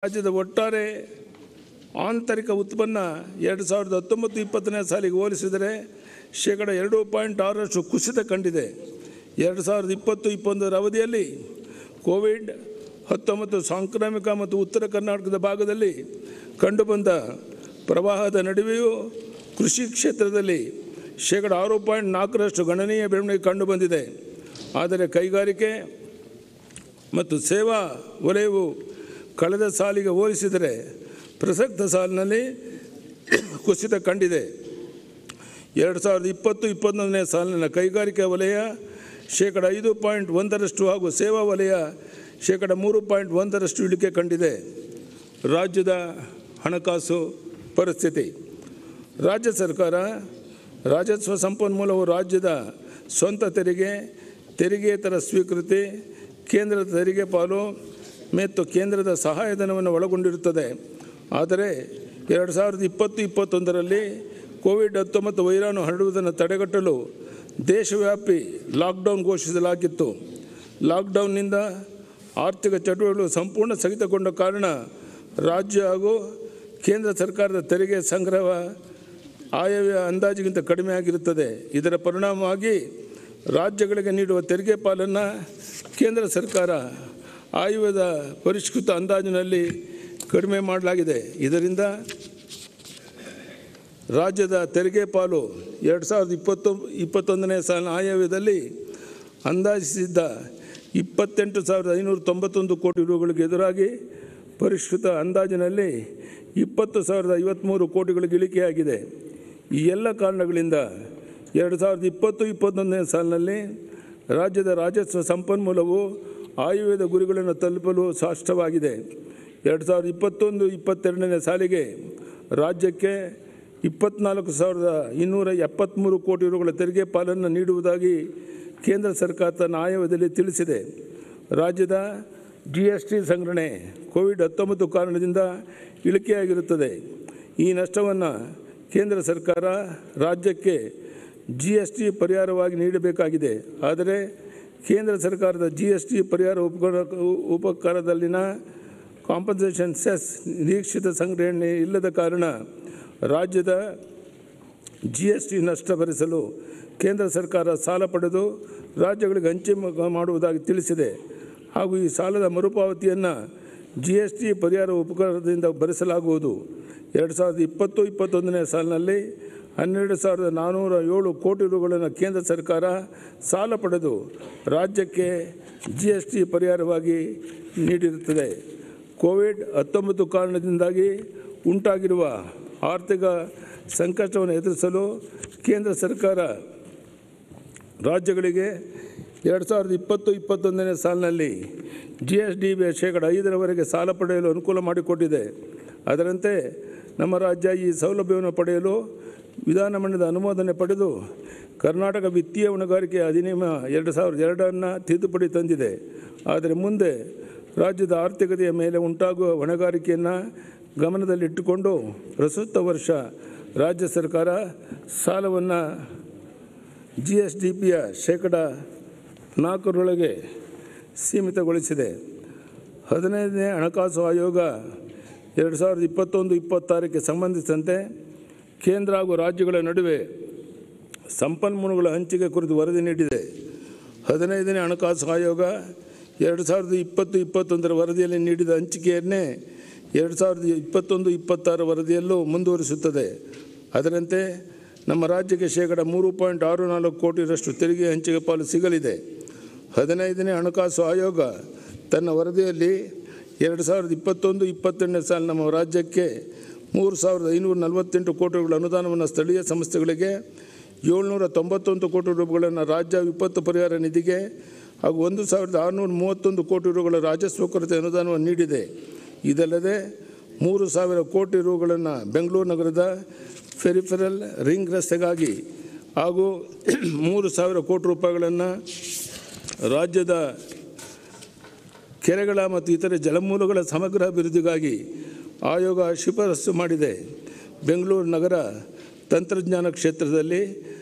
ರಾಜ್ಯದ ಒಟ್ಟಾರೆ ಆಂತರಿಕ ಉತ್ಪನ್ನ 2019-20ನೇ ಸಾಲಿಗೆ ಹೋಲಿಸಿದರೆ ಶೇಕಡ 2.6ರಷ್ಟು ಕುಸಿತ ಕಂಡಿದೆ. 2020-21ರ ಅವಧಿಯಲ್ಲಿ ಕೋವಿಡ್-19 ಸಾಂಕ್ರಾಮಿಕ ಮತ್ತು ಉತ್ತರ ಕರ್ನಾಟಕದ ಭಾಗದಲ್ಲಿ ಕಂಡುಬಂದ ಪ್ರವಾಹದ ನಡುವೆಯೂ ಕೃಷಿ ಕ್ಷೇತ್ರದಲ್ಲಿ ಶೇಕಡ 6.4ರಷ್ಟು ಗಣನೀಯ ಬೆಳವಣಿಗೆ ಕಂಡುಬಂದಿದೆ. ಆದರೆ ಕೈಗಾರಿಕೆ ಮತ್ತು ಸೇವಾ ವಲಯವು ಕಳೆದ ಸಾಲಿಗೆ ಹೋಲಿಸಿದರೆ ಪ್ರಸಕ್ತ ಸಾಲಿನಲ್ಲಿ ಕುಸಿತ ಕಂಡಿದೆ. 2020-21ನೇ ಸಾಲಿನ ಕೈಗಾರಿಕಾ ವಲಯ ಶೇಕಡ 5.1ರಷ್ಟು ಹಾಗೂ ಸೇವಾ ವಲಯ ಶೇಕಡ 3.1ರಷ್ಟು ಇಳಿಕೆ ಕಂಡಿದೆ. ರಾಜ್ಯದ ಹಣಕಾಸು ಪರಿಸ್ಥಿತಿ. ರಾಜ್ಯ ಸರ್ಕಾರ ರಾಜಸ್ವ ಸಂಪನ್ಮೂಲವು ರಾಜ್ಯದ ಸ್ವಂತ ತೆರಿಗೆ, ತೆರಿಗೆಯೇತರ ಸ್ವೀಕೃತಿ, ಕೇಂದ್ರದ ತೆರಿಗೆ ಪಾಲು ಮತ್ತು ಕೇಂದ್ರದ ಸಹಾಯಧನವನ್ನು ಒಳಗೊಂಡಿರುತ್ತದೆ. ಆದರೆ 2020-21ರಲ್ಲಿ ಕೋವಿಡ್-19 ವೈರಾಣು ಹರಡುವುದನ್ನು ತಡೆಗಟ್ಟಲು ದೇಶವ್ಯಾಪಿ ಲಾಕ್ಡೌನ್ ಘೋಷಿಸಲಾಗಿತ್ತು. ಲಾಕ್ಡೌನ್ನಿಂದ ಆರ್ಥಿಕ ಚಟುವಟಿಕೆಗಳು ಸಂಪೂರ್ಣ ಸ್ಥಗಿತಗೊಂಡ ಕಾರಣ ರಾಜ್ಯ ಹಾಗೂ ಕೇಂದ್ರ ಸರ್ಕಾರದ ತೆರಿಗೆ ಸಂಗ್ರಹ ಆಯವ್ಯಯ ಅಂದಾಜಿಗಿಂತ ಕಡಿಮೆಯಾಗಿರುತ್ತದೆ. ಇದರ ಪರಿಣಾಮವಾಗಿ ರಾಜ್ಯಗಳಿಗೆ ನೀಡುವ ತೆರಿಗೆ ಪಾಲನ್ನು ಕೇಂದ್ರ ಸರ್ಕಾರ ಆಯವ್ಯಯದ ಪರಿಷ್ಕೃತ ಅಂದಾಜಿನಲ್ಲಿ ಕಡಿಮೆ ಮಾಡಲಾಗಿದೆ. ಇದರಿಂದ ರಾಜ್ಯದ ತೆರಿಗೆ ಪಾಲು 2020-21ನೇ ಸಾಲಿನ ಆಯವ್ಯಯದಲ್ಲಿ ಅಂದಾಜಿಸಿದ್ದ 28,591 ಕೋಟಿ ರೂಗಳಿಗೆ ಎದುರಾಗಿ ಪರಿಷ್ಕೃತ ಅಂದಾಜಿನಲ್ಲಿ 20,053 ಕೋಟಿಗಳಿಗೆ ಇಳಿಕೆಯಾಗಿದೆ. ಈ ಎಲ್ಲ ಕಾರಣಗಳಿಂದ 2020-21ನೇ ಸಾಲಿನಲ್ಲಿ ರಾಜ್ಯದ ರಾಜಸ್ವ ಸಂಪನ್ಮೂಲವು ಆಯವ್ಯಯದ ಗುರಿಗಳನ್ನು ತಲುಪಲು ಸಾಧ್ಯವಾಗಿದೆ. 2021-22ನೇ ಸಾಲಿಗೆ ರಾಜ್ಯಕ್ಕೆ 24,273 ಕೋಟಿ ರೂಗಳ ತೆರಿಗೆ ಪಾಲನ್ನು ನೀಡುವುದಾಗಿ ಕೇಂದ್ರ ಸರ್ಕಾರ ತನ್ನ ಆಯವ್ಯಯದಲ್ಲಿ ತಿಳಿಸಿದೆ. ರಾಜ್ಯದ GST ಸಂಗ್ರಹಣೆ ಕೋವಿಡ್-19 ಕಾರಣದಿಂದ ಇಳಿಕೆಯಾಗಿರುತ್ತದೆ. ಈ ನಷ್ಟವನ್ನು ಕೇಂದ್ರ ಸರ್ಕಾರ ರಾಜ್ಯಕ್ಕೆ GST ಪರಿಹಾರವಾಗಿ ನೀಡಬೇಕಾಗಿದೆ. ಆದರೆ ಕೇಂದ್ರ ಸರ್ಕಾರದ GST ಪರಿಹಾರ ಉಪಕರದಲ್ಲಿನ ಕಾಂಪನ್ಸೇಷನ್ ಸೆಸ್ ನಿರೀಕ್ಷಿತ ಸಂಗ್ರಹಣೆ ಇಲ್ಲದ ಕಾರಣ ರಾಜ್ಯದ GST ನಷ್ಟ ಭರಿಸಲು ಕೇಂದ್ರ ಸರ್ಕಾರ ಸಾಲ ಪಡೆದು ರಾಜ್ಯಗಳಿಗೆ ಹಂಚಿಕೆ ಮಾಡುವುದಾಗಿ ತಿಳಿಸಿದೆ. ಹಾಗೂ ಈ ಸಾಲದ ಮರುಪಾವತಿಯನ್ನು GST ಪರಿಹಾರ ಉಪಕರಣದಿಂದ ಭರಿಸಲಾಗುವುದು. 2020-21ನೇ ಸಾಲಿನಲ್ಲಿ 12,407 ಕೋಟಿ ರೂಗಳನ್ನು ಕೇಂದ್ರ ಸರ್ಕಾರ ಸಾಲ ಪಡೆದು ರಾಜ್ಯಕ್ಕೆ GST ಪರಿಹಾರವಾಗಿ ನೀಡಿರುತ್ತದೆ. ಕೋವಿಡ್-19 ಕಾರಣದಿಂದಾಗಿ ಉಂಟಾಗಿರುವ ಆರ್ಥಿಕ ಸಂಕಷ್ಟವನ್ನು ಎದುರಿಸಲು ಕೇಂದ್ರ ಸರ್ಕಾರ ರಾಜ್ಯಗಳಿಗೆ 2020-21ನೇ ಸಾಲಿನಲ್ಲಿ GSDP ಶೇಕಡ 5ರವರೆಗೆ ಸಾಲ ಪಡೆಯಲು ಅನುಕೂಲ ಮಾಡಿಕೊಟ್ಟಿದೆ. ಅದರಂತೆ ನಮ್ಮ ರಾಜ್ಯ ಈ ಸೌಲಭ್ಯವನ್ನು ಪಡೆಯಲು ವಿಧಾನಮಂಡಲದ ಅನುಮೋದನೆ ಪಡೆದು ಕರ್ನಾಟಕ ವಿತ್ತೀಯ ಹೊಣೆಗಾರಿಕೆ ಅಧಿನಿಯಮ 2002 ತಿದ್ದುಪಡಿ ತಂದಿದೆ. ಆದರೆ ಮುಂದೆ ರಾಜ್ಯದ ಆರ್ಥಿಕತೆಯ ಮೇಲೆ ಉಂಟಾಗುವ ಹೊಣೆಗಾರಿಕೆಯನ್ನು ಗಮನದಲ್ಲಿಟ್ಟುಕೊಂಡು ಪ್ರಸ್ತುತ ವರ್ಷ ರಾಜ್ಯ ಸರ್ಕಾರ ಸಾಲವನ್ನು GSDPಯ ಶೇಕಡ 4ರೊಳಗೆ ಸೀಮಿತಗೊಳಿಸಿದೆ. 15ನೇ ಹಣಕಾಸು ಆಯೋಗ 2021-26ಕ್ಕೆ ಸಂಬಂಧಿಸಿದಂತೆ ಕೇಂದ್ರ ಹಾಗೂ ರಾಜ್ಯಗಳ ನಡುವೆ ಸಂಪನ್ಮೂಲಗಳ ಹಂಚಿಕೆ ಕುರಿತು ವರದಿ ನೀಡಿದೆ. 15ನೇ ಹಣಕಾಸು ಆಯೋಗ 2020-21ರ ವರದಿಯಲ್ಲಿ ನೀಡಿದ ಹಂಚಿಕೆಯನ್ನೇ 2021-26 ವರದಿಯಲ್ಲೂ ಮುಂದುವರಿಸುತ್ತದೆ. ಅದರಂತೆ ನಮ್ಮ ರಾಜ್ಯಕ್ಕೆ ಶೇಕಡ 3.64 ಕೋಟಿರಷ್ಟು ತೆರಿಗೆ ಹಂಚಿಕೆ ಪಾಲು ಸಿಗಲಿದೆ. 15ನೇ ಹಣಕಾಸು ಆಯೋಗ ತನ್ನ ವರದಿಯಲ್ಲಿ 2021-22ನೇ ಸಾಲ ನಮ್ಮ ರಾಜ್ಯಕ್ಕೆ 3,548 ಕೋಟಿ ರೂಗಳ ಅನುದಾನವನ್ನು ಸ್ಥಳೀಯ ಸಂಸ್ಥೆಗಳಿಗೆ, 791 ಕೋಟಿ ರೂಪಾಯಿಗಳನ್ನು ರಾಜ್ಯ ವಿಪತ್ತು ಪರಿಹಾರ ನಿಧಿಗೆ ಹಾಗೂ 1,631 ಕೋಟಿ ರೂಗಳ ರಾಜಸ್ವ ಕೊರತೆ ಅನುದಾನವನ್ನು ನೀಡಿದೆ. ಇದಲ್ಲದೆ 3,000 ಕೋಟಿ ರೂಗಳನ್ನು ಬೆಂಗಳೂರು ನಗರದ ಫೆರಿಫೆರಲ್ ರಿಂಗ್ ರಸ್ತೆಗಾಗಿ ಹಾಗೂ 3,000 ಕೋಟಿ ರೂಪಾಯಿಗಳನ್ನು ರಾಜ್ಯದ ಕೆರೆಗಳ ಮತ್ತು ಇತರೆ ಜಲಮೂಲಗಳ ಸಮಗ್ರ ಅಭಿವೃದ್ಧಿಗಾಗಿ ಆಯೋಗ ಶಿಫಾರಸು ಮಾಡಿದೆ. ಬೆಂಗಳೂರು ನಗರ ತಂತ್ರಜ್ಞಾನ ಕ್ಷೇತ್ರದಲ್ಲಿ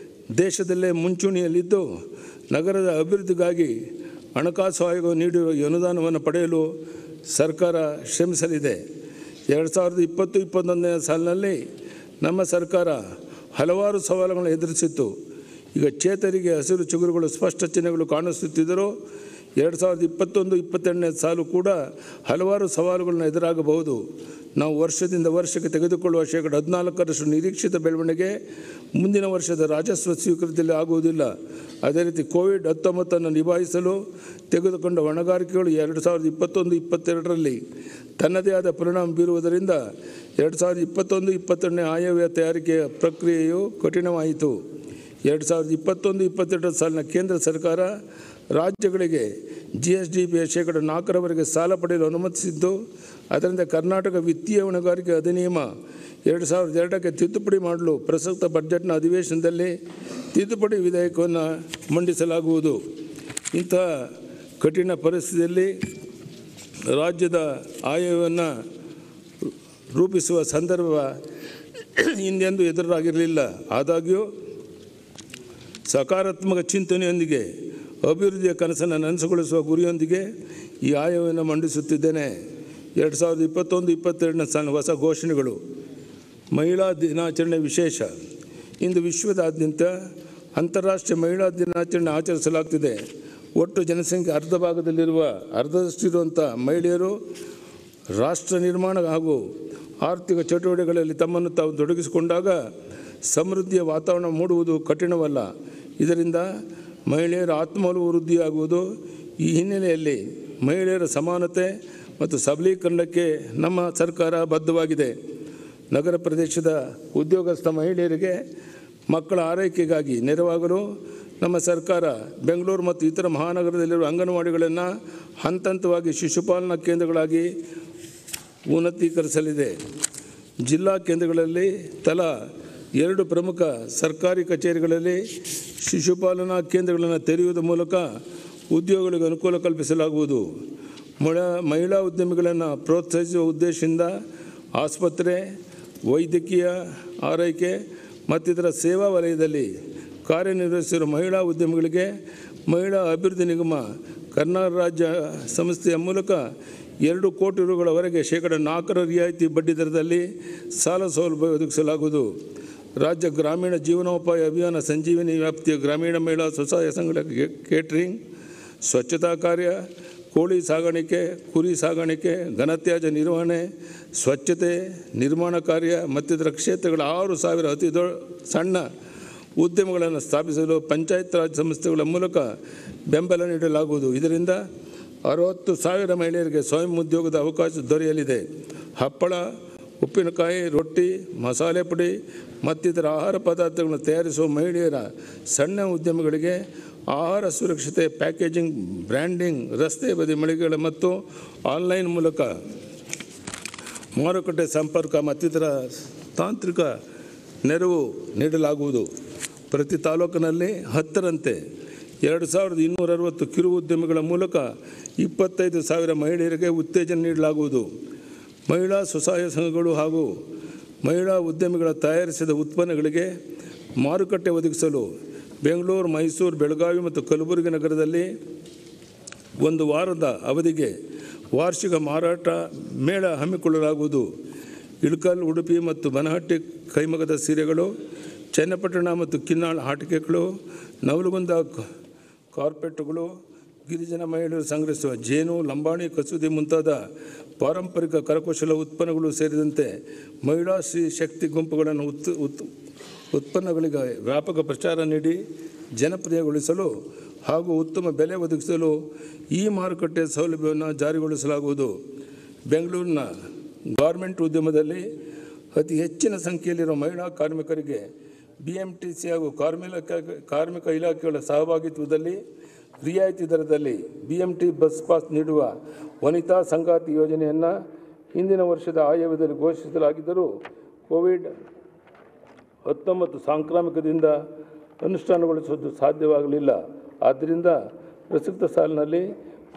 ದೇಶದಲ್ಲೇ ಸರ್ಕಾರ ಶ್ರಮಿಸಲಿದೆ. 2020-21ನೇ ಸಾಲಿನಲ್ಲಿ ನಮ್ಮ ಸರ್ಕಾರ ಹಲವಾರು ಸವಾಲುಗಳನ್ನು ಎದುರಿಸಿತ್ತು. ಈಗ ಚೇತರಿಗೆ ಹಸಿರು ಚಿಗುರುಗಳು ಸ್ಪಷ್ಟ ಚಿಹ್ನೆಗಳು ಕಾಣಿಸುತ್ತಿದ್ದರೂ 2021-22ನೇ ಸಾಲು ಕೂಡ ಹಲವಾರು ಸವಾಲುಗಳನ್ನು ಎದುರಾಗಬಹುದು. ನಾವು ವರ್ಷದಿಂದ ವರ್ಷಕ್ಕೆ ತೆಗೆದುಕೊಳ್ಳುವ 14% ನಿರೀಕ್ಷಿತ ಬೆಳವಣಿಗೆ ಮುಂದಿನ ವರ್ಷದ ರಾಜಸ್ವ ಸ್ವೀಕೃತಿಯಲ್ಲಿ ಆಗುವುದಿಲ್ಲ. ಅದೇ ರೀತಿ ಕೋವಿಡ್-19 ನಿಭಾಯಿಸಲು ತೆಗೆದುಕೊಂಡ ಹೊಣೆಗಾರಿಕೆಗಳು 2021-22ರಲ್ಲಿ ತನ್ನದೇ ಆದ ಪರಿಣಾಮ ಬೀರುವುದರಿಂದ 2021-22ನೇ ಆಯವ್ಯಯ ತಯಾರಿಕೆಯ ಪ್ರಕ್ರಿಯೆಯು ಕಠಿಣವಾಯಿತು. 2021-22 ಸಾಲಿನ ಕೇಂದ್ರ ಸರ್ಕಾರ ರಾಜ್ಯಗಳಿಗೆ GSDPಯ 4% ಸಾಲ ಪಡೆಯಲು ಅನುಮತಿಸಿದ್ದು, ಅದರಿಂದ ಕರ್ನಾಟಕ ವಿತ್ತೀಯ ಹೊಣೆಗಾರಿಕೆ ಅಧಿನಿಯಮ 2002ಕ್ಕೆ ತಿದ್ದುಪಡಿ ಮಾಡಲು ಪ್ರಸಕ್ತ ಬಜೆಟ್ನ ಅಧಿವೇಶನದಲ್ಲಿ ತಿದ್ದುಪಡಿ ವಿಧೇಯಕವನ್ನು ಮಂಡಿಸಲಾಗುವುದು. ಇಂತಹ ಕಠಿಣ ಪರಿಸ್ಥಿತಿಯಲ್ಲಿ ರಾಜ್ಯದ ಆಯವ್ಯಯವನ್ನು ರೂಪಿಸುವ ಸಂದರ್ಭ ಹಿಂದೆಂದೂ ಎದುರಾಗಿರಲಿಲ್ಲ. ಆದಾಗ್ಯೂ ಸಕಾರಾತ್ಮಕ ಚಿಂತನೆಯೊಂದಿಗೆ ಅಭಿವೃದ್ಧಿಯ ಕನಸನ್ನು ನನಸುಗೊಳಿಸುವ ಗುರಿಯೊಂದಿಗೆ ಈ ಆಯವ್ಯಯವನ್ನು ಮಂಡಿಸುತ್ತಿದ್ದೇನೆ. 2021-22ನೇ ಸಾಲಿನ ಹೊಸ ಘೋಷಣೆಗಳು. ಮಹಿಳಾ ದಿನಾಚರಣೆ ವಿಶೇಷ. ಇಂದು ವಿಶ್ವದಾದ್ಯಂತ ಅಂತಾರಾಷ್ಟ್ರೀಯ ಮಹಿಳಾ ದಿನಾಚರಣೆ ಆಚರಿಸಲಾಗುತ್ತಿದೆ. ಒಟ್ಟು ಜನಸಂಖ್ಯೆ ಅರ್ಧ ಭಾಗದಲ್ಲಿರುವ ಅರ್ಧದಷ್ಟಿರುವಂಥ ಮಹಿಳೆಯರು ರಾಷ್ಟ್ರ ನಿರ್ಮಾಣ ಹಾಗೂ ಆರ್ಥಿಕ ಚಟುವಟಿಕೆಗಳಲ್ಲಿ ತಮ್ಮನ್ನು ತಾವು ತೊಡಗಿಸಿಕೊಂಡಾಗ ಸಮೃದ್ಧಿಯ ವಾತಾವರಣ ಮೂಡುವುದು ಕಠಿಣವಲ್ಲ. ಇದರಿಂದ ಮಹಿಳೆಯರ ಆತ್ಮಬಲ ವೃದ್ಧಿಯಾಗುವುದು. ಈ ಹಿನ್ನೆಲೆಯಲ್ಲಿ ಮಹಿಳೆಯರ ಸಮಾನತೆ ಮತ್ತು ಸಬಲೀಕರಣಕ್ಕೆ ನಮ್ಮ ಸರ್ಕಾರ ಬದ್ಧವಾಗಿದೆ. ನಗರ ಪ್ರದೇಶದ ಉದ್ಯೋಗಸ್ಥ ಮಹಿಳೆಯರಿಗೆ ಮಕ್ಕಳ ಆರೈಕೆಗಾಗಿ ನೆರವಾಗಲು ನಮ್ಮ ಸರ್ಕಾರ ಬೆಂಗಳೂರು ಮತ್ತು ಇತರ ಮಹಾನಗರದಲ್ಲಿರುವ ಅಂಗನವಾಡಿಗಳನ್ನು ಹಂತ ಹಂತವಾಗಿ ಶಿಶುಪಾಲನಾ ಕೇಂದ್ರಗಳಾಗಿ ಉನ್ನತೀಕರಿಸಲಿದೆ. ಜಿಲ್ಲಾ ಕೇಂದ್ರಗಳಲ್ಲಿ ತಲಾ 2 ಪ್ರಮುಖ ಸರ್ಕಾರಿ ಕಚೇರಿಗಳಲ್ಲಿ ಶಿಶುಪಾಲನಾ ಕೇಂದ್ರಗಳನ್ನು ತೆರೆಯುವುದರ ಮೂಲಕ ಉದ್ಯೋಗಗಳಿಗೆ ಅನುಕೂಲ ಕಲ್ಪಿಸಲಾಗುವುದು. ಮಹಿಳಾ ಉದ್ಯಮಿಗಳನ್ನು ಪ್ರೋತ್ಸಾಹಿಸುವ ಉದ್ದೇಶದಿಂದ ಆಸ್ಪತ್ರೆ, ವೈದ್ಯಕೀಯ ಆರೈಕೆ ಮತ್ತಿತರ ಸೇವಾ ವಲಯದಲ್ಲಿ ಕಾರ್ಯನಿರ್ವಹಿಸಿರುವ ಮಹಿಳಾ ಉದ್ಯಮಿಗಳಿಗೆ ಮಹಿಳಾ ಅಭಿವೃದ್ಧಿ ನಿಗಮ ಕರ್ನಾಟಕ ರಾಜ್ಯ ಸಂಸ್ಥೆಯ ಮೂಲಕ 2 ಕೋಟಿ ರುಗಳವರೆಗೆ 4% ರಿಯಾಯಿತಿ ಬಡ್ಡಿ ದರದಲ್ಲಿ ಸಾಲ ಸೌಲಭ್ಯ ಒದಗಿಸಲಾಗುವುದು. ರಾಜ್ಯ ಗ್ರಾಮೀಣ ಜೀವನೋಪಾಯ ಅಭಿಯಾನ ಸಂಜೀವಿನಿ ವ್ಯಾಪ್ತಿಯ ಗ್ರಾಮೀಣ ಮಹಿಳಾ ಸ್ವಸಹಾಯ ಸಂಘಗಳ ಕೇಟರಿಂಗ್, ಸ್ವಚ್ಛತಾ ಕಾರ್ಯ, ಕೋಳಿ ಸಾಗಾಣಿಕೆ, ಕುರಿ ಸಾಗಾಣಿಕೆ, ಘನತ್ಯಾಜ್ಯ ನಿರ್ವಹಣೆ, ಸ್ವಚ್ಛತೆ, ನಿರ್ಮಾಣ ಕಾರ್ಯ ಮತ್ತಿತರ ಕ್ಷೇತ್ರಗಳ 6,000 ಅತಿ ಸಣ್ಣ ಉದ್ಯಮಗಳನ್ನು ಸ್ಥಾಪಿಸಲು ಪಂಚಾಯತ್ ರಾಜ್ ಸಂಸ್ಥೆಗಳ ಮೂಲಕ ಬೆಂಬಲ ನೀಡಲಾಗುವುದು. ಇದರಿಂದ 60,000 ಮಹಿಳೆಯರಿಗೆ ಸ್ವಯಂ ಉದ್ಯೋಗದ ಅವಕಾಶ ದೊರೆಯಲಿದೆ. ಹಪ್ಪಳ, ಉಪ್ಪಿನಕಾಯಿ, ರೊಟ್ಟಿ, ಮಸಾಲೆ ಪುಡಿ ಮತ್ತಿತರ ಆಹಾರ ಪದಾರ್ಥಗಳನ್ನು ತಯಾರಿಸುವ ಮಹಿಳೆಯರ ಸಣ್ಣ ಉದ್ಯಮಗಳಿಗೆ ಆಹಾರ ಸುರಕ್ಷತೆ, ಪ್ಯಾಕೇಜಿಂಗ್, ಬ್ರ್ಯಾಂಡಿಂಗ್, ರಸ್ತೆ ಬದಿ ಮಳಿಗೆಗಳ ಮತ್ತು ಆನ್ಲೈನ್ ಮೂಲಕ ಮಾರುಕಟ್ಟೆ ಸಂಪರ್ಕ ಮತ್ತಿತರ ತಾಂತ್ರಿಕ ನೆರವು ನೀಡಲಾಗುವುದು. ಪ್ರತಿ ತಾಲೂಕಿನಲ್ಲಿ 10ರಂತೆ 2,260 ಕಿರು ಉದ್ಯಮಿಗಳ ಮೂಲಕ 25,000 ಮಹಿಳೆಯರಿಗೆ ಉತ್ತೇಜನ ನೀಡಲಾಗುವುದು. ಮಹಿಳಾ ಸ್ವಸಹಾಯ ಸಂಘಗಳು ಹಾಗೂ ಮಹಿಳಾ ಉದ್ಯಮಿಗಳ ತಯಾರಿಸಿದ ಉತ್ಪನ್ನಗಳಿಗೆ ಮಾರುಕಟ್ಟೆ ಒದಗಿಸಲು ಬೆಂಗಳೂರು, ಮೈಸೂರು, ಬೆಳಗಾವಿ ಮತ್ತು ಕಲಬುರಗಿ ನಗರದಲ್ಲಿ 1 ವಾರದ ಅವಧಿಗೆ ವಾರ್ಷಿಕ ಮಾರಾಟ ಮೇಳ ಹಮ್ಮಿಕೊಳ್ಳಲಾಗುವುದು. ಇಳಕಲ್, ಉಡುಪಿ ಮತ್ತು ಬನಹಟ್ಟಿ ಕೈಮಗ್ಗದ ಸೀರೆಗಳು, ಚನ್ನಪಟ್ಟಣ ಮತ್ತು ಕಿನ್ನಾಳ ಆಟಿಕೆಗಳು, ನವಲಗುಂದ ಕಾರ್ಪೆಟ್ಗಳು, ಗಿರಿಜನ ಮಹಿಳೆಯರು ಸಂಗ್ರಹಿಸುವ ಜೇನು, ಲಂಬಾಣಿ, ಕಸೂತಿ ಮುಂತಾದ ಪಾರಂಪರಿಕ ಕರಕುಶಲ ಉತ್ಪನ್ನಗಳು ಸೇರಿದಂತೆ ಮಹಿಳಾ ಶ್ರೀ ಶಕ್ತಿ ಗುಂಪುಗಳನ್ನು ಉತ್ಪನ್ನಗಳಿಗೆ ವ್ಯಾಪಕ ಪ್ರಚಾರ ನೀಡಿ ಜನಪ್ರಿಯಗೊಳಿಸಲು ಹಾಗೂ ಉತ್ತಮ ಬೆಲೆ ಒದಗಿಸಲು ಈ ಮಾರುಕಟ್ಟೆ ಸೌಲಭ್ಯವನ್ನು ಜಾರಿಗೊಳಿಸಲಾಗುವುದು. ಬೆಂಗಳೂರಿನ ಗಾರ್ಮೆಂಟ್ ಉದ್ಯಮದಲ್ಲಿ ಅತಿ ಹೆಚ್ಚಿನ ಸಂಖ್ಯೆಯಲ್ಲಿರುವ ಮಹಿಳಾ ಕಾರ್ಮಿಕರಿಗೆ BMTC ಹಾಗೂ ಕಾರ್ಮಿಕ ಇಲಾಖೆಗಳ ಸಹಭಾಗಿತ್ವದಲ್ಲಿ ರಿಯಾಯಿತಿ ದರದಲ್ಲಿ BMT ಬಸ್ ಪಾಸ್ ನೀಡುವ ವನಿತಾ ಸಂಗಾತಿ ಯೋಜನೆಯನ್ನು ಹಿಂದಿನ ವರ್ಷದ ಆಯವ್ಯಯದಲ್ಲಿ ಘೋಷಿಸಲಾಗಿದ್ದರೂ ಕೋವಿಡ್-19 ಸಾಂಕ್ರಾಮಿಕದಿಂದ ಅನುಷ್ಠಾನಗೊಳಿಸುವುದು ಸಾಧ್ಯವಾಗಲಿಲ್ಲ. ಆದ್ದರಿಂದ ಪ್ರಸಕ್ತ ಸಾಲಿನಲ್ಲಿ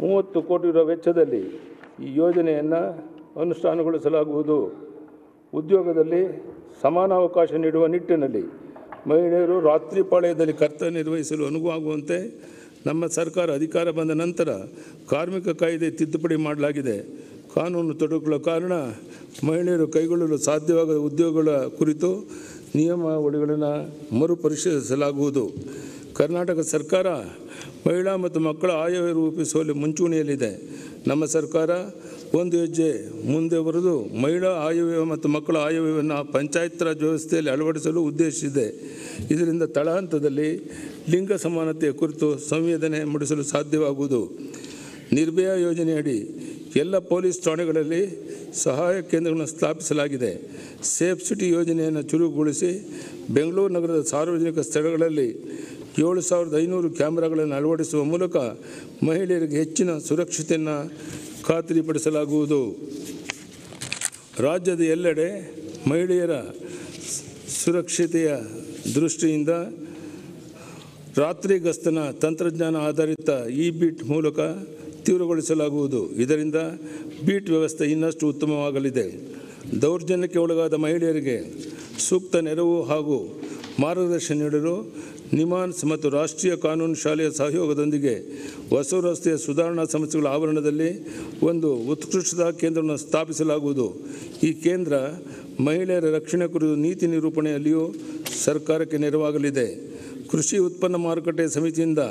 30 ಕೋಟಿ ರು ವೆಚ್ಚದಲ್ಲಿ ಈ ಯೋಜನೆಯನ್ನು ಅನುಷ್ಠಾನಗೊಳಿಸಲಾಗುವುದು. ಉದ್ಯೋಗದಲ್ಲಿ ಸಮಾನ ಅವಕಾಶ ನೀಡುವ ನಿಟ್ಟಿನಲ್ಲಿ ಮಹಿಳೆಯರು ರಾತ್ರಿ ಪಾಳ್ಯದಲ್ಲಿ ಕರ್ತವ್ಯ ನಿರ್ವಹಿಸಲು ಅನುವಾಗುವಂತೆ ನಮ್ಮ ಸರ್ಕಾರ ಅಧಿಕಾರ ಬಂದ ನಂತರ ಕಾರ್ಮಿಕ ಕಾಯ್ದೆ ತಿದ್ದುಪಡಿ ಮಾಡಲಾಗಿದೆ. ಕಾನೂನು ತೊಡಕುಗಳ ಕಾರಣ ಮಹಿಳೆಯರು ಕೈಗೊಳ್ಳಲು ಸಾಧ್ಯವಾಗದ ಉದ್ಯೋಗಗಳ ಕುರಿತು ನಿಯಮಾವಳಿಗಳನ್ನು ಮರುಪರಿಶೀಲಿಸಲಾಗುವುದು. ಕರ್ನಾಟಕ ಸರ್ಕಾರ ಮಹಿಳಾ ಮತ್ತು ಮಕ್ಕಳ ಆಯವ್ಯಯ ರೂಪಿಸುವಲ್ಲಿ ಮುಂಚೂಣಿಯಲ್ಲಿದೆ. ನಮ್ಮ ಸರ್ಕಾರ ಒಂದು ಹೆಜ್ಜೆ ಮುಂದೆ ಬರೆದು ಮಹಿಳಾ ಆಯವ್ಯಯ ಮತ್ತು ಮಕ್ಕಳ ಆಯವ್ಯಯವನ್ನು ಪಂಚಾಯತ್ ರಾಜ್ ವ್ಯವಸ್ಥೆಯಲ್ಲಿ ಅಳವಡಿಸಲು ಉದ್ದೇಶಿಸಿದೆ. ಇದರಿಂದ ತಳಹಂತದಲ್ಲಿ ಲಿಂಗ ಸಮಾನತೆಯ ಕುರಿತು ಸಂವೇದನೆ ಮೂಡಿಸಲು ಸಾಧ್ಯವಾಗುವುದು. ನಿರ್ಭಯ ಯೋಜನೆಯಡಿ ಎಲ್ಲ ಪೊಲೀಸ್ ಠಾಣೆಗಳಲ್ಲಿ ಸಹಾಯ ಕೇಂದ್ರಗಳನ್ನು ಸ್ಥಾಪಿಸಲಾಗಿದೆ. ಸೇಫ್ ಸಿಟಿ ಯೋಜನೆಯನ್ನು ಚುರುಕುಗೊಳಿಸಿ ಬೆಂಗಳೂರು ನಗರದ ಸಾರ್ವಜನಿಕ ಸ್ಥಳಗಳಲ್ಲಿ 7,500 ಕ್ಯಾಮೆರಾಗಳನ್ನು ಅಳವಡಿಸುವ ಮೂಲಕ ಮಹಿಳೆಯರಿಗೆ ಹೆಚ್ಚಿನ ಸುರಕ್ಷತೆಯನ್ನು ಖಾತ್ರಿಪಡಿಸಲಾಗುವುದು. ರಾಜ್ಯದ ಎಲ್ಲೆಡೆ ಮಹಿಳೆಯರ ಸುರಕ್ಷತೆಯ ದೃಷ್ಟಿಯಿಂದ ರಾತ್ರಿ ಗಸ್ತನ ತಂತ್ರಜ್ಞಾನ ಆಧಾರಿತ ಬೀಟ್ ಮೂಲಕ ತೀವ್ರಗೊಳಿಸಲಾಗುವುದು. ಇದರಿಂದ ಬೀಟ್ ವ್ಯವಸ್ಥೆ ಇನ್ನಷ್ಟು ಉತ್ತಮವಾಗಲಿದೆ. ದೌರ್ಜನ್ಯಕ್ಕೆ ಒಳಗಾದ ಮಹಿಳೆಯರಿಗೆ ಸೂಕ್ತ ನೆರವು ಹಾಗೂ ಮಾರ್ಗದರ್ಶನ ನೀಡಲು ನಿಮಾನ್ಸ್ ಮತ್ತು ರಾಷ್ಟ್ರೀಯ ಕಾನೂನು ಶಾಲೆಯ ಸಹಯೋಗದೊಂದಿಗೆ ಹೊಸ ರಸ್ತೆಯ ಸುಧಾರಣಾ ಸಂಸ್ಥೆಗಳ ಆವರಣದಲ್ಲಿ ಒಂದು ಉತ್ಕೃಷ್ಟತಾ ಕೇಂದ್ರವನ್ನು ಸ್ಥಾಪಿಸಲಾಗುವುದು. ಈ ಕೇಂದ್ರ ಮಹಿಳೆಯರ ರಕ್ಷಣೆ ಕುರಿತು ನೀತಿ ನಿರೂಪಣೆಯಲ್ಲಿಯೂ ಸರ್ಕಾರಕ್ಕೆ ನೆರವಾಗಲಿದೆ. ಕೃಷಿ ಉತ್ಪನ್ನ ಮಾರುಕಟ್ಟೆ ಸಮಿತಿಯಿಂದ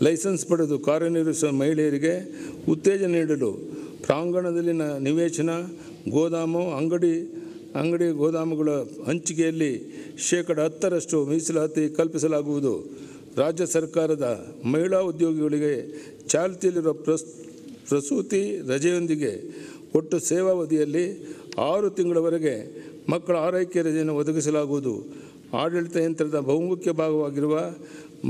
ಲೈಸೆನ್ಸ್ ಪಡೆದು ಕಾರ್ಯನಿರ್ವಹಿಸುವ ಮಹಿಳೆಯರಿಗೆ ಉತ್ತೇಜನ ನೀಡಲು ಪ್ರಾಂಗಣದಲ್ಲಿನ ನಿವೇಶನ, ಗೋದಾಮು, ಅಂಗಡಿ ಗೋದಾಮುಗಳ ಹಂಚಿಕೆಯಲ್ಲಿ 10% ಮೀಸಲಾತಿ ಕಲ್ಪಿಸಲಾಗುವುದು. ರಾಜ್ಯ ಸರ್ಕಾರದ ಮಹಿಳಾ ಉದ್ಯೋಗಿಗಳಿಗೆ ಚಾಲ್ತಿಯಲ್ಲಿರುವ ಪ್ರಸೂತಿ ರಜೆಯೊಂದಿಗೆ ಒಟ್ಟು ಸೇವಾವಧಿಯಲ್ಲಿ 6 ತಿಂಗಳವರೆಗೆ ಮಕ್ಕಳ ಆರೈಕೆ ರಜೆಯನ್ನು ಒದಗಿಸಲಾಗುವುದು. ಆಡಳಿತ ಯಂತ್ರದ ಬಹುಮುಖ್ಯ ಭಾಗವಾಗಿರುವ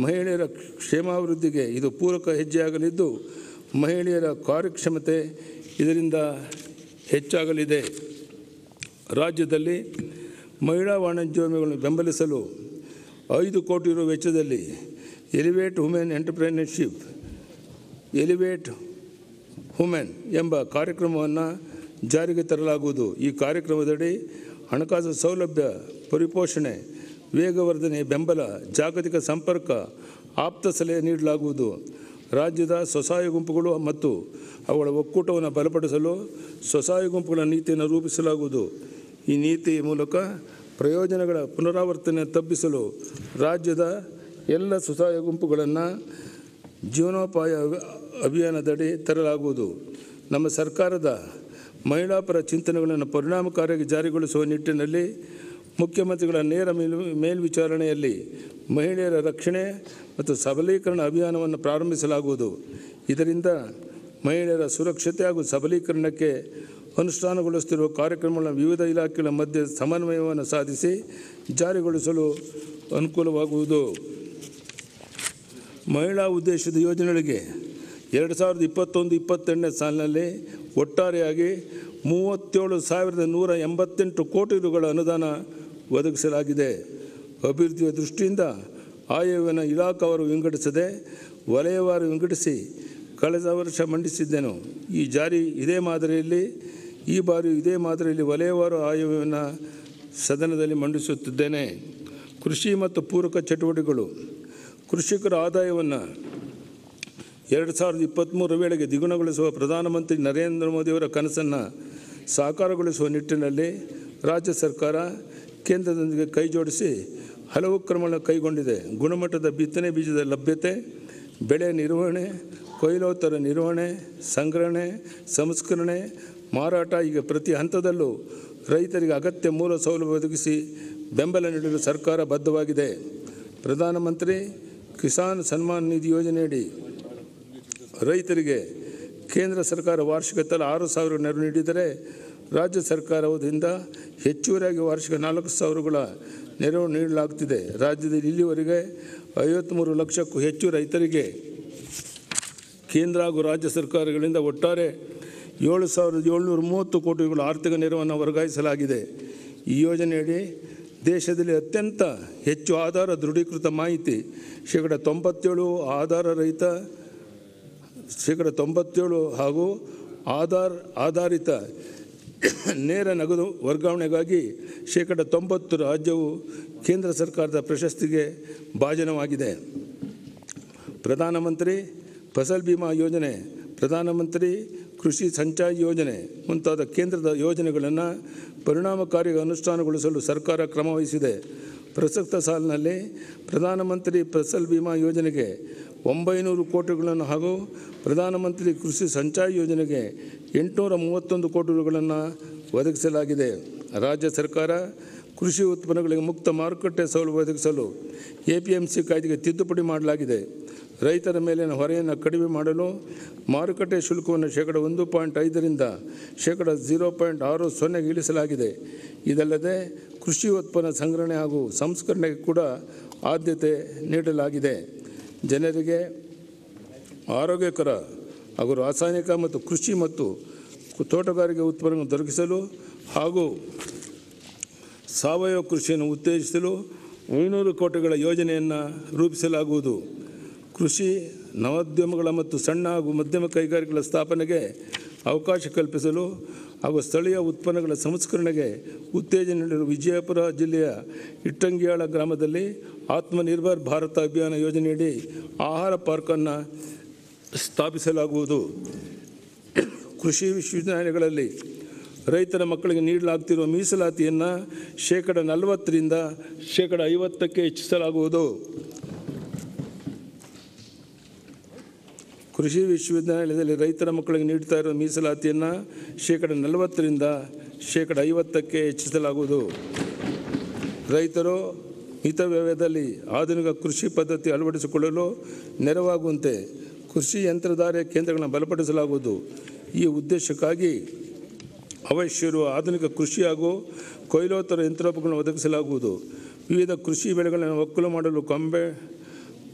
ಮಹಿಳೆಯರ ಕ್ಷೇಮಾಭಿವೃದ್ಧಿಗೆ ಇದು ಪೂರಕ ಹೆಜ್ಜೆಯಾಗಲಿದ್ದು, ಮಹಿಳೆಯರ ಕಾರ್ಯಕ್ಷಮತೆ ಇದರಿಂದ ಹೆಚ್ಚಾಗಲಿದೆ. ರಾಜ್ಯದಲ್ಲಿ ಮಹಿಳಾ ವಾಣಿಜ್ಯೋದ್ಯಮಗಳನ್ನು ಬೆಂಬಲಿಸಲು 5 ಕೋಟಿ ರು ವೆಚ್ಚದಲ್ಲಿ ಎಲಿವೇಟ್ ವುಮೆನ್ ಎಂಟರ್ಪ್ರೆನ್ಯೂರ್ಶಿಪ್ ಎಂಬ ಕಾರ್ಯಕ್ರಮವನ್ನು ಜಾರಿಗೆ ತರಲಾಗುವುದು. ಈ ಕಾರ್ಯಕ್ರಮದಡಿ ಹಣಕಾಸು ಸೌಲಭ್ಯ, ಪರಿಪೋಷಣೆ, ವೇಗವರ್ಧನೆ, ಬೆಂಬಲ, ಜಾಗತಿಕ ಸಂಪರ್ಕ, ಆಪ್ತ ಸಲಹೆ ನೀಡಲಾಗುವುದು. ರಾಜ್ಯದ ಸ್ವಸಹಾಯ ಗುಂಪುಗಳು ಮತ್ತು ಅವುಗಳ ಒಕ್ಕೂಟವನ್ನು ಬಲಪಡಿಸಲು ಸ್ವಸಹಾಯ ಗುಂಪುಗಳ ನೀತಿಯನ್ನು ರೂಪಿಸಲಾಗುವುದು. ಈ ನೀತಿ ಮೂಲಕ ಪ್ರಯೋಜನಗಳ ಪುನರಾವರ್ತನೆ ತಪ್ಪಿಸಲು ರಾಜ್ಯದ ಎಲ್ಲ ಸ್ವಸಹಾಯ ಗುಂಪುಗಳನ್ನು ಜೀವನೋಪಾಯ ಅಭಿಯಾನದಡಿ ತರಲಾಗುವುದು. ನಮ್ಮ ಸರ್ಕಾರದ ಮಹಿಳಾ ಪರ ಚಿಂತನೆಗಳನ್ನು ಪರಿಣಾಮಕಾರಿಯಾಗಿ ಜಾರಿಗೊಳಿಸುವ ನಿಟ್ಟಿನಲ್ಲಿ ಮುಖ್ಯಮಂತ್ರಿಗಳ ನೇರ ಮೇಲ್ವಿಚಾರಣೆಯಲ್ಲಿ ಮಹಿಳೆಯರ ರಕ್ಷಣೆ ಮತ್ತು ಸಬಲೀಕರಣ ಅಭಿಯಾನವನ್ನು ಪ್ರಾರಂಭಿಸಲಾಗುವುದು. ಇದರಿಂದ ಮಹಿಳೆಯರ ಸುರಕ್ಷತೆ ಹಾಗೂ ಸಬಲೀಕರಣಕ್ಕೆ ಅನುಷ್ಠಾನಗೊಳಿಸುತ್ತಿರುವ ಕಾರ್ಯಕ್ರಮಗಳನ್ನು ವಿವಿಧ ಇಲಾಖೆಗಳ ಮಧ್ಯೆ ಸಮನ್ವಯವನ್ನು ಸಾಧಿಸಿ ಜಾರಿಗೊಳಿಸಲು ಅನುಕೂಲವಾಗುವುದು. ಮಹಿಳಾ ಉದ್ದೇಶದ ಯೋಜನೆಗಳಿಗೆ 2021-22ನೇ ಸಾಲಿನಲ್ಲಿ ಒಟ್ಟಾರೆಯಾಗಿ 37,188 ಕೋಟಿ ರುಗಳ ಅನುದಾನ ಒದಗಿಸಲಾಗಿದೆ. ಅಭಿವೃದ್ಧಿಯ ದೃಷ್ಟಿಯಿಂದ ಆಯವ್ಯಯವನ್ನು ಇಲಾಖಾವಾರು ವಿಂಗಡಿಸದೆ ವಲಯವಾರು ವಿಂಗಡಿಸಿ ಕಳೆದ ವರ್ಷ ಮಂಡಿಸಿದ್ದೆನು. ಈ ಬಾರಿ ಇದೇ ಮಾದರಿಯಲ್ಲಿ ವಲಯವಾರು ಆಯವ್ಯಯವನ್ನು ಸದನದಲ್ಲಿ ಮಂಡಿಸುತ್ತಿದ್ದೇನೆ. ಕೃಷಿ ಮತ್ತು ಪೂರಕ ಚಟುವಟಿಕೆಗಳು. ಕೃಷಿಕರ ಆದಾಯವನ್ನು 2023 ವೇಳೆಗೆ ದ್ವಿಗುಣಗೊಳಿಸುವ ಪ್ರಧಾನಮಂತ್ರಿ ನರೇಂದ್ರ ಮೋದಿಯವರ ಕನಸನ್ನು ಸಾಕಾರಗೊಳಿಸುವ ನಿಟ್ಟಿನಲ್ಲಿ ರಾಜ್ಯ ಸರ್ಕಾರ ಕೇಂದ್ರದೊಂದಿಗೆ ಕೈಜೋಡಿಸಿ ಹಲವು ಕ್ರಮಗಳನ್ನು ಕೈಗೊಂಡಿದೆ. ಗುಣಮಟ್ಟದ ಬಿತ್ತನೆ ಬೀಜದ ಲಭ್ಯತೆ, ಬೆಳೆ ನಿರ್ವಹಣೆ, ಕೊಯ್ಲೋತ್ತರ ನಿರ್ವಹಣೆ, ಸಂಗ್ರಹಣೆ, ಸಂಸ್ಕರಣೆ, ಮಾರಾಟ ಹೀಗೆ ಪ್ರತಿ ಹಂತದಲ್ಲೂ ರೈತರಿಗೆ ಅಗತ್ಯ ಮೂಲ ಸೌಲಭ್ಯ ಒದಗಿಸಿ ಬೆಂಬಲ ನೀಡಲು ಸರ್ಕಾರ ಬದ್ಧವಾಗಿದೆ. ಪ್ರಧಾನಮಂತ್ರಿ ಕಿಸಾನ್ ಸನ್ಮಾನ್ ನಿಧಿ ಯೋಜನೆಯಡಿ ರೈತರಿಗೆ ಕೇಂದ್ರ ಸರ್ಕಾರ ವಾರ್ಷಿಕ ತಲಾ 6,000 ನೆರವು ನೀಡಿದರೆ, ರಾಜ್ಯ ಸರ್ಕಾರದಿಂದ ಹೆಚ್ಚುವರಿಯಾಗಿ ವಾರ್ಷಿಕ 4,000ಗಳ ನೆರವು ನೀಡಲಾಗುತ್ತಿದೆ. ರಾಜ್ಯದಲ್ಲಿ ಇಲ್ಲಿವರೆಗೆ 53 ಲಕ್ಷಕ್ಕೂ ಹೆಚ್ಚು ರೈತರಿಗೆ ಕೇಂದ್ರ ಹಾಗೂ ರಾಜ್ಯ ಸರ್ಕಾರಗಳಿಂದ ಒಟ್ಟಾರೆ 7,730 ಕೋಟಿ ರುಗಳ ಆರ್ಥಿಕ ನೆರವನ್ನು ವರ್ಗಾಯಿಸಲಾಗಿದೆ. ಈ ಯೋಜನೆಯಡಿ ದೇಶದಲ್ಲಿ ಅತ್ಯಂತ ಹೆಚ್ಚು ಆಧಾರ ದೃಢೀಕೃತ ಮಾಹಿತಿ 97% ಆಧಾರ ರಹಿತ 97% ಹಾಗೂ ಆಧಾರಿತ ನೇರ ನಗದು ವರ್ಗಾವಣೆಗಾಗಿ 90% ರಾಜ್ಯವು ಕೇಂದ್ರ ಸರ್ಕಾರದ ಪ್ರಶಸ್ತಿಗೆ ಭಾಜನವಾಗಿದೆ. ಪ್ರಧಾನಮಂತ್ರಿ ಫಸಲ್ ಬಿಮಾ ಯೋಜನೆ, ಪ್ರಧಾನಮಂತ್ರಿ ಕೃಷಿ ಸಂಚಾಯಿ ಯೋಜನೆ ಮುಂತಾದ ಕೇಂದ್ರದ ಯೋಜನೆಗಳನ್ನು ಪರಿಣಾಮಕಾರಿಯಾಗಿ ಅನುಷ್ಠಾನಗೊಳಿಸಲು ಸರ್ಕಾರ ಕ್ರಮ ವಹಿಸಿದೆ. ಪ್ರಸಕ್ತ ಸಾಲಿನಲ್ಲಿ ಪ್ರಧಾನಮಂತ್ರಿ ಫಸಲ್ ಬಿಮಾ ಯೋಜನೆಗೆ 900 ಕೋಟಿಗಳನ್ನು ಹಾಗೂ ಪ್ರಧಾನಮಂತ್ರಿ ಕೃಷಿ ಸಂಚಾಯಿ ಯೋಜನೆಗೆ 831 ಕೋಟಿ ರೂಗಳನ್ನು ಒದಗಿಸಲಾಗಿದೆ. ರಾಜ್ಯ ಸರ್ಕಾರ ಕೃಷಿ ಉತ್ಪನ್ನಗಳಿಗೆ ಮುಕ್ತ ಮಾರುಕಟ್ಟೆ ಸೌಲಭ್ಯ ಒದಗಿಸಲು APMC ಕಾಯ್ದೆಗೆ ತಿದ್ದುಪಡಿ ಮಾಡಲಾಗಿದೆ. ರೈತರ ಮೇಲಿನ ಹೊರೆಯನ್ನು ಕಡಿಮೆ ಮಾಡಲು ಮಾರುಕಟ್ಟೆ ಶುಲ್ಕವನ್ನು ಶೇಕಡ 1.5ರಿಂದ ಶೇಕಡ 0.60ಗೆ ಇಳಿಸಲಾಗಿದೆ. ಇದಲ್ಲದೆ ಕೃಷಿ ಉತ್ಪನ್ನ ಸಂಗ್ರಹಣೆ ಹಾಗೂ ಸಂಸ್ಕರಣೆಗೆ ಕೂಡ ಆದ್ಯತೆ ನೀಡಲಾಗಿದೆ. ಜನರಿಗೆ ಆರೋಗ್ಯಕರ ಹಾಗೂ ರಾಸಾಯನಿಕ ಮತ್ತು ಕೃಷಿ ಮತ್ತು ತೋಟಗಾರಿಕೆ ಉತ್ಪನ್ನಗಳನ್ನು ದೊರಕಿಸಲು ಹಾಗೂ ಸಾವಯವ ಕೃಷಿಯನ್ನು ಉತ್ತೇಜಿಸಲು 500 ಕೋಟಿಗಳ ಯೋಜನೆಯನ್ನು ರೂಪಿಸಲಾಗುವುದು. ಕೃಷಿ ನವೋದ್ಯಮಗಳ ಮತ್ತು ಸಣ್ಣ ಹಾಗೂ ಮಧ್ಯಮ ಕೈಗಾರಿಕೆಗಳ ಸ್ಥಾಪನೆಗೆ ಅವಕಾಶ ಕಲ್ಪಿಸಲು ಹಾಗೂ ಸ್ಥಳೀಯ ಉತ್ಪನ್ನಗಳ ಸಂಸ್ಕರಣೆಗೆ ಉತ್ತೇಜನ ನೀಡಲು ವಿಜಯಪುರ ಜಿಲ್ಲೆಯ ಇಟ್ಟಂಗಿಯಾಳ ಗ್ರಾಮದಲ್ಲಿ ಆತ್ಮನಿರ್ಭರ್ ಭಾರತ ಅಭಿಯಾನ ಯೋಜನೆಯಡಿ ಆಹಾರ ಪಾರ್ಕನ್ನು ಸ್ಥಾಪಿಸಲಾಗುವುದು. ಕೃಷಿ ವಿಶ್ವವಿದ್ಯಾಲಯಗಳಲ್ಲಿ ರೈತರ ಮಕ್ಕಳಿಗೆ ನೀಡಲಾಗ್ತಿರುವ ಮೀಸಲಾತಿಯನ್ನು ಶೇಕಡ 40ರಿಂದ ಶೇಕಡ 50ಕ್ಕೆ ಹೆಚ್ಚಿಸಲಾಗುವುದು. ಕೃಷಿ ವಿಶ್ವವಿದ್ಯಾಲಯದಲ್ಲಿ ರೈತರ ಮಕ್ಕಳಿಗೆ ನೀಡ್ತಾ ಇರುವ ಮೀಸಲಾತಿಯನ್ನು ಶೇಕಡ 40ರಿಂದ ಶೇಕಡ 50ಕ್ಕೆ ಹೆಚ್ಚಿಸಲಾಗುವುದು. ರೈತರು ಮಿತವ್ಯಯದಲ್ಲಿ ಆಧುನಿಕ ಕೃಷಿ ಪದ್ಧತಿ ಅಳವಡಿಸಿಕೊಳ್ಳಲು ನೆರವಾಗುವಂತೆ ಕೃಷಿ ಯಂತ್ರಧಾರೆ ಕೇಂದ್ರಗಳನ್ನು ಬಲಪಡಿಸಲಾಗುವುದು. ಈ ಉದ್ದೇಶಕ್ಕಾಗಿ ಅವಶ್ಯವಿರುವ ಆಧುನಿಕ ಕೃಷಿ ಹಾಗೂ ಕೊಯ್ಲೋತ್ತರ ಯಂತ್ರೋಪಕರಣಗಳನ್ನು ಒದಗಿಸಲಾಗುವುದು. ವಿವಿಧ ಕೃಷಿ ಬೆಳೆಗಳನ್ನು ಒಕ್ಕಲು ಮಾಡಲು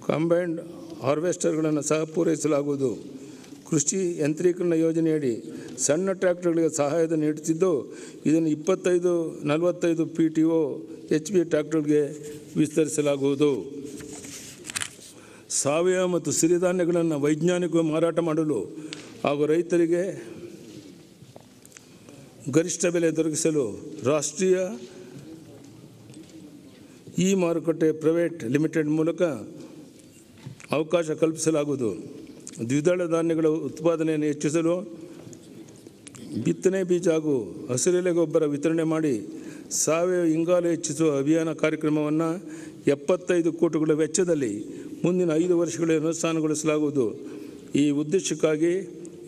ಕಂಬೈನ್ಡ್ ಹಾರ್ವೆಸ್ಟರ್ಗಳನ್ನು ಸಹ ಪೂರೈಸಲಾಗುವುದು. ಕೃಷಿ ಯಂತ್ರೀಕರಣ ಯೋಜನೆಯಡಿ ಸಣ್ಣ ಟ್ರ್ಯಾಕ್ಟರ್ಗಳಿಗೆ ಸಹಾಯಧನ ನೀಡುತ್ತಿದ್ದು, ಇದನ್ನು 25-45 PTO HP ಟ್ರ್ಯಾಕ್ಟರ್ಗೆ ವಿಸ್ತರಿಸಲಾಗುವುದು. ಸಾವಯವ ಮತ್ತು ಸಿರಿಧಾನ್ಯಗಳನ್ನು ವೈಜ್ಞಾನಿಕವಾಗಿ ಮಾರಾಟ ಮಾಡಲು ಹಾಗೂ ರೈತರಿಗೆ ಗರಿಷ್ಠ ಬೆಲೆ ದೊರಕಿಸಲು ರಾಷ್ಟ್ರೀಯ ಮಾರುಕಟ್ಟೆ ಪ್ರೈವೇಟ್ ಲಿಮಿಟೆಡ್ ಮೂಲಕ ಅವಕಾಶ ಕಲ್ಪಿಸಲಾಗುವುದು. ದ್ವಿದಳ ಧಾನ್ಯಗಳ ಉತ್ಪಾದನೆಯನ್ನು ಹೆಚ್ಚಿಸಲು ಬಿತ್ತನೆ ಬೀಜ ಹಾಗೂ ಹಸಿರೆಲೆ ಗೊಬ್ಬರ ವಿತರಣೆ ಮಾಡಿ ಸಾವಯವ ಇಂಗಾಲ ಹೆಚ್ಚಿಸುವ ಅಭಿಯಾನ ಕಾರ್ಯಕ್ರಮವನ್ನು 75 ಕೋಟಿಗಳ ವೆಚ್ಚದಲ್ಲಿ ಮುಂದಿನ 5 ವರ್ಷಗಳಲ್ಲಿ ಅನುಷ್ಠಾನಗೊಳಿಸಲಾಗುವುದು. ಈ ಉದ್ದೇಶಕ್ಕಾಗಿ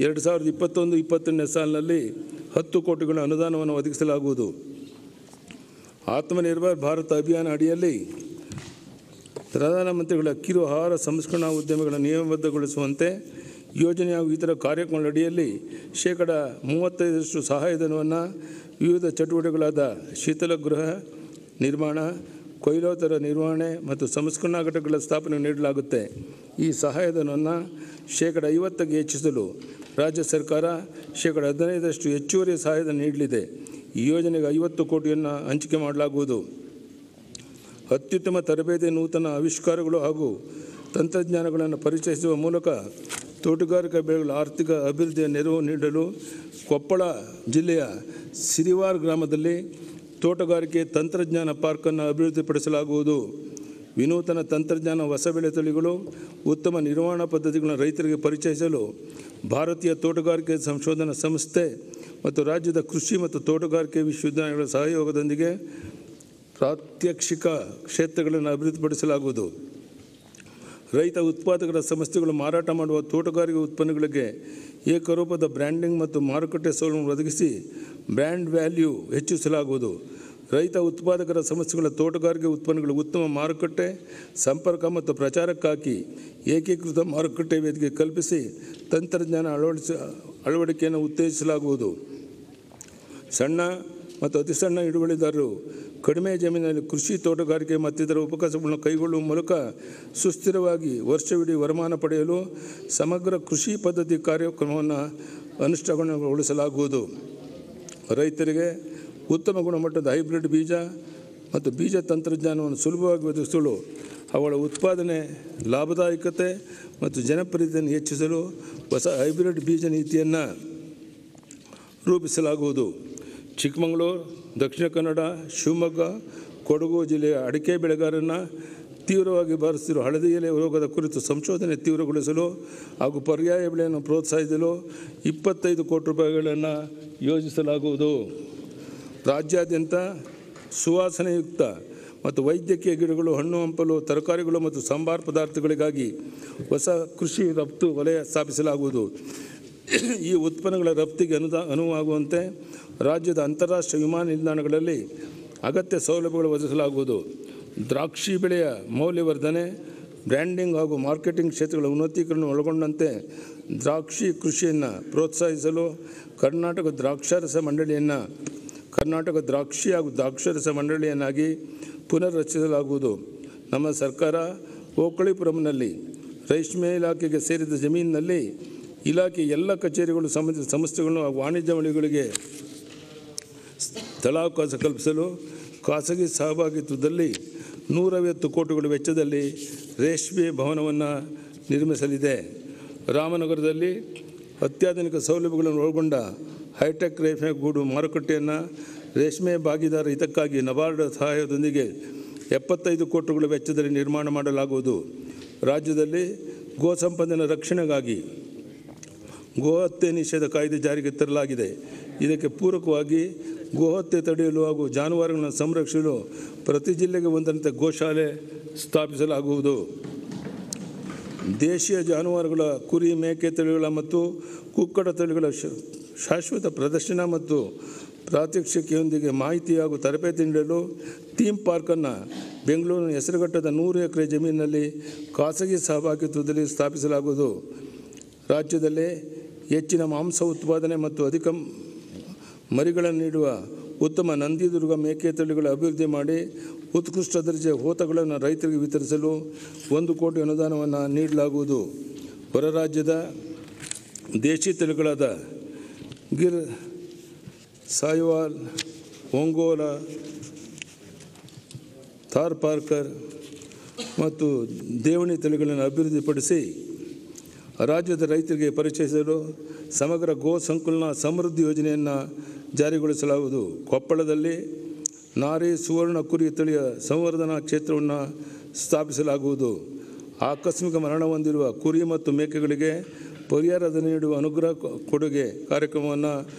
2021-22ನೇ ಸಾಲಿನಲ್ಲಿ 10 ಕೋಟಿಗಳ ಅನುದಾನವನ್ನು ಒದಗಿಸಲಾಗುವುದು. ಆತ್ಮನಿರ್ಭರ್ ಭಾರತ ಅಭಿಯಾನ ಅಡಿಯಲ್ಲಿ ಪ್ರಧಾನಮಂತ್ರಿಗಳ ಕಿರು ಆಹಾರ ಸಂಸ್ಕರಣಾ ಉದ್ಯಮಗಳನ್ನು ನಿಯಮಬದ್ಧಗೊಳಿಸುವಂತೆ ಯೋಜನೆ ಹಾಗೂ ಇತರ ಕಾರ್ಯಕ್ರಮಗಳ ಅಡಿಯಲ್ಲಿ ಶೇಕಡ 35ರಷ್ಟು ಸಹಾಯಧನವನ್ನು ವಿವಿಧ ಚಟುವಟಿಕೆಗಳಾದ ಶೀತಲಗೃಹ ನಿರ್ಮಾಣ, ಕೊಯ್ಲೋತ್ತರ ನಿರ್ವಹಣೆ ಮತ್ತು ಸಂಸ್ಕರಣಾ ಘಟಕಗಳ ಸ್ಥಾಪನೆ ನೀಡಲಾಗುತ್ತೆ. ಈ ಸಹಾಯಧನವನ್ನು ಶೇಕಡ 50ಕ್ಕೆ ಹೆಚ್ಚಿಸಲು ರಾಜ್ಯ ಸರ್ಕಾರ ಶೇಕಡ 15ರಷ್ಟು ಹೆಚ್ಚುವರಿ ಸಹಾಯಧನ ನೀಡಲಿದೆ. ಈ ಯೋಜನೆಗೆ 50 ಕೋಟಿಯನ್ನು ಹಂಚಿಕೆ ಮಾಡಲಾಗುವುದು. ಅತ್ಯುತ್ತಮ ತರಬೇತಿ, ನೂತನ ಆವಿಷ್ಕಾರಗಳು ಹಾಗೂ ತಂತ್ರಜ್ಞಾನಗಳನ್ನು ಪರಿಚಯಿಸುವ ಮೂಲಕ ತೋಟಗಾರಿಕಾ ಬೆಳೆಗಳ ಆರ್ಥಿಕ ಅಭಿವೃದ್ಧಿಯ ನೆರವು ನೀಡಲು ಕೊಪ್ಪಳ ಜಿಲ್ಲೆಯ ಸಿರಿವಾರ ಗ್ರಾಮದಲ್ಲಿ ತೋಟಗಾರಿಕೆ ತಂತ್ರಜ್ಞಾನ ಪಾರ್ಕನ್ನು ಅಭಿವೃದ್ಧಿಪಡಿಸಲಾಗುವುದು. ವಿನೂತನ ತಂತ್ರಜ್ಞಾನ, ಹೊಸ ಬೆಳೆ ತಳಿಗಳು, ಉತ್ತಮ ನಿರ್ವಹಣಾ ಪದ್ಧತಿಗಳನ್ನು ರೈತರಿಗೆ ಪರಿಚಯಿಸಲು ಭಾರತೀಯ ತೋಟಗಾರಿಕೆ ಸಂಶೋಧನಾ ಸಂಸ್ಥೆ ಮತ್ತು ರಾಜ್ಯದ ಕೃಷಿ ಮತ್ತು ತೋಟಗಾರಿಕೆ ವಿಶ್ವವಿದ್ಯಾಲಯಗಳ ಸಹಯೋಗದೊಂದಿಗೆ ಪ್ರಾತ್ಯಕ್ಷಿಕ ಕ್ಷೇತ್ರಗಳನ್ನು ಅಭಿವೃದ್ಧಿಪಡಿಸಲಾಗುವುದು. ರೈತ ಉತ್ಪಾದಕರ ಸಂಸ್ಥೆಗಳು ಮಾರಾಟ ಮಾಡುವ ತೋಟಗಾರಿಕೆ ಉತ್ಪನ್ನಗಳಿಗೆ ಏಕರೂಪದ ಬ್ರ್ಯಾಂಡಿಂಗ್ ಮತ್ತು ಮಾರುಕಟ್ಟೆ ಸೌಲಭ್ಯ ಒದಗಿಸಿ ಬ್ರ್ಯಾಂಡ್ ವ್ಯಾಲ್ಯೂ ಹೆಚ್ಚಿಸಲಾಗುವುದು. ರೈತ ಉತ್ಪಾದಕರ ಸಂಸ್ಥೆಗಳ ತೋಟಗಾರಿಕೆ ಉತ್ಪನ್ನಗಳ ಉತ್ತಮ ಮಾರುಕಟ್ಟೆ ಸಂಪರ್ಕ ಮತ್ತು ಪ್ರಚಾರಕ್ಕಾಗಿ ಏಕೀಕೃತ ಮಾರುಕಟ್ಟೆ ವೇದಿಕೆ ಕಲ್ಪಿಸಿ ತಂತ್ರಜ್ಞಾನ ಅಳವಡಿಕೆಯನ್ನು ಉತ್ತೇಜಿಸಲಾಗುವುದು. ಸಣ್ಣ ಮತ್ತು ಅತಿ ಸಣ್ಣ ಹಿಡುವಳಿದಾರರು ಕಡಿಮೆ ಜಮೀನಿನಲ್ಲಿ ಕೃಷಿ, ತೋಟಗಾರಿಕೆ ಮತ್ತಿತರ ಉಪಕಸಬುಗಳನ್ನು ಕೈಗೊಳ್ಳುವ ಮೂಲಕ ಸುಸ್ಥಿರವಾಗಿ ವರ್ಷವಿಡೀ ವರಮಾನ ಪಡೆಯಲು ಸಮಗ್ರ ಕೃಷಿ ಪದ್ಧತಿ ಕಾರ್ಯಕ್ರಮವನ್ನು ಅನುಷ್ಠಾನಗೊಳಿಸಲಾಗುವುದು. ರೈತರಿಗೆ ಉತ್ತಮ ಗುಣಮಟ್ಟದ ಹೈಬ್ರಿಡ್ ಬೀಜ ಮತ್ತು ಬೀಜ ತಂತ್ರಜ್ಞಾನವನ್ನು ಸುಲಭವಾಗಿ ಒದಗಿಸಲು ಅವುಗಳ ಉತ್ಪಾದನೆ, ಲಾಭದಾಯಕತೆ ಮತ್ತು ಜನಪ್ರಿಯತೆಯನ್ನು ಹೆಚ್ಚಿಸಲು ಹೊಸ ಹೈಬ್ರಿಡ್ ಬೀಜ ನೀತಿಯನ್ನು ರೂಪಿಸಲಾಗುವುದು. ಚಿಕ್ಕಮಗಳೂರು, ದಕ್ಷಿಣ ಕನ್ನಡ, ಶಿವಮೊಗ್ಗ, ಕೊಡಗು ಜಿಲ್ಲೆಯ ಅಡಿಕೆ ಬೆಳೆಗಾರರನ್ನು ತೀವ್ರವಾಗಿ ಬಾರಿಸುತ್ತಿರುವ ಹಳದಿ ಎಲೆ ರೋಗದ ಕುರಿತು ಸಂಶೋಧನೆ ತೀವ್ರಗೊಳಿಸಲು ಹಾಗೂ ಪರ್ಯಾಯ ಬೆಳೆಯನ್ನು ಪ್ರೋತ್ಸಾಹಿಸಲು 25 ಕೋಟಿ ರೂಪಾಯಿಗಳನ್ನು ಯೋಜಿಸಲಾಗುವುದು. ರಾಜ್ಯಾದ್ಯಂತ ಸುವಾಸನೆಯುಕ್ತ ಮತ್ತು ವೈದ್ಯಕೀಯ ಗಿಡಗಳು, ಹಣ್ಣು ಹಂಪಲು, ತರಕಾರಿಗಳು ಮತ್ತು ಸಾಂಬಾರ ಪದಾರ್ಥಗಳಿಗಾಗಿ ಹೊಸ ಕೃಷಿ ರಫ್ತು ವಲಯ ಸ್ಥಾಪಿಸಲಾಗುವುದು. ಈ ಉತ್ಪನ್ನಗಳ ರಫ್ತಿಗೆ ಅನುವಾಗುವಂತೆ ರಾಜ್ಯದ ಅಂತಾರಾಷ್ಟ್ರೀಯ ವಿಮಾನ ನಿಲ್ದಾಣಗಳಲ್ಲಿ ಅಗತ್ಯ ಸೌಲಭ್ಯಗಳು ಒದಗಿಸಲಾಗುವುದು. ದ್ರಾಕ್ಷಿ ಬೆಳೆಯ ಮೌಲ್ಯವರ್ಧನೆ, ಬ್ರ್ಯಾಂಡಿಂಗ್ ಹಾಗೂ ಮಾರ್ಕೆಟಿಂಗ್ ಕ್ಷೇತ್ರಗಳ ಉನ್ನತೀಕರಣ ಒಳಗೊಂಡಂತೆ ದ್ರಾಕ್ಷಿ ಕೃಷಿಯನ್ನು ಪ್ರೋತ್ಸಾಹಿಸಲು ಕರ್ನಾಟಕ ದ್ರಾಕ್ಷಿ ಹಾಗೂ ದ್ರಾಕ್ಷಾರಸ ಮಂಡಳಿಯನ್ನಾಗಿ ಪುನರ್ರಚಿಸಲಾಗುವುದು. ನಮ್ಮ ಸರ್ಕಾರ ಓಕಳಿಪುರಂನಲ್ಲಿ ರೇಷ್ಮೆ ಇಲಾಖೆಗೆ ಸೇರಿದ ಜಮೀನಿನಲ್ಲಿ ಇಲಾಖೆ ಎಲ್ಲ ಕಚೇರಿಗಳು, ಸಂಬಂಧಿತ ಸಂಸ್ಥೆಗಳು ಹಾಗೂ ವಾಣಿಜ್ಯ ಮಳಿಗೆಗಳಿಗೆ ಸ್ಥಳಾವಕಾಶ ಕಲ್ಪಿಸಲು ಖಾಸಗಿ ಸಹಭಾಗಿತ್ವದಲ್ಲಿ 150 ಕೋಟಿಗಳ ವೆಚ್ಚದಲ್ಲಿ ರೇಷ್ಮೆ ಭವನವನ್ನು ನಿರ್ಮಿಸಲಿದೆ. ರಾಮನಗರದಲ್ಲಿ ಅತ್ಯಾಧುನಿಕ ಸೌಲಭ್ಯಗಳನ್ನು ಒಳಗೊಂಡ ಹೈಟೆಕ್ ರೇಷ್ಮೆ ಗೂಡು ಮಾರುಕಟ್ಟೆಯನ್ನು ರೇಷ್ಮೆ ಭಾಗಿದಾರ ಹಿತಕ್ಕಾಗಿ ನಬಾರ್ಡ್ ಸಹಾಯದೊಂದಿಗೆ 75 ಕೋಟಿಗಳ ವೆಚ್ಚದಲ್ಲಿ ನಿರ್ಮಾಣ ಮಾಡಲಾಗುವುದು. ರಾಜ್ಯದಲ್ಲಿ ಗೋ ಸಂಪತ್ತಿನ ರಕ್ಷಣೆಗಾಗಿ ಗೋಹತ್ಯೆ ನಿಷೇಧ ಕಾಯ್ದೆ ಜಾರಿಗೆ ತರಲಾಗಿದೆ. ಇದಕ್ಕೆ ಪೂರಕವಾಗಿ ಗೋಹತ್ಯೆ ತಡೆಯಲು ಹಾಗೂ ಜಾನುವಾರುಗಳನ್ನು ಸಂರಕ್ಷಿಸಲು ಪ್ರತಿ ಜಿಲ್ಲೆಗೆ ಒಂದರಂತೆ ಗೋಶಾಲೆ ಸ್ಥಾಪಿಸಲಾಗುವುದು. ದೇಶೀಯ ಜಾನುವಾರುಗಳ ಕುರಿ, ಮೇಕೆ ತಳಿಗಳ ಮತ್ತು ಕುಕ್ಕಡ ತಳಿಗಳ ಶಾಶ್ವತ ಪ್ರದರ್ಶನ ಮತ್ತು ಪ್ರಾತ್ಯಕ್ಷಿಕೆಯೊಂದಿಗೆ ಮಾಹಿತಿ ಹಾಗೂ ತರಬೇತಿ ನೀಡಲು ಥೀಮ್ ಪಾರ್ಕನ್ನು ಬೆಂಗಳೂರಿನ ಹೆಸರುಘಟ್ಟದ 100 ಎಕರೆ ಜಮೀನಿನಲ್ಲಿ ಖಾಸಗಿ ಸಹಭಾಗಿತ್ವದಲ್ಲಿ ಸ್ಥಾಪಿಸಲಾಗುವುದು. ರಾಜ್ಯದಲ್ಲಿ ಹೆಚ್ಚಿನ ಮಾಂಸ ಉತ್ಪಾದನೆ ಮತ್ತು ಅಧಿಕ ಮರಿಗಳನ್ನು ನೀಡುವ ಉತ್ತಮ ನಂದಿದುರ್ಗ ಮೇಕೆ ತಳಿಗಳ ಅಭಿವೃದ್ಧಿ ಮಾಡಿ ಉತ್ಕೃಷ್ಟ ದರ್ಜೆಯ ಹೋತಗಳನ್ನು ರೈತರಿಗೆ ವಿತರಿಸಲು 1 ಕೋಟಿ ಅನುದಾನವನ್ನು ನೀಡಲಾಗುವುದು. ಹೊರ ರಾಜ್ಯದ ದೇಶಿ ತಳಿಗಳಾದ ಗಿರ್, ಸಾಹಿವಾಲ್, ಒಂಗೋಲ, ಥಾರ್ಪಾರ್ಕರ್ ಮತ್ತು ದೇವಣಿ ತಳಿಗಳನ್ನು ಅಭಿವೃದ್ಧಿಪಡಿಸಿ ರಾಜ್ಯದ ರೈತರಿಗೆ ಪರಿಚಯಿಸಲು ಸಮಗ್ರ ಗೋ ಸಂಕುಲನ ಸಮೃದ್ಧಿ ಯೋಜನೆಯನ್ನು ಜಾರಿಗೊಳಿಸಲಾಗುವುದು. ಕೊಪ್ಪಳದಲ್ಲಿ ನಾರಿ ಸುವರ್ಣ ಕುರಿ ತಳಿಯ ಸಂವರ್ಧನಾ ಕ್ಷೇತ್ರವನ್ನು ಸ್ಥಾಪಿಸಲಾಗುವುದು. ಆಕಸ್ಮಿಕ ಮರಣ ಹೊಂದಿರುವ ಕುರಿ ಮತ್ತು ಮೇಕೆಗಳಿಗೆ ಪರಿಹಾರ ನೀಡುವ ಅನುಗ್ರಹ ಕೊಡುಗೆ ಕಾರ್ಯಕ್ರಮವನ್ನು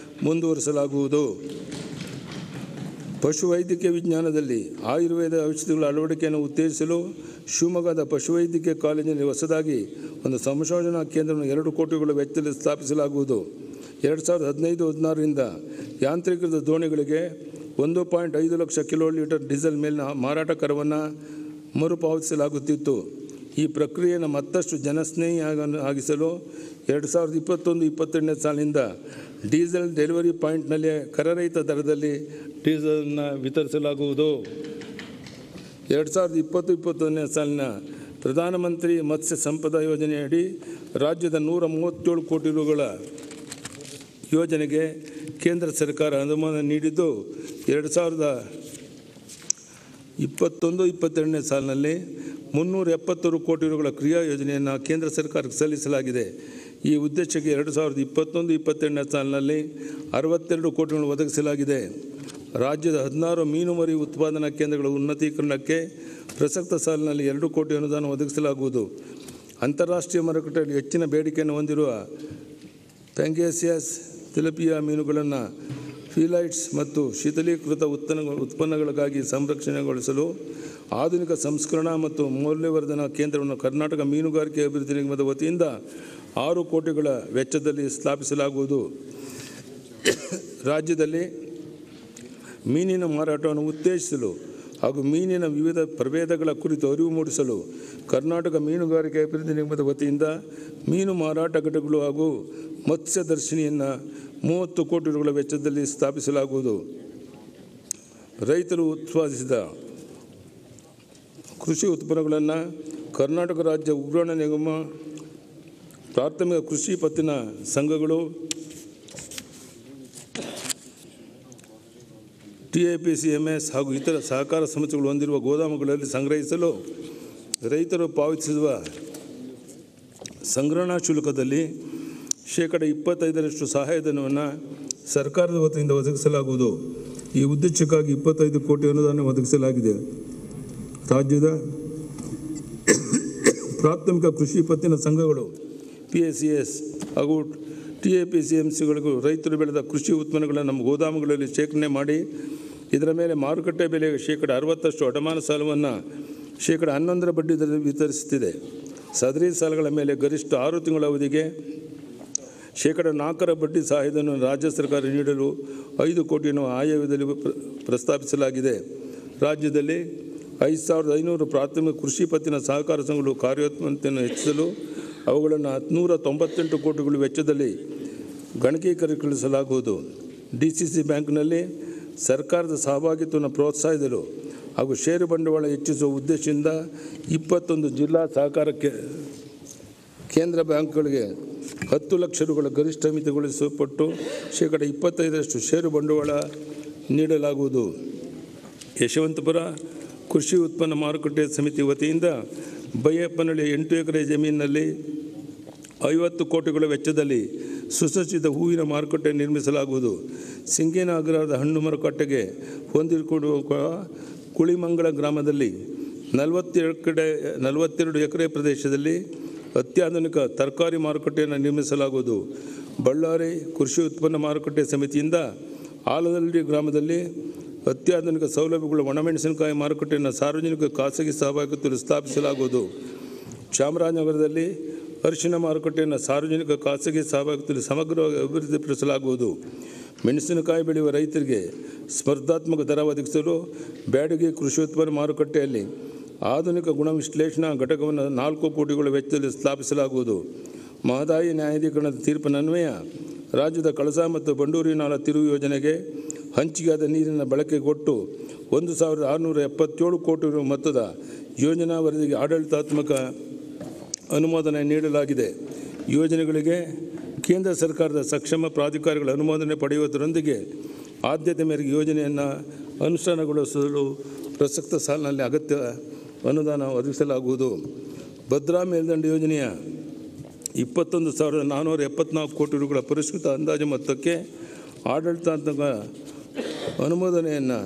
ಮುಂದುವರಿಸಲಾಗುವುದು. ಪಶುವೈದ್ಯಕೀಯ ವಿಜ್ಞಾನದಲ್ಲಿ ಆಯುರ್ವೇದ ಔಷಧಿಗಳ ಅಳವಡಿಕೆಯನ್ನು ಉತ್ತೇಜಿಸಲು ಶಿವಮೊಗ್ಗದ ಪಶುವೈದ್ಯಕೀಯ ಕಾಲೇಜಿನಲ್ಲಿ ಹೊಸದಾಗಿ ಒಂದು ಸಂಶೋಧನಾ ಕೇಂದ್ರವನ್ನು 2 ಕೋಟಿಗಳ ವೆಚ್ಚದಲ್ಲಿ ಸ್ಥಾಪಿಸಲಾಗುವುದು. 2015-16ರಿಂದ ಯಾಂತ್ರೀಕೃತ ದೋಣಿಗಳಿಗೆ 1.5 ಲಕ್ಷ ಕಿಲೋ ಲೀಟರ್ ಡೀಸೆಲ್ ಮೇಲಿನ ಮಾರಾಟ ಕರವನ್ನು ಮರುಪಾವತಿಸಲಾಗುತ್ತಿತ್ತು. ಈ ಪ್ರಕ್ರಿಯೆಯನ್ನು ಮತ್ತಷ್ಟು ಜನಸ್ನೇಹಿ ಆಗಿಸಲು 2021-22ನೇ ಸಾಲಿನಿಂದ ಡೀಸೆಲ್ ಡೆಲಿವರಿ ಪಾಯಿಂಟ್ನಲ್ಲಿ ಕರರಹಿತ ದರದಲ್ಲಿ ಡೀಸೆಲನ್ನು ವಿತರಿಸಲಾಗುವುದು. 2020-21ನೇ ಸಾಲಿನ ಪ್ರಧಾನಮಂತ್ರಿ ಮತ್ಸ್ಯ ಸಂಪದ ಯೋಜನೆಯಡಿ ರಾಜ್ಯದ 137 ಕೋಟಿ ರುಗಳ ಯೋಜನೆಗೆ ಕೇಂದ್ರ ಸರ್ಕಾರ ಅನುದಾನ ನೀಡಿದ್ದು 2021-22ನೇ ಸಾಲಿನಲ್ಲಿ 376 ಕೋಟಿ ರುಗಳ ಕ್ರಿಯಾ ಯೋಜನೆಯನ್ನು ಕೇಂದ್ರ ಸರ್ಕಾರಕ್ಕೆ ಸಲ್ಲಿಸಲಾಗಿದೆ. ಈ ಉದ್ದೇಶಕ್ಕೆ 2021-22ನೇ ಸಾಲಿನಲ್ಲಿ 62 ಕೋಟಿಗಳನ್ನು ಒದಗಿಸಲಾಗಿದೆ. ರಾಜ್ಯದ 16 ಮೀನುಮರಿ ಉತ್ಪಾದನಾ ಕೇಂದ್ರಗಳ ಉನ್ನತೀಕರಣಕ್ಕೆ ಪ್ರಸಕ್ತ ಸಾಲಿನಲ್ಲಿ 2 ಕೋಟಿ ಅನುದಾನ ಒದಗಿಸಲಾಗುವುದು. ಅಂತಾರಾಷ್ಟ್ರೀಯ ಮಾರುಕಟ್ಟೆಯಲ್ಲಿ ಹೆಚ್ಚಿನ ಬೇಡಿಕೆಯನ್ನು ಹೊಂದಿರುವ ಪ್ಯಾಂಗೇಸಿಯಸ್ ತಿಲಪಿಯಾ ಮೀನುಗಳನ್ನು ಫಿಲೈಟ್ಸ್ ಮತ್ತು ಶೀತಲೀಕೃತ ಉತ್ಪನ್ನಗಳಿಗಾಗಿ ಸಂರಕ್ಷಣೆಗೊಳಿಸಲು ಆಧುನಿಕ ಸಂಸ್ಕರಣಾ ಮತ್ತು ಮೌಲ್ಯವರ್ಧನಾ ಕೇಂದ್ರವನ್ನು ಕರ್ನಾಟಕ ಮೀನುಗಾರಿಕೆ ಅಭಿವೃದ್ಧಿ ನಿಗಮದ ವತಿಯಿಂದ 6 ಕೋಟಿಗಳ ವೆಚ್ಚದಲ್ಲಿ ಸ್ಥಾಪಿಸಲಾಗುವುದು. ರಾಜ್ಯದಲ್ಲಿ ಮೀನಿನ ಮಾರಾಟವನ್ನು ಉತ್ತೇಜಿಸಲು ಹಾಗೂ ಮೀನಿನ ವಿವಿಧ ಪ್ರಭೇದಗಳ ಕುರಿತು ಅರಿವು ಮೂಡಿಸಲು ಕರ್ನಾಟಕ ಮೀನುಗಾರಿಕೆ ಅಭಿವೃದ್ಧಿ ನಿಗಮದ ವತಿಯಿಂದ ಮೀನು ಮಾರಾಟ ಘಟಕಗಳು ಹಾಗೂ ಮತ್ಸ್ಯದರ್ಶಿನಿಯನ್ನು 30 ಕೋಟಿ ರುಗಳ ವೆಚ್ಚದಲ್ಲಿ ಸ್ಥಾಪಿಸಲಾಗುವುದು. ರೈತರು ಉತ್ಪಾದಿಸಿದ ಕೃಷಿ ಉತ್ಪನ್ನಗಳನ್ನು ಕರ್ನಾಟಕ ರಾಜ್ಯ ಉಗ್ರಾಣ ನಿಗಮ, ಪ್ರಾಥಮಿಕ ಕೃಷಿ ಪತ್ತಿನ ಸಂಘಗಳು, TAPCMS ಹಾಗೂ ಇತರ ಸಹಕಾರ ಸಂಸ್ಥೆಗಳು ಹೊಂದಿರುವ ಗೋದಾಮುಗಳಲ್ಲಿ ಸಂಗ್ರಹಿಸಲು ರೈತರು ಪಾವತಿಸುವ ಸಂಗ್ರಹಣಾ ಶುಲ್ಕದಲ್ಲಿ 25% ಸಹಾಯಧನವನ್ನು ಸರ್ಕಾರದ ವತಿಯಿಂದ ಒದಗಿಸಲಾಗುವುದು. ಈ ಉದ್ದೇಶಕ್ಕಾಗಿ 25 ಕೋಟಿ ಅನುದಾನ ಒದಗಿಸಲಾಗಿದೆ. ರಾಜ್ಯದ ಪ್ರಾಥಮಿಕ ಕೃಷಿ ಪತ್ತಿನ ಸಂಘಗಳು PACS ಹಾಗೂ TAPCMCಗಳಿಗೂ ರೈತರು ಬೆಳೆದ ಕೃಷಿ ಉತ್ಪನ್ನಗಳನ್ನು ನಮ್ಮ ಗೋದಾಮುಗಳಲ್ಲಿ ಶೇಖರಣೆ ಮಾಡಿ ಇದರ ಮೇಲೆ ಮಾರುಕಟ್ಟೆ ಬೆಲೆಗೆ 60% ಅಡಮಾನ ಸಾಲವನ್ನು 11% ಬಡ್ಡಿ ದರದಲ್ಲಿ ವಿತರಿಸುತ್ತಿದೆ. ಸದರಿ ಸಾಲಗಳ ಮೇಲೆ ಗರಿಷ್ಠ 6 ತಿಂಗಳ ಅವಧಿಗೆ 4% ಬಡ್ಡಿ ಸಹಾಯಧನವನ್ನು ರಾಜ್ಯ ಸರ್ಕಾರ ನೀಡಲು 5 ಕೋಟಿಯನ್ನು ಆಯವ್ಯಯದಲ್ಲಿ ಪ್ರಸ್ತಾಪಿಸಲಾಗಿದೆ. ರಾಜ್ಯದಲ್ಲಿ 5500 ಪ್ರಾಥಮಿಕ ಕೃಷಿ ಪತ್ತಿನ ಸಹಕಾರ ಸಂಘಗಳು ಕಾರ್ಯೋತ್ಪನ್ನತೆಯನ್ನು ಹೆಚ್ಚಿಸಲು ಅವುಗಳನ್ನು 798 ಕೋಟಿಗಳ ವೆಚ್ಚದಲ್ಲಿ ಗಣಕೀಕರಿಸಲಾಗುವುದು. DCC ಬ್ಯಾಂಕ್ನಲ್ಲಿ ಸರ್ಕಾರದ ಸಹಭಾಗಿತ್ವವನ್ನು ಪ್ರೋತ್ಸಾಹಿಸಲು ಹಾಗೂ ಷೇರು ಬಂಡವಾಳ ಹೆಚ್ಚಿಸುವ ಉದ್ದೇಶದಿಂದ 21 ಜಿಲ್ಲಾ ಸಹಕಾರ ಕೇಂದ್ರ ಬ್ಯಾಂಕ್ಗಳಿಗೆ 10 ಲಕ್ಷ ರುಗಳ ಗರಿಷ್ಠ ಮಿತಿಗೊಳಿಸಲ್ಪಟ್ಟು 25% ಷೇರು ಬಂಡವಾಳ ನೀಡಲಾಗುವುದು. ಯಶವಂತಪುರ ಕೃಷಿ ಉತ್ಪನ್ನ ಮಾರುಕಟ್ಟೆ ಸಮಿತಿ ವತಿಯಿಂದ ಬೈಯಪ್ಪನಹಳ್ಳಿ 8 ಎಕರೆ ಜಮೀನಿನಲ್ಲಿ 50 ಕೋಟಿಗಳ ವೆಚ್ಚದಲ್ಲಿ ಸುಸಜ್ಜಿತ ಹೂವಿನ ಮಾರುಕಟ್ಟೆ ನಿರ್ಮಿಸಲಾಗುವುದು. ಸಿಂಗೇನ ಅಗ್ರಹಾರದ ಹಣ್ಣು ಮಾರುಕಟ್ಟೆಗೆ ಹೊಂದಿಕೊಂಡಿರುವ ಕುಳಿಮಂಗಳ ಗ್ರಾಮದಲ್ಲಿ 42 ಎಕರೆ ಪ್ರದೇಶದಲ್ಲಿ ಅತ್ಯಾಧುನಿಕ ತರಕಾರಿ ಮಾರುಕಟ್ಟೆಯನ್ನು ನಿರ್ಮಿಸಲಾಗುವುದು. ಬಳ್ಳಾರಿ ಕೃಷಿ ಉತ್ಪನ್ನ ಮಾರುಕಟ್ಟೆ ಸಮಿತಿಯಿಂದ ಆಲದಹಳ್ಳಿ ಗ್ರಾಮದಲ್ಲಿ ಅತ್ಯಾಧುನಿಕ ಸೌಲಭ್ಯಗಳ ಒಣಮೆಣಸಿನಕಾಯಿ ಮಾರುಕಟ್ಟೆಯನ್ನು ಸಾರ್ವಜನಿಕ ಖಾಸಗಿ ಸಹಭಾಗಿತ್ವದಲ್ಲಿ ಸ್ಥಾಪಿಸಲಾಗುವುದು. ಚಾಮರಾಜನಗರದಲ್ಲಿ ಅರಿಶಿನ ಮಾರುಕಟ್ಟೆಯನ್ನು ಸಾರ್ವಜನಿಕ ಖಾಸಗಿ ಸಹಭಾಗಿತ್ವದಲ್ಲಿ ಸಮಗ್ರವಾಗಿ ಅಭಿವೃದ್ಧಿಪಡಿಸಲಾಗುವುದು. ಮೆಣಸಿನಕಾಯಿ ಬೆಳೆಯುವ ರೈತರಿಗೆ ಸ್ಪರ್ಧಾತ್ಮಕ ದರ ಒದಗಿಸಲು ಬ್ಯಾಡಗಿ ಕೃಷಿ ಉತ್ಪನ್ನ ಮಾರುಕಟ್ಟೆಯಲ್ಲಿ ಆಧುನಿಕ ಗುಣ ವಿಶ್ಲೇಷಣಾ ಘಟಕವನ್ನು 4 ಕೋಟಿಗಳ ವೆಚ್ಚದಲ್ಲಿ ಸ್ಥಾಪಿಸಲಾಗುವುದು. ಮಹದಾಯಿ ನ್ಯಾಯಾಧೀಕರಣದ ತೀರ್ಪಿನನ್ವಯ ರಾಜ್ಯದ ಕಳಸಾ ಮತ್ತು ಬಂಡೂರಿ ನಾಲಾ ತಿರುವು ಯೋಜನೆಗೆ ಹಂಚಿಕೆಯಾದ ನೀರಿನ ಬಳಕೆಗೆ ಒಟ್ಟು 1677 ಕೋಟಿ ರು ಮೊತ್ತದ ಯೋಜನಾ ವರದಿಗೆ ಆಡಳಿತಾತ್ಮಕ ಅನುಮೋದನೆ ನೀಡಲಾಗಿದೆ. ಯೋಜನೆಗಳಿಗೆ ಕೇಂದ್ರ ಸರ್ಕಾರದ ಸಕ್ಷಮ ಪ್ರಾಧಿಕಾರಗಳ ಅನುಮೋದನೆ ಪಡೆಯುವುದರೊಂದಿಗೆ ಆದ್ಯತೆ ಮೇರೆಗೆ ಯೋಜನೆಯನ್ನು ಅನುಷ್ಠಾನಗೊಳಿಸಲು ಪ್ರಸಕ್ತ ಸಾಲಿನಲ್ಲಿ ಅಗತ್ಯ ಅನುದಾನ ಒದಗಿಸಲಾಗುವುದು. ಭದ್ರಾ ಮೇಲ್ದಂಡೆ ಯೋಜನೆಯ 21,474 ಕೋಟಿ ರುಗಳ ಪರಿಷ್ಕೃತ ಅಂದಾಜು ಮೊತ್ತಕ್ಕೆ ಆಡಳಿತಾತ್ಮಕ ಅನುಮೋದನೆಯನ್ನು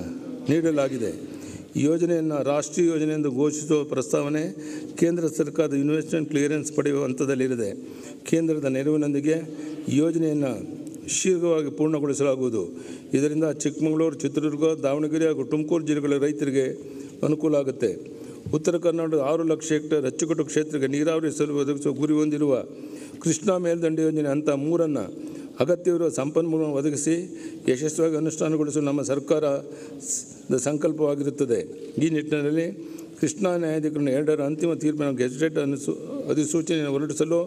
ನೀಡಲಾಗಿದೆ. ಈ ಯೋಜನೆಯನ್ನು ರಾಷ್ಟ್ರೀಯ ಯೋಜನೆ ಎಂದು ಘೋಷಿಸುವ ಪ್ರಸ್ತಾವನೆ ಕೇಂದ್ರ ಸರ್ಕಾರದ ಇನ್ವೆಸ್ಟ್ಮೆಂಟ್ ಕ್ಲಿಯರೆನ್ಸ್ ಪಡೆಯುವ ಹಂತದಲ್ಲಿದೆ. ಕೇಂದ್ರದ ನೆರವಿನೊಂದಿಗೆ ಈ ಯೋಜನೆಯನ್ನು ಶೀಘ್ರವಾಗಿ ಪೂರ್ಣಗೊಳಿಸಲಾಗುವುದು. ಇದರಿಂದ ಚಿಕ್ಕಮಗಳೂರು, ಚಿತ್ರದುರ್ಗ, ದಾವಣಗೆರೆ ಹಾಗೂ ತುಮಕೂರು ಜಿಲ್ಲೆಗಳ ರೈತರಿಗೆ ಅನುಕೂಲ ಆಗುತ್ತೆ. ಉತ್ತರ ಕರ್ನಾಟಕದ 6 ಲಕ್ಷ ಹೆಕ್ಟೇರ್ ಅಚ್ಚುಕಟ್ಟು ಕ್ಷೇತ್ರಕ್ಕೆ ನೀರಾವರಿ ಸೌಲಭ್ಯ ಒದಗಿಸುವ ಗುರಿ ಹೊಂದಿರುವ ಕೃಷ್ಣಾ ಮೇಲ್ದಂಡೆ ಯೋಜನೆ ಹಂತ 3 ಅಗತ್ಯವಿರುವ ಸಂಪನ್ಮೂಲವನ್ನು ಒದಗಿಸಿ ಯಶಸ್ವಿಯಾಗಿ ಅನುಷ್ಠಾನಗೊಳಿಸಲು ನಮ್ಮ ಸರ್ಕಾರದ ಸಂಕಲ್ಪವಾಗಿರುತ್ತದೆ. ಈ ನಿಟ್ಟಿನಲ್ಲಿ ಕೃಷ್ಣಾ ನ್ಯಾಯಾಧೀಕರಣ 2ರ ಅಂತಿಮ ತೀರ್ಪಿನ ಗೆಜೆಟೆಡ್ ಅಧಿಸೂಚನೆಯನ್ನು ಹೊರಡಿಸಲು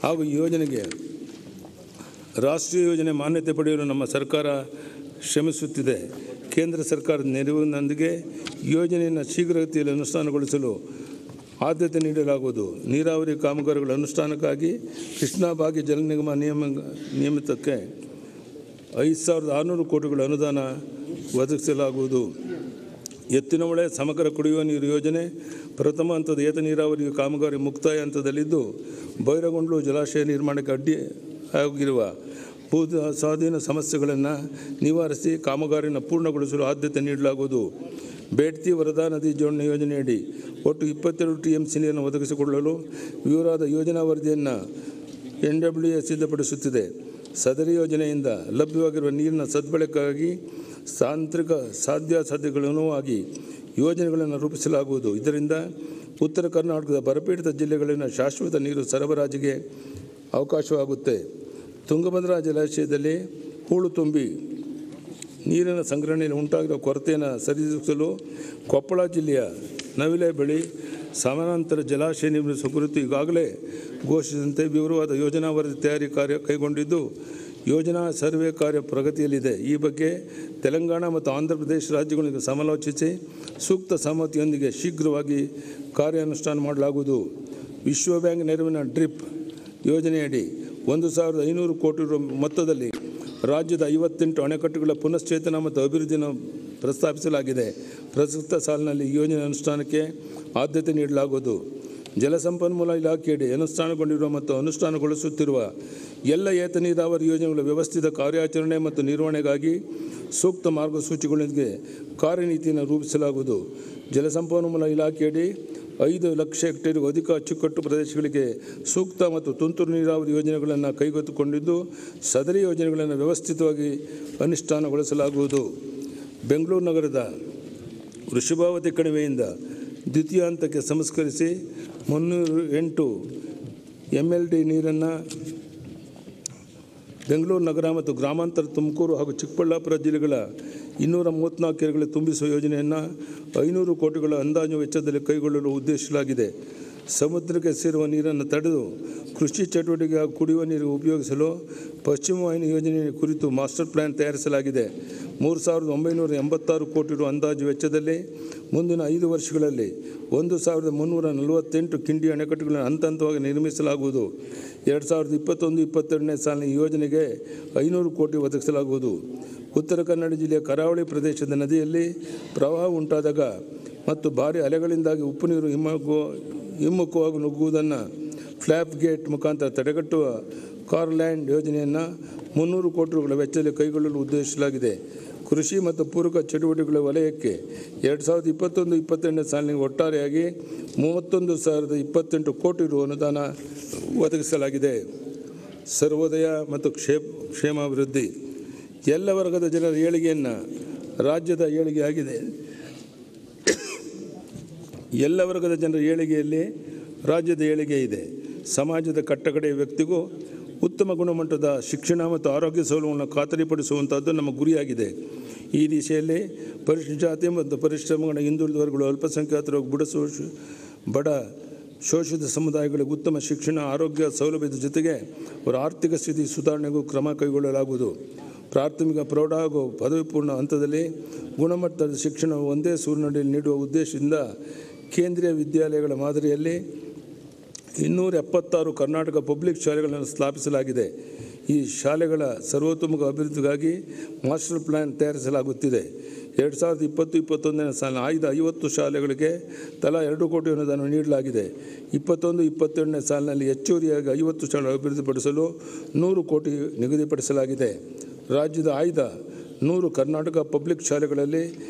ಹಾಗೂ ಈ ಯೋಜನೆಗೆ ರಾಷ್ಟ್ರೀಯ ಯೋಜನೆ ಮಾನ್ಯತೆ ಪಡೆಯಲು ನಮ್ಮ ಸರ್ಕಾರ ಶ್ರಮಿಸುತ್ತಿದೆ. ಕೇಂದ್ರ ಸರ್ಕಾರದ ನೆರವಿನೊಂದಿಗೆ ಯೋಜನೆಯನ್ನು ಶೀಘ್ರಗತಿಯಲ್ಲಿ ಅನುಷ್ಠಾನಗೊಳಿಸಲು ಆದ್ಯತೆ ನೀಡಲಾಗುವುದು. ನೀರಾವರಿ ಕಾಮಗಾರಿಗಳ ಅನುಷ್ಠಾನಕ್ಕಾಗಿ ಕೃಷ್ಣಾ ಭಾಗ್ಯ ಜಲ ನಿಗಮ ನಿಯಮಿತಕ್ಕೆ 5,600 ಕೋಟಿಗಳ ಅನುದಾನ ಒದಗಿಸಲಾಗುವುದು. ಎತ್ತಿನಹೊಳೆ ಸಮಗ್ರ ಕುಡಿಯುವ ನೀರು ಯೋಜನೆ ಪ್ರಥಮ ಹಂತದ ಏತ ನೀರಾವರಿ ಕಾಮಗಾರಿ ಮುಕ್ತಾಯ ಹಂತದಲ್ಲಿದ್ದು, ಬೈರಗೊಂಡ್ಲು ಜಲಾಶಯ ನಿರ್ಮಾಣಕ್ಕೆ ಅಡ್ಡಿ ಆಗಿರುವ ಭೂ ಸ್ವಾಧೀನ ಸಮಸ್ಯೆಗಳನ್ನು ನಿವಾರಿಸಿ ಕಾಮಗಾರಿಯನ್ನು ಪೂರ್ಣಗೊಳಿಸಲು ಆದ್ಯತೆ ನೀಡಲಾಗುವುದು. ಬೇಡ್ತಿ ವರದಾ ನದಿ ಜೋಡಣೆ ಯೋಜನೆಯಡಿ ಒಟ್ಟು 22 TMC ನೀರನ್ನು ಒದಗಿಸಿಕೊಳ್ಳಲು ವಿವರವಾದ ಯೋಜನಾ ವರದಿಯನ್ನು NWA ಸಿದ್ಧಪಡಿಸುತ್ತಿದೆ. ಸದರಿ ಯೋಜನೆಯಿಂದ ಲಭ್ಯವಾಗಿರುವ ನೀರಿನ ಸದ್ಬಳಕೆಗಾಗಿ ತಾಂತ್ರಿಕ ಸಾಧ್ಯಾಸಾಧ್ಯತೆಗಳನ್ನುವಾಗಿ ಯೋಜನೆಗಳನ್ನು ರೂಪಿಸಲಾಗುವುದು. ಇದರಿಂದ ಉತ್ತರ ಕರ್ನಾಟಕದ ಬರಪೀಡಿತ ಜಿಲ್ಲೆಗಳಲ್ಲಿನ ಶಾಶ್ವತ ನೀರು ಸರಬರಾಜಿಗೆ ಅವಕಾಶವಾಗುತ್ತೆ. ತುಂಗಭದ್ರಾ ಜಲಾಶಯದಲ್ಲಿ ಹೂಳು ತುಂಬಿ ನೀರಿನ ಸಂಗ್ರಹಣೆಯಲ್ಲಿ ಉಂಟಾಗಿರುವ ಕೊರತೆಯನ್ನು ಸರಿದೂಗಿಸಲು ಕೊಪ್ಪಳ ಜಿಲ್ಲೆಯ ನವಿಲೆ ಬಳಿ ಸಮಾನಾಂತರ ಜಲಾಶಯ ನಿರ್ಮಿಸುವ ಕುರಿತು ಈಗಾಗಲೇ ಘೋಷಿಸಿದಂತೆ ವಿವರವಾದ ಯೋಜನಾ ವರದಿ ತಯಾರಿ ಕಾರ್ಯ ಕೈಗೊಂಡಿದ್ದು, ಯೋಜನಾ ಸರ್ವೆ ಕಾರ್ಯ ಪ್ರಗತಿಯಲ್ಲಿದೆ. ಈ ಬಗ್ಗೆ ತೆಲಂಗಾಣ ಮತ್ತು ಆಂಧ್ರ ಪ್ರದೇಶ ರಾಜ್ಯಗಳಿಗೆ ಸಮಾಲೋಚಿಸಿ ಸೂಕ್ತ ಸಮ್ಮತಿಯೊಂದಿಗೆ ಶೀಘ್ರವಾಗಿ ಕಾರ್ಯಾನುಷ್ಠಾನ ಮಾಡಲಾಗುವುದು. ವಿಶ್ವ ಬ್ಯಾಂಕ್ ನೆರವಿನ ಡ್ರಿಪ್ ಯೋಜನೆಯಡಿ 1,500 ಕೋಟಿ ರು ಮೊತ್ತದಲ್ಲಿ ರಾಜ್ಯದ 58 ಅಣೆಕಟ್ಟುಗಳ ಪುನಶ್ಚೇತನ ಮತ್ತು ಅಭಿವೃದ್ಧಿಯನ್ನು ಪ್ರಸ್ತಾಪಿಸಲಾಗಿದೆ. ಪ್ರಸಕ್ತ ಸಾಲಿನಲ್ಲಿ ಈ ಯೋಜನೆ ಅನುಷ್ಠಾನಕ್ಕೆ ಆದ್ಯತೆ ನೀಡಲಾಗುವುದು. ಜಲಸಂಪನ್ಮೂಲ ಇಲಾಖೆಯಡಿ ಅನುಷ್ಠಾನಗೊಂಡಿರುವ ಮತ್ತು ಅನುಷ್ಠಾನಗೊಳಿಸುತ್ತಿರುವ ಎಲ್ಲ ಏತ ನೀರಾವರಿ ಯೋಜನೆಗಳ ವ್ಯವಸ್ಥಿತ ಕಾರ್ಯಾಚರಣೆ ಮತ್ತು ನಿರ್ವಹಣೆಗಾಗಿ ಸೂಕ್ತ ಮಾರ್ಗಸೂಚಿಗಳೊಂದಿಗೆ ಕಾರ್ಯನೀತಿಯನ್ನು ರೂಪಿಸಲಾಗುವುದು. ಜಲಸಂಪನ್ಮೂಲ ಇಲಾಖೆಯಡಿ 5 ಲಕ್ಷ ಹೆಕ್ಟೇರ್ಗೂ ಅಧಿಕ ಅಚ್ಚುಕಟ್ಟು ಪ್ರದೇಶಗಳಿಗೆ ಸೂಕ್ತ ಮತ್ತು ತುಂತುರು ನೀರಾವರಿ ಯೋಜನೆಗಳನ್ನು ಕೈಗೆತ್ತಿಕೊಂಡಿದ್ದು, ಸದರಿ ಯೋಜನೆಗಳನ್ನು ವ್ಯವಸ್ಥಿತವಾಗಿ ಅನುಷ್ಠಾನಗೊಳಿಸಲಾಗುವುದು. ಬೆಂಗಳೂರು ನಗರದ ವೃಷಭಾವತಿ ಕಣಿವೆಯಿಂದ ದ್ವಿತೀಯ ಹಂತಕ್ಕೆ ಸಂಸ್ಕರಿಸಿ 308 MLD ನೀರನ್ನು ಬೆಂಗಳೂರು ನಗರ ಮತ್ತು ಗ್ರಾಮಾಂತರ ತುಮಕೂರು ಹಾಗೂ ಚಿಕ್ಕಬಳ್ಳಾಪುರ ಜಿಲ್ಲೆಗಳ 234 ಕೆರೆಗಳಿಗೆ ತುಂಬಿಸುವ ಯೋಜನೆಯನ್ನು 500 ಕೋಟಿಗಳ ಅಂದಾಜು ವೆಚ್ಚದಲ್ಲಿ ಕೈಗೊಳ್ಳಲು ಉದ್ದೇಶಿಸಲಾಗಿದೆ. ಸಮುದ್ರಕ್ಕೆ ಸೇರುವ ನೀರನ್ನು ತಡೆದು ಕೃಷಿ ಚಟುವಟಿಕೆ ಹಾಗೂ ಕುಡಿಯುವ ನೀರಿಗೆ ಉಪಯೋಗಿಸಲು ಪಶ್ಚಿಮ ವಾಹಿನಿ ಯೋಜನೆ ಕುರಿತು ಮಾಸ್ಟರ್ ಪ್ಲಾನ್ ತಯಾರಿಸಲಾಗಿದೆ. 3,986 ಕೋಟಿ ರು ಅಂದಾಜು ವೆಚ್ಚದಲ್ಲಿ ಮುಂದಿನ 5 ವರ್ಷಗಳಲ್ಲಿ 1,348 ಕಿಂಡಿ ಅಣೆಕಟ್ಟುಗಳನ್ನು ಹಂತ ಹಂತವಾಗಿ ನಿರ್ಮಿಸಲಾಗುವುದು. 2021-22ನೇ ಸಾಲಿನ ಈ ಯೋಜನೆಗೆ 500 ಕೋಟಿ ಒದಗಿಸಲಾಗುವುದು. ಉತ್ತರ ಕನ್ನಡ ಜಿಲ್ಲೆಯ ಕರಾವಳಿ ಪ್ರದೇಶದ ನದಿಯಲ್ಲಿ ಪ್ರವಾಹ ಉಂಟಾದಾಗ ಮತ್ತು ಭಾರೀ ಅಲೆಗಳಿಂದಾಗಿ ಉಪ್ಪು ನೀರು ಹಿಮ್ಮುಖವಾಗಿ ನುಗ್ಗುವುದನ್ನು ಫ್ಲ್ಯಾಪ್ ಗೇಟ್ ಮುಖಾಂತರ ತಡೆಗಟ್ಟುವ ಕಾರ್ಲ್ಯಾಂಡ್ ಯೋಜನೆಯನ್ನು 300 ಕೋಟಿ ರುಗಳ ವೆಚ್ಚದಲ್ಲಿ ಕೈಗೊಳ್ಳಲು ಉದ್ದೇಶಿಸಲಾಗಿದೆ. ಕೃಷಿ ಮತ್ತು ಪೂರಕ ಚಟುವಟಿಕೆಗಳ ವಲಯಕ್ಕೆ 2021-22ನೇ ಸಾಲಿನ ಒಟ್ಟಾರೆಯಾಗಿ 31,028 ಕೋಟಿ ರು ಅನುದಾನ ಒದಗಿಸಲಾಗಿದೆ. ಸರ್ವೋದಯ ಮತ್ತು ಕ್ಷೇಮಾಭಿವೃದ್ಧಿ ಎಲ್ಲ ವರ್ಗದ ಜನರ ಏಳಿಗೆಯನ್ನು ರಾಜ್ಯದ ಏಳಿಗೆಯಾಗಿದೆ. ಎಲ್ಲ ವರ್ಗದ ಜನರ ಏಳಿಗೆಯಲ್ಲಿ ರಾಜ್ಯದ ಏಳಿಗೆ ಇದೆ. ಸಮಾಜದ ಕಟ್ಟಕಡೆಯ ವ್ಯಕ್ತಿಗೂ ಉತ್ತಮ ಗುಣಮಟ್ಟದ ಶಿಕ್ಷಣ ಮತ್ತು ಆರೋಗ್ಯ ಸೌಲಭ್ಯವನ್ನು ಖಾತರಿಪಡಿಸುವಂಥದ್ದು ನಮ್ಮ ಗುರಿಯಾಗಿದೆ. ಈ ದಿಶೆಯಲ್ಲಿ ಪರಿಶಿಷ್ಟ ಜಾತಿ ಮತ್ತು ಪರಿಶ್ರಮಗಳ ಹಿಂದುಳಿದ ವರ್ಗಗಳು, ಅಲ್ಪಸಂಖ್ಯಾತರು, ಬಡ ಶೋಷಿತ ಸಮುದಾಯಗಳಿಗೆ ಉತ್ತಮ ಶಿಕ್ಷಣ, ಆರೋಗ್ಯ ಸೌಲಭ್ಯದ ಜೊತೆಗೆ ಅವರ ಆರ್ಥಿಕ ಸ್ಥಿತಿ ಸುಧಾರಣೆಗೂ ಕ್ರಮ ಕೈಗೊಳ್ಳಲಾಗುವುದು. ಪ್ರಾಥಮಿಕ, ಪ್ರೌಢ ಹಾಗೂ ಪದವಿ ಪೂರ್ಣ ಹಂತದಲ್ಲಿ ಗುಣಮಟ್ಟದ ಶಿಕ್ಷಣ ಒಂದೇ ಸೂರಿನಡಿಯಲ್ಲಿ ನೀಡುವ ಉದ್ದೇಶದಿಂದ ಕೇಂದ್ರೀಯ ವಿದ್ಯಾಲಯಗಳ ಮಾದರಿಯಲ್ಲಿ 276 ಕರ್ನಾಟಕ ಪಬ್ಲಿಕ್ ಶಾಲೆಗಳನ್ನು ಸ್ಥಾಪಿಸಲಾಗಿದೆ. ಈ ಶಾಲೆಗಳ ಸರ್ವತೋಮುಖ ಅಭಿವೃದ್ಧಿಗಾಗಿ ಮಾಸ್ಟರ್ ಪ್ಲಾನ್ ತಯಾರಿಸಲಾಗುತ್ತಿದೆ. 2020-21ನೇ ಸಾಲಿನ ಆಯ್ದ 50 ಶಾಲೆಗಳಿಗೆ ತಲಾ 2 ಕೋಟಿ ಅನುದಾನ ನೀಡಲಾಗಿದೆ. 21-22ನೇ ಸಾಲಿನಲ್ಲಿ ಹೆಚ್ಚುವರಿಯಾಗಿ 50 ಶಾಲೆ ಅಭಿವೃದ್ಧಿಪಡಿಸಲು 100 ಕೋಟಿ ನಿಗದಿಪಡಿಸಲಾಗಿದೆ. ರಾಜ್ಯದ ಆಯ್ದ 100 ಕರ್ನಾಟಕ ಪಬ್ಲಿಕ್ ಶಾಲೆಗಳಲ್ಲಿ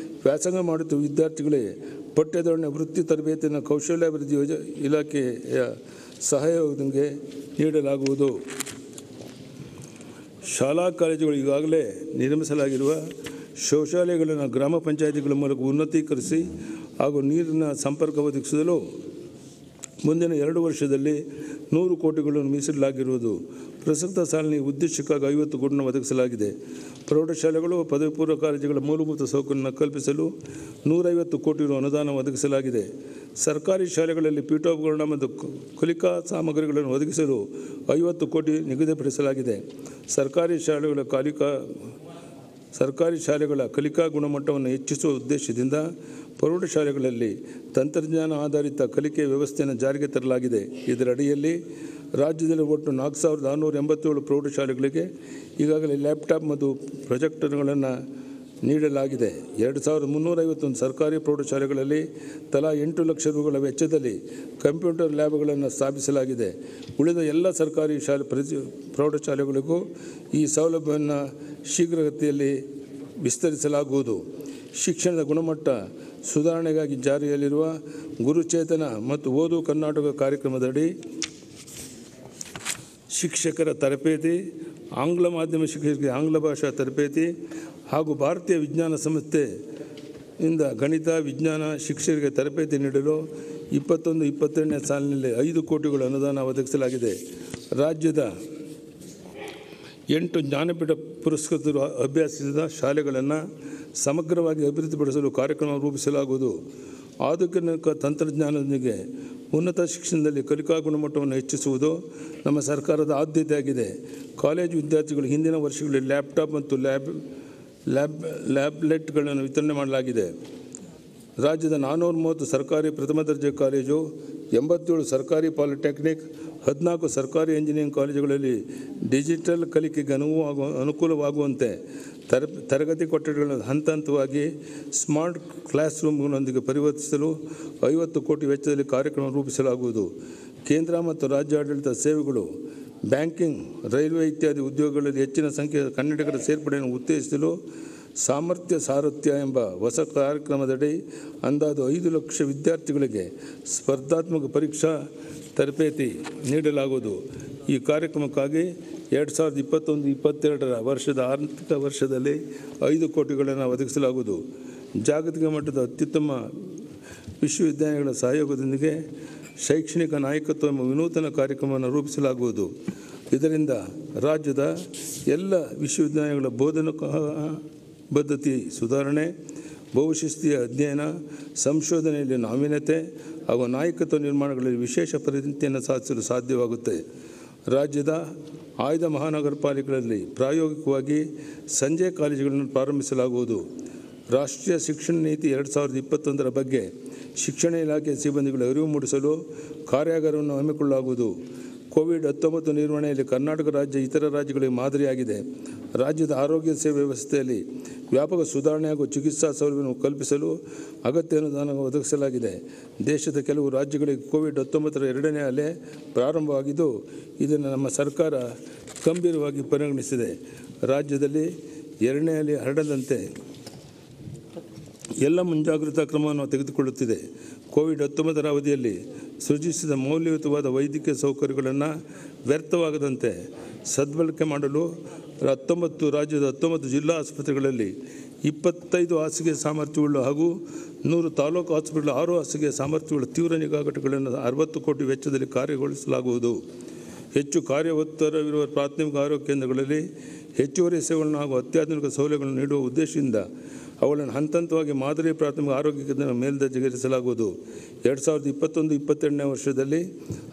ವ್ಯಾಸಂಗ ಮಾಡುತ್ತಿರುವ ವಿದ್ಯಾರ್ಥಿಗಳಿಗೆ ಪಠ್ಯಧೋರಣೆ, ವೃತ್ತಿ ತರಬೇತಿಯನ್ನು ಕೌಶಲ್ಯಾಭಿವೃದ್ಧಿ ಇಲಾಖೆಯ ಸಹಯೋಗದೊಂದಿಗೆ ನೀಡಲಾಗುವುದು. ಶಾಲಾ ಕಾಲೇಜುಗಳು ಈಗಾಗಲೇ ನಿರ್ಮಿಸಲಾಗಿರುವ ಶೌಚಾಲಯಗಳನ್ನು ಗ್ರಾಮ ಪಂಚಾಯಿತಿಗಳ ಮೂಲಕ ಉನ್ನತೀಕರಿಸಿ ಹಾಗೂ ನೀರಿನ ಸಂಪರ್ಕ ಒದಗಿಸಲು ಮುಂದಿನ 2 ವರ್ಷದಲ್ಲಿ 100 ಕೋಟಿಗಳನ್ನು ಮೀಸಲಾಗಿರುವುದು. ಪ್ರಸಕ್ತ ಸಾಲಿನ ಉದ್ದೇಶಕ್ಕಾಗಿ 50 ಕೋಟಿಯನ್ನು ಒದಗಿಸಲಾಗಿದೆ. ಪ್ರೌಢಶಾಲೆಗಳು, ಪದವಿ ಪೂರ್ವ ಕಾಲೇಜುಗಳ ಮೂಲಭೂತ ಸೌಕರ್ಯವನ್ನು ಕಲ್ಪಿಸಲು 150 ಕೋಟಿ ರು ಅನುದಾನ ಒದಗಿಸಲಾಗಿದೆ. ಸರ್ಕಾರಿ ಶಾಲೆಗಳಲ್ಲಿ ಪೀಠೋಪಕರಣ ಮತ್ತು ಕಲಿಕಾ ಸಾಮಗ್ರಿಗಳನ್ನು ಒದಗಿಸಲು 50 ಕೋಟಿ ನಿಗದಿಪಡಿಸಲಾಗಿದೆ. ಸರ್ಕಾರಿ ಶಾಲೆಗಳ ಕಲಿಕಾ ಗುಣಮಟ್ಟವನ್ನು ಹೆಚ್ಚಿಸುವ ಉದ್ದೇಶದಿಂದ ಪ್ರೌಢಶಾಲೆಗಳಲ್ಲಿ ತಂತ್ರಜ್ಞಾನ ಆಧಾರಿತ ಕಲಿಕೆ ವ್ಯವಸ್ಥೆಯನ್ನು ಜಾರಿಗೆ ತರಲಾಗಿದೆ. ಇದರ ಅಡಿಯಲ್ಲಿ ರಾಜ್ಯದಲ್ಲಿ ಒಟ್ಟು 4,687 ಪ್ರೌಢಶಾಲೆಗಳಿಗೆ ಈಗಾಗಲೇ ಲ್ಯಾಪ್ಟಾಪ್ ಮತ್ತು ಪ್ರೊಜೆಕ್ಟರ್ಗಳನ್ನು ನೀಡಲಾಗಿದೆ. 2,351 ಸರ್ಕಾರಿ ಪ್ರೌಢಶಾಲೆಗಳಲ್ಲಿ ತಲಾ 8 ಲಕ್ಷ ರುಗಳ ವೆಚ್ಚದಲ್ಲಿ ಕಂಪ್ಯೂಟರ್ ಲ್ಯಾಬ್ಗಳನ್ನು ಸ್ಥಾಪಿಸಲಾಗಿದೆ. ಉಳಿದ ಎಲ್ಲ ಸರ್ಕಾರಿ ಪ್ರೌಢಶಾಲೆಗಳಿಗೂ ಈ ಸೌಲಭ್ಯವನ್ನು ಶೀಘ್ರಗತಿಯಲ್ಲಿ ವಿಸ್ತರಿಸಲಾಗುವುದು. ಶಿಕ್ಷಣದ ಗುಣಮಟ್ಟ ಸುಧಾರಣೆಗಾಗಿ ಜಾರಿಯಲ್ಲಿರುವ ಗುರುಚೇತನ ಮತ್ತು ಓದು ಕರ್ನಾಟಕ ಕಾರ್ಯಕ್ರಮದಡಿ ಶಿಕ್ಷಕರ ತರಬೇತಿ, ಆಂಗ್ಲ ಮಾಧ್ಯಮ ಶಿಕ್ಷಕರಿಗೆ ಆಂಗ್ಲ ಭಾಷಾ ತರಬೇತಿ ಹಾಗೂ ಭಾರತೀಯ ವಿಜ್ಞಾನ ಸಂಸ್ಥೆಯಿಂದ ಗಣಿತ, ವಿಜ್ಞಾನ ಶಿಕ್ಷಕರಿಗೆ ತರಬೇತಿ ನೀಡಲು 21-22ನೇ ಸಾಲಿನಲ್ಲಿ 5 ಕೋಟಿಗಳ ಅನುದಾನ ಒದಗಿಸಲಾಗಿದೆ. ರಾಜ್ಯದ 8 ಜ್ಞಾನಪೀಠ ಪುರಸ್ಕೃತರು ಅಭ್ಯಸಿಸಿದ ಶಾಲೆಗಳನ್ನು ಸಮಗ್ರವಾಗಿ ಅಭಿವೃದ್ಧಿಪಡಿಸಲು ಕಾರ್ಯಕ್ರಮ ರೂಪಿಸಲಾಗುವುದು. ಆಧುನಿಕ ತಂತ್ರಜ್ಞಾನದೊಂದಿಗೆ ಉನ್ನತ ಶಿಕ್ಷಣದಲ್ಲಿ ಕಲಿಕಾ ಗುಣಮಟ್ಟವನ್ನು ಹೆಚ್ಚಿಸುವುದು ನಮ್ಮ ಸರ್ಕಾರದ ಆದ್ಯತೆಯಾಗಿದೆ. ಕಾಲೇಜು ವಿದ್ಯಾರ್ಥಿಗಳು ಹಿಂದಿನ ವರ್ಷಗಳಲ್ಲಿ ಲ್ಯಾಪ್ಟಾಪ್ ಮತ್ತು ಲ್ಯಾಬ್ಲೆಟ್ಗಳನ್ನು ವಿತರಣೆ ಮಾಡಲಾಗಿದೆ. ರಾಜ್ಯದ 430 ಸರ್ಕಾರಿ ಪ್ರಥಮ ದರ್ಜೆ ಕಾಲೇಜು, 87 ಸರ್ಕಾರಿ ಪಾಲಿಟೆಕ್ನಿಕ್, 14 ಸರ್ಕಾರಿ ಎಂಜಿನಿಯರಿಂಗ್ ಕಾಲೇಜುಗಳಲ್ಲಿ ಡಿಜಿಟಲ್ ಕಲಿಕೆಗೆ ಅನುಕೂಲವಾಗುವಂತೆ ತರಗತಿ ಕೊಠಡಿಗಳನ್ನು ಹಂತ ಹಂತವಾಗಿ ಸ್ಮಾರ್ಟ್ ಕ್ಲಾಸ್ ರೂಮ್ಗಳೊಂದಿಗೆ ಪರಿವರ್ತಿಸಲು 50 ಕೋಟಿ ವೆಚ್ಚದಲ್ಲಿ ಕಾರ್ಯಕ್ರಮ ರೂಪಿಸಲಾಗುವುದು. ಕೇಂದ್ರ ಮತ್ತು ರಾಜ್ಯಾಡಳಿತ ಸೇವೆಗಳು, ಬ್ಯಾಂಕಿಂಗ್, ರೈಲ್ವೆ ಇತ್ಯಾದಿ ಉದ್ಯೋಗಗಳಲ್ಲಿ ಹೆಚ್ಚಿನ ಸಂಖ್ಯೆಯ ಕನ್ನಡಿಗರ ಸೇರ್ಪಡೆಯನ್ನು ಉತ್ತೇಜಿಸಲು ಸಾಮರ್ಥ್ಯ ಸಾರಥ್ಯ ಎಂಬ ಹೊಸ ಕಾರ್ಯಕ್ರಮದಡಿ ಅಂದಾಜು 5 ಲಕ್ಷ ವಿದ್ಯಾರ್ಥಿಗಳಿಗೆ ಸ್ಪರ್ಧಾತ್ಮಕ ಪರೀಕ್ಷಾ ತರಬೇತಿ ನೀಡಲಾಗುವುದು. ಈ ಕಾರ್ಯಕ್ರಮಕ್ಕಾಗಿ 2021-22 ವರ್ಷದ ಆರ್ಥಿಕ ವರ್ಷದಲ್ಲಿ 5 ಕೋಟಿಗಳನ್ನು ಒದಗಿಸಲಾಗುವುದು. ಜಾಗತಿಕ ಮಟ್ಟದ ಅತ್ಯುತ್ತಮ ವಿಶ್ವವಿದ್ಯಾಲಯಗಳ ಸಹಯೋಗದೊಂದಿಗೆ ಶೈಕ್ಷಣಿಕ ನಾಯಕತ್ವ ಎಂಬ ವಿನೂತನ ಕಾರ್ಯಕ್ರಮವನ್ನು ರೂಪಿಸಲಾಗುವುದು. ಇದರಿಂದ ರಾಜ್ಯದ ಎಲ್ಲ ವಿಶ್ವವಿದ್ಯಾಲಯಗಳ ಬೋಧನಾ ಪದ್ಧತಿ ಸುಧಾರಣೆ, ಬಹುಶಿಸ್ತೀಯ ಅಧ್ಯಯನ, ಸಂಶೋಧನೆಯಲ್ಲಿ ನಾವೀನ್ಯತೆ ಹಾಗೂ ನಾಯಕತ್ವ ನಿರ್ಮಾಣಗಳಲ್ಲಿ ವಿಶೇಷ ಪರಿಣತಿಯನ್ನು ಸಾಧಿಸಲು ಸಾಧ್ಯವಾಗುತ್ತೆ. ರಾಜ್ಯದ ಆಯ್ದ ಮಹಾನಗರ ಪಾಲಿಕೆಗಳಲ್ಲಿ ಪ್ರಾಯೋಗಿಕವಾಗಿ ಸಂಜೆ ಕಾಲೇಜುಗಳನ್ನು ಪ್ರಾರಂಭಿಸಲಾಗುವುದು. ರಾಷ್ಟ್ರೀಯ ಶಿಕ್ಷಣ ನೀತಿ 2021 ಬಗ್ಗೆ ಶಿಕ್ಷಣ ಇಲಾಖೆ ಸಿಬ್ಬಂದಿಗಳ ಅರಿವು ಮೂಡಿಸಲು ಕಾರ್ಯಾಗಾರವನ್ನು ಹಮ್ಮಿಕೊಳ್ಳಲಾಗುವುದು. ಕೋವಿಡ್-19 ನಿರ್ವಹಣೆಯಲ್ಲಿ ಕರ್ನಾಟಕ ರಾಜ್ಯ ಇತರ ರಾಜ್ಯಗಳಿಗೆ ಮಾದರಿಯಾಗಿದೆ. ರಾಜ್ಯದ ಆರೋಗ್ಯ ಸೇವೆ ವ್ಯವಸ್ಥೆಯಲ್ಲಿ ವ್ಯಾಪಕ ಸುಧಾರಣೆ ಹಾಗೂ ಚಿಕಿತ್ಸಾ ಸೌಲಭ್ಯವನ್ನು ಕಲ್ಪಿಸಲು ಅಗತ್ಯ ಅನುದಾನ ಒದಗಿಸಲಾಗಿದೆ. ದೇಶದ ಕೆಲವು ರಾಜ್ಯಗಳಿಗೆ ಕೋವಿಡ್-19 ಎರಡನೇ ಅಲೆ ಪ್ರಾರಂಭವಾಗಿದ್ದು, ಇದನ್ನು ನಮ್ಮ ಸರ್ಕಾರ ಗಂಭೀರವಾಗಿ ಪರಿಗಣಿಸಿದೆ. ರಾಜ್ಯದಲ್ಲಿ ಎರಡನೇ ಅಲೆ ಹರಡದಂತೆ ಎಲ್ಲ ಮುಂಜಾಗ್ರತಾ ಕ್ರಮವನ್ನು ತೆಗೆದುಕೊಳ್ಳುತ್ತಿದೆ. ಕೋವಿಡ್-19 ಅವಧಿಯಲ್ಲಿ ಸೃಜಿಸಿದ ಮೌಲ್ಯಯುತವಾದ ವೈದ್ಯಕೀಯ ಸೌಕರ್ಯಗಳನ್ನು ವ್ಯರ್ಥವಾಗದಂತೆ ಸದ್ಬಳಕೆ ಮಾಡಲು ರಾಜ್ಯದ 19 ಜಿಲ್ಲಾ ಆಸ್ಪತ್ರೆಗಳಲ್ಲಿ 25 ಹಾಸಿಗೆ ಸಾಮರ್ಥ್ಯವುಳ್ಳ ಹಾಗೂ 100 ತಾಲೂಕು ಆಸ್ಪತ್ರೆಗಳ 6 ಹಾಸಿಗೆ ಸಾಮರ್ಥ್ಯವುಳ್ಳ ತೀವ್ರ ನಿಗಾ ಘಟಕಗಳನ್ನು 60 ಕೋಟಿ ವೆಚ್ಚದಲ್ಲಿ ಕಾರ್ಯಗೊಳಿಸಲಾಗುವುದು. ಹೆಚ್ಚು ಕಾರ್ಯೋತ್ತರವಿರುವ ಪ್ರಾಥಮಿಕ ಆರೋಗ್ಯ ಕೇಂದ್ರಗಳಲ್ಲಿ ಹೆಚ್ಚುವರಿ ಸೇವೆಗಳನ್ನು ಹಾಗೂ ಅತ್ಯಾಧುನಿಕ ಸೌಲಭ್ಯಗಳನ್ನು ನೀಡುವ ಉದ್ದೇಶದಿಂದ ಅವುಗಳನ್ನು ಹಂತವಾಗಿ ಮಾದರಿ ಪ್ರಾಥಮಿಕ ಆರೋಗ್ಯ ಕೇಂದ್ರ ಮೇಲ್ದರ್ಜೆಗೇರಿಸಲಾಗುವುದು. 2021-22 ವರ್ಷದಲ್ಲಿ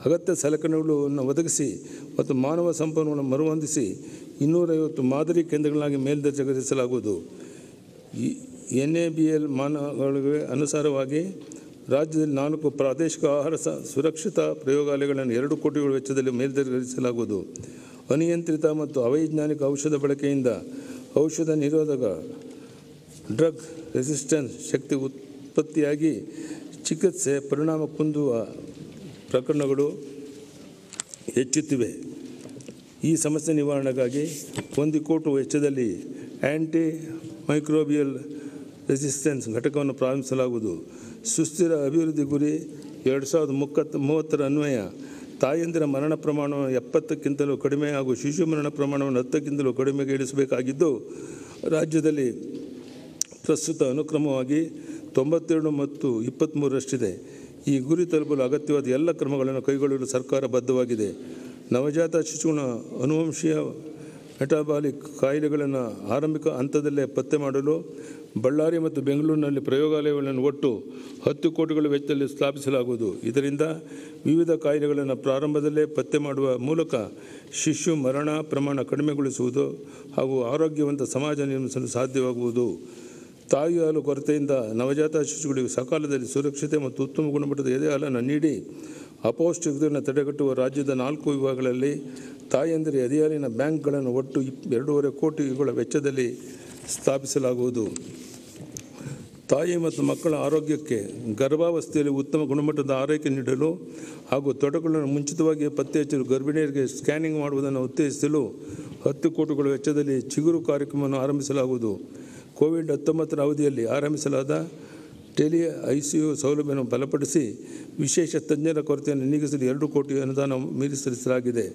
ಅಗತ್ಯ ಸಲಕರಣೆಗಳನ್ನು ಒದಗಿಸಿ ಮತ್ತು ಮಾನವ ಸಂಪನ್ಮೂಲವನ್ನು ಮರುಹೊಂದಿಸಿ 250 ಮಾದರಿ ಕೇಂದ್ರಗಳಾಗಿ ಮೇಲ್ದರ್ಜೆಗೇರಿಸಲಾಗುವುದು. NABL ಮಾನಗಳಿಗೆ ಅನುಸಾರವಾಗಿ ರಾಜ್ಯದಲ್ಲಿ 4 ಪ್ರಾದೇಶಿಕ ಆಹಾರ ಸುರಕ್ಷತಾ ಪ್ರಯೋಗಾಲಯಗಳನ್ನು 2 ಕೋಟಿ ವೆಚ್ಚದಲ್ಲಿ ಮೇಲ್ದರ್ಜೆಗೇರಿಸಲಾಗುವುದು. ಅನಿಯಂತ್ರಿತ ಮತ್ತು ಅವೈಜ್ಞಾನಿಕ ಔಷಧ ಬಳಕೆಯಿಂದ ಔಷಧ ನಿರೋಧಕ ಡ್ರಗ್ ರೆಸಿಸ್ಟೆನ್ಸ್ ಶಕ್ತಿ ಉತ್ಪತ್ತಿಯಾಗಿ ಚಿಕಿತ್ಸೆ ಪರಿಣಾಮ ಕುಂದುವ ಪ್ರಕರಣಗಳು ಹೆಚ್ಚುತ್ತಿವೆ. ಈ ಸಮಸ್ಯೆ ನಿವಾರಣೆಗಾಗಿ 1 ಕೋಟಿ ವೆಚ್ಚದಲ್ಲಿ ಆ್ಯಂಟಿ ಮೈಕ್ರೋಬಿಯಲ್ ರೆಸಿಸ್ಟೆನ್ಸ್ ಘಟಕವನ್ನು ಪ್ರಾರಂಭಿಸಲಾಗುವುದು. ಸುಸ್ಥಿರ ಅಭಿವೃದ್ಧಿ ಗುರಿ 2030 ಅನ್ವಯ ತಾಯಂದಿರ ಮರಣ ಪ್ರಮಾಣವನ್ನು 70ಕ್ಕಿಂತಲೂ ಕಡಿಮೆ ಹಾಗೂ ಶಿಶು ಮರಣ ಪ್ರಮಾಣವನ್ನು 10ಕ್ಕಿಂತಲೂ ಕಡಿಮೆಗೆ ಇಳಿಸಬೇಕಾಗಿದ್ದು, ರಾಜ್ಯದಲ್ಲಿ ಪ್ರಸ್ತುತ ಅನುಕ್ರಮವಾಗಿ 92 ಮತ್ತು 23ರಷ್ಟಿದೆ. ಈ ಗುರಿ ತಲುಪಲು ಅಗತ್ಯವಾದ ಎಲ್ಲ ಕ್ರಮಗಳನ್ನು ಕೈಗೊಳ್ಳಲು ಸರ್ಕಾರ ಬದ್ಧವಾಗಿದೆ. ನವಜಾತ ಶಿಶುಗಳ ಅನುವಂಶೀಯ ಮೆಟಾಬಾಲಿಕ್ ಕಾಯಿಲೆಗಳನ್ನು ಆರಂಭಿಕ ಹಂತದಲ್ಲೇ ಪತ್ತೆ ಮಾಡಲು ಬಳ್ಳಾರಿ ಮತ್ತು ಬೆಂಗಳೂರಿನಲ್ಲಿ ಪ್ರಯೋಗಾಲಯಗಳನ್ನು ಒಟ್ಟು 10 ಕೋಟಿಗಳ ವೆಚ್ಚದಲ್ಲಿ ಸ್ಥಾಪಿಸಲಾಗುವುದು. ಇದರಿಂದ ವಿವಿಧ ಕಾಯಿಲೆಗಳನ್ನು ಪ್ರಾರಂಭದಲ್ಲೇ ಪತ್ತೆ ಮಾಡುವ ಮೂಲಕ ಶಿಶು ಮರಣ ಪ್ರಮಾಣ ಕಡಿಮೆಗೊಳಿಸುವುದು ಹಾಗೂ ಆರೋಗ್ಯವಂತ ಸಮಾಜ ನಿರ್ಮಿಸಲು ಸಾಧ್ಯವಾಗುವುದು. ತಾಯಿ ಹಾಲು ಕೊರತೆಯಿಂದ ನವಜಾತ ಶಿಶುಗಳಿಗೆ ಸಕಾಲದಲ್ಲಿ ಸುರಕ್ಷತೆ ಮತ್ತು ಉತ್ತಮ ಗುಣಮಟ್ಟದ ಎದೆ ಹಾಲನ್ನು ನೀಡಿ ಅಪೌಷ್ಟಿಕತೆಯನ್ನು ತಡೆಗಟ್ಟುವ ರಾಜ್ಯದ 4 ವಿಭಾಗಗಳಲ್ಲಿ ತಾಯಂದಿರ ಎದೆ ಹಾಲಿನ ಬ್ಯಾಂಕ್ಗಳನ್ನು ಒಟ್ಟು 2.5 ಕೋಟಿಗಳ ವೆಚ್ಚದಲ್ಲಿ ಸ್ಥಾಪಿಸಲಾಗುವುದು. ತಾಯಿ ಮತ್ತು ಮಕ್ಕಳ ಆರೋಗ್ಯಕ್ಕೆ ಗರ್ಭಾವಸ್ಥೆಯಲ್ಲಿ ಉತ್ತಮ ಗುಣಮಟ್ಟದ ಆರೈಕೆ ನೀಡಲು ಹಾಗೂ ತೊಡಕುಗಳನ್ನು ಮುಂಚಿತವಾಗಿ ಪತ್ತೆ ಹಚ್ಚಲು ಗರ್ಭಿಣಿಯರಿಗೆ ಸ್ಕ್ಯಾನಿಂಗ್ ಮಾಡುವುದನ್ನು ಉತ್ತೇಜಿಸಲು 10 ಕೋಟಿಗಳ ವೆಚ್ಚದಲ್ಲಿ ಚಿಗುರು ಕಾರ್ಯಕ್ರಮವನ್ನು ಆರಂಭಿಸಲಾಗುವುದು. ಕೋವಿಡ್-19 ಅವಧಿಯಲ್ಲಿ ಆರಂಭಿಸಲಾದ ಟೆಲಿ ICU ಸೌಲಭ್ಯವನ್ನು ಬಲಪಡಿಸಿ ವಿಶೇಷ ತಜ್ಞರ ಕೊರತೆಯನ್ನು ನೀಗಿಸಲು 2 ಕೋಟಿ ಅನುದಾನ ಮೀಸಲಿಸಲಾಗಿದೆ.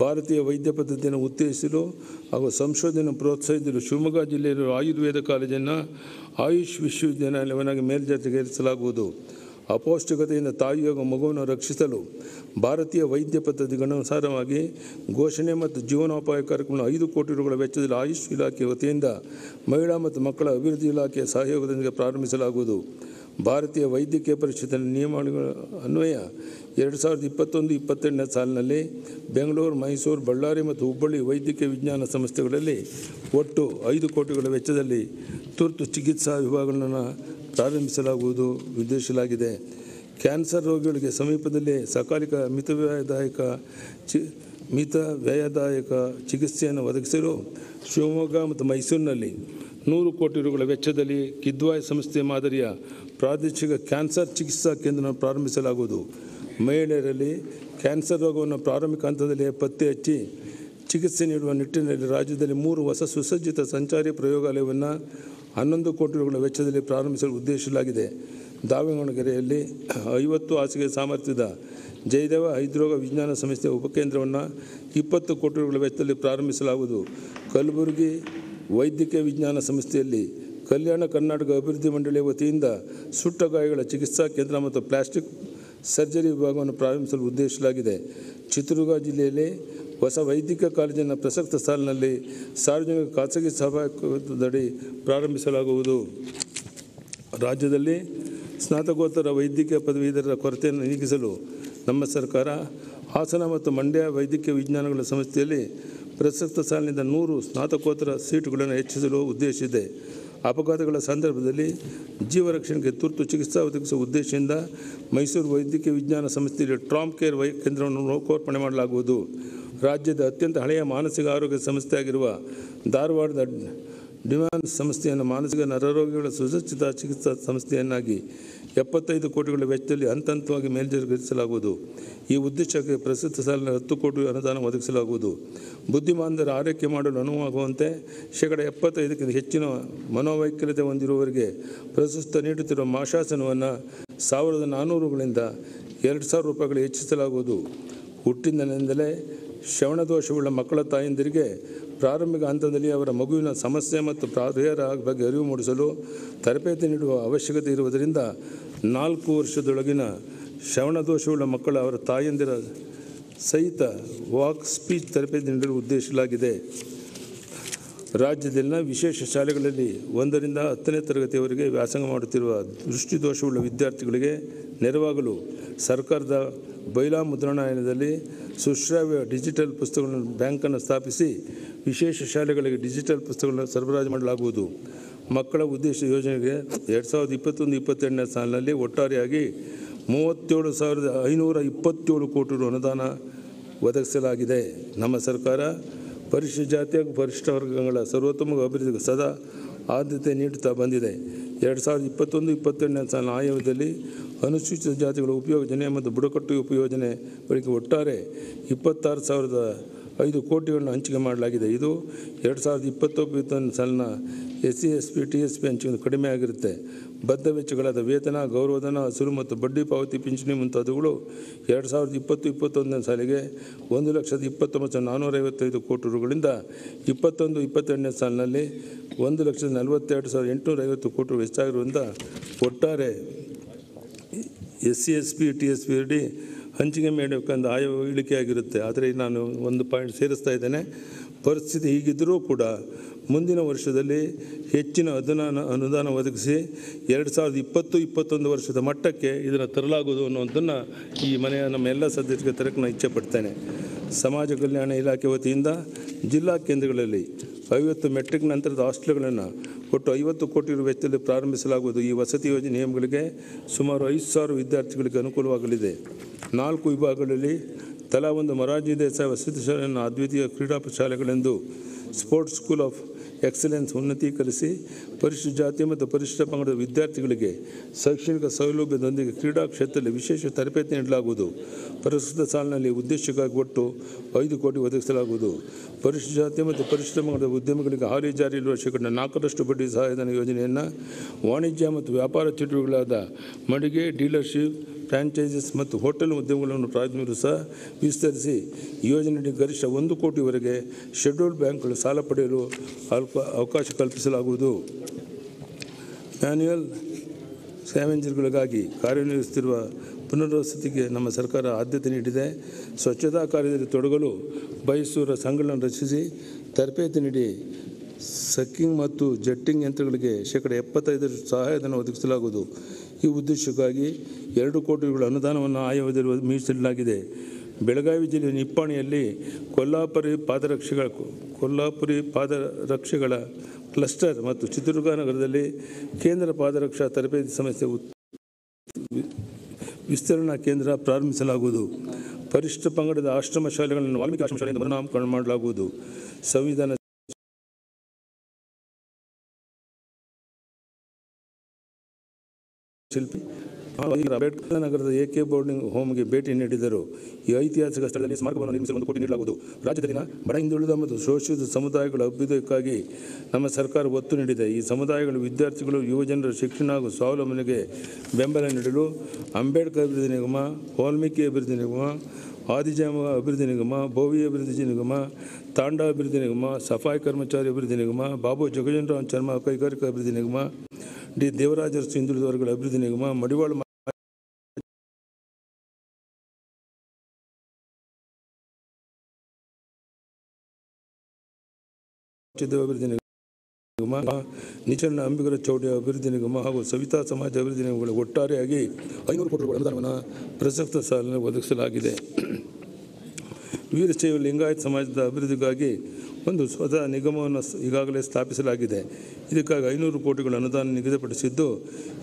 ಭಾರತೀಯ ವೈದ್ಯ ಪದ್ಧತಿಯನ್ನು ಉತ್ತೇಜಿಸಲು ಹಾಗೂ ಸಂಶೋಧನೆ ಪ್ರೋತ್ಸಾಹಿಸಲು ಶಿವಮೊಗ್ಗ ಜಿಲ್ಲೆಯಲ್ಲಿರುವ ಆಯುರ್ವೇದ ಕಾಲೇಜನ್ನು ಆಯುಷ್ ವಿಶ್ವವಿದ್ಯಾನಿಲಯವನ್ನಾಗಿ ಮೇಲ್ದರ್ಜೆಗೇರಿಸಲಾಗುವುದು. ಅಪೌಷ್ಟಿಕತೆಯಿಂದ ತಾಯಿ ಹಾಗೂ ಮಗುವನ್ನು ರಕ್ಷಿಸಲು ಭಾರತೀಯ ವೈದ್ಯ ಪದ್ಧತಿಗನುಸಾರವಾಗಿ ಘೋಷಣೆ ಮತ್ತು ಜೀವನೋಪಾಯ ಕಾರ್ಯಕ್ರಮ 5 ಕೋಟಿ ರೂಗಳ ವೆಚ್ಚದಲ್ಲಿ ಆಯುಷ್ ಇಲಾಖೆ ವತಿಯಿಂದ ಮಹಿಳಾ ಮತ್ತು ಮಕ್ಕಳ ಅಭಿವೃದ್ಧಿ ಇಲಾಖೆಯ ಸಹಯೋಗದೊಂದಿಗೆ ಪ್ರಾರಂಭಿಸಲಾಗುವುದು. ಭಾರತೀಯ ವೈದ್ಯಕೀಯ ಪರಿಷತ್ತಿನ ನಿಯಮಾವಳಿಗಳ ಅನ್ವಯ 2021-22 ಸಾಲಿನಲ್ಲಿ ಬೆಂಗಳೂರು, ಮೈಸೂರು, ಬಳ್ಳಾರಿ ಮತ್ತು ಹುಬ್ಬಳ್ಳಿ ವೈದ್ಯಕೀಯ ವಿಜ್ಞಾನ ಸಂಸ್ಥೆಗಳಲ್ಲಿ ಒಟ್ಟು 5 ಕೋಟಿಗಳ ವೆಚ್ಚದಲ್ಲಿ ತುರ್ತು ಚಿಕಿತ್ಸಾ ವಿಭಾಗಗಳನ್ನು ಪ್ರಾರಂಭಿಸಲಾಗುವುದು ಉದ್ದೇಶಿಸಲಾಗಿದೆ. ಕ್ಯಾನ್ಸರ್ ರೋಗಿಗಳಿಗೆ ಸಮೀಪದಲ್ಲೇ ಸಕಾಲಿಕ ಮಿತವ್ಯಯದಾಯಕ ಚಿಕಿತ್ಸೆಯನ್ನು ಒದಗಿಸಲು ಶಿವಮೊಗ್ಗ ಮತ್ತು ಮೈಸೂರಿನಲ್ಲಿ 100 ಕೋಟಿ ರೂಗಳ ವೆಚ್ಚದಲ್ಲಿ ಕಿದ್ವಾಯ್ ಸಂಸ್ಥೆ ಮಾದರಿಯ ಪ್ರಾದೇಶಿಕ ಕ್ಯಾನ್ಸರ್ ಚಿಕಿತ್ಸಾ ಕೇಂದ್ರವನ್ನು ಪ್ರಾರಂಭಿಸಲಾಗುವುದು. ಮಹಿಳೆಯರಲ್ಲಿ ಕ್ಯಾನ್ಸರ್ ರೋಗವನ್ನು ಪ್ರಾರಂಭಿಕ ಹಂತದಲ್ಲಿ ಪತ್ತೆ ಹಚ್ಚಿ ಚಿಕಿತ್ಸೆ ನೀಡುವ ನಿಟ್ಟಿನಲ್ಲಿ ರಾಜ್ಯದಲ್ಲಿ 3 ಹೊಸ ಸುಸಜ್ಜಿತ ಸಂಚಾರಿ ಪ್ರಯೋಗಾಲಯವನ್ನು 11 ಕೋಟಿ ರೂಗಳ ವೆಚ್ಚದಲ್ಲಿ ಪ್ರಾರಂಭಿಸಲು ಉದ್ದೇಶಿಸಲಾಗಿದೆ. ದಾವಣಗೆರೆಯಲ್ಲಿ 50 ಹಾಸಿಗೆ ಸಾಮರ್ಥ್ಯದ ಜಯದೇವ ಹೃದ್ರೋಗ ವಿಜ್ಞಾನ ಸಂಸ್ಥೆಯ ಉಪಕೇಂದ್ರವನ್ನು 20 ಕೋಟಿ ರೂಗಳ ವೆಚ್ಚದಲ್ಲಿ ಪ್ರಾರಂಭಿಸಲಾಗುವುದು. ಕಲಬುರಗಿ ವೈದ್ಯಕೀಯ ವಿಜ್ಞಾನ ಸಂಸ್ಥೆಯಲ್ಲಿ ಕಲ್ಯಾಣ ಕರ್ನಾಟಕ ಅಭಿವೃದ್ಧಿ ಮಂಡಳಿಯ ವತಿಯಿಂದ ಸುಟ್ಟ ಗಾಯಗಳ ಚಿಕಿತ್ಸಾ ಕೇಂದ್ರ ಮತ್ತು ಪ್ಲಾಸ್ಟಿಕ್ ಸರ್ಜರಿ ವಿಭಾಗವನ್ನು ಪ್ರಾರಂಭಿಸಲು ಉದ್ದೇಶಿಸಲಾಗಿದೆ. ಚಿತ್ರದುರ್ಗ ಜಿಲ್ಲೆಯಲ್ಲಿ ಹೊಸ ವೈದ್ಯಕೀಯ ಕಾಲೇಜನ್ನು ಪ್ರಸಕ್ತ ಸಾಲಿನಲ್ಲಿ ಸಾರ್ವಜನಿಕ ಖಾಸಗಿ ಸಹಭಾಗಿತ್ವದಡಿ ಪ್ರಾರಂಭಿಸಲಾಗುವುದು. ರಾಜ್ಯದಲ್ಲಿ ಸ್ನಾತಕೋತ್ತರ ವೈದ್ಯಕೀಯ ಪದವೀಧರರ ಕೊರತೆಯನ್ನು ನೀಗಿಸಲು ನಮ್ಮ ಸರ್ಕಾರ ಹಾಸನ ಮತ್ತು ಮಂಡ್ಯ ವೈದ್ಯಕೀಯ ವಿಜ್ಞಾನಗಳ ಸಂಸ್ಥೆಯಲ್ಲಿ ಪ್ರಸಕ್ತ ಸಾಲಿನಿಂದ 100 ಸ್ನಾತಕೋತ್ತರ ಸೀಟುಗಳನ್ನು ಹೆಚ್ಚಿಸಲು ಉದ್ದೇಶಿಸಿದೆ. ಅಪಘಾತಗಳ ಸಂದರ್ಭದಲ್ಲಿ ಜೀವ ರಕ್ಷಣೆಗೆ ತುರ್ತು ಚಿಕಿತ್ಸಾ ಒದಗಿಸುವ ಉದ್ದೇಶದಿಂದ ಮೈಸೂರು ವೈದ್ಯಕೀಯ ವಿಜ್ಞಾನ ಸಂಸ್ಥೆಯಲ್ಲಿ ಟ್ರಾಮ್ ಕೇರ್ ಕೇಂದ್ರವನ್ನು ಲೋಕಾರ್ಪಣೆ ಮಾಡಲಾಗುವುದು. ರಾಜ್ಯದ ಅತ್ಯಂತ ಹಳೆಯ ಮಾನಸಿಕ ಆರೋಗ್ಯ ಸಂಸ್ಥೆಯಾಗಿರುವ ಧಾರವಾಡದ ಡಿಮ್ಯಾನ್ಸ್ ಸಂಸ್ಥೆಯನ್ನು ಮಾನಸಿಕ ನರರೋಗಿಗಳ ಸುಸಜ್ಜಿತ ಚಿಕಿತ್ಸಾ ಸಂಸ್ಥೆಯನ್ನಾಗಿ 75 ಕೋಟಿಗಳ ವೆಚ್ಚದಲ್ಲಿ ಹಂತವಾಗಿ ಮೇಲ್ದರ್ಜೆಗೇರಿಸಲಾಗುವುದು. ಈ ಉದ್ದೇಶಕ್ಕೆ ಪ್ರಸ್ತುತ ಸಾಲಿನ 10 ಕೋಟಿ ಅನುದಾನ ಒದಗಿಸಲಾಗುವುದು. ಬುದ್ಧಿಮಾಂದ್ಯರ ಆರೈಕೆ ಮಾಡಲು ಅನುವಾಗುವಂತೆ 75% ಹೆಚ್ಚಿನ ಮನೋವೈಕಲ್ಯತೆ ಹೊಂದಿರುವವರಿಗೆ ಪ್ರಸ್ತುತ ನೀಡುತ್ತಿರುವ ಮಾಶಾಸನವನ್ನು 1400 ರೂಗಳಿಂದ 2000 ರೂಪಾಯಿಗಳು ಹೆಚ್ಚಿಸಲಾಗುವುದು. ಹುಟ್ಟಿನಿಂದಲೇ ಶ್ರವಣದೋಷವುಳ್ಳ ಮಕ್ಕಳ ತಾಯಂದಿರಿಗೆ ಪ್ರಾರಂಭಿಕ ಹಂತದಲ್ಲಿ ಅವರ ಮಗುವಿನ ಸಮಸ್ಯೆ ಮತ್ತು ಪರಿಹಾರ ಬಗ್ಗೆ ಅರಿವು ಮೂಡಿಸಲು ತರಬೇತಿ ನೀಡುವ ಅವಶ್ಯಕತೆ ಇರುವುದರಿಂದ 4 ವರ್ಷದೊಳಗಿನ ಶ್ರವಣದೋಷವುಳ್ಳ ಮಕ್ಕಳ ಅವರ ತಾಯಂದಿರ ಸಹಿತ ವಾಕ್ ಸ್ಪೀಚ್ ತರಬೇತಿ ನೀಡಲು ಉದ್ದೇಶಿಸಲಾಗಿದೆ. ರಾಜ್ಯದಲ್ಲಿನ ವಿಶೇಷ ಶಾಲೆಗಳಲ್ಲಿ 1ರಿಂದ 10ನೇ ತರಗತಿಯವರೆಗೆ ವ್ಯಾಸಂಗ ಮಾಡುತ್ತಿರುವ ದೃಷ್ಟಿದೋಷವುಳ್ಳ ವಿದ್ಯಾರ್ಥಿಗಳಿಗೆ ನೆರವಾಗಲು ಸರ್ಕಾರದ ಬೈಲಾ ಮುದ್ರಣಾಲಯದಲ್ಲಿ ಸುಶ್ರಾವ್ಯ ಡಿಜಿಟಲ್ ಪುಸ್ತಕಗಳ ಬ್ಯಾಂಕನ್ನು ಸ್ಥಾಪಿಸಿ ವಿಶೇಷ ಶಾಲೆಗಳಿಗೆ ಡಿಜಿಟಲ್ ಪುಸ್ತಕಗಳನ್ನು ಸರಬರಾಜು ಮಾಡಲಾಗುವುದು. ಮಕ್ಕಳ ಉದ್ದೇಶ ಯೋಜನೆಗೆ 2021-22ನೇ ಸಾಲಿನಲ್ಲಿ ಒಟ್ಟಾರೆಯಾಗಿ 37,527 ಕೋಟಿ ರು ಅನುದಾನ ಒದಗಿಸಲಾಗಿದೆ. ನಮ್ಮ ಸರ್ಕಾರ ಪರಿಶಿಷ್ಟ ಜಾತಿ ಹಾಗೂ ಪರಿಶಿಷ್ಟ ವರ್ಗಗಳ ಸರ್ವೋತ್ತಮ ಅಭಿವೃದ್ಧಿಗೆ ಸದಾ ಆದ್ಯತೆ ನೀಡುತ್ತಾ ಬಂದಿದೆ. 2021-22ನೇ ಸಾಲಿನ ಆಯವ್ಯಯದಲ್ಲಿ ಅನುಸೂಚಿತ ಜಾತಿಗಳ ಉಪಯೋಜನೆ ಮತ್ತು ಬುಡಕಟ್ಟು ಉಪಯೋಜನೆಗಳಿಗೆ ಒಟ್ಟಾರೆ 26,005 ಕೋಟಿಗಳನ್ನು ಹಂಚಿಕೆ ಮಾಡಲಾಗಿದೆ. ಇದು 2020-21 ಸಾಲಿನ SC, ST, TSP ಹಂಚಿಕೆ ಕಡಿಮೆ ಆಗಿರುತ್ತೆ. ಬದ್ಧ ವೆಚ್ಚಗಳಾದ ವೇತನ, ಗೌರವಧನ, ಹಸಿರು ಮತ್ತು ಬಡ್ಡಿ ಪಾವತಿ, ಪಿಂಚಣಿ ಮುಂತಾದವುಗಳು 2020-21ನೇ ಸಾಲಿಗೆ 1,29,455 ಕೋಟಿ ರೂಗಳಿಂದ 21-22ನೇ ಸಾಲಿನಲ್ಲಿ 1,42,850 ಕೋಟಿ ರು ಹೆಚ್ಚಾಗಿರುವುದರಿಂದ ಒಟ್ಟಾರೆ SC, SP, TSP ಅಡಿ ಹಂಚಿಕೆ ಮಾಡಬೇಕಂದ ಆಯವ್ಯಯ ಇಳಿಕೆಯಾಗಿರುತ್ತೆ. ಆದರೆ ನಾನು ಒಂದು ಪಾಯಿಂಟ್ ಸೇರಿಸ್ತಾ ಇದ್ದೇನೆ. ಪರಿಸ್ಥಿತಿ ಹೀಗಿದ್ದರೂ ಕೂಡ ಮುಂದಿನ ವರ್ಷದಲ್ಲಿ ಹೆಚ್ಚಿನ ಅನುದಾನ ಒದಗಿಸಿ 2020-21 ವರ್ಷದ ಮಟ್ಟಕ್ಕೆ ಇದನ್ನು ತರಲಾಗುವುದು ಅನ್ನುವಂಥನ್ನು ಈ ಮನೆಯ ನಮ್ಮೆಲ್ಲ ಸದಸ್ಯರಿಗೆ ತರಕ್ಕೆ ನಾನು ಇಚ್ಛೆಪಡ್ತೇನೆ. ಸಮಾಜ ಕಲ್ಯಾಣ ಇಲಾಖೆ ವತಿಯಿಂದ ಜಿಲ್ಲಾ ಕೇಂದ್ರಗಳಲ್ಲಿ 50 ಮೆಟ್ರಿಕ್ ನಂತರದ ಹಾಸ್ಟೆಲ್ಗಳನ್ನು ಒಟ್ಟು 50 ಕೋಟಿ ರು ವೆಚ್ಚದಲ್ಲಿ ಪ್ರಾರಂಭಿಸಲಾಗುವುದು. ಈ ವಸತಿ ಯೋಜನೆ ನಿಯಮಗಳಿಗೆ ಸುಮಾರು 5,000 ವಿದ್ಯಾರ್ಥಿಗಳಿಗೆ ಅನುಕೂಲವಾಗಲಿದೆ. 4 ವಿಭಾಗಗಳಲ್ಲಿ ತಲಾ ಒಂದು ಮೊರಾರ್ಜಿ ದೇಸಾಯಿ ವಸತಿ ಶಾಲೆಯನ್ನು ಅದ್ವಿತೀಯ ಕ್ರೀಡಾ ಶಾಲೆಗಳೆಂದು ಸ್ಪೋರ್ಟ್ಸ್ ಸ್ಕೂಲ್ ಆಫ್ ಎಕ್ಸಲೆನ್ಸ್ ಉನ್ನತೀಕರಿಸಿ ಪರಿಶಿಷ್ಟ ಜಾತಿ ಮತ್ತು ಪರಿಶಿಷ್ಟ ಪಂಗಡದ ವಿದ್ಯಾರ್ಥಿಗಳಿಗೆ ಶೈಕ್ಷಣಿಕ ಸೌಲಭ್ಯದೊಂದಿಗೆ ಕ್ರೀಡಾ ಕ್ಷೇತ್ರದಲ್ಲಿ ವಿಶೇಷ ತರಬೇತಿ ನೀಡಲಾಗುವುದು. ಪ್ರಸ್ತುತ ಸಾಲಿನಲ್ಲಿ ಉದ್ದೇಶಕ್ಕಾಗಿ ಒಟ್ಟು 5 ಕೋಟಿ ಒದಗಿಸಲಾಗುವುದು. ಪರಿಶಿಷ್ಟ ಜಾತಿ ಮತ್ತು ಪರಿಶಿಷ್ಟ ಪಂಗಡದ ಉದ್ಯಮಿಗಳಿಗೆ ಹಾಲಿ ಜಾರಿಯಲ್ಲಿರುವ 4% ಬಡ್ಡಿ ಸಹಾಯಧನ ಯೋಜನೆಯನ್ನು ವಾಣಿಜ್ಯ ಮತ್ತು ವ್ಯಾಪಾರ ಚಟುವಟಿಕೆಗಳಾದ ಮಳಿಗೆ, ಡೀಲರ್ಶಿಪ್, ಫ್ರಾಂಚೈಸಸ್ ಮತ್ತು ಹೋಟೆಲ್ ಉದ್ಯಮಗಳನ್ನು ಪ್ರಾರಂಭಿಸಲು ಸಹ ವಿಸ್ತರಿಸಿ ಯೋಜನೆಯಡಿ ಗರಿಷ್ಠ 1 ಕೋಟಿವರೆಗೆ ಶೆಡ್ಯೂಲ್ಡ್ ಬ್ಯಾಂಕ್ಗಳು ಸಾಲ ಪಡೆಯಲು ಅವಕಾಶ ಕಲ್ಪಿಸಲಾಗುವುದು. ಮ್ಯಾನ್ಯುಯಲ್ ಸ್ಕ್ಯಾವೆಂಜರ್ಗಳಿಗಾಗಿ ಕಾರ್ಯನಿರ್ವಹಿಸುತ್ತಿರುವ ಪುನರ್ವಸತಿಗೆ ನಮ್ಮ ಸರ್ಕಾರ ಆದ್ಯತೆ ನೀಡಿದೆ. ಸ್ವಚ್ಛತಾ ಕಾರ್ಯದಲ್ಲಿ ತೊಡಗಲು ಬಯಸುವ ಸಂಘಗಳನ್ನು ರಚಿಸಿ ತರಬೇತಿ ನೀಡಿ ಸಕ್ಕಿಂಗ್ ಮತ್ತು ಜೆಟ್ಟಿಂಗ್ ಯಂತ್ರಗಳಿಗೆ 75% ಸಹಾಯಧನ ಒದಗಿಸಲಾಗುವುದು. ಈ ಉದ್ದೇಶಕ್ಕಾಗಿ 2 ಕೋಟಿ ರುಗಳ ಅನುದಾನವನ್ನು ಆಯವ್ಯಯದಲ್ಲಿ ಮೀಸಲಿಡಲಾಗಿದೆ. ಬೆಳಗಾವಿ ಜಿಲ್ಲೆಯ ನಿಪ್ಪಾಣಿಯಲ್ಲಿ ಕೊಲ್ಲಾಪುರಿ ಪಾದರಕ್ಷೆಗಳ ಕ್ಲಸ್ಟರ್ ಮತ್ತು ಚಿತ್ರದುರ್ಗ ನಗರದಲ್ಲಿ ಕೇಂದ್ರ ಪಾದರಕ್ಷಾ ತರಬೇತಿ ಸಂಸ್ಥೆ ವಿಸ್ತರಣಾ ಕೇಂದ್ರ ಪ್ರಾರಂಭಿಸಲಾಗುವುದು. ಪರಿಶಿಷ್ಟ ಪಂಗಡದ ಆಶ್ರಮ ಶಾಲೆಗಳನ್ನು ವಾಲ್ಮೀಕಿ ಆಶ್ರಮ ಶಾಲೆಯಿಂದ ಮರುನಾಮಕರಣ ಮಾಡಲಾಗುವುದು. ಸಂವಿಧಾನ ಶಿಲ್ಪಿ ಅಂಬೇಡ್ಕರ್ ನಗರದ ಎಕೆ ಬೋರ್ಡಿಂಗ್ ಹೋಮ್ಗೆ ಭೇಟಿ ನೀಡಿದರು. ಈ ಐತಿಹಾಸಿಕ ಸ್ಥಳದಲ್ಲಿ ಸ್ಮಾರಕವನ್ನು ನಿರ್ಮಿಸಲು 1 ಕೋಟಿ ನೀಡಲಾಗುವುದು. ರಾಜ್ಯದಲ್ಲಿನ ಬಡ ಹಿಂದುಳಿದ ಮತ್ತು ಶೋಷಿತ ಸಮುದಾಯಗಳ ಅಭ್ಯುದಯಕ್ಕಾಗಿ ನಮ್ಮ ಸರ್ಕಾರ ಒತ್ತು ನೀಡಿದೆ. ಈ ಸಮುದಾಯಗಳ ವಿದ್ಯಾರ್ಥಿಗಳು, ಯುವಜನರ ಶಿಕ್ಷಣ ಹಾಗೂ ಸ್ವಾವಲಂಬನೆಗೆ ಬೆಂಬಲ ನೀಡಲು ಅಂಬೇಡ್ಕರ್ ಅಭಿವೃದ್ಧಿ ನಿಗಮ, ವಾಲ್ಮೀಕಿ ಅಭಿವೃದ್ಧಿ ನಿಗಮ, ಆದಿಜಾಮ ಅಭಿವೃದ್ಧಿ ನಿಗಮ, ಬೋವಿ ಅಭಿವೃದ್ಧಿ ನಿಗಮ, ತಾಂಡಾ ಅಭಿವೃದ್ಧಿ ನಿಗಮ, ಸಫಾಯಿ ಕರ್ಮಚಾರಿ ಅಭಿವೃದ್ಧಿ ನಿಗಮ, ಬಾಬು ಜಗಜೀವನರಾಮ್ ಚರ್ಮ ಕೈಗಾರಿಕಾ ಅಭಿವೃದ್ಧಿ ನಿಗಮ, ಡಿ ದೇವರಾಜ ಅರಸು ಹಿಂದುಳಿದ ವರ್ಗಗಳ ಅಭಿವೃದ್ಧಿ ನಿಗಮ, ಮಡಿವಾಳ ಅಭಿವೃದ್ಧಿ ನಿಗಮ, ನಿಚರಣ ಅಂಬಿಗರ ಚೌಡಿಯ ಅಭಿವೃದ್ಧಿ ನಿಗಮ ಹಾಗೂ ಸವಿತಾ ಸಮಾಜ ಅಭಿವೃದ್ಧಿ ನಿಗಮಗಳು ಒಟ್ಟಾರೆಯಾಗಿ 500 ಕೋಟಿ ಅನುದಾನವನ್ನು ಪ್ರಸಕ್ತ ಸಾಲಿನಲ್ಲಿ ಒದಗಿಸಲಾಗಿದೆ. ವೀರಶೈವ ಲಿಂಗಾಯತ ಸಮಾಜದ ಅಭಿವೃದ್ಧಿಗಾಗಿ ಒಂದು ಸ್ವತಃ ನಿಗಮವನ್ನು ಈಗಾಗಲೇ ಸ್ಥಾಪಿಸಲಾಗಿದೆ. ಇದಕ್ಕಾಗಿ 500 ಕೋಟಿಗಳ ಅನುದಾನ ನಿಗದಿಪಡಿಸಿದ್ದು,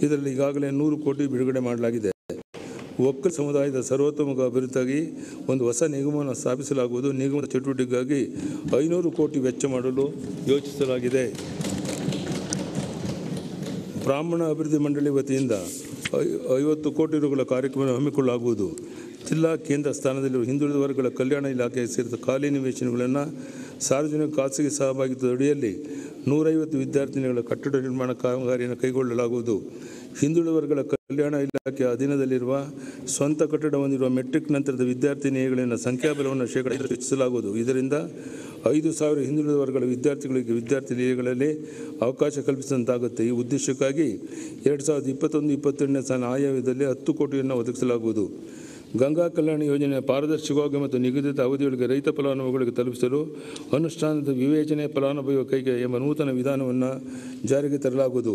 ಇದರಲ್ಲಿ ಈಗಾಗಲೇ 100 ಕೋಟಿ ಬಿಡುಗಡೆ ಮಾಡಲಾಗಿದೆ. ಒಕ್ಕಲು ಸಮುದಾಯದ ಸರ್ವತೋಮುಖ ಅಭಿವೃದ್ಧಿಗಾಗಿ ಒಂದು ಹೊಸ ನಿಗಮವನ್ನು ಸ್ಥಾಪಿಸಲಾಗುವುದು. ನಿಗಮದ ಚಟುವಟಿಕೆಗಾಗಿ 500 ಕೋಟಿ ವೆಚ್ಚ ಮಾಡಲು ಯೋಚಿಸಲಾಗಿದೆ. ಬ್ರಾಹ್ಮಣ ಅಭಿವೃದ್ಧಿ ಮಂಡಳಿ ವತಿಯಿಂದ 50 ಕೋಟಿ ರುಗಳ ಕಾರ್ಯಕ್ರಮ ಹಮ್ಮಿಕೊಳ್ಳಲಾಗುವುದು. ಜಿಲ್ಲಾ ಕೇಂದ್ರ ಸ್ಥಾನದಲ್ಲಿರುವ ಹಿಂದುಳಿದ ವರ್ಗಗಳ ಕಲ್ಯಾಣ ಇಲಾಖೆಗೆ ಸೇರಿದ ಖಾಲಿ ನಿವೇಶನಗಳನ್ನು ಸಾರ್ವಜನಿಕ ಖಾಸಗಿ ಸಹಭಾಗಿತ್ವದ ಅಡಿಯಲ್ಲಿ 150 ವಿದ್ಯಾರ್ಥಿನಿಗಳ ಕಟ್ಟಡ ನಿರ್ಮಾಣ ಕಾಮಗಾರಿಯನ್ನು ಕೈಗೊಳ್ಳಲಾಗುವುದು. ಹಿಂದುಳಿದ ವರ್ಗಗಳ ಕಲ್ಯಾಣ ಇಲಾಖೆಯ ಅಧೀನದಲ್ಲಿರುವ ಸ್ವಂತ ಕಟ್ಟಡ ಹೊಂದಿರುವ ಮೆಟ್ರಿಕ್ ನಂತರದ ವಿದ್ಯಾರ್ಥಿನಿಯಗಳಿನ ಸಂಖ್ಯಾಬಲವನ್ನು ಶೇಕಡ ಹೆಚ್ಚಿಸಲಾಗುವುದು. ಇದರಿಂದ 5,000 ಹಿಂದುಳಿದ ವರ್ಗಗಳ ವಿದ್ಯಾರ್ಥಿಗಳಿಗೆ ವಿದ್ಯಾರ್ಥಿನಿಯರಲ್ಲಿ ಅವಕಾಶ ಕಲ್ಪಿಸಿದಂತಾಗುತ್ತೆ. ಈ ಉದ್ದೇಶಕ್ಕಾಗಿ 2021-22ನೇ ಸಾಲಿನ ಆಯವ್ಯಯದಲ್ಲಿ 10 ಕೋಟಿಯನ್ನು ಒದಗಿಸಲಾಗುವುದು. ಗಂಗಾ ಕಲ್ಯಾಣ ಯೋಜನೆಯ ಪಾರದರ್ಶಕವಾಗಿ ಮತ್ತು ನಿಗದಿತ ಅವಧಿಯೊಳಗೆ ರೈತ ಫಲಾನುಭವಿಗಳಿಗೆ ತಲುಪಿಸಲು ಅನುಷ್ಠಾನದ ವಿವೇಚನೆ ಫಲಾನುಭವಿಯ ಕೈಗೆ ಎಂಬ ನೂತನ ವಿಧಾನವನ್ನು ಜಾರಿಗೆ ತರಲಾಗುವುದು.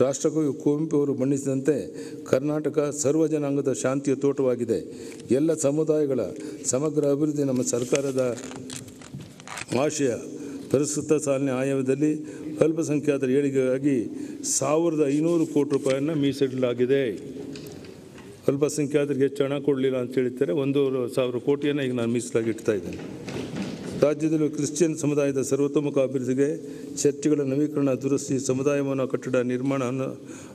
ರಾಷ್ಟ್ರಕವಿ ಕುವೆಂಪು ಅವರು ಬಣ್ಣಿಸಿದಂತೆ ಕರ್ನಾಟಕ ಸರ್ವ ಜನಾಂಗದ ಶಾಂತಿಯ ತೋಟವಾಗಿದೆ. ಎಲ್ಲ ಸಮುದಾಯಗಳ ಸಮಗ್ರ ಅಭಿವೃದ್ಧಿ ನಮ್ಮ ಸರ್ಕಾರದ ಆಶಯ. ಪ್ರಸ್ತುತ ಸಾಲಿನ ಆಯವ್ಯಯದಲ್ಲಿ ಅಲ್ಪಸಂಖ್ಯಾತರ ಏಳಿಗೆಗಾಗಿ 1,500 ಕೋಟಿ ರೂಪಾಯಿಯನ್ನು ಮೀಸಲಿಡಲಾಗಿದೆ. ಅಲ್ಪಸಂಖ್ಯಾತರಿಗೆ ಹೆಚ್ಚು ಹಣ ಕೊಡಲಿಲ್ಲ ಅಂತ ಹೇಳ್ತಾರೆ. 1,000 ಕೋಟಿಯನ್ನು ಈಗ ನಾನು ಮೀಸಲಾಗಿ ಇಡ್ತಾ ಇದ್ದೇನೆ. ರಾಜ್ಯದಲ್ಲಿ ಕ್ರಿಶ್ಚಿಯನ್ ಸಮುದಾಯದ ಸರ್ವತೋಮುಖ ಅಭಿವೃದ್ಧಿಗೆ ಚರ್ಚ್ಗಳ ನವೀಕರಣ, ದುರಸ್ತಿ, ಸಮುದಾಯ ಭವನ ಕಟ್ಟಡ ನಿರ್ಮಾಣ,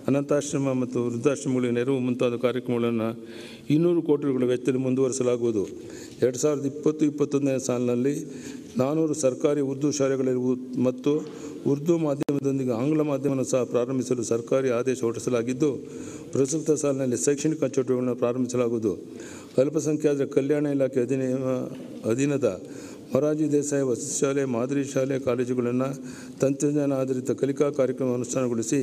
ಅನಾಥಾಶ್ರಮ ಮತ್ತು ವೃದ್ಧಾಶ್ರಮಗಳಿಗೆ ನೆರವು ಮುಂತಾದ ಕಾರ್ಯಕ್ರಮಗಳನ್ನು 200 ಕೋಟಿ ರುಗಳ ವೆಚ್ಚದಲ್ಲಿ ಮುಂದುವರಿಸಲಾಗುವುದು. 2020-21ನೇ ಸಾಲಿನಲ್ಲಿ 400 ಸರ್ಕಾರಿ ಉರ್ದು ಶಾಲೆಗಳಲ್ಲಿ ಮತ್ತು ಉರ್ದು ಮಾಧ್ಯಮದೊಂದಿಗೆ ಆಂಗ್ಲ ಮಾಧ್ಯಮವನ್ನು ಸಹ ಪ್ರಾರಂಭಿಸಲು ಸರ್ಕಾರಿ ಆದೇಶ ಹೊರಡಿಸಲಾಗಿದ್ದು, ಪ್ರಸ್ತುತ ಸಾಲಿನಲ್ಲಿ ಶೈಕ್ಷಣಿಕ ಚಟುವಟಿಕೆಗಳನ್ನು ಪ್ರಾರಂಭಿಸಲಾಗುವುದು. ಅಲ್ಪಸಂಖ್ಯಾತರ ಕಲ್ಯಾಣ ಇಲಾಖೆ ಅಧೀನದ ಮೊರಾರ್ಜಿ ದೇಸಾಯಿ ವಸತಿ ಶಾಲೆ, ಮಾದರಿ ಶಾಲೆ, ಕಾಲೇಜುಗಳನ್ನು ತಂತ್ರಜ್ಞಾನ ಆಧಾರಿತ ಕಲಿಕಾ ಕಾರ್ಯಕ್ರಮ ಅನುಷ್ಠಾನಗೊಳಿಸಿ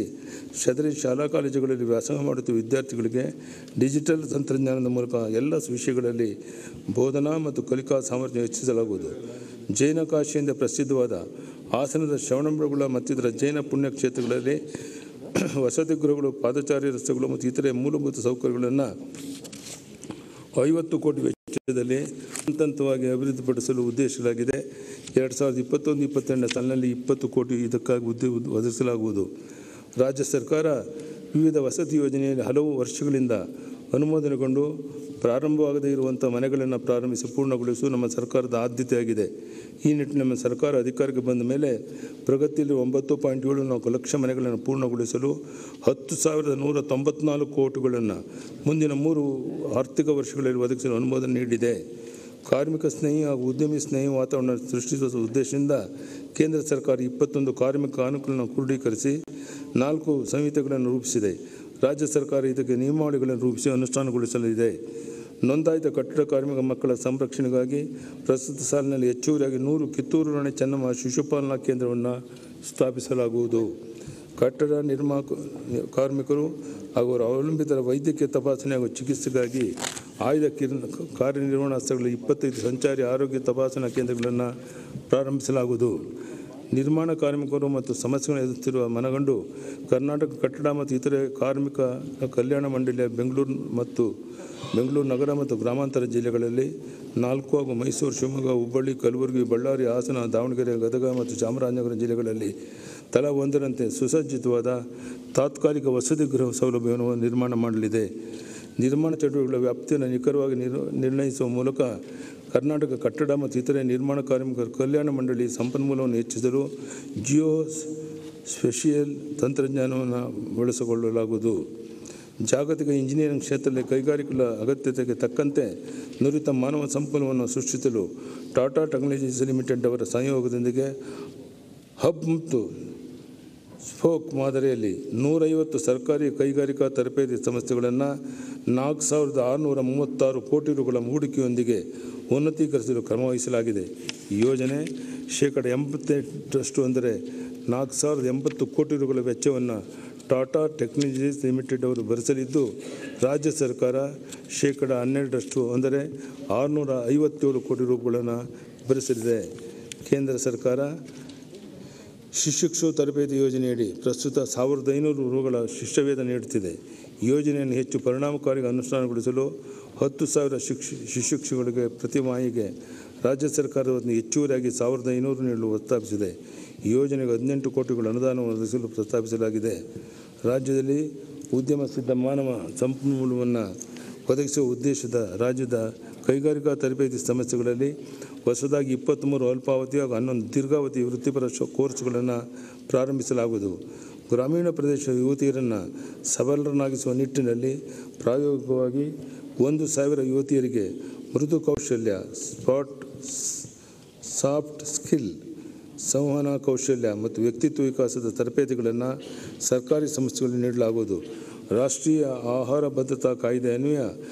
ಸದರಿ ಶಾಲಾ ಕಾಲೇಜುಗಳಲ್ಲಿ ವ್ಯಾಸಂಗ ಮಾಡುತ್ತಿರುವ ವಿದ್ಯಾರ್ಥಿಗಳಿಗೆ ಡಿಜಿಟಲ್ ತಂತ್ರಜ್ಞಾನದ ಮೂಲಕ ಎಲ್ಲ ವಿಷಯಗಳಲ್ಲಿ ಬೋಧನಾ ಮತ್ತು ಕಲಿಕಾ ಸಾಮರ್ಥ್ಯ ಹೆಚ್ಚಿಸಲಾಗುವುದು. ಜೈನ ಕಾಶಿಯಿಂದ ಪ್ರಸಿದ್ಧವಾದ ಹಾಸನದ ಶ್ರವಣಬೆಳಗೊಳ ಮತ್ತಿತರ ಜೈನ ಪುಣ್ಯಕ್ಷೇತ್ರಗಳಲ್ಲಿ ವಸತಿ ಗೃಹಗಳು, ಪಾದಚಾರಿ ರಸ್ತೆಗಳು ಮತ್ತು ಇತರೆ ಮೂಲಭೂತ ಸೌಕರ್ಯಗಳನ್ನು 50 ಕೋಟಿ ವೆಚ್ಚದಲ್ಲಿ ಹಂತವಾಗಿ ಅಭಿವೃದ್ಧಿಪಡಿಸಲು ಉದ್ದೇಶಿಸಲಾಗಿದೆ. 2021-22ನೇ ಸಾಲಿನಲ್ಲಿ 20 ಕೋಟಿ ಇದಕ್ಕಾಗಿ ಒದಗಿಸಲಾಗುವುದು. ರಾಜ್ಯ ಸರ್ಕಾರ ವಿವಿಧ ವಸತಿ ಯೋಜನೆಯಲ್ಲಿ ಹಲವು ವರ್ಷಗಳಿಂದ ಅನುಮೋದನೆಗೊಂಡು ಪ್ರಾರಂಭವಾಗದೇ ಇರುವಂಥ ಮನೆಗಳನ್ನು ಪ್ರಾರಂಭಿಸಿ ಪೂರ್ಣಗೊಳಿಸುವುದು ನಮ್ಮ ಸರ್ಕಾರದ ಆದ್ಯತೆಯಾಗಿದೆ. ಈ ನಿಟ್ಟಿನಲ್ಲಿ ನಮ್ಮ ಸರ್ಕಾರ ಅಧಿಕಾರಕ್ಕೆ ಬಂದ ಮೇಲೆ ಪ್ರಗತಿಯಲ್ಲಿ 9.74 ಲಕ್ಷ ಮನೆಗಳನ್ನು ಪೂರ್ಣಗೊಳಿಸಲು 10,194 ಕೋಟಿಗಳನ್ನು ಮುಂದಿನ 3 ಆರ್ಥಿಕ ವರ್ಷಗಳಲ್ಲಿ ಒದಗಿಸಲು ಅನುಮೋದನೆ ನೀಡಿದೆ. ಕಾರ್ಮಿಕ ಸ್ನೇಹಿ ಹಾಗೂ ಉದ್ಯಮಿ ಸ್ನೇಹಿ ವಾತಾವರಣ ಸೃಷ್ಟಿಸುವ ಉದ್ದೇಶದಿಂದ ಕೇಂದ್ರ ಸರ್ಕಾರ 21 ಕಾರ್ಮಿಕ ಕಾನೂನುಗಳನ್ನು ಕ್ರೋಢೀಕರಿಸಿ 4 ಸಂಹಿತೆಗಳನ್ನು ರೂಪಿಸಿದೆ. ರಾಜ್ಯ ಸರ್ಕಾರ ಇದಕ್ಕೆ ನಿಯಮಾವಳಿಗಳನ್ನು ರೂಪಿಸಿ ಅನುಷ್ಠಾನಗೊಳಿಸಲಿದೆ. ನೋಂದಾಯಿತ ಕಟ್ಟಡ ಕಾರ್ಮಿಕ ಮಕ್ಕಳ ಸಂರಕ್ಷಣೆಗಾಗಿ ಪ್ರಸ್ತುತ ಸಾಲಿನಲ್ಲಿ ಹೆಚ್ಚುವರಿಯಾಗಿ 100 ಕಿತ್ತೂರು ರಾಣಿ ಚೆನ್ನಮ್ಮ ಶಿಶುಪಾಲನಾ ಕೇಂದ್ರವನ್ನು ಸ್ಥಾಪಿಸಲಾಗುವುದು. ಕಟ್ಟಡ ಕಾರ್ಮಿಕರು ಹಾಗೂ ಅವರ ಅವಲಂಬಿತರ ವೈದ್ಯಕೀಯ ತಪಾಸಣೆ ಹಾಗೂ ಚಿಕಿತ್ಸೆಗಾಗಿ ಆಯ್ದ ಕಾರ್ಯನಿರ್ವಹಣಾ ಸ್ಥಳಗಳಲ್ಲಿ 25 ಸಂಚಾರಿ ಆರೋಗ್ಯ ತಪಾಸಣಾ ಕೇಂದ್ರಗಳನ್ನು ಪ್ರಾರಂಭಿಸಲಾಗುವುದು. ನಿರ್ಮಾಣ ಕಾರ್ಮಿಕರು ಮತ್ತು ಸಮಸ್ಯೆಗಳನ್ನು ಎದುರಿಸುತ್ತಿರುವ ಮನಗಂಡು ಕರ್ನಾಟಕ ಕಟ್ಟಡ ಮತ್ತು ಇತರೆ ಕಾರ್ಮಿಕ ಕಲ್ಯಾಣ ಮಂಡಳಿಯ ಬೆಂಗಳೂರು ನಗರ ಮತ್ತು ಗ್ರಾಮಾಂತರ ಜಿಲ್ಲೆಗಳಲ್ಲಿ 4 ಹಾಗೂ ಮೈಸೂರು, ಶಿವಮೊಗ್ಗ, ಹುಬ್ಬಳ್ಳಿ, ಕಲಬುರಗಿ, ಬಳ್ಳಾರಿ, ಹಾಸನ, ದಾವಣಗೆರೆ, ಗದಗ ಮತ್ತು ಚಾಮರಾಜನಗರ ಜಿಲ್ಲೆಗಳಲ್ಲಿ ತಲಾ ಒಂದರಂತೆ ಸುಸಜ್ಜಿತವಾದ ತಾತ್ಕಾಲಿಕ ವಸತಿ ಗೃಹ ಸೌಲಭ್ಯವನ್ನು ನಿರ್ಮಾಣ ಮಾಡಲಿದೆ. ನಿರ್ಮಾಣ ಚಟುವಟಿಕೆಗಳ ವ್ಯಾಪ್ತಿಯನ್ನು ನಿಖರವಾಗಿ ನಿರ್ಣಯಿಸುವ ಮೂಲಕ ಕರ್ನಾಟಕ ಕಟ್ಟಡ ಮತ್ತು ಇತರೆ ನಿರ್ಮಾಣ ಕಾರ್ಮಿಕರ ಕಲ್ಯಾಣ ಮಂಡಳಿ ಸಂಪನ್ಮೂಲವನ್ನು ಹೆಚ್ಚಿಸಲು ಜಿಯೋ ಸ್ಪೇಷಿಯಲ್ ತಂತ್ರಜ್ಞಾನವನ್ನು ಬಳಸಿಕೊಳ್ಳಲಾಗುವುದು. ಜಾಗತಿಕ ಇಂಜಿನಿಯರಿಂಗ್ ಕ್ಷೇತ್ರದಲ್ಲಿ ಕೈಗಾರಿಕೆಗಳ ಅಗತ್ಯತೆಗೆ ತಕ್ಕಂತೆ ನುರಿತ ಮಾನವ ಸಂಪನ್ಮೂಲವನ್ನು ಸೃಷ್ಟಿಸಲು ಟಾಟಾ ಟೆಕ್ನಾಲಜೀಸ್ ಲಿಮಿಟೆಡ್ ಅವರ ಸಂಯೋಗದೊಂದಿಗೆ ಹಬ್ ಮತ್ತು ಸ್ಪೋಕ್ ಮಾದರಿಯಲ್ಲಿ 150 ಸರ್ಕಾರಿ ಕೈಗಾರಿಕಾ ತರಬೇತಿ ಸಂಸ್ಥೆಗಳನ್ನು 4,636 ಕೋಟಿ ರುಗಳ ಹೂಡಿಕೆಯೊಂದಿಗೆ ಉನ್ನತೀಕರಿಸಲು ಕ್ರಮವಹಿಸಲಾಗಿದೆ. ಈ ಯೋಜನೆ 88% ಅಂದರೆ 4,080 ಕೋಟಿ ರುಗಳ ವೆಚ್ಚವನ್ನು ಟಾಟಾ ಟೆಕ್ನಾಲಜೀಸ್ ಲಿಮಿಟೆಡ್ ಅವರು ಭರಿಸಲಿದ್ದು, ರಾಜ್ಯ ಸರ್ಕಾರ 12% ಅಂದರೆ 657 ಕೋಟಿ ರೂಗಳನ್ನು ಭರಿಸಲಿದೆ. ಕೇಂದ್ರ ಸರ್ಕಾರ ಶಿಶುಕ್ಷು ತರಬೇತಿ ಯೋಜನೆಯಡಿ ಪ್ರಸ್ತುತ 1,500 ರುಗಳ ಶಿಷ್ಯವೇತನ ನೀಡುತ್ತಿದೆ. ಈ ಯೋಜನೆಯನ್ನು ಹೆಚ್ಚು ಪರಿಣಾಮಕಾರಿಯಾಗಿ ಅನುಷ್ಠಾನಗೊಳಿಸಲು 10,000 ಶಿಶುಕ್ಷುಗಳಿಗೆ ಪ್ರತಿ ಮಾಹಿಗೆ ರಾಜ್ಯ ಸರ್ಕಾರವನ್ನು ಹೆಚ್ಚುವರಿಯಾಗಿ 1,500 ನೀಡಲು ಪ್ರಸ್ತಾಪಿಸಿದೆ. ಈ ಯೋಜನೆಗೆ 18 ಕೋಟಿಗಳ ಅನುದಾನವನ್ನು ಒದಗಿಸಲು ಪ್ರಸ್ತಾಪಿಸಲಾಗಿದೆ. ರಾಜ್ಯದಲ್ಲಿ ಉದ್ಯಮ ಸಿದ್ಧ ಮಾನವ ಸಂಪನ್ಮೂಲವನ್ನು ಒದಗಿಸುವ ಉದ್ದೇಶದ ರಾಜ್ಯದ ಕೈಗಾರಿಕಾ ತರಬೇತಿ ಸಂಸ್ಥೆಗಳಲ್ಲಿ ಹೊಸದಾಗಿ 23 ಅಲ್ಪಾವಧಿ ಹಾಗೂ 11 ದೀರ್ಘಾವಧಿ ವೃತ್ತಿಪರ ಕೋರ್ಸ್ಗಳನ್ನು ಪ್ರಾರಂಭಿಸಲಾಗುವುದು. ಗ್ರಾಮೀಣ ಪ್ರದೇಶದ ಯುವತಿಯರನ್ನು ಸಬಲರನ್ನಾಗಿಸುವ ನಿಟ್ಟಿನಲ್ಲಿ ಪ್ರಾಯೋಗಿಕವಾಗಿ 1,000 ಯುವತಿಯರಿಗೆ ಮೃದು ಕೌಶಲ್ಯ, ಸಾಫ್ಟ್ ಸ್ಕಿಲ್, ಸಂವಹನ ಕೌಶಲ್ಯ ಮತ್ತು ವ್ಯಕ್ತಿತ್ವ ವಿಕಾಸದ ತರಬೇತಿಗಳನ್ನು ಸರ್ಕಾರಿ ಸಂಸ್ಥೆಗಳಲ್ಲಿ ನೀಡಲಾಗುವುದು. ರಾಷ್ಟ್ರೀಯ ಆಹಾರ ಭದ್ರತಾ ಕಾಯ್ದೆ ಅನ್ವಯ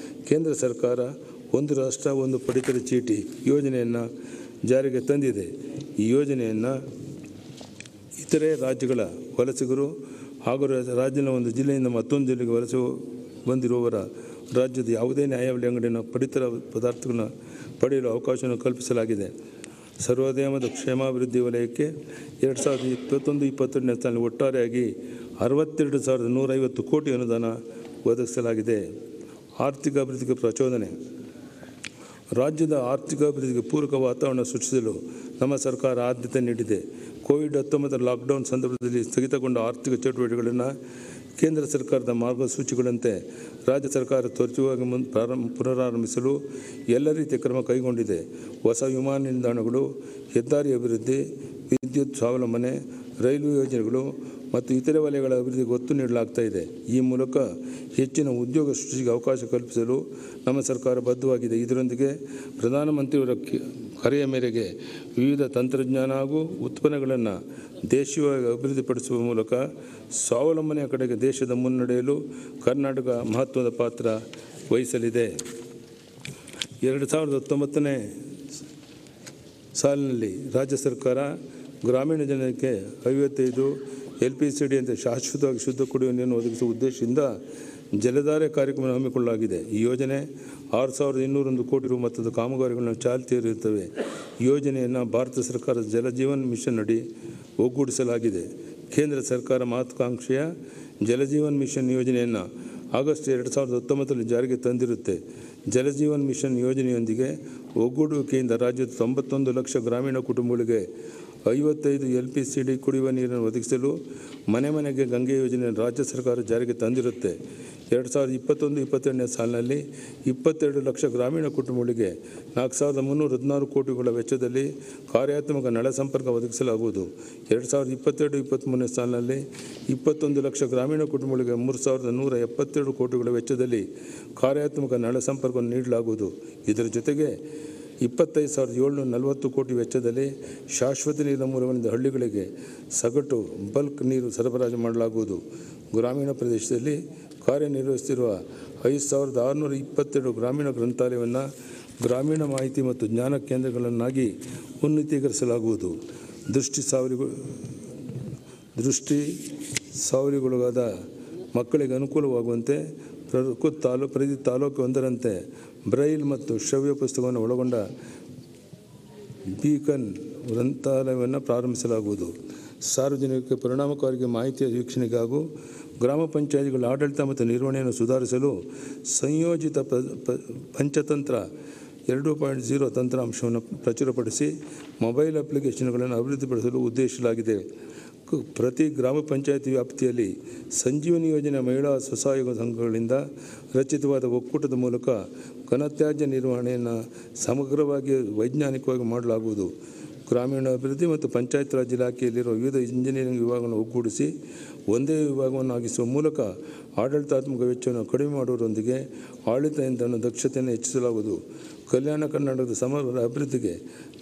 ಕೇಂದ್ರ ಸರ್ಕಾರ ಒಂದು ರಾಷ್ಟ್ರ ಒಂದು ಪಡಿತರ ಚೀಟಿ ಯೋಜನೆಯನ್ನು ಜಾರಿಗೆ ತಂದಿದೆ. ಈ ಯೋಜನೆಯನ್ನು ಇತರೆ ರಾಜ್ಯಗಳ ವಲಸಿಗರು ಹಾಗೂ ರಾಜ್ಯದ ಒಂದು ಜಿಲ್ಲೆಯಿಂದ ಮತ್ತೊಂದು ಜಿಲ್ಲೆಗೆ ವಲಸೆ ಬಂದಿರುವವರ ರಾಜ್ಯದ ಯಾವುದೇ ನ್ಯಾಯಬೆಲೆ ಅಂಗಡಿಯನ್ನು ಪಡಿತರ ಪದಾರ್ಥಗಳನ್ನು ಪಡೆಯಲು ಅವಕಾಶವನ್ನು ಕಲ್ಪಿಸಲಾಗಿದೆ. ಸರ್ವೋದಯ ಮತ್ತು ಕ್ಷೇಮಾಭಿವೃದ್ಧಿ ವಲಯಕ್ಕೆ 2021-22ನೇ ಸಾಲಿನಲ್ಲಿ ಒಟ್ಟಾರೆಯಾಗಿ 62,150 ಕೋಟಿ ಅನುದಾನ ಒದಗಿಸಲಾಗಿದೆ. ಆರ್ಥಿಕ ಅಭಿವೃದ್ಧಿಗೆ ಪ್ರಚೋದನೆ. ರಾಜ್ಯದ ಆರ್ಥಿಕ ಅಭಿವೃದ್ಧಿಗೆ ಪೂರಕ ವಾತಾವರಣ ಸೃಷ್ಟಿಸಲು ನಮ್ಮ ಸರ್ಕಾರ ಆದ್ಯತೆ ನೀಡಿದೆ. ಕೋವಿಡ್-19 ಲಾಕ್ಡೌನ್ ಸಂದರ್ಭದಲ್ಲಿ ಸ್ಥಗಿತಗೊಂಡ ಆರ್ಥಿಕ ಚಟುವಟಿಕೆಗಳನ್ನು ಕೇಂದ್ರ ಸರ್ಕಾರದ ಮಾರ್ಗಸೂಚಿಗಳಂತೆ ರಾಜ್ಯ ಸರ್ಕಾರ ತ್ವರಿತವಾಗಿ ಪುನರಾರಂಭಿಸಲು ಎಲ್ಲ ರೀತಿಯ ಕ್ರಮ ಕೈಗೊಂಡಿದೆ. ಹೊಸ ವಿಮಾನ ನಿಲ್ದಾಣಗಳು, ಹೆದ್ದಾರಿ ಅಭಿವೃದ್ಧಿ, ವಿದ್ಯುತ್ ಸ್ವಾವಲಂಬನೆ, ರೈಲ್ವೆ ಯೋಜನೆಗಳು ಮತ್ತು ಇತರೆ ವಲಯಗಳ ಅಭಿವೃದ್ಧಿಗೆ ಒತ್ತು ನೀಡಲಾಗ್ತಾ ಇದೆ. ಈ ಮೂಲಕ ಹೆಚ್ಚಿನ ಉದ್ಯೋಗ ಸೃಷ್ಟಿಗೆ ಅವಕಾಶ ಕಲ್ಪಿಸಲು ನಮ್ಮ ಸರ್ಕಾರ ಬದ್ಧವಾಗಿದೆ. ಇದರೊಂದಿಗೆ ಪ್ರಧಾನಮಂತ್ರಿಯವರ ಕರೆಯ ಮೇರೆಗೆ ವಿವಿಧ ತಂತ್ರಜ್ಞಾನ ಹಾಗೂ ಉತ್ಪನ್ನಗಳನ್ನು ದೇಶೀಯವಾಗಿ ಅಭಿವೃದ್ಧಿಪಡಿಸುವ ಮೂಲಕ ಸ್ವಾವಲಂಬನೆಯ ಕಡೆಗೆ ದೇಶದ ಮುನ್ನಡೆಯಲು ಕರ್ನಾಟಕ ಮಹತ್ವದ ಪಾತ್ರ ವಹಿಸಲಿದೆ. 2019ನೇ ಸಾಲಿನಲ್ಲಿ ರಾಜ್ಯ ಸರ್ಕಾರ ಗ್ರಾಮೀಣ ಜನರಿಗೆ 55 LPCD ಅಂತ ಶಾಶ್ವತವಾಗಿ ಶುದ್ಧ ಕುಡಿಯುವ ನೀರನ್ನು ಒದಗಿಸುವ ಉದ್ದೇಶದಿಂದ ಜಲಧಾರೆ ಕಾರ್ಯಕ್ರಮ ಹಮ್ಮಿಕೊಳ್ಳಲಾಗಿದೆ. ಈ ಯೋಜನೆ 6,201 ಕೋಟಿ ರು ಮೊತ್ತದ ಕಾಮಗಾರಿಗಳನ್ನು ಚಾಲ್ತಿಯಲ್ಲಿರುತ್ತವೆ. ಈ ಯೋಜನೆಯನ್ನು ಭಾರತ ಸರ್ಕಾರದ ಜಲಜೀವನ್ ಮಿಷನ್ ಅಡಿ ಒಗ್ಗೂಡಿಸಲಾಗಿದೆ. ಕೇಂದ್ರ ಸರ್ಕಾರ ಮಹತ್ವಾಕಾಂಕ್ಷೆಯ ಜಲಜೀವನ್ ಮಿಷನ್ ಯೋಜನೆಯನ್ನು ಆಗಸ್ಟ್ 2019ರಲ್ಲಿ ಜಾರಿಗೆ ತಂದಿರುತ್ತೆ. ಜಲಜೀವನ್ ಮಿಷನ್ ಯೋಜನೆಯೊಂದಿಗೆ ಒಗ್ಗೂಡುವಿಕೆಯಿಂದ ರಾಜ್ಯದ 91 ಲಕ್ಷ ಗ್ರಾಮೀಣ ಕುಟುಂಬಗಳಿಗೆ 55 LPCD ಕುಡಿಯುವ ನೀರನ್ನು ಒದಗಿಸಲು ಮನೆ ಮನೆಗೆ ಗಂಗೆ ಯೋಜನೆಯನ್ನು ರಾಜ್ಯ ಸರ್ಕಾರ ಜಾರಿಗೆ ತಂದಿರುತ್ತೆ. 2021-22ನೇ ಸಾಲಿನಲ್ಲಿ 22 ಲಕ್ಷ ಗ್ರಾಮೀಣ ಕುಟುಂಬಗಳಿಗೆ 4,316 ಕೋಟಿಗಳ ವೆಚ್ಚದಲ್ಲಿ ಕಾರ್ಯಾತ್ಮಕ ನಳ ಸಂಪರ್ಕ ಒದಗಿಸಲಾಗುವುದು. 2022-23ನೇ ಸಾಲಿನಲ್ಲಿ 21 ಲಕ್ಷ ಗ್ರಾಮೀಣ ಕುಟುಂಬಗಳಿಗೆ 3,172 ಕೋಟಿಗಳ ವೆಚ್ಚದಲ್ಲಿ ಕಾರ್ಯಾತ್ಮಕ ನಳ ಸಂಪರ್ಕವನ್ನು ನೀಡಲಾಗುವುದು. ಇದರ ಜೊತೆಗೆ 25,740 ಕೋಟಿ ವೆಚ್ಚದಲ್ಲಿ ಶಾಶ್ವತ ನೀರಿನ ಮೂಲಗಳಿಂದ ಹಳ್ಳಿಗಳಿಗೆ ಸಗಟು ಬಲ್ಕ್ ನೀರು ಸರಬರಾಜು ಮಾಡಲಾಗುವುದು. ಗ್ರಾಮೀಣ ಪ್ರದೇಶದಲ್ಲಿ ಕಾರ್ಯನಿರ್ವಹಿಸುತ್ತಿರುವ 5,622 ಗ್ರಾಮೀಣ ಗ್ರಂಥಾಲಯವನ್ನು ಗ್ರಾಮೀಣ ಮಾಹಿತಿ ಮತ್ತು ಜ್ಞಾನ ಕೇಂದ್ರಗಳನ್ನಾಗಿ ಉನ್ನತೀಕರಿಸಲಾಗುವುದು. ದೃಷ್ಟಿ ಸಾವಿರಿಗೊಳಗಾದ ಮಕ್ಕಳಿಗೆ ಅನುಕೂಲವಾಗುವಂತೆ ಪ್ರತಿ ತಾಲೂಕು ಒಂದರಂತೆ ಬ್ರೈಲ್ ಮತ್ತು ಶ್ರವ್ಯ ಪುಸ್ತಕವನ್ನು ಒಳಗೊಂಡ ಬೀಕನ್ ಗ್ರಂಥಾಲಯವನ್ನು ಪ್ರಾರಂಭಿಸಲಾಗುವುದು. ಸಾರ್ವಜನಿಕರಿಗೆ ಪರಿಣಾಮಕಾರಿ ಮಾಹಿತಿಯ ವೀಕ್ಷಣೆಗೆ ಹಾಗೂ ಗ್ರಾಮ ಪಂಚಾಯಿತಿಗಳ ಆಡಳಿತ ಮತ್ತು ನಿರ್ವಹಣೆಯನ್ನು ಸುಧಾರಿಸಲು ಸಂಯೋಜಿತ ಪಂಚತಂತ್ರ 2.0 ತಂತ್ರಾಂಶವನ್ನು ಪ್ರಚುರಪಡಿಸಿ ಮೊಬೈಲ್ ಅಪ್ಲಿಕೇಶನ್ಗಳನ್ನು ಅಭಿವೃದ್ಧಿಪಡಿಸಲು ಉದ್ದೇಶಿಸಲಾಗಿದೆ. ಪ್ರತಿ ಗ್ರಾಮ ಪಂಚಾಯಿತಿ ವ್ಯಾಪ್ತಿಯಲ್ಲಿ ಸಂಜೀವನಿ ಯೋಜನೆ ಮಹಿಳಾ ಸ್ವಸಹಾಯ ಸಂಘಗಳಿಂದ ರಚಿತವಾದ ಒಕ್ಕೂಟದ ಮೂಲಕ ಘನತ್ಯಾಜ್ಯ ನಿರ್ವಹಣೆಯನ್ನು ಸಮಗ್ರವಾಗಿ ವೈಜ್ಞಾನಿಕವಾಗಿ ಮಾಡಲಾಗುವುದು. ಗ್ರಾಮೀಣ ಅಭಿವೃದ್ಧಿ ಮತ್ತು ಪಂಚಾಯತ್ ರಾಜ್ ಇಲಾಖೆಯಲ್ಲಿರುವ ವಿವಿಧ ಇಂಜಿನಿಯರಿಂಗ್ ವಿಭಾಗಗಳನ್ನು ಒಗ್ಗೂಡಿಸಿ ಒಂದೇ ವಿಭಾಗವನ್ನಾಗಿಸುವ ಮೂಲಕ ಆಡಳಿತಾತ್ಮಕ ವೆಚ್ಚವನ್ನು ಕಡಿಮೆ ಮಾಡುವುದರೊಂದಿಗೆ ಆಡಳಿತ ಯಂತ್ರದ ದಕ್ಷತೆಯನ್ನು ಹೆಚ್ಚಿಸಲಾಗುವುದು. ಕಲ್ಯಾಣ ಕರ್ನಾಟಕದ ಸಮಗ್ರ ಅಭಿವೃದ್ಧಿಗೆ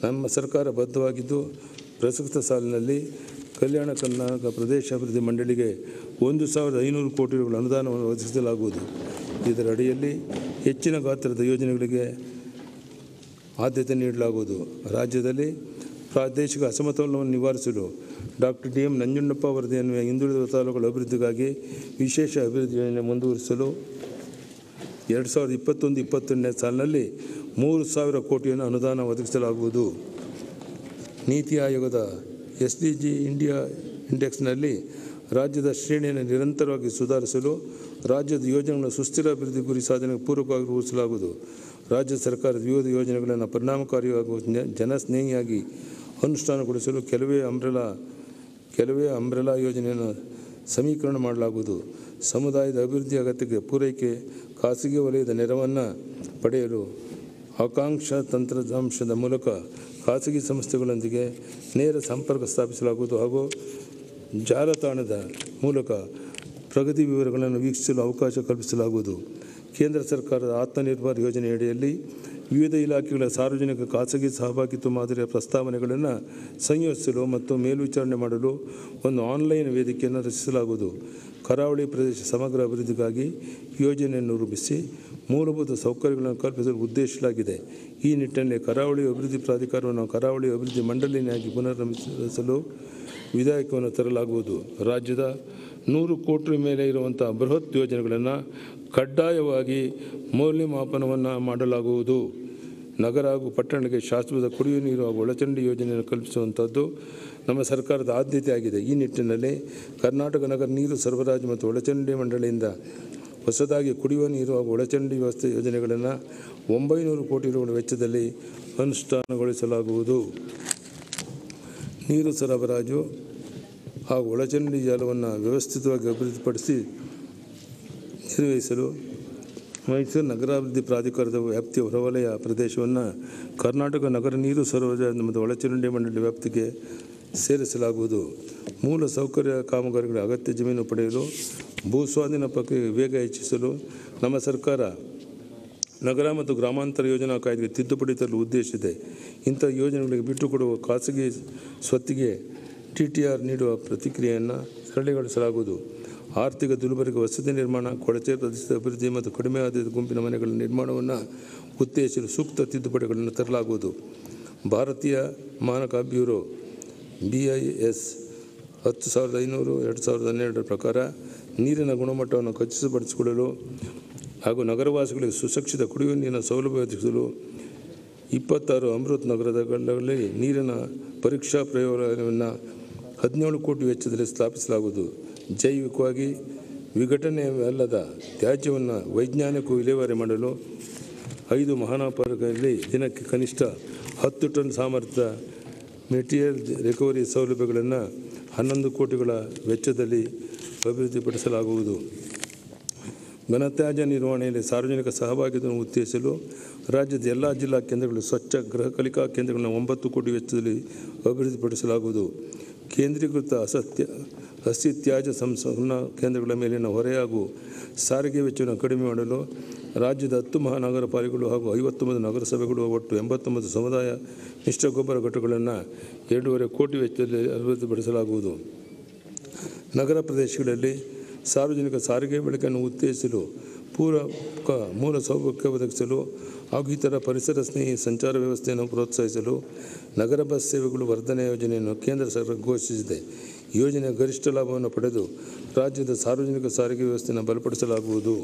ನಮ್ಮ ಸರ್ಕಾರ ಬದ್ಧವಾಗಿದ್ದು, ಪ್ರಸಕ್ತ ಸಾಲಿನಲ್ಲಿ ಕಲ್ಯಾಣ ಕರ್ನಾಟಕ ಪ್ರದೇಶ ಅಭಿವೃದ್ಧಿ ಮಂಡಳಿಗೆ 1,500 ಕೋಟಿ ರೂಪಾಯಿ ಅನುದಾನವನ್ನು ಒದಗಿಸಲಾಗುವುದು. ಇದರ ಅಡಿಯಲ್ಲಿ ಹೆಚ್ಚಿನ ಗಾತ್ರದ ಯೋಜನೆಗಳಿಗೆ ಆದ್ಯತೆ ನೀಡಲಾಗುವುದು. ರಾಜ್ಯದಲ್ಲಿ ಪ್ರಾದೇಶಿಕ ಅಸಮತೋಲನವನ್ನು ನಿವಾರಿಸಲು ಡಾಕ್ಟರ್ ಡಿ.ಎಂ. ನಂಜುಂಡಪ್ಪ ವರದಿಯನ್ನು ಹಿಂದುಳಿದ ತಾಲೂಕುಗಳ ಅಭಿವೃದ್ಧಿಗಾಗಿ ವಿಶೇಷ ಅಭಿವೃದ್ಧಿ ಯೋಜನೆ ಮುಂದುವರಿಸಲು 2021-22ನೇ ಸಾಲಿನಲ್ಲಿ 3,000 ಕೋಟಿಯನ್ನು ಅನುದಾನ ಒದಗಿಸಲಾಗುವುದು. ನೀತಿ ಆಯೋಗದ SDG ಇಂಡಿಯಾ ಇಂಡೆಕ್ಸ್ನಲ್ಲಿ ರಾಜ್ಯದ ಶ್ರೇಣಿಯನ್ನು ನಿರಂತರವಾಗಿ ಸುಧಾರಿಸಲು ರಾಜ್ಯದ ಯೋಜನೆಗಳ ಸುಸ್ಥಿರ ಅಭಿವೃದ್ಧಿ ಗುರಿ ಸಾಧನೆಗೆ ಪೂರಕವಾಗಿ ರೂಪಿಸಲಾಗುವುದು. ರಾಜ್ಯ ಸರ್ಕಾರದ ವಿವಿಧ ಯೋಜನೆಗಳನ್ನು ಪರಿಣಾಮಕಾರಿಯಾಗಿ ಜನಸ್ನೇಹಿಯಾಗಿ ಅನುಷ್ಠಾನಗೊಳಿಸಲು ಕೆಲವೇ ಅಂಬ್ರೆಲಾ ಯೋಜನೆಯನ್ನು ಸಮೀಕರಣ ಮಾಡಲಾಗುವುದು. ಸಮುದಾಯದ ಅಭಿವೃದ್ಧಿ ಅಗತ್ಯಕ್ಕೆ ಪೂರೈಕೆ ಖಾಸಗಿ ವಲಯದ ನೆರವನ್ನು ಪಡೆಯಲು ಆಕಾಂಕ್ಷಾ ತಂತ್ರಾಂಶದ ಮೂಲಕ ಖಾಸಗಿ ಸಂಸ್ಥೆಗಳೊಂದಿಗೆ ನೇರ ಸಂಪರ್ಕ ಸ್ಥಾಪಿಸಲಾಗುವುದು ಹಾಗೂ ಜಾಲತಾಣದ ಮೂಲಕ ಪ್ರಗತಿ ವಿವರಗಳನ್ನು ವೀಕ್ಷಿಸಲು ಅವಕಾಶ ಕಲ್ಪಿಸಲಾಗುವುದು. ಕೇಂದ್ರ ಸರ್ಕಾರದ ಆತ್ಮನಿರ್ಭರ್ ಯೋಜನೆಯಡಿಯಲ್ಲಿ ವಿವಿಧ ಇಲಾಖೆಗಳ ಸಾರ್ವಜನಿಕ ಖಾಸಗಿ ಸಹಭಾಗಿತ್ವ ಮಾದರಿಯ ಪ್ರಸ್ತಾವನೆಗಳನ್ನು ಸಂಯೋಜಿಸಲು ಮತ್ತು ಮೇಲ್ವಿಚಾರಣೆ ಮಾಡಲು ಒಂದು ಆನ್ಲೈನ್ ವೇದಿಕೆಯನ್ನು ರಚಿಸಲಾಗುವುದು. ಕರಾವಳಿ ಪ್ರದೇಶ ಸಮಗ್ರ ಅಭಿವೃದ್ಧಿಗಾಗಿ ಯೋಜನೆಯನ್ನು ರೂಪಿಸಿ ಮೂಲಭೂತ ಸೌಕರ್ಯಗಳನ್ನು ಕಲ್ಪಿಸಲು ಉದ್ದೇಶಿಸಲಾಗಿದೆ. ಈ ನಿಟ್ಟಿನಲ್ಲಿ ಕರಾವಳಿ ಅಭಿವೃದ್ಧಿ ಪ್ರಾಧಿಕಾರವನ್ನು ಕರಾವಳಿ ಅಭಿವೃದ್ಧಿ ಮಂಡಳಿಯಾಗಿ ಪುನರ್ರಚಿಸಲು ವಿಧೇಯಕವನ್ನು ತರಲಾಗುವುದು. ರಾಜ್ಯದ 100 ಕೋಟಿ ಮೇಲೆ ಇರುವಂಥ ಬೃಹತ್ ಯೋಜನೆಗಳನ್ನು ಕಡ್ಡಾಯವಾಗಿ ಮೌಲ್ಯಮಾಪನವನ್ನು ಮಾಡಲಾಗುವುದು. ನಗರ ಹಾಗೂ ಪಟ್ಟಣಕ್ಕೆ ಶಾಶ್ವತ ಕುಡಿಯುವ ನೀರು ಹಾಗೂ ಒಳಚರಂಡಿ ಯೋಜನೆಯನ್ನು ಕಲ್ಪಿಸುವಂಥದ್ದು ನಮ್ಮ ಸರ್ಕಾರದ ಆದ್ಯತೆಯಾಗಿದೆ. ಈ ನಿಟ್ಟಿನಲ್ಲಿ ಕರ್ನಾಟಕ ನಗರ ನೀರು ಸರಬರಾಜು ಮತ್ತು ಒಳಚರಂಡಿ ಮಂಡಳಿಯಿಂದ ಹೊಸದಾಗಿ ಕುಡಿಯುವ ನೀರು ಹಾಗೂ ಒಳಚರಂಡಿ ವ್ಯವಸ್ಥೆ ಯೋಜನೆಗಳನ್ನು 900 ಕೋಟಿ ರೂಪಾಯಿ ವೆಚ್ಚದಲ್ಲಿ ಅನುಷ್ಠಾನಗೊಳಿಸಲಾಗುವುದು. ನೀರು ಸರಬರಾಜು ಹಾಗೂ ಒಳಚರಂಡಿ ಜಾಲವನ್ನು ವ್ಯವಸ್ಥಿತವಾಗಿ ಅಭಿವೃದ್ಧಿಪಡಿಸಿ ನಿರ್ವಹಿಸಲು ಮೈಸೂರು ನಗರಾಭಿವೃದ್ಧಿ ಪ್ರಾಧಿಕಾರದ ವ್ಯಾಪ್ತಿಯ ಹೊರವಲಯ ಪ್ರದೇಶವನ್ನು ಕರ್ನಾಟಕ ನಗರ ನೀರು ಸರಬರಾಜು ಮತ್ತು ಒಳಚರಂಡಿ ಮಂಡಳಿ ವ್ಯಾಪ್ತಿಗೆ ಸೇರಿಸಲಾಗುವುದು. ಮೂಲ ಸೌಕರ್ಯ ಕಾಮಗಾರಿಗಳ ಅಗತ್ಯ ಜಮೀನು ಪಡೆಯಲು ಭೂ ಸ್ವಾಧೀನ ಪ್ರಕ್ರಿಯೆ ವೇಗ ಹೆಚ್ಚಿಸಲು ನಮ್ಮ ಸರ್ಕಾರ ನಗರ ಮತ್ತು ಗ್ರಾಮಾಂತರ ಯೋಜನಾ ಕಾಯ್ದೆಗೆ ತಿದ್ದುಪಡಿ ತರಲು ಉದ್ದೇಶಿಸಿದೆ. ಇಂಥ ಯೋಜನೆಗಳಿಗೆ ಬಿಟ್ಟುಕೊಡುವ ಖಾಸಗಿ ಸ್ವತ್ತಿಗೆ TTR ನೀಡುವ ಪ್ರಕ್ರಿಯೆಯನ್ನು ಸರಳಗೊಳಿಸಲಾಗುವುದು. ಆರ್ಥಿಕ ದುರ್ಬಲರಿಗೆ ವಸತಿ ನಿರ್ಮಾಣ, ಕೊಳಚೆ ಪ್ರದೇಶದ ಅಭಿವೃದ್ಧಿ ಮತ್ತು ಕಡಿಮೆ ಆದಾಯದ ಗುಂಪಿನ ಮನೆಗಳ ನಿರ್ಮಾಣವನ್ನು ಉತ್ತೇಜಿಸಲು ಸೂಕ್ತ ತಿದ್ದುಪಡಿಗಳನ್ನು ತರಲಾಗುವುದು. ಭಾರತೀಯ ಮಾನಕ ಬ್ಯೂರೋ BIS 10,500 2012 ಪ್ರಕಾರ ನೀರಿನ ಗುಣಮಟ್ಟವನ್ನು ಖಚಿತಪಡಿಸಿಕೊಳ್ಳಲು ಹಾಗೂ ನಗರವಾಸಿಗಳಿಗೆ ಸುರಕ್ಷಿತ ಕುಡಿಯುವ ನೀರಿನ ಸೌಲಭ್ಯ ಒದಗಿಸಲು 26 ಅಮೃತ್ ನಗರಗಳಲ್ಲಿ ನೀರಿನ ಪರೀಕ್ಷಾ ಪ್ರಯೋಗಾಲಯವನ್ನು 17 ಕೋಟಿ ವೆಚ್ಚದಲ್ಲಿ ಸ್ಥಾಪಿಸಲಾಗುವುದು. ಜೈವಿಕವಾಗಿ ವಿಘಟನೆಯಲ್ಲದ ತ್ಯಾಜ್ಯವನ್ನು ವೈಜ್ಞಾನಿಕ ವಿಲೇವಾರಿ ಮಾಡಲು 5 ಮಹಾನಗರಗಳಲ್ಲಿ ದಿನಕ್ಕೆ ಕನಿಷ್ಠ 10 ಟನ್ ಸಾಮರ್ಥ್ಯದ ಮೆಟೀರಿಯಲ್ ರಿಕವರಿ ಸೌಲಭ್ಯಗಳನ್ನು 11 ಕೋಟಿಗಳ ವೆಚ್ಚದಲ್ಲಿ ಅಭಿವೃದ್ಧಿಪಡಿಸಲಾಗುವುದು. ಘನತ್ಯಾಜ್ಯ ನಿರ್ವಹಣೆಯಲ್ಲಿ ಸಾರ್ವಜನಿಕ ಸಹಭಾಗಿತ್ವವನ್ನು ಉತ್ತೇಜಿಸಲು ರಾಜ್ಯದ ಎಲ್ಲ ಜಿಲ್ಲಾ ಕೇಂದ್ರಗಳು ಸ್ವಚ್ಛ ಗೃಹ ಕಲಿಕಾ ಕೇಂದ್ರಗಳನ್ನು 9 ಕೋಟಿ ವೆಚ್ಚದಲ್ಲಿ ಅಭಿವೃದ್ಧಿಪಡಿಸಲಾಗುವುದು. ಕೇಂದ್ರೀಕೃತ ಹಸಿ ತ್ಯಾಜ್ಯ ಸಂಸ್ಕರಣಾ ಕೇಂದ್ರಗಳ ಮೇಲಿನ ಹೊರೆ ಹಾಗೂ ಸಾರಿಗೆ ವೆಚ್ಚವನ್ನು ಕಡಿಮೆ ಮಾಡಲು ರಾಜ್ಯದ 10 ಮಹಾನಗರ ಪಾಲಿಕೆಗಳು ಹಾಗೂ 59 ನಗರಸಭೆಗಳು ಒಟ್ಟು 89 ಸಮುದಾಯ ಮಿಶ್ರ ಗೊಬ್ಬರ ಘಟಕಗಳನ್ನು 2.5 ಕೋಟಿ ವೆಚ್ಚದಲ್ಲಿ ಅಭಿವೃದ್ಧಿಪಡಿಸಲಾಗುವುದು. ನಗರ ಪ್ರದೇಶಗಳಲ್ಲಿ ಸಾರ್ವಜನಿಕ ಸಾರಿಗೆ ಬಳಕೆಯನ್ನು ಉತ್ತೇಜಿಸಲು ಪೂರಕ ಮೂಲ ಸೌಲಭ್ಯ ಒದಗಿಸಲು ಹಾಗೂ ಇತರ ಪರಿಸರ ಸ್ನೇಹಿ ಸಂಚಾರ ವ್ಯವಸ್ಥೆಯನ್ನು ಪ್ರೋತ್ಸಾಹಿಸಲು ನಗರ ಬಸ್ ಸೇವೆಗಳು ವರ್ಧನೆ ಯೋಜನೆಯನ್ನು ಕೇಂದ್ರ ಸರ್ಕಾರ ಘೋಷಿಸಿದೆ. ಯೋಜನೆಯ ಗರಿಷ್ಠ ಲಾಭವನ್ನು ಪಡೆದು ರಾಜ್ಯದ ಸಾರ್ವಜನಿಕ ಸಾರಿಗೆ ವ್ಯವಸ್ಥೆಯನ್ನು ಬಲಪಡಿಸಲಾಗುವುದು.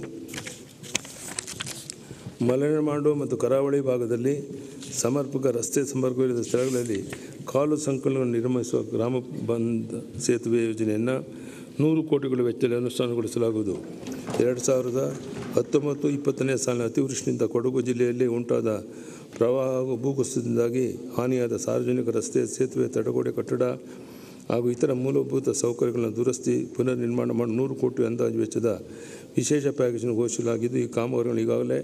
ಮಲೆನಾಡು ಮತ್ತು ಕರಾವಳಿ ಭಾಗದಲ್ಲಿ ಸಮರ್ಪಕ ರಸ್ತೆ ಸಂಪರ್ಕವಿಲ್ಲದ ಸ್ಥಳಗಳಲ್ಲಿ ಕಾಲು ಸಂಕಲನವನ್ನು ನಿರ್ಮಿಸುವ ಗ್ರಾಮ ಬಂದ್ ಸೇತುವೆ ಯೋಜನೆಯನ್ನು 100 ಕೋಟಿಗಳ ವೆಚ್ಚದಲ್ಲಿ ಅನುಷ್ಠಾನಗೊಳಿಸಲಾಗುವುದು. 2019-20 ಸಾಲಿನ ಅತಿವೃಷ್ಟಿಯಿಂದ ಕೊಡಗು ಜಿಲ್ಲೆಯಲ್ಲಿ ಉಂಟಾದ ಪ್ರವಾಹ ಹಾಗೂ ಭೂಕುಸಿತದಿಂದಾಗಿ ಹಾನಿಯಾದ ಸಾರ್ವಜನಿಕ ರಸ್ತೆ, ಸೇತುವೆ, ತಡೆಗೋಡೆ ಕಟ್ಟಡ ಹಾಗೂ ಇತರ ಮೂಲಭೂತ ಸೌಕರ್ಯಗಳನ್ನು ದುರಸ್ತಿ ಪುನರ್ ನಿರ್ಮಾಣ ಮಾಡಿ 100 ಕೋಟಿ ಅಂದಾಜು ವೆಚ್ಚದ ವಿಶೇಷ ಪ್ಯಾಕೇಜನ್ನು ಘೋಷಿಸಲಾಗಿದ್ದು, ಈ ಕಾಮಗಾರಿಗಳನ್ನು ಈಗಾಗಲೇ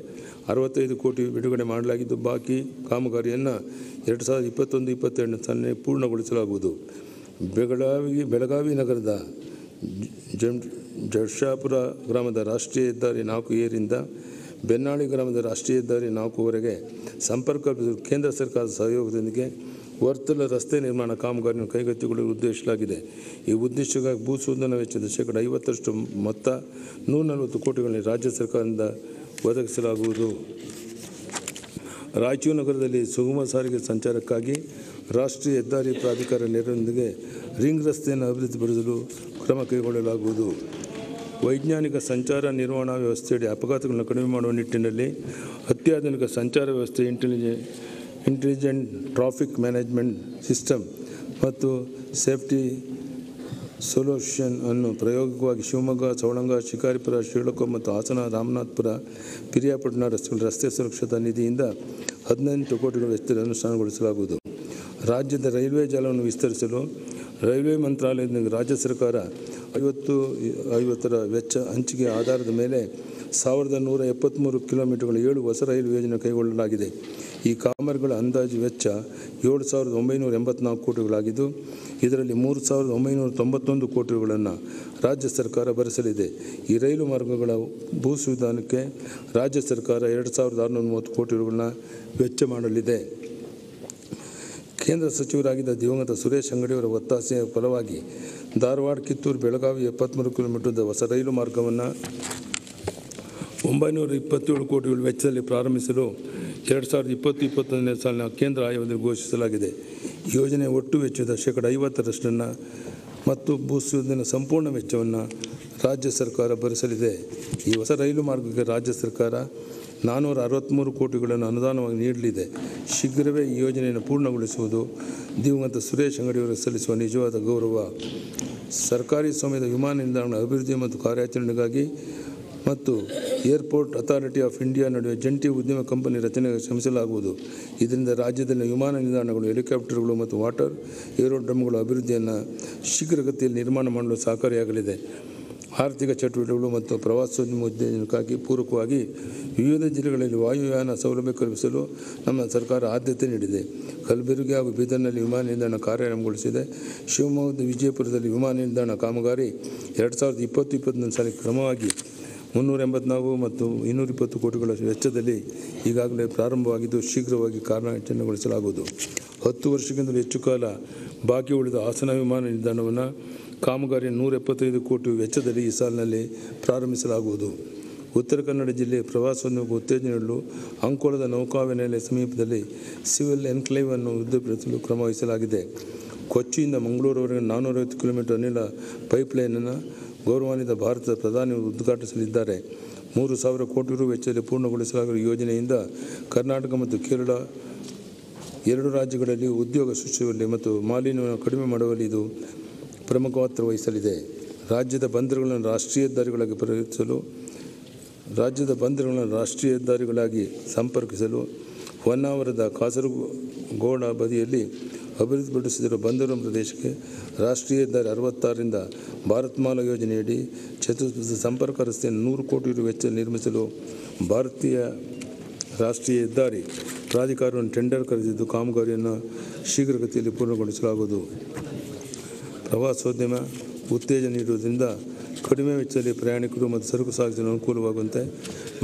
65 ಕೋಟಿ ಬಿಡುಗಡೆ ಮಾಡಲಾಗಿದ್ದು, ಬಾಕಿ ಕಾಮಗಾರಿಯನ್ನು 2021-22 ಸಾಲಿನಲ್ಲಿ ಪೂರ್ಣಗೊಳಿಸಲಾಗುವುದು. ಬೆಳಗಾವಿ ನಗರದ ಜಡ್ಶಾಪುರ ಗ್ರಾಮದ ರಾಷ್ಟ್ರೀಯ ಹೆದ್ದಾರಿ 4A ರಿಂದ ಬೆನ್ನಾಳಿ ಗ್ರಾಮದ ರಾಷ್ಟ್ರೀಯ ಹೆದ್ದಾರಿ 4ವರೆಗೆ ಸಂಪರ್ಕ ಕಲ್ಪಿಸಲು ಕೇಂದ್ರ ಸರ್ಕಾರದ ಸಹಯೋಗದೊಂದಿಗೆ ವರ್ತುಲ ರಸ್ತೆ ನಿರ್ಮಾಣ ಕಾಮಗಾರಿಯನ್ನು ಕೈಗೆತ್ತಿಕೊಳ್ಳಲು ಉದ್ದೇಶಿಸಲಾಗಿದೆ. ಈ ಉದ್ದೇಶಕ್ಕಾಗಿ ಭೂಶೋಧನಾ ವೆಚ್ಚದ ಶೇಕಡ 50% ಮೊತ್ತ 140 ಕೋಟಿಗಳನ್ನು ರಾಜ್ಯ ಸರ್ಕಾರದಿಂದ ಒದಗಿಸಲಾಗುವುದು. ರಾಯಚೂರು ನಗರದಲ್ಲಿ ಸುಗಮ ಸಾರಿಗೆ ಸಂಚಾರಕ್ಕಾಗಿ ರಾಷ್ಟ್ರೀಯ ಹೆದ್ದಾರಿ ಪ್ರಾಧಿಕಾರ ನೆರವಿನೊಂದಿಗೆ ರಿಂಗ್ ರಸ್ತೆಯನ್ನು ಅಭಿವೃದ್ಧಿಪಡಿಸಲು ಕ್ರಮ ಕೈಗೊಳ್ಳಲಾಗುವುದು. ವೈಜ್ಞಾನಿಕ ಸಂಚಾರ ನಿರ್ವಹಣಾ ವ್ಯವಸ್ಥೆಯಡಿ ಅಪಘಾತಗಳನ್ನು ಕಡಿಮೆ ಮಾಡುವ ನಿಟ್ಟಿನಲ್ಲಿ ಅತ್ಯಾಧುನಿಕ ಸಂಚಾರ ವ್ಯವಸ್ಥೆ ಇಂಟೆಲಿಜೆಂಟ್ ಟ್ರಾಫಿಕ್ ಮ್ಯಾನೇಜ್ಮೆಂಟ್ ಸಿಸ್ಟಮ್ ಮತ್ತು ಸೇಫ್ಟಿ ಸೊಲ್ಯೂಷನ್ ಅನ್ನು ಪ್ರಾಯೋಗಿಕವಾಗಿ ಶಿವಮೊಗ್ಗ, ಸವಳಂಗ, ಶಿಕಾರಿಪುರ, ಶಿವಳಕೊಪ್ಪ ಮತ್ತು ಹಾಸನ, ರಾಮನಾಥಪುರ, ಪಿರಿಯಾಪಟ್ಟಣ ರಸ್ತೆ ಸುರಕ್ಷತಾ ನಿಧಿಯಿಂದ 18 ಕೋಟಿಗಳ ವೆಚ್ಚದಲ್ಲಿ ಅನುಷ್ಠಾನಗೊಳಿಸಲಾಗುವುದು. ರಾಜ್ಯದ ರೈಲ್ವೆ ಜಾಲವನ್ನು ವಿಸ್ತರಿಸಲು ರೈಲ್ವೆ ಮಂತ್ರಾಲಯದಿಂದ ರಾಜ್ಯ ಸರ್ಕಾರ 50/50 ವೆಚ್ಚ ಹಂಚಿಕೆ ಆಧಾರದ ಮೇಲೆ 1173 ಕಿಲೋಮೀಟರ್ಗಳ 7 ಹೊಸ ರೈಲು ಯೋಜನೆ ಕೈಗೊಳ್ಳಲಾಗಿದೆ. ಈ ಕಾಮಗಾರಿಗಳ ಅಂದಾಜು ವೆಚ್ಚ 7,984 ಕೋಟಿಗಳಾಗಿದ್ದು, ಇದರಲ್ಲಿ 3,991 ಕೋಟಿಗಳನ್ನು ರಾಜ್ಯ ಸರ್ಕಾರ ಭರಿಸಲಿದೆ. ಈ ರೈಲು ಮಾರ್ಗಗಳ ಭೂಸುಧಾರಣೆಗೆ ರಾಜ್ಯ ಸರ್ಕಾರ 2,630 ಕೋಟಿಗಳನ್ನು ವೆಚ್ಚ ಮಾಡಲಿದೆ. ಕೇಂದ್ರ ಸಚಿವರಾಗಿದ್ದ ದಿವಂಗತ ಸುರೇಶ್ ಅಂಗಡಿಯವರ ಒತ್ತಾಸೆಯ ಫಲವಾಗಿ ಧಾರವಾಡ, ಕಿತ್ತೂರು, ಬೆಳಗಾವಿ 73 ಕಿಲೋಮೀಟರ್ ಹೊಸ ರೈಲು ಮಾರ್ಗವನ್ನು 927 ಕೋಟಿಗಳ ವೆಚ್ಚದಲ್ಲಿ ಪ್ರಾರಂಭಿಸಲು 2020-21ನೇ ಸಾಲಿನ ಕೇಂದ್ರ ಆಯವ್ಯಯದಲ್ಲಿ ಘೋಷಿಸಲಾಗಿದೆ. ಯೋಜನೆ ಒಟ್ಟು ವೆಚ್ಚದ ಶೇಕಡ 50% ಮತ್ತು ಭೂಸುಧಾರಣೆ ಸಂಪೂರ್ಣ ವೆಚ್ಚವನ್ನು ರಾಜ್ಯ ಸರ್ಕಾರ ಭರಿಸಲಿದೆ. ಈ ಹೊಸ ರೈಲು ಮಾರ್ಗಕ್ಕೆ ರಾಜ್ಯ ಸರ್ಕಾರ 463 ಕೋಟಿಗಳನ್ನು ಅನುದಾನವಾಗಿ ನೀಡಲಿದೆ. ಶೀಘ್ರವೇ ಈ ಯೋಜನೆಯನ್ನು ಪೂರ್ಣಗೊಳಿಸುವುದು ದಿವಂಗತ ಸುರೇಶ್ ಅಂಗಡಿಯವರಿಗೆ ಸಲ್ಲಿಸುವ ನಿಜವಾದ ಗೌರವ. ಸರ್ಕಾರಿ ಸ್ವಾಮ್ಯದ ವಿಮಾನ ನಿಲ್ದಾಣಗಳ ಅಭಿವೃದ್ಧಿ ಮತ್ತು ಕಾರ್ಯಾಚರಣೆಗಾಗಿ ಮತ್ತು ಏರ್ಪೋರ್ಟ್ ಅಥಾರಿಟಿ ಆಫ್ ಇಂಡಿಯಾ ನಡುವೆ ಜಂಟಿ ಉದ್ಯಮ ಕಂಪನಿ ರಚನೆಗೆ ಶ್ರಮಿಸಲಾಗುವುದು. ಇದರಿಂದ ರಾಜ್ಯದಲ್ಲಿ ವಿಮಾನ ನಿಲ್ದಾಣಗಳು, ಹೆಲಿಕಾಪ್ಟರ್ಗಳು ಮತ್ತು ವಾಟರ್ ಏರೋಡ್ರಮ್ಗಳ ಅಭಿವೃದ್ಧಿಯನ್ನು ಶೀಘ್ರಗತಿಯಲ್ಲಿ ನಿರ್ಮಾಣ ಮಾಡಲು ಸಹಕಾರಿಯಾಗಲಿದೆ. ಆರ್ಥಿಕ ಚಟುವಟಿಕೆಗಳು ಮತ್ತು ಪ್ರವಾಸೋದ್ಯಮ ಉತ್ತೇಜನಕ್ಕಾಗಿ ಪೂರಕವಾಗಿ ವಿವಿಧ ಜಿಲ್ಲೆಗಳಲ್ಲಿ ವಾಯುಯಾನ ಸೌಲಭ್ಯ ಕಲ್ಪಿಸಲು ನಮ್ಮ ಸರ್ಕಾರ ಆದ್ಯತೆ ನೀಡಿದೆ. ಕಲಬುರಗಿ ಹಾಗೂ ಬೀದರ್ನಲ್ಲಿ ವಿಮಾನ ನಿಲ್ದಾಣ ಕಾರ್ಯಾರಂಭಗೊಳಿಸಿದೆ. ಶಿವಮೊಗ್ಗದ ವಿಜಯಪುರದಲ್ಲಿ ವಿಮಾನ ನಿಲ್ದಾಣ ಕಾಮಗಾರಿ 2020-21ನೇ ಸಾಲಿಗೆ ಕ್ರಮವಾಗಿ 384 ಮತ್ತು 220 ಕೋಟಿಗಳ ವೆಚ್ಚದಲ್ಲಿ ಈಗಾಗಲೇ ಪ್ರಾರಂಭವಾಗಿದ್ದು, ಶೀಘ್ರವಾಗಿ ಕಾರ್ಯಾಚರಣೆಗೊಳಿಸಲಾಗುವುದು. 10 ವರ್ಷಕ್ಕಿಂತಲೂ ಹೆಚ್ಚು ಕಾಲ ಬಾಕಿ ಉಳಿದ ಹಾಸನ ವಿಮಾನ ನಿಲ್ದಾಣವನ್ನು ಕಾಮಗಾರಿ 175 ಕೋಟಿ ವೆಚ್ಚದಲ್ಲಿ ಈ ಸಾಲಿನಲ್ಲಿ ಪ್ರಾರಂಭಿಸಲಾಗುವುದು. ಉತ್ತರ ಕನ್ನಡ ಜಿಲ್ಲೆಯ ಪ್ರವಾಸೋದ್ಯಮಕ್ಕೆ ಉತ್ತೇಜನ ನೀಡಲು ಅಂಕೋಲದ ನೌಕಾನೆಲೆ ಸಮೀಪದಲ್ಲಿ ಸಿವಿಲ್ ಎನ್ಕ್ಲೇವ್ ಅನ್ನು ವೃದ್ಧಿಪಡಿಸಲು ಕ್ರಮ ವಹಿಸಲಾಗಿದೆ. ಕೊಚ್ಚಿಯಿಂದ ಮಂಗಳೂರುವರೆಗೆ 450 ಕಿಲೋಮೀಟರ್ ಅನಿಲ ಪೈಪ್ಲೈನನ್ನು ಗೌರವಾನ್ವಿತ ಭಾರತದ ಪ್ರಧಾನಿಯವರು ಉದ್ಘಾಟಿಸಲಿದ್ದಾರೆ. 3,000 ಕೋಟಿ ರು ವೆಚ್ಚದಲ್ಲಿ ಪೂರ್ಣಗೊಳಿಸಲಾಗಿರುವ ಯೋಜನೆಯಿಂದ ಕರ್ನಾಟಕ ಮತ್ತು ಕೇರಳ 2 ರಾಜ್ಯಗಳಲ್ಲಿ ಉದ್ಯೋಗ ಸೃಷ್ಟಿಸುವಲ್ಲಿ ಮತ್ತು ಮಾಲಿನ್ಯವನ್ನು ಕಡಿಮೆ ಮಾಡುವಲ್ಲಿ ಇದು ಪ್ರಮುಖ ಪಾತ್ರ ವಹಿಸಲಿದೆ. ರಾಜ್ಯದ ಬಂದರುಗಳನ್ನು ರಾಷ್ಟ್ರೀಯ ಹೆದ್ದಾರಿಗಳಾಗಿ ಸಂಪರ್ಕಿಸಲು ಹೊನ್ನಾವರದ ಕಾಸರಗೋಡ ಬದಿಯಲ್ಲಿ ಅಭಿವೃದ್ಧಿಪಡಿಸಿರುವ ಬಂದರು ಪ್ರದೇಶಕ್ಕೆ ರಾಷ್ಟ್ರೀಯ ಹೆದ್ದಾರಿ 66ರಿಂದ ಭಾರತ್ ಮಾಲಾ ಯೋಜನೆಯಡಿ ಚತುಷ್ಪಥ ಸಂಪರ್ಕ ರಸ್ತೆಯನ್ನು 100 ಕೋಟಿ ರು ವೆಚ್ಚ ನಿರ್ಮಿಸಲು ಭಾರತೀಯ ರಾಷ್ಟ್ರೀಯ ಹೆದ್ದಾರಿ ಪ್ರಾಧಿಕಾರವನ್ನು ಟೆಂಡರ್ ಕರೆದಿದ್ದು, ಕಾಮಗಾರಿಯನ್ನು ಶೀಘ್ರಗತಿಯಲ್ಲಿ ಪೂರ್ಣಗೊಳಿಸಲಾಗುವುದು. ಪ್ರವಾಸೋದ್ಯಮ ಉತ್ತೇಜನ ನೀಡುವುದರಿಂದ ಕಡಿಮೆ ವೆಚ್ಚದಲ್ಲಿ ಪ್ರಯಾಣಿಕರು ಮತ್ತು ಸರಕು ಸಾಗಿಸಲು ಅನುಕೂಲವಾಗುವಂತೆ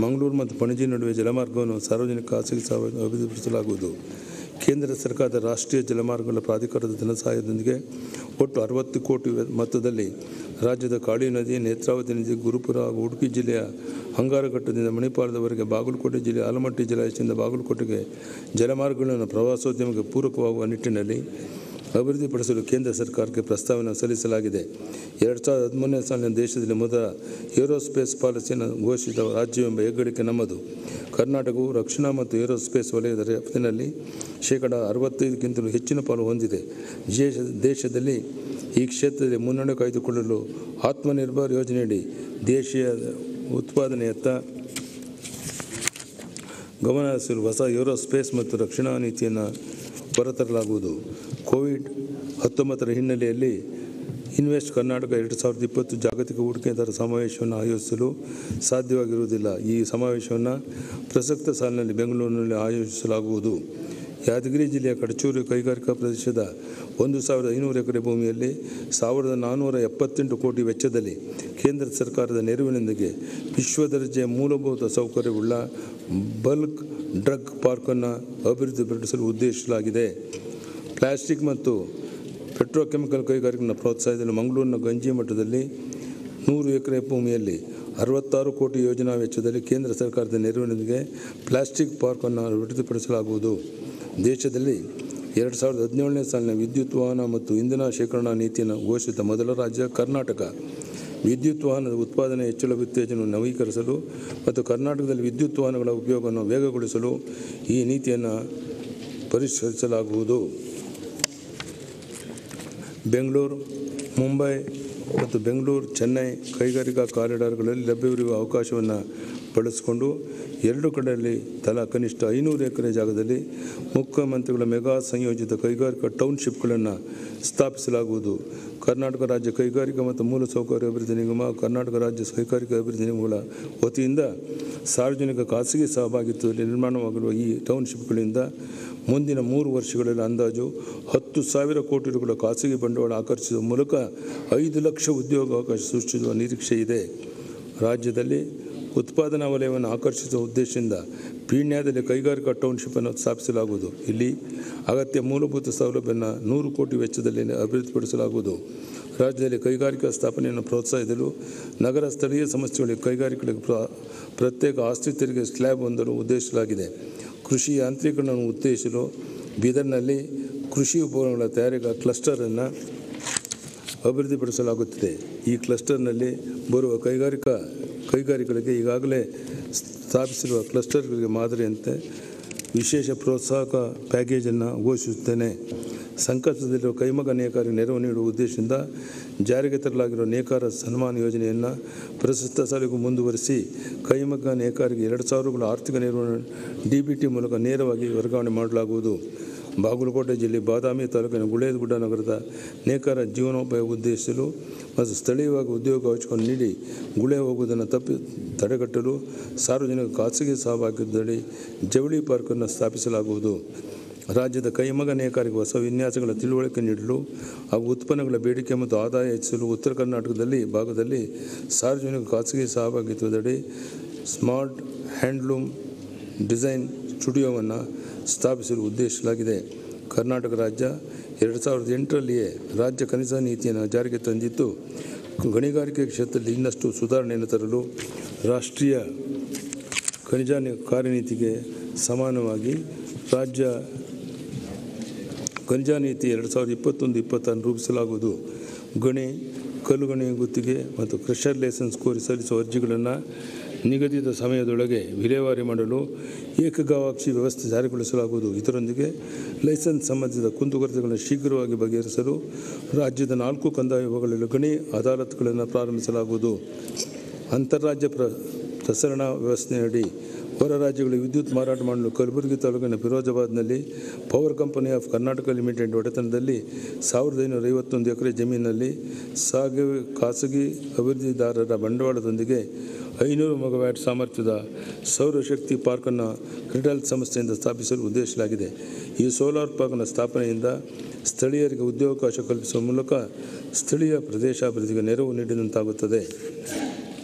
ಮಂಗಳೂರು ಮತ್ತು ಪಣಜಿ ನಡುವೆ ಜಲಮಾರ್ಗವನ್ನು ಸಾರ್ವಜನಿಕ ಖಾಸಗಿ ಅಭಿವೃದ್ಧಿಪಡಿಸಲಾಗುವುದು. ಕೇಂದ್ರ ಸರ್ಕಾರದ ರಾಷ್ಟ್ರೀಯ ಜಲಮಾರ್ಗಗಳ ಪ್ರಾಧಿಕಾರದ ಧನ ಸಹಾಯದೊಂದಿಗೆ ಒಟ್ಟು 60 ಕೋಟಿ ಮೊತ್ತದಲ್ಲಿ ರಾಜ್ಯದ ಕಾಳಿ ನದಿ, ನೇತ್ರಾವತಿ ನದಿ, ಗುರುಪುರ ಹಾಗೂ ಉಡುಪಿ ಜಿಲ್ಲೆಯ ಅಂಗಾರಘಟ್ಟದಿಂದ ಮಣಿಪಾಲದವರೆಗೆ, ಬಾಗಲಕೋಟೆ ಜಿಲ್ಲೆಯ ಆಲಮಟ್ಟಿ ಜಲಾಶಯದಿಂದ ಬಾಗಲಕೋಟೆಗೆ ಜಲಮಾರ್ಗಗಳನ್ನು ಪ್ರವಾಸೋದ್ಯಮಕ್ಕೆ ಪೂರಕವಾಗುವ ನಿಟ್ಟಿನಲ್ಲಿ ಅಭಿವೃದ್ಧಿಪಡಿಸಲು ಕೇಂದ್ರ ಸರ್ಕಾರಕ್ಕೆ ಪ್ರಸ್ತಾವನೆ ಸಲ್ಲಿಸಲಾಗಿದೆ. 2013ನೇ ಸಾಲಿನ ದೇಶದಲ್ಲಿ ಮೊದಲ ಏರೋಸ್ಪೇಸ್ ಪಾಲಿಸಿಯನ್ನು ಘೋಷಿಸಿದ ರಾಜ್ಯವೆಂಬ ಹೆಗ್ಗಳಿಕೆ ನಮ್ಮದು. ಕರ್ನಾಟಕವು ರಕ್ಷಣಾ ಮತ್ತು ಏರೋಸ್ಪೇಸ್ ವಲಯದ ರಫ್ತಿನಲ್ಲಿ ಶೇಕಡ 65ಕ್ಕಿಂತಲೂ ಹೆಚ್ಚಿನ ಪಾಲು ಹೊಂದಿದೆ. ದೇಶದಲ್ಲಿ ಈ ಕ್ಷೇತ್ರದಲ್ಲಿ ಮುನ್ನಡೆ ಕಾಯ್ದುಕೊಳ್ಳಲು ಆತ್ಮನಿರ್ಭರ್ ಯೋಜನೆಯಡಿ ದೇಶೀಯ ಉತ್ಪಾದನೆಯತ್ತ ಗಮನ ಹರಿಸಲು ಹೊಸ ಏರೋಸ್ಪೇಸ್ ಮತ್ತು ರಕ್ಷಣಾ ನೀತಿಯನ್ನು ಹೊರತರಲಾಗುವುದು. ಕೋವಿಡ್-19 ಹಿನ್ನೆಲೆಯಲ್ಲಿ ಇನ್ವೆಸ್ಟ್ ಕರ್ನಾಟಕ 2020 ಜಾಗತಿಕ ಹೂಡಿಕೆದಾರ ಸಮಾವೇಶವನ್ನು ಆಯೋಜಿಸಲು ಸಾಧ್ಯವಾಗಿರುವುದಿಲ್ಲ. ಈ ಸಮಾವೇಶವನ್ನು ಪ್ರಸಕ್ತ ಸಾಲಿನಲ್ಲಿ ಬೆಂಗಳೂರಿನಲ್ಲಿ ಆಯೋಜಿಸಲಾಗುವುದು. ಯಾದಗಿರಿ ಜಿಲ್ಲೆಯ ಕಡಚೂರು ಕೈಗಾರಿಕಾ ಪ್ರದೇಶದ 1,500 ಎಕರೆ ಭೂಮಿಯಲ್ಲಿ 1,478 ಕೋಟಿ ವೆಚ್ಚದಲ್ಲಿ ಕೇಂದ್ರ ಸರ್ಕಾರದ ನೆರವಿನೊಂದಿಗೆ ವಿಶ್ವ ದರ್ಜೆಯ ಮೂಲಭೂತ ಸೌಕರ್ಯವುಳ್ಳ ಬಲ್ಕ್ ಡ್ರಗ್ ಪಾರ್ಕನ್ನು ಅಭಿವೃದ್ಧಿಪಡಿಸಲು ಉದ್ದೇಶಿಸಲಾಗಿದೆ. ಪ್ಲಾಸ್ಟಿಕ್ ಮತ್ತು ಪೆಟ್ರೋಕೆಮಿಕಲ್ ಕೈಗಾರಿಕೆಯನ್ನು ಪ್ರೋತ್ಸಾಹಿಸಲು ಮಂಗಳೂರಿನ ಗಂಜಿ ಮಠದಲ್ಲಿ 100 ಎಕರೆ ಭೂಮಿಯಲ್ಲಿ 66 ಕೋಟಿ ಯೋಜನಾ ವೆಚ್ಚದಲ್ಲಿ ಕೇಂದ್ರ ಸರ್ಕಾರದ ನೆರವಿನೊಂದಿಗೆ ಪ್ಲಾಸ್ಟಿಕ್ ಪಾರ್ಕನ್ನು ಅಭಿವೃದ್ಧಿಪಡಿಸಲಾಗುವುದು. ದೇಶದಲ್ಲಿ 2017ನೇ ಸಾಲಿನ ವಿದ್ಯುತ್ ವಾಹನ ಮತ್ತು ಇಂಧನ ಶೇಖರಣಾ ನೀತಿಯನ್ನು ಘೋಷಿಸಿದ ಮೊದಲ ರಾಜ್ಯ ಕರ್ನಾಟಕ. ವಿದ್ಯುತ್ ವಾಹನದ ಉತ್ಪಾದನೆ ಹೆಚ್ಚಳ ಉತ್ತೇಜನವನ್ನು ನವೀಕರಿಸಲು ಮತ್ತು ಕರ್ನಾಟಕದಲ್ಲಿ ವಿದ್ಯುತ್ ವಾಹನಗಳ ಉಪಯೋಗವನ್ನು ವೇಗಗೊಳಿಸಲು ಈ ನೀತಿಯನ್ನು ಪರಿಷ್ಕರಿಸಲಾಗುವುದು. ಬೆಂಗಳೂರು, ಮುಂಬೈ ಮತ್ತು ಬೆಂಗಳೂರು ಚೆನ್ನೈ ಕೈಗಾರಿಕಾ ಕಾರಿಡಾರ್ಗಳಲ್ಲಿ ಲಭ್ಯವಿರುವ ಅವಕಾಶವನ್ನು ಬಳಸಿಕೊಂಡು 2 ಕಡೆಯಲ್ಲಿ ತಲಾ ಕನಿಷ್ಠ 500 ಎಕರೆ ಜಾಗದಲ್ಲಿ ಮುಖ್ಯಮಂತ್ರಿಗಳ ಮೆಗಾ ಸಂಯೋಜಿತ ಕೈಗಾರಿಕಾ ಟೌನ್ಶಿಪ್ಗಳನ್ನು ಸ್ಥಾಪಿಸಲಾಗುವುದು. ಕರ್ನಾಟಕ ರಾಜ್ಯ ಕೈಗಾರಿಕಾ ಮತ್ತು ಮೂಲಸೌಕರ್ಯ ಅಭಿವೃದ್ಧಿ ನಿಗಮ, ಕರ್ನಾಟಕ ರಾಜ್ಯ ಕೈಗಾರಿಕಾ ಅಭಿವೃದ್ಧಿ ನಿಗಮಗಳ ವತಿಯಿಂದ ಸಾರ್ವಜನಿಕ ಖಾಸಗಿ ಸಹಭಾಗಿತ್ವದಲ್ಲಿ ನಿರ್ಮಾಣವಾಗಿರುವ ಈ ಟೌನ್ಶಿಪ್ಗಳಿಂದ ಮುಂದಿನ 3 ವರ್ಷಗಳಲ್ಲಿ ಅಂದಾಜು 10,000 ಕೋಟಿ ರೂಪಾಯಿಗಳ ಖಾಸಗಿ ಬಂಡವಾಳ ಆಕರ್ಷಿಸುವ ಮೂಲಕ 5 ಲಕ್ಷ ಉದ್ಯೋಗಾವಕಾಶ ಸೃಷ್ಟಿಸುವ ನಿರೀಕ್ಷೆ ಇದೆ. ರಾಜ್ಯದಲ್ಲಿ ಉತ್ಪಾದನಾ ವಲಯವನ್ನು ಆಕರ್ಷಿಸುವ ಉದ್ದೇಶದಿಂದ ಪೀಣ್ಯದಲ್ಲಿ ಕೈಗಾರಿಕಾ ಟೌನ್ಶಿಪ್ಪನ್ನು ಸ್ಥಾಪಿಸಲಾಗುವುದು. ಇಲ್ಲಿ ಅಗತ್ಯ ಮೂಲಭೂತ ಸೌಲಭ್ಯವನ್ನು 100 ಕೋಟಿ ವೆಚ್ಚದಲ್ಲಿ ಅಭಿವೃದ್ಧಿಪಡಿಸಲಾಗುವುದು. ರಾಜ್ಯದಲ್ಲಿ ಕೈಗಾರಿಕಾ ಸ್ಥಾಪನೆಯನ್ನು ಪ್ರೋತ್ಸಾಹಿಸಲು ನಗರ ಸ್ಥಳೀಯ ಸಂಸ್ಥೆಗಳಿಗೆ ಕೈಗಾರಿಕೆಗಳಿಗೆ ಪ್ರತ್ಯೇಕ ಆಸ್ತಿ ತೆರಿಗೆ ಸ್ಲ್ಯಾಬ್ ಹೊಂದಲು ಉದ್ದೇಶಿಸಲಾಗಿದೆ. ಕೃಷಿ ಯಾಂತ್ರೀಕರಣವನ್ನು ಉತ್ತೇಜಿಸಲು ಬೀದರ್ನಲ್ಲಿ ಕೃಷಿ ಉಪಕರಣಗಳ ತಯಾರಿಕಾ ಕ್ಲಸ್ಟರನ್ನು ಅಭಿವೃದ್ಧಿಪಡಿಸಲಾಗುತ್ತಿದೆ. ಈ ಕ್ಲಸ್ಟರ್ನಲ್ಲಿ ಬರುವ ಕೈಗಾರಿಕೆಗಳಿಗೆ ಈಗಾಗಲೇ ಸ್ಥಾಪಿಸಿರುವ ಕ್ಲಸ್ಟರ್ಗಳಿಗೆ ಮಾದರಿಯಂತೆ ವಿಶೇಷ ಪ್ರೋತ್ಸಾಹಕ ಪ್ಯಾಕೇಜನ್ನು ಘೋಷಿಸುತ್ತೇನೆ. ಸಂಕಷ್ಟದಲ್ಲಿರುವ ಕೈಮಗ್ಗ ನೇಕಾರರಿಗೆ ನೆರವು ನೀಡುವ ಉದ್ದೇಶದಿಂದ ಜಾರಿಗೆ ತರಲಾಗಿರುವ ನೇಕಾರ ಸನ್ಮಾನ ಯೋಜನೆಯನ್ನು ಪ್ರಸ್ತುತ ಸಾಲಿಗೂ ಮುಂದುವರಿಸಿ ಕೈಮಗ್ಗ ನೇಕಾರರಿಗೆ 2,000 ಗಳ ಆರ್ಥಿಕ ನೆರವನ್ನು DBT ಮೂಲಕ ನೇರವಾಗಿ ವರ್ಗಾವಣೆ ಮಾಡಲಾಗುವುದು. ಬಾಗಲಕೋಟೆ ಜಿಲ್ಲೆ ಬಾದಾಮಿ ತಾಲೂಕಿನ ಗುಳೇದಗುಡ್ಡ ನಗರದ ನೇಕಾರ ಜೀವನೋಪಾಯ ಉದ್ದೇಶಿಸಲು ಮತ್ತು ಸ್ಥಳೀಯವಾಗಿ ಉದ್ಯೋಗಾವಕಾಶವನ್ನು ನೀಡಿ ಗುಳೆ ಹೋಗುವುದನ್ನು ತಡೆಗಟ್ಟಲು ಸಾರ್ವಜನಿಕ ಖಾಸಗಿ ಸಹಭಾಗಿತ್ವದಲ್ಲಿ ಜವಳಿ ಪಾರ್ಕನ್ನು ಸ್ಥಾಪಿಸಲಾಗುವುದು. ರಾಜ್ಯದ ಕೈಮಗ್ಗ ನೇಕಾರರಿಗೆ ಹೊಸ ವಿನ್ಯಾಸಗಳ ತಿಳುವಳಿಕೆ ನೀಡಲು ಹಾಗೂ ಉತ್ಪನ್ನಗಳ ಬೇಡಿಕೆ ಮತ್ತು ಆದಾಯ ಹೆಚ್ಚಿಸಲು ಉತ್ತರ ಕರ್ನಾಟಕದಲ್ಲಿ ಭಾಗದಲ್ಲಿ ಸಾರ್ವಜನಿಕ ಖಾಸಗಿ ಸಹಭಾಗಿತ್ವದಡಿ ಸ್ಮಾರ್ಟ್ ಹ್ಯಾಂಡ್ಲೂಮ್ ಡಿಸೈನ್ ಸ್ಟುಡಿಯೋವನ್ನು ಸ್ಥಾಪಿಸಲು ಉದ್ದೇಶಿಸಲಾಗಿದೆ. ಕರ್ನಾಟಕ ರಾಜ್ಯ 2008ರಲ್ಲಿಯೇ ರಾಜ್ಯ ಖನಿಜ ನೀತಿಯನ್ನು ಜಾರಿಗೆ ತಂದಿದ್ದು, ಗಣಿಗಾರಿಕೆ ಕ್ಷೇತ್ರದಲ್ಲಿ ಇನ್ನಷ್ಟು ಸುಧಾರಣೆಯನ್ನು ತರಲು ರಾಷ್ಟ್ರೀಯ ಖನಿಜ ಕಾರ್ಯನೀತಿಗೆ ಸಮಾನವಾಗಿ ರಾಜ್ಯ ಖನಿಜ ನೀತಿ 2021-26 ರೂಪಿಸಲಾಗುವುದು. ಗಣಿ, ಕಲ್ಲುಗಣಿ ಗುತ್ತಿಗೆ ಮತ್ತು ಕ್ರಷರ್ ಲೈಸೆನ್ಸ್ ಕೋರಿ ಸಲ್ಲಿಸುವ ಅರ್ಜಿಗಳನ್ನು ನಿಗದಿತ ಸಮಯದೊಳಗೆ ವಿಲೇವಾರಿ ಮಾಡಲು ಏಕಗವಾಕ್ಷಿ ವ್ಯವಸ್ಥೆ ಜಾರಿಗೊಳಿಸಲಾಗುವುದು. ಇದರೊಂದಿಗೆ ಲೈಸೆನ್ಸ್ ಸಂಬಂಧಿಸಿದ ಕುಂದುಕೊರತೆಗಳನ್ನು ಶೀಘ್ರವಾಗಿ ಬಗೆಹರಿಸಲು ರಾಜ್ಯದ 4 ಕಂದಾಯ ವಿಭಾಗಗಳಲ್ಲಿ ಗಣಿ ಅದಾಲತ್ಗಳನ್ನು ಪ್ರಾರಂಭಿಸಲಾಗುವುದು. ಅಂತಾರಾಜ್ಯ ಪ್ರಸರಣ ವ್ಯವಸ್ಥೆಯಡಿ ಹೊರ ರಾಜ್ಯಗಳಿಗೆ ವಿದ್ಯುತ್ ಮಾರಾಟ ಮಾಡಲು ಕಲಬುರಗಿ ತಾಲೂಕಿನ ಫಿರೋಜಾಬಾದ್ನಲ್ಲಿ power company of Karnataka limited ಒಡೆತನದಲ್ಲಿ 1,551 ಎಕರೆ ಜಮೀನಿನಲ್ಲಿ ಖಾಸಗಿ ಅಭಿವೃದ್ಧಿದಾರರ ಬಂಡವಾಳದೊಂದಿಗೆ 500 ಮೆಗಾವ್ಯಾಟ್ ಸಾಮರ್ಥ್ಯದ ಸೌರಶಕ್ತಿ ಪಾರ್ಕನ್ನು ಕ್ರಿಡಲ್ ಸಂಸ್ಥೆಯಿಂದ ಸ್ಥಾಪಿಸಲು ಉದ್ದೇಶಿಸಲಾಗಿದೆ. ಈ ಸೋಲಾರ್ ಪಾರ್ಕ್ನ ಸ್ಥಾಪನೆಯಿಂದ ಸ್ಥಳೀಯರಿಗೆ ಉದ್ಯೋಗಾವಕಾಶ ಕಲ್ಪಿಸುವ ಮೂಲಕ ಸ್ಥಳೀಯ ಪ್ರದೇಶಾಭಿವೃದ್ಧಿಗೆ ನೆರವು ನೀಡಿದಂತಾಗುತ್ತದೆ.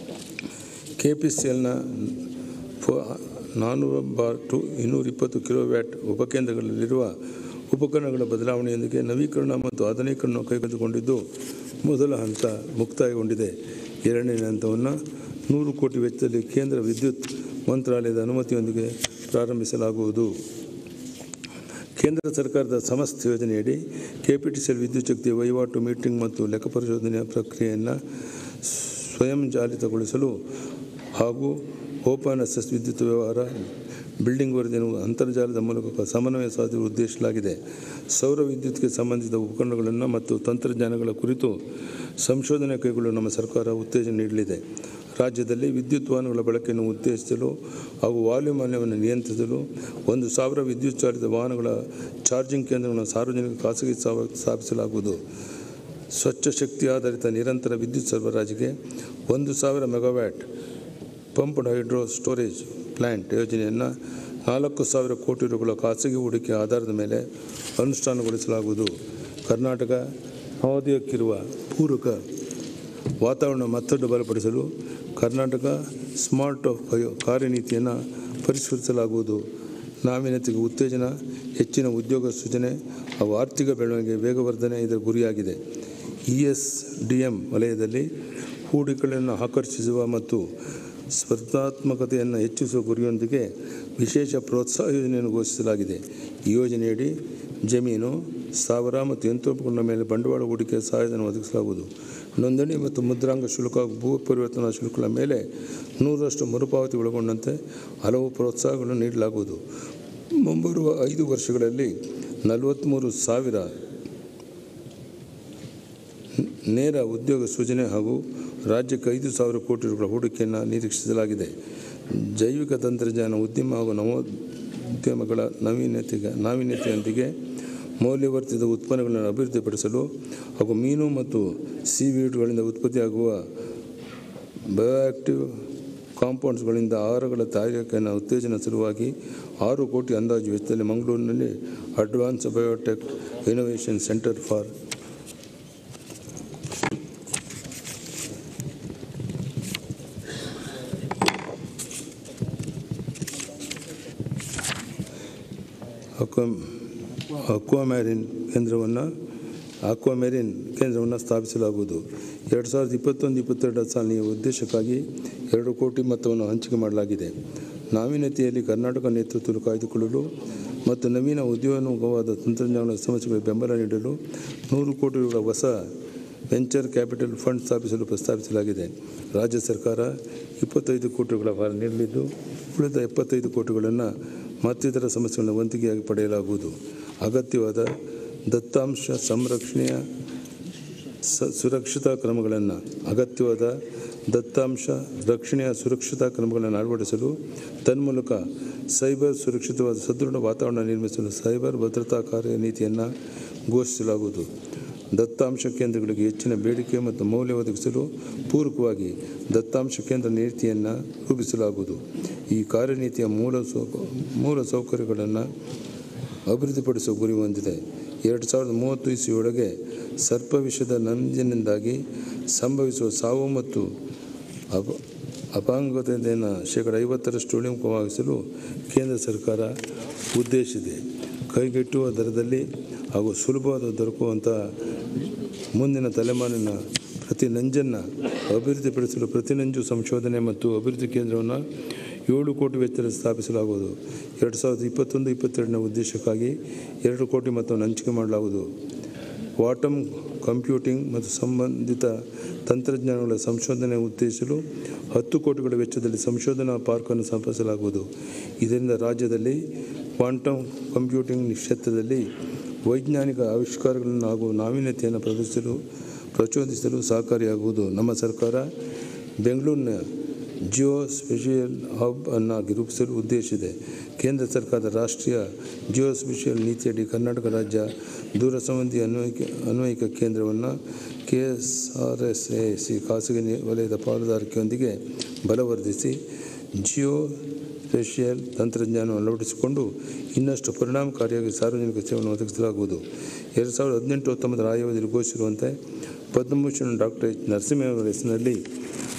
KPCLನ 400-220 ಕಿಲೋವ್ಯಾಟ್ ಉಪಕೇಂದ್ರಗಳಲ್ಲಿರುವ ಉಪಕರಣಗಳ ಬದಲಾವಣೆಯೊಂದಿಗೆ ನವೀಕರಣ ಮತ್ತು ಆಧುನೀಕರಣ ಕೈಗೆತ್ತಿಕೊಂಡಿದ್ದು ಮೊದಲ ಹಂತ ಮುಕ್ತಾಯಗೊಂಡಿದೆ. ಎರಡನೇ ಹಂತವನ್ನು 100 ಕೋಟಿ ವೆಚ್ಚದಲ್ಲಿ ಕೇಂದ್ರ ವಿದ್ಯುತ್ ಮಂತ್ರಾಲಯದ ಅನುಮತಿಯೊಂದಿಗೆ ಪ್ರಾರಂಭಿಸಲಾಗುವುದು. ಕೇಂದ್ರ ಸರ್ಕಾರದ ಸಮಸ್ತ ಯೋಜನೆಯಡಿ KPTCL ವಿದ್ಯುತ್ ಶಕ್ತಿಯ ವಹಿವಾಟು, ಮೀಟರಿಂಗ್ ಮತ್ತು ಲೆಕ್ಕ ಪರಿಶೋಧನೆಯ ಪ್ರಕ್ರಿಯೆಯನ್ನು ಸ್ವಯಂಚಾಲಿತಗೊಳಿಸಲು ಹಾಗೂ ಓಪನ್ ಅಕ್ಸೆಸ್ ವಿದ್ಯುತ್ ವ್ಯವಹಾರ, ಬಿಲ್ಡಿಂಗ್ ವರದಿಯನ್ನು ಅಂತರ್ಜಾಲದ ಮೂಲಕ ಸಮನ್ವಯ ಸಾಧಿಸಲು ಉದ್ದೇಶಿಸಲಾಗಿದೆ. ಸೌರ ವಿದ್ಯುತ್ಗೆ ಸಂಬಂಧಿಸಿದ ಉಪಕರಣಗಳನ್ನು ಮತ್ತು ತಂತ್ರಜ್ಞಾನಗಳ ಕುರಿತು ಸಂಶೋಧನೆ ಕೈಗೊಳ್ಳಲು ನಮ್ಮ ಸರ್ಕಾರ ಉತ್ತೇಜನ ನೀಡಲಿದೆ. ರಾಜ್ಯದಲ್ಲಿ ವಿದ್ಯುತ್ ವಾಹನಗಳ ಬಳಕೆಯನ್ನು ಉತ್ತೇಜಿಸಲು ಹಾಗೂ ವಾಯುಮಾಲಿನ್ಯವನ್ನು ನಿಯಂತ್ರಿಸಲು 1,000 ವಿದ್ಯುತ್ ಚಾಲಿತ ವಾಹನಗಳ ಚಾರ್ಜಿಂಗ್ ಕೇಂದ್ರಗಳನ್ನು ಸಾರ್ವಜನಿಕ ಖಾಸಗಿ ಸ್ಥಾಪಿಸಲಾಗುವುದು. ಸ್ವಚ್ಛ ಶಕ್ತಿ ಆಧಾರಿತ ನಿರಂತರ ವಿದ್ಯುತ್ ಸರಬರಾಜಿಗೆ 1,000 megawatt pumped hydro storage plant ಯೋಜನೆಯನ್ನು 4,000 ಕೋಟಿ ರುಗಳ ಖಾಸಗಿ ಹೂಡಿಕೆ ಆಧಾರದ ಮೇಲೆ ಅನುಷ್ಠಾನಗೊಳಿಸಲಾಗುವುದು. ಕರ್ನಾಟಕ ನವೋದಯಕ್ಕಿರುವ ಪೂರಕ ವಾತಾವರಣ ಮತ್ತಷ್ಟು ಬಲಪಡಿಸಲು ಕರ್ನಾಟಕ ಸ್ಮಾರ್ಟ್ ಕಾರ್ಯನೀತಿಯನ್ನು ಪರಿಷ್ಕರಿಸಲಾಗುವುದು. ನಾವೀನ್ಯತೆಗೆ ಉತ್ತೇಜನ, ಹೆಚ್ಚಿನ ಉದ್ಯೋಗ ಸೃಜನೆ ಹಾಗೂ ಆರ್ಥಿಕ ಬೆಳವಣಿಗೆ ವೇಗವರ್ಧನೆ ಇದರ ಗುರಿಯಾಗಿದೆ. ESDM ವಲಯದಲ್ಲಿ ಹೂಡಿಕೆಗಳನ್ನು ಆಕರ್ಷಿಸುವ ಮತ್ತು ಸ್ಪರ್ಧಾತ್ಮಕತೆಯನ್ನು ಹೆಚ್ಚಿಸುವ ಗುರಿಯೊಂದಿಗೆ ವಿಶೇಷ ಪ್ರೋತ್ಸಾಹ ಯೋಜನೆಯನ್ನು ಘೋಷಿಸಲಾಗಿದೆ. ಈ ಯೋಜನೆಯಡಿ ಜಮೀನು, ಸ್ಥಾವರ ಮತ್ತು ಯಂತ್ರೋಪಕರಣಗಳ ಮೇಲೆ ಬಂಡವಾಳ ಹೂಡಿಕೆ ಸಹಾಯಧನ ಒದಗಿಸಲಾಗುವುದು. ನೋಂದಣಿ ಮತ್ತು ಮುದ್ರಾಂಕ ಶುಲ್ಕ ಹಾಗೂ ಭೂ ಪರಿವರ್ತನಾ ಶುಲ್ಕಗಳ ಮೇಲೆ 100% ಮರುಪಾವತಿ ಒಳಗೊಂಡಂತೆ ಹಲವು ಪ್ರೋತ್ಸಾಹಗಳನ್ನು ನೀಡಲಾಗುವುದು. ಮುಂಬರುವ 5 ವರ್ಷಗಳಲ್ಲಿ 43,000 ನೇರ ಉದ್ಯೋಗ ಸೃಜನೆ ಹಾಗೂ ರಾಜ್ಯಕ್ಕೆ 5,000 ಕೋಟಿ ರುಗಳ ಹೂಡಿಕೆಯನ್ನು ನಿರೀಕ್ಷಿಸಲಾಗಿದೆ. ಜೈವಿಕ ತಂತ್ರಜ್ಞಾನ ಉದ್ಯಮ ಹಾಗೂ ನವೋದ್ಯಮಗಳ ನಾವೀನ್ಯತೆಯೊಂದಿಗೆ ಮೌಲ್ಯವರ್ಧಿತ ಉತ್ಪನ್ನಗಳನ್ನು ಅಭಿವೃದ್ಧಿಪಡಿಸಲು ಹಾಗೂ ಮೀನು ಮತ್ತು ಸೀವೀಡ್ಗಳಿಂದ ಉತ್ಪತ್ತಿಯಾಗುವ ಬಯೋಆಕ್ಟಿವ್ ಕಾಂಪೌಂಡ್ಸ್ಗಳಿಂದ ಆಹಾರಗಳ ತಯಾರಿಕೆಯನ್ನು ಉತ್ತೇಜನ ಸಲುವಾಗಿ 6 ಕೋಟಿ ಅಂದಾಜು ವೆಚ್ಚದಲ್ಲಿ ಮಂಗಳೂರಿನಲ್ಲಿ advance biotech innovation centre for aquamarine ಕೇಂದ್ರವನ್ನು ಸ್ಥಾಪಿಸಲಾಗುವುದು. 2021-22 ಸಾಲಿನ ಉದ್ದೇಶಕ್ಕಾಗಿ 2 ಕೋಟಿ ಮೊತ್ತವನ್ನು ಹಂಚಿಕೆ ಮಾಡಲಾಗಿದೆ. ನಾವೀನ್ಯತೆಯಲ್ಲಿ ಕರ್ನಾಟಕ ನೇತೃತ್ವವನ್ನು ಕಾಯ್ದುಕೊಳ್ಳಲು ಮತ್ತು ನವೀನ ಉದ್ಯೋಗವಾದ ತಂತ್ರಜ್ಞಾನಗಳ ಸಮಸ್ಯೆಗಳಿಗೆ ಬೆಂಬಲ ನೀಡಲು 100 ಕೋಟಿ ರುಗಳ ಹೊಸ ವೆಂಚರ್ ಕ್ಯಾಪಿಟಲ್ ಫಂಡ್ ಸ್ಥಾಪಿಸಲು ಪ್ರಸ್ತಾವಿಸಲಾಗಿದೆ. ರಾಜ್ಯ ಸರ್ಕಾರ 25 ಕೋಟಿ ರುಗಳ ಭಾರ ನೀಡಲಿದ್ದು, ಉಳಿದ 75 ಕೋಟಿಗಳನ್ನು ಮತ್ತಿತರ ಸಮಸ್ಯೆಗಳನ್ನು ವಂತಿಗೆಯಾಗಿ ಪಡೆಯಲಾಗುವುದು. ಅಗತ್ಯವಾದ ದತ್ತಾಂಶ ಸಂರಕ್ಷಣೆಯ ಸುರಕ್ಷತಾ ಕ್ರಮಗಳನ್ನು ಅಳವಡಿಸಲು, ತನ್ಮೂಲಕ ಸೈಬರ್ ಸುರಕ್ಷಿತವಾದ ಸದೃಢ ವಾತಾವರಣ ನಿರ್ಮಿಸಲು ಸೈಬರ್ ಭದ್ರತಾ ಕಾರ್ಯನೀತಿಯನ್ನು ಘೋಷಿಸಲಾಗುವುದು. ದತ್ತಾಂಶ ಕೇಂದ್ರಗಳಿಗೆ ಹೆಚ್ಚಿನ ಬೇಡಿಕೆ ಮತ್ತು ಮೌಲ್ಯ ಒದಗಿಸಲು ಪೂರಕವಾಗಿ ದತ್ತಾಂಶ ಕೇಂದ್ರ ನೀತಿಯನ್ನು ರೂಪಿಸಲಾಗುವುದು. ಈ ಕಾರ್ಯನೀತಿಯ ಮೂಲ ಸೌಕರ್ಯಗಳನ್ನು ಅಭಿವೃದ್ಧಿಪಡಿಸುವ ಗುರಿ ಹೊಂದಿದೆ. 2030 ಇಸವಿಯೊಳಗೆ ಸರ್ಪವಿಷದ ನಂಜಿನಿಂದಾಗಿ ಸಂಭವಿಸುವ ಸಾವು ಮತ್ತು ಅಪಾಂಗತೆಯನ್ನು 50% ಇಳಿಮುಖವಾಗಿಸಲು ಕೇಂದ್ರ ಸರ್ಕಾರ ಉದ್ದೇಶಿಸಿದೆ. ಕೈಗೆಟುಕುವ ದರದಲ್ಲಿ ಹಾಗೂ ಸುಲಭವಾದ ದೊರಕುವಂಥ ಮುಂದಿನ ತಲೆಮಾರಿನ ಪ್ರತಿನಂಜನ್ನು ಅಭಿವೃದ್ಧಿಪಡಿಸಲು ಪ್ರತಿನಂಜು ಸಂಶೋಧನೆ ಮತ್ತು ಅಭಿವೃದ್ಧಿ ಕೇಂದ್ರವನ್ನು 7 ಕೋಟಿ ವೆಚ್ಚದಲ್ಲಿ ಸ್ಥಾಪಿಸಲಾಗುವುದು. 2021-22ನೇ ಉದ್ದೇಶಕ್ಕಾಗಿ 2 ಕೋಟಿ ಮೊತ್ತವನ್ನು ಹಂಚಿಕೆ ಮಾಡಲಾಗುವುದು. ಕ್ವಾಂಟಮ್ ಕಂಪ್ಯೂಟಿಂಗ್ ಮತ್ತು ಸಂಬಂಧಿತ ತಂತ್ರಜ್ಞಾನಗಳ ಸಂಶೋಧನೆ ಉತ್ತೇಜಿಸಲು 10 ಕೋಟಿಗಳ ವೆಚ್ಚದಲ್ಲಿ ಸಂಶೋಧನಾ ಪಾರ್ಕನ್ನು ಸ್ಥಾಪಿಸಲಾಗುವುದು. ಇದರಿಂದ ರಾಜ್ಯದಲ್ಲಿ ಕ್ವಾಂಟಮ್ ಕಂಪ್ಯೂಟಿಂಗ್ ಕ್ಷೇತ್ರದಲ್ಲಿ ವೈಜ್ಞಾನಿಕ ಆವಿಷ್ಕಾರಗಳನ್ನು ಹಾಗೂ ನಾವೀನ್ಯತೆಯನ್ನು ಪ್ರಚೋದಿಸಲು ಸಹಕಾರಿಯಾಗುವುದು. ನಮ್ಮ ಸರ್ಕಾರ ಬೆಂಗಳೂರಿನ ಜಿಯೋ ಸ್ಪೇಷಿಯಲ್ ಹಬ್ ಅನ್ನು ರೂಪಿಸಲು ಉದ್ದೇಶಿಸಿದೆ. ಕೇಂದ್ರ ಸರ್ಕಾರದ ರಾಷ್ಟ್ರೀಯ ಜಿಯೋ ಸ್ಪೇಷಿಯಲ್ ನೀತಿಯಡಿ ಕರ್ನಾಟಕ ರಾಜ್ಯ ದೂರಸಂಬಂಧಿ ಅನ್ವಯಿಕ ಕೇಂದ್ರವನ್ನು KSRSAC ಖಾಸಗಿ ವಲಯದ ಪಾಲುದಾರಿಕೆಯೊಂದಿಗೆ ಬಲವರ್ಧಿಸಿ ಜಿಯೋ ಸ್ಪೇಷಿಯಲ್ ತಂತ್ರಜ್ಞಾನವನ್ನು ಅಳವಡಿಸಿಕೊಂಡು ಇನ್ನಷ್ಟು ಪರಿಣಾಮಕಾರಿಯಾಗಿ ಸಾರ್ವಜನಿಕ ಸೇವೆಯನ್ನು ಒದಗಿಸಲಾಗುವುದು. 2018-19 ಆಯವ್ಯಯದಲ್ಲಿ ಘೋಷಿಸಿರುವಂತೆ ಪದ್ಮಭೂಷಣ ಡಾಕ್ಟರ್ H. ನರಸಿಂಹಯ್ಯನವರ ಹೆಸರಿನಲ್ಲಿ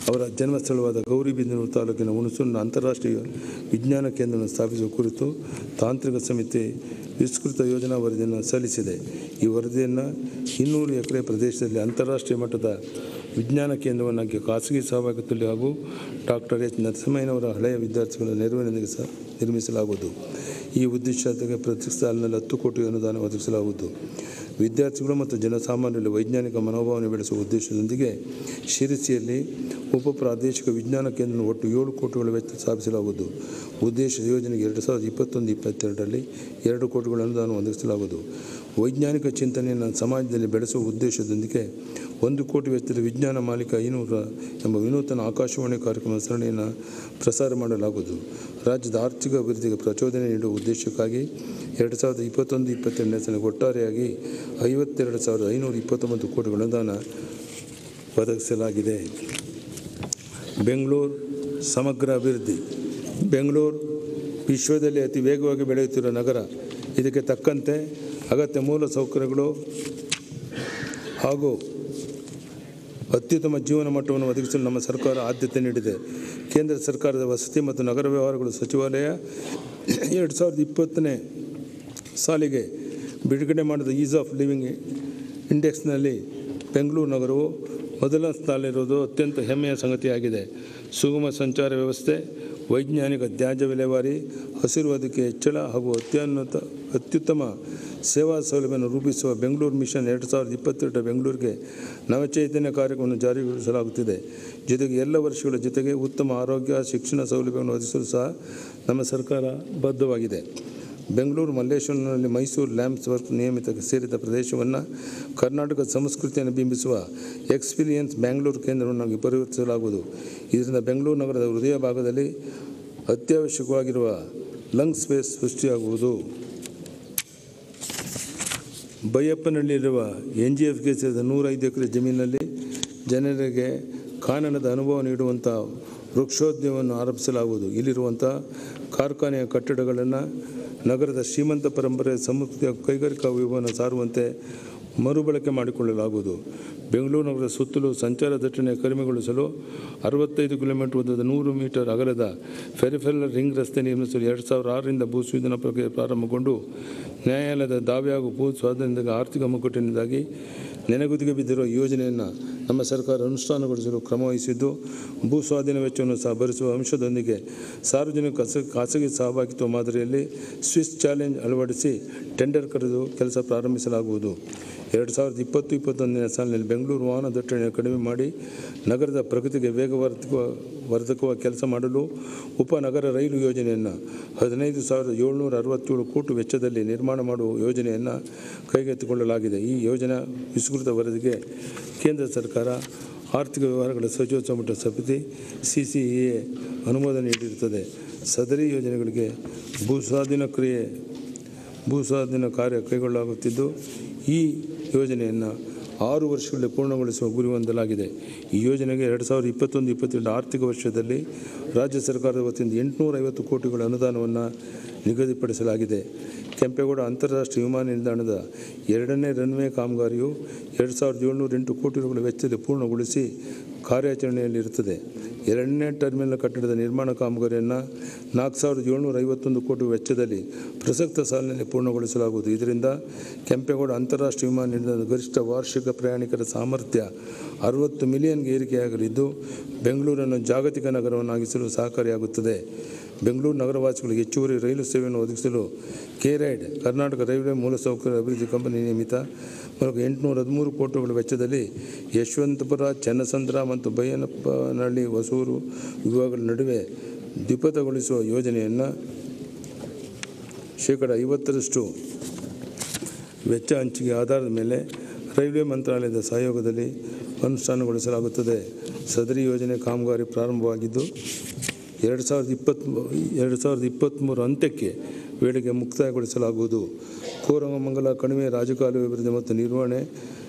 ಅವರ ಜನ್ಮಸ್ಥಳವಾದ ಗೌರಿಬಿದನೂರು ತಾಲೂಕಿನ ಹುಣಸೂರಿನ ಅಂತಾರಾಷ್ಟ್ರೀಯ ವಿಜ್ಞಾನ ಕೇಂದ್ರವನ್ನು ಸ್ಥಾಪಿಸುವ ಕುರಿತು ತಾಂತ್ರಿಕ ಸಮಿತಿ ವಿಸ್ತೃತ ಯೋಜನಾ ವರದಿಯನ್ನು ಸಲ್ಲಿಸಿದೆ. ಈ ವರದಿಯನ್ನು 200 ಎಕರೆ ಪ್ರದೇಶದಲ್ಲಿ ಅಂತಾರಾಷ್ಟ್ರೀಯ ಮಟ್ಟದ ವಿಜ್ಞಾನ ಕೇಂದ್ರವನ್ನಾಗಿ ಖಾಸಗಿ ಸಹಭಾಗಿತ್ವದಲ್ಲಿ ಹಾಗೂ ಡಾಕ್ಟರ್ H. ನರಸಿಂಹಯ್ಯನವರ ಹಳೆಯ ವಿದ್ಯಾರ್ಥಿಗಳ ನೆರವಿನೊಂದಿಗೆ ನಿರ್ಮಿಸಲಾಗುವುದು. ಈ ಉದ್ದೇಶಕ್ಕೆ ಪ್ರತಿ ಸಾಲಿನಲ್ಲಿ 10 ಕೋಟಿ ಅನುದಾನ ಒದಗಿಸಲಾಗುವುದು. ವಿದ್ಯಾರ್ಥಿಗಳು ಮತ್ತು ಜನಸಾಮಾನ್ಯರಲ್ಲಿ ವೈಜ್ಞಾನಿಕ ಮನೋಭಾವನೆ ಬೆಳೆಸುವ ಉದ್ದೇಶದೊಂದಿಗೆ ಶಿರಸಿಯಲ್ಲಿ ಉಪ ಪ್ರಾದೇಶಿಕ ವಿಜ್ಞಾನ ಕೇಂದ್ರವನ್ನು ಒಟ್ಟು 7 ಕೋಟಿಗಳ ವೆಚ್ಚ ಸ್ಥಾಪಿಸಲಾಗುವುದು. ಉದ್ದೇಶದ ಯೋಜನೆಗೆ 2021-22ರಲ್ಲಿ 2 ಕೋಟಿಗಳ ಅನುದಾನ ಒದಗಿಸಲಾಗುವುದು. ವೈಜ್ಞಾನಿಕ ಚಿಂತನೆಯನ್ನು ಸಮಾಜದಲ್ಲಿ ಬೆಳೆಸುವ ಉದ್ದೇಶದೊಂದಿಗೆ 1 ಕೋಟಿ ವೆಚ್ಚದ ವಿಜ್ಞಾನ ಮಾಲಿಕ 500 ಎಂಬ ವಿನೂತನ ಆಕಾಶವಾಣಿ ಕಾರ್ಯಕ್ರಮ ಸರಣಿಯನ್ನು ಪ್ರಸಾರ ಮಾಡಲಾಗುವುದು. ರಾಜ್ಯದ ಆರ್ಥಿಕ ಅಭಿವೃದ್ಧಿಗೆ ಪ್ರಚೋದನೆ ನೀಡುವ ಉದ್ದೇಶಕ್ಕಾಗಿ 2021-22ನೇ ಸಾಲಿಗೆ ಒಟ್ಟಾರೆಯಾಗಿ 52,529 ಕೋಟಿಗಳ ಅನುದಾನ ಒದಗಿಸಲಾಗಿದೆ. ಬೆಂಗಳೂರು ಸಮಗ್ರ ಅಭಿವೃದ್ಧಿ. ಬೆಂಗಳೂರು ವಿಶ್ವದಲ್ಲಿ ಅತಿ ವೇಗವಾಗಿ ಬೆಳೆಯುತ್ತಿರುವ ನಗರ. ಇದಕ್ಕೆ ತಕ್ಕಂತೆ ಅಗತ್ಯ ಮೂಲ ಸೌಕರ್ಯಗಳು ಹಾಗೂ ಅತ್ಯುತ್ತಮ ಜೀವನ ಮಟ್ಟವನ್ನು ಒದಗಿಸಲು ನಮ್ಮ ಸರ್ಕಾರ ಆದ್ಯತೆ ನೀಡಿದೆ. ಕೇಂದ್ರ ಸರ್ಕಾರದ ವಸತಿ ಮತ್ತು ನಗರ ವ್ಯವಹಾರಗಳು ಸಚಿವಾಲಯ 2020ನೇ ಸಾಲಿಗೆ ಬಿಡುಗಡೆ ಮಾಡಿದ ಈಸ್ ಆಫ್ ಲಿವಿಂಗ್ ಇಂಡೆಕ್ಸ್ನಲ್ಲಿ ಬೆಂಗಳೂರು ನಗರವು ಮೊದಲ ಸ್ಥಾನದಲ್ಲಿರುವುದು ಅತ್ಯಂತ ಹೆಮ್ಮೆಯ ಸಂಗತಿಯಾಗಿದೆ. ಸುಗಮ ಸಂಚಾರ ವ್ಯವಸ್ಥೆ, ವೈಜ್ಞಾನಿಕ ತ್ಯಾಜ್ಯ ವಿಲೇವಾರಿ, ಹಸಿರು ಹೊದಿಕೆ ಹೆಚ್ಚಳ ಹಾಗೂ ಅತ್ಯುತ್ತಮ ಸೇವಾ ಸೌಲಭ್ಯವನ್ನು ರೂಪಿಸುವ ಬೆಂಗಳೂರು ಮಿಷನ್ 2022 ಬೆಂಗಳೂರಿಗೆ ನವಚೈತನ್ಯ ಕಾರ್ಯಕ್ರಮವನ್ನು ಜಾರಿಗೊಳಿಸಲಾಗುತ್ತಿದೆ. ಜೊತೆಗೆ ಎಲ್ಲ ವರ್ಷಗಳ ಜೊತೆಗೆ ಉತ್ತಮ ಆರೋಗ್ಯ, ಶಿಕ್ಷಣ ಸೌಲಭ್ಯವನ್ನು ಒದಗಿಸಲು ಸಹ ನಮ್ಮ ಸರ್ಕಾರ ಬದ್ಧವಾಗಿದೆ. ಬೆಂಗಳೂರು ಮಲ್ಲೇಶ್ವರಂನಲ್ಲಿ ಮೈಸೂರು ಲ್ಯಾಂಪ್ಸ್ ವರ್ಕ್ ನಿಯಮಿತ ಸೇರಿದ ಪ್ರದೇಶವನ್ನು ಕರ್ನಾಟಕ ಸಂಸ್ಕೃತಿಯನ್ನು ಬಿಂಬಿಸುವ ಎಕ್ಸ್ಪೀರಿಯನ್ಸ್ ಬ್ಯಾಂಗ್ಳೂರು ಕೇಂದ್ರವನ್ನಾಗಿ ಪರಿವರ್ತಿಸಲಾಗುವುದು. ಇದರಿಂದ ಬೆಂಗಳೂರು ನಗರದ ಹೃದಯ ಭಾಗದಲ್ಲಿ ಅತ್ಯವಶ್ಯಕವಾಗಿರುವ ಲಂಗ್ ಸ್ಪೇಸ್ ಸೃಷ್ಟಿಯಾಗುವುದು. ಬೈಯಪ್ಪನಹಳ್ಳಿಯಲ್ಲಿರುವ NGFಗೆ ಸೇರಿದ 105 ಎಕರೆ ಜಮೀನಿನಲ್ಲಿ ಜನರಿಗೆ ಕಾನನದ ಅನುಭವ ನೀಡುವಂಥ ವೃಕ್ಷೋದ್ಯಮವನ್ನು ಆರಂಭಿಸಲಾಗುವುದು. ಇಲ್ಲಿರುವಂಥ ಕಾರ್ಖಾನೆಯ ಕಟ್ಟಡಗಳನ್ನು ನಗರದ ಶ್ರೀಮಂತ ಪರಂಪರೆ, ಸಂಸ್ಕೃತಿಯ ಕೈಗಾರಿಕಾ ವೈಭವವನ್ನು ಸಾರುವಂತೆ ಮರುಬಳಕೆ ಮಾಡಿಕೊಳ್ಳಲಾಗುವುದು. ಬೆಂಗಳೂರು ನಗರದ ಸುತ್ತಲೂ ಸಂಚಾರ ದಟ್ಟಣೆ ಕಡಿಮೆಗೊಳಿಸಲು 65 ಕಿಲೋಮೀಟರ್ ಉದ್ದದ 100 ಮೀಟರ್ ಅಗಲದ ಫೆರಿಫೆರಲ್ ರಿಂಗ್ ರಸ್ತೆ ನಿರ್ಮಿಸಲು 2006ರಿಂದ ಭೂ ಸ್ವಾಧೀನ ಪ್ರಕ್ರಿಯೆ ಪ್ರಾರಂಭಗೊಂಡು ನ್ಯಾಯಾಲಯದ ದಾವೆ ಹಾಗೂ ಭೂ ಸ್ವಾಧೀನದ ಆರ್ಥಿಕ ಮುಗ್ಗಟ್ಟಿನಿಂದಾಗಿ ನೆನೆಗುದಿಗೆ ಬಿದ್ದಿರುವ ಯೋಜನೆಯನ್ನು ನಮ್ಮ ಸರ್ಕಾರ ಅನುಷ್ಠಾನಗೊಳಿಸಲು ಕ್ರಮವಹಿಸಿದ್ದು, ಭೂ ಸ್ವಾಧೀನ ವೆಚ್ಚವನ್ನು ಸಹ ಭರಿಸುವ ಅಂಶದೊಂದಿಗೆ ಸಾರ್ವಜನಿಕ ಖಾಸಗಿ ಸಹಭಾಗಿತ್ವ ಮಾದರಿಯಲ್ಲಿ ಸ್ವಿಸ್ ಚಾಲೆಂಜ್ ಅಳವಡಿಸಿ ಟೆಂಡರ್ ಕರೆದು ಕೆಲಸ ಪ್ರಾರಂಭಿಸಲಾಗುವುದು. 2020-21ನೇ ಸಾಲಿನಲ್ಲಿ ಬೆಂಗಳೂರು ವಾಹನ ದಟ್ಟಣೆ ಕಡಿಮೆ ಮಾಡಿ ನಗರದ ಪ್ರಗತಿಗೆ ವೇಗವರ್ಧಕವ ಕೆಲಸ ಮಾಡಲು ಉಪನಗರ ರೈಲು ಯೋಜನೆಯನ್ನು 15,767 ಕೋಟಿ ವೆಚ್ಚದಲ್ಲಿ ನಿರ್ಮಾಣ ಮಾಡುವ ಯೋಜನೆಯನ್ನು ಕೈಗೆತ್ತಿಕೊಳ್ಳಲಾಗಿದೆ. ಈ ಯೋಜನಾ ವಿಸ್ತೃತ ವರದಿಗೆ ಕೇಂದ್ರ ಸರ್ಕಾರ ಆರ್ಥಿಕ ವ್ಯವಹಾರಗಳ ಸಚಿವ ಸಂಪುಟ ಸಮಿತಿ CCEA ಅನುಮೋದನೆ ನೀಡಿರುತ್ತದೆ. ಸದರಿ ಯೋಜನೆಗಳಿಗೆ ಭೂಸ್ವಾಧೀನ ಕಾರ್ಯ ಕೈಗೊಳ್ಳಲಾಗುತ್ತಿದ್ದು, ಈ ಯೋಜನೆಯನ್ನು 6 ವರ್ಷಗಳಲ್ಲಿ ಪೂರ್ಣಗೊಳಿಸುವ ಗುರಿ ಹೊಂದಲಾಗಿದೆ. ಈ ಯೋಜನೆಗೆ 2021-22 ಆರ್ಥಿಕ ವರ್ಷದಲ್ಲಿ ರಾಜ್ಯ ಸರ್ಕಾರದ ವತಿಯಿಂದ 850 ಕೋಟಿಗಳ ಅನುದಾನವನ್ನು ನಿಗದಿಪಡಿಸಲಾಗಿದೆ. ಕೆಂಪೇಗೌಡ ಅಂತಾರಾಷ್ಟ್ರೀಯ ವಿಮಾನ ನಿಲ್ದಾಣದ 2ನೇ ರನ್ವೇ ಕಾಮಗಾರಿಯು 2,708 ಕೋಟಿ ರೂಪಾಯಿ ವೆಚ್ಚದಲ್ಲಿ ಪೂರ್ಣಗೊಳಿಸಿ ಕಾರ್ಯಾಚರಣೆಯಲ್ಲಿರುತ್ತದೆ. 2ನೇ ಟರ್ಮಿನಲ್ ಕಟ್ಟಡದ ನಿರ್ಮಾಣ ಕಾಮಗಾರಿಯನ್ನು 4,751 ಕೋಟಿ ವೆಚ್ಚದಲ್ಲಿ ಪ್ರಸಕ್ತ ಸಾಲಿನಲ್ಲಿ ಪೂರ್ಣಗೊಳಿಸಲಾಗುವುದು. ಇದರಿಂದ ಕೆಂಪೇಗೌಡ ಅಂತಾರಾಷ್ಟ್ರೀಯ ವಿಮಾನ ನಿಲ್ದಾಣದ ಗರಿಷ್ಠ ವಾರ್ಷಿಕ ಪ್ರಯಾಣಿಕರ ಸಾಮರ್ಥ್ಯ 60 ಮಿಲಿಯನ್ಗೆ ಏರಿಕೆಯಾಗಲಿದ್ದು, ಬೆಂಗಳೂರನ್ನು ಜಾಗತಿಕ ನಗರವನ್ನಾಗಿಸಲು ಸಹಕಾರಿಯಾಗುತ್ತದೆ. ಬೆಂಗಳೂರು ನಗರವಾಸಿಗಳಿಗೆ ಹೆಚ್ಚುವರಿ ರೈಲು ಸೇವೆಯನ್ನು ಒದಗಿಸಲು ಕೆ-ರೈಡ್ ಕರ್ನಾಟಕ ರೈಲ್ವೆ ಮೂಲಸೌಕರ್ಯ ಅಭಿವೃದ್ಧಿ ಕಂಪನಿ ನಿಯಮಿತ ಮೂಲಕ 813 ಕೋಟಿಗಳ ವೆಚ್ಚದಲ್ಲಿ ಯಶವಂತಪುರ, ಚನ್ನಸಂದ್ರ ಮತ್ತು ಬೈಯಪ್ಪನಹಳ್ಳಿ, ಹೊಸೂರು ವಿಭಾಗಗಳ ನಡುವೆ ದ್ವಿಪಥಗೊಳಿಸುವ ಯೋಜನೆಯನ್ನು 50% ವೆಚ್ಚ ಹಂಚಿಕೆ ಆಧಾರದ ಮೇಲೆ ರೈಲ್ವೆ ಮಂತ್ರಾಲಯದ ಸಹಯೋಗದಲ್ಲಿ ಅನುಷ್ಠಾನಗೊಳಿಸಲಾಗುತ್ತದೆ. ಸದರಿ ಯೋಜನೆ ಕಾಮಗಾರಿ ಪ್ರಾರಂಭವಾಗಿದ್ದು 2023 ಅಂತ್ಯಕ್ಕೆ ವೇಳೆಗೆ ಮುಕ್ತಾಯಗೊಳಿಸಲಾಗುವುದು. ಕೋರಮಂಗಲ ಕಣಿವೆ ರಾಜಕಾಲುವೆ ಅಭಿವೃದ್ಧಿ ಮತ್ತು ನಿರ್ವಹಣೆ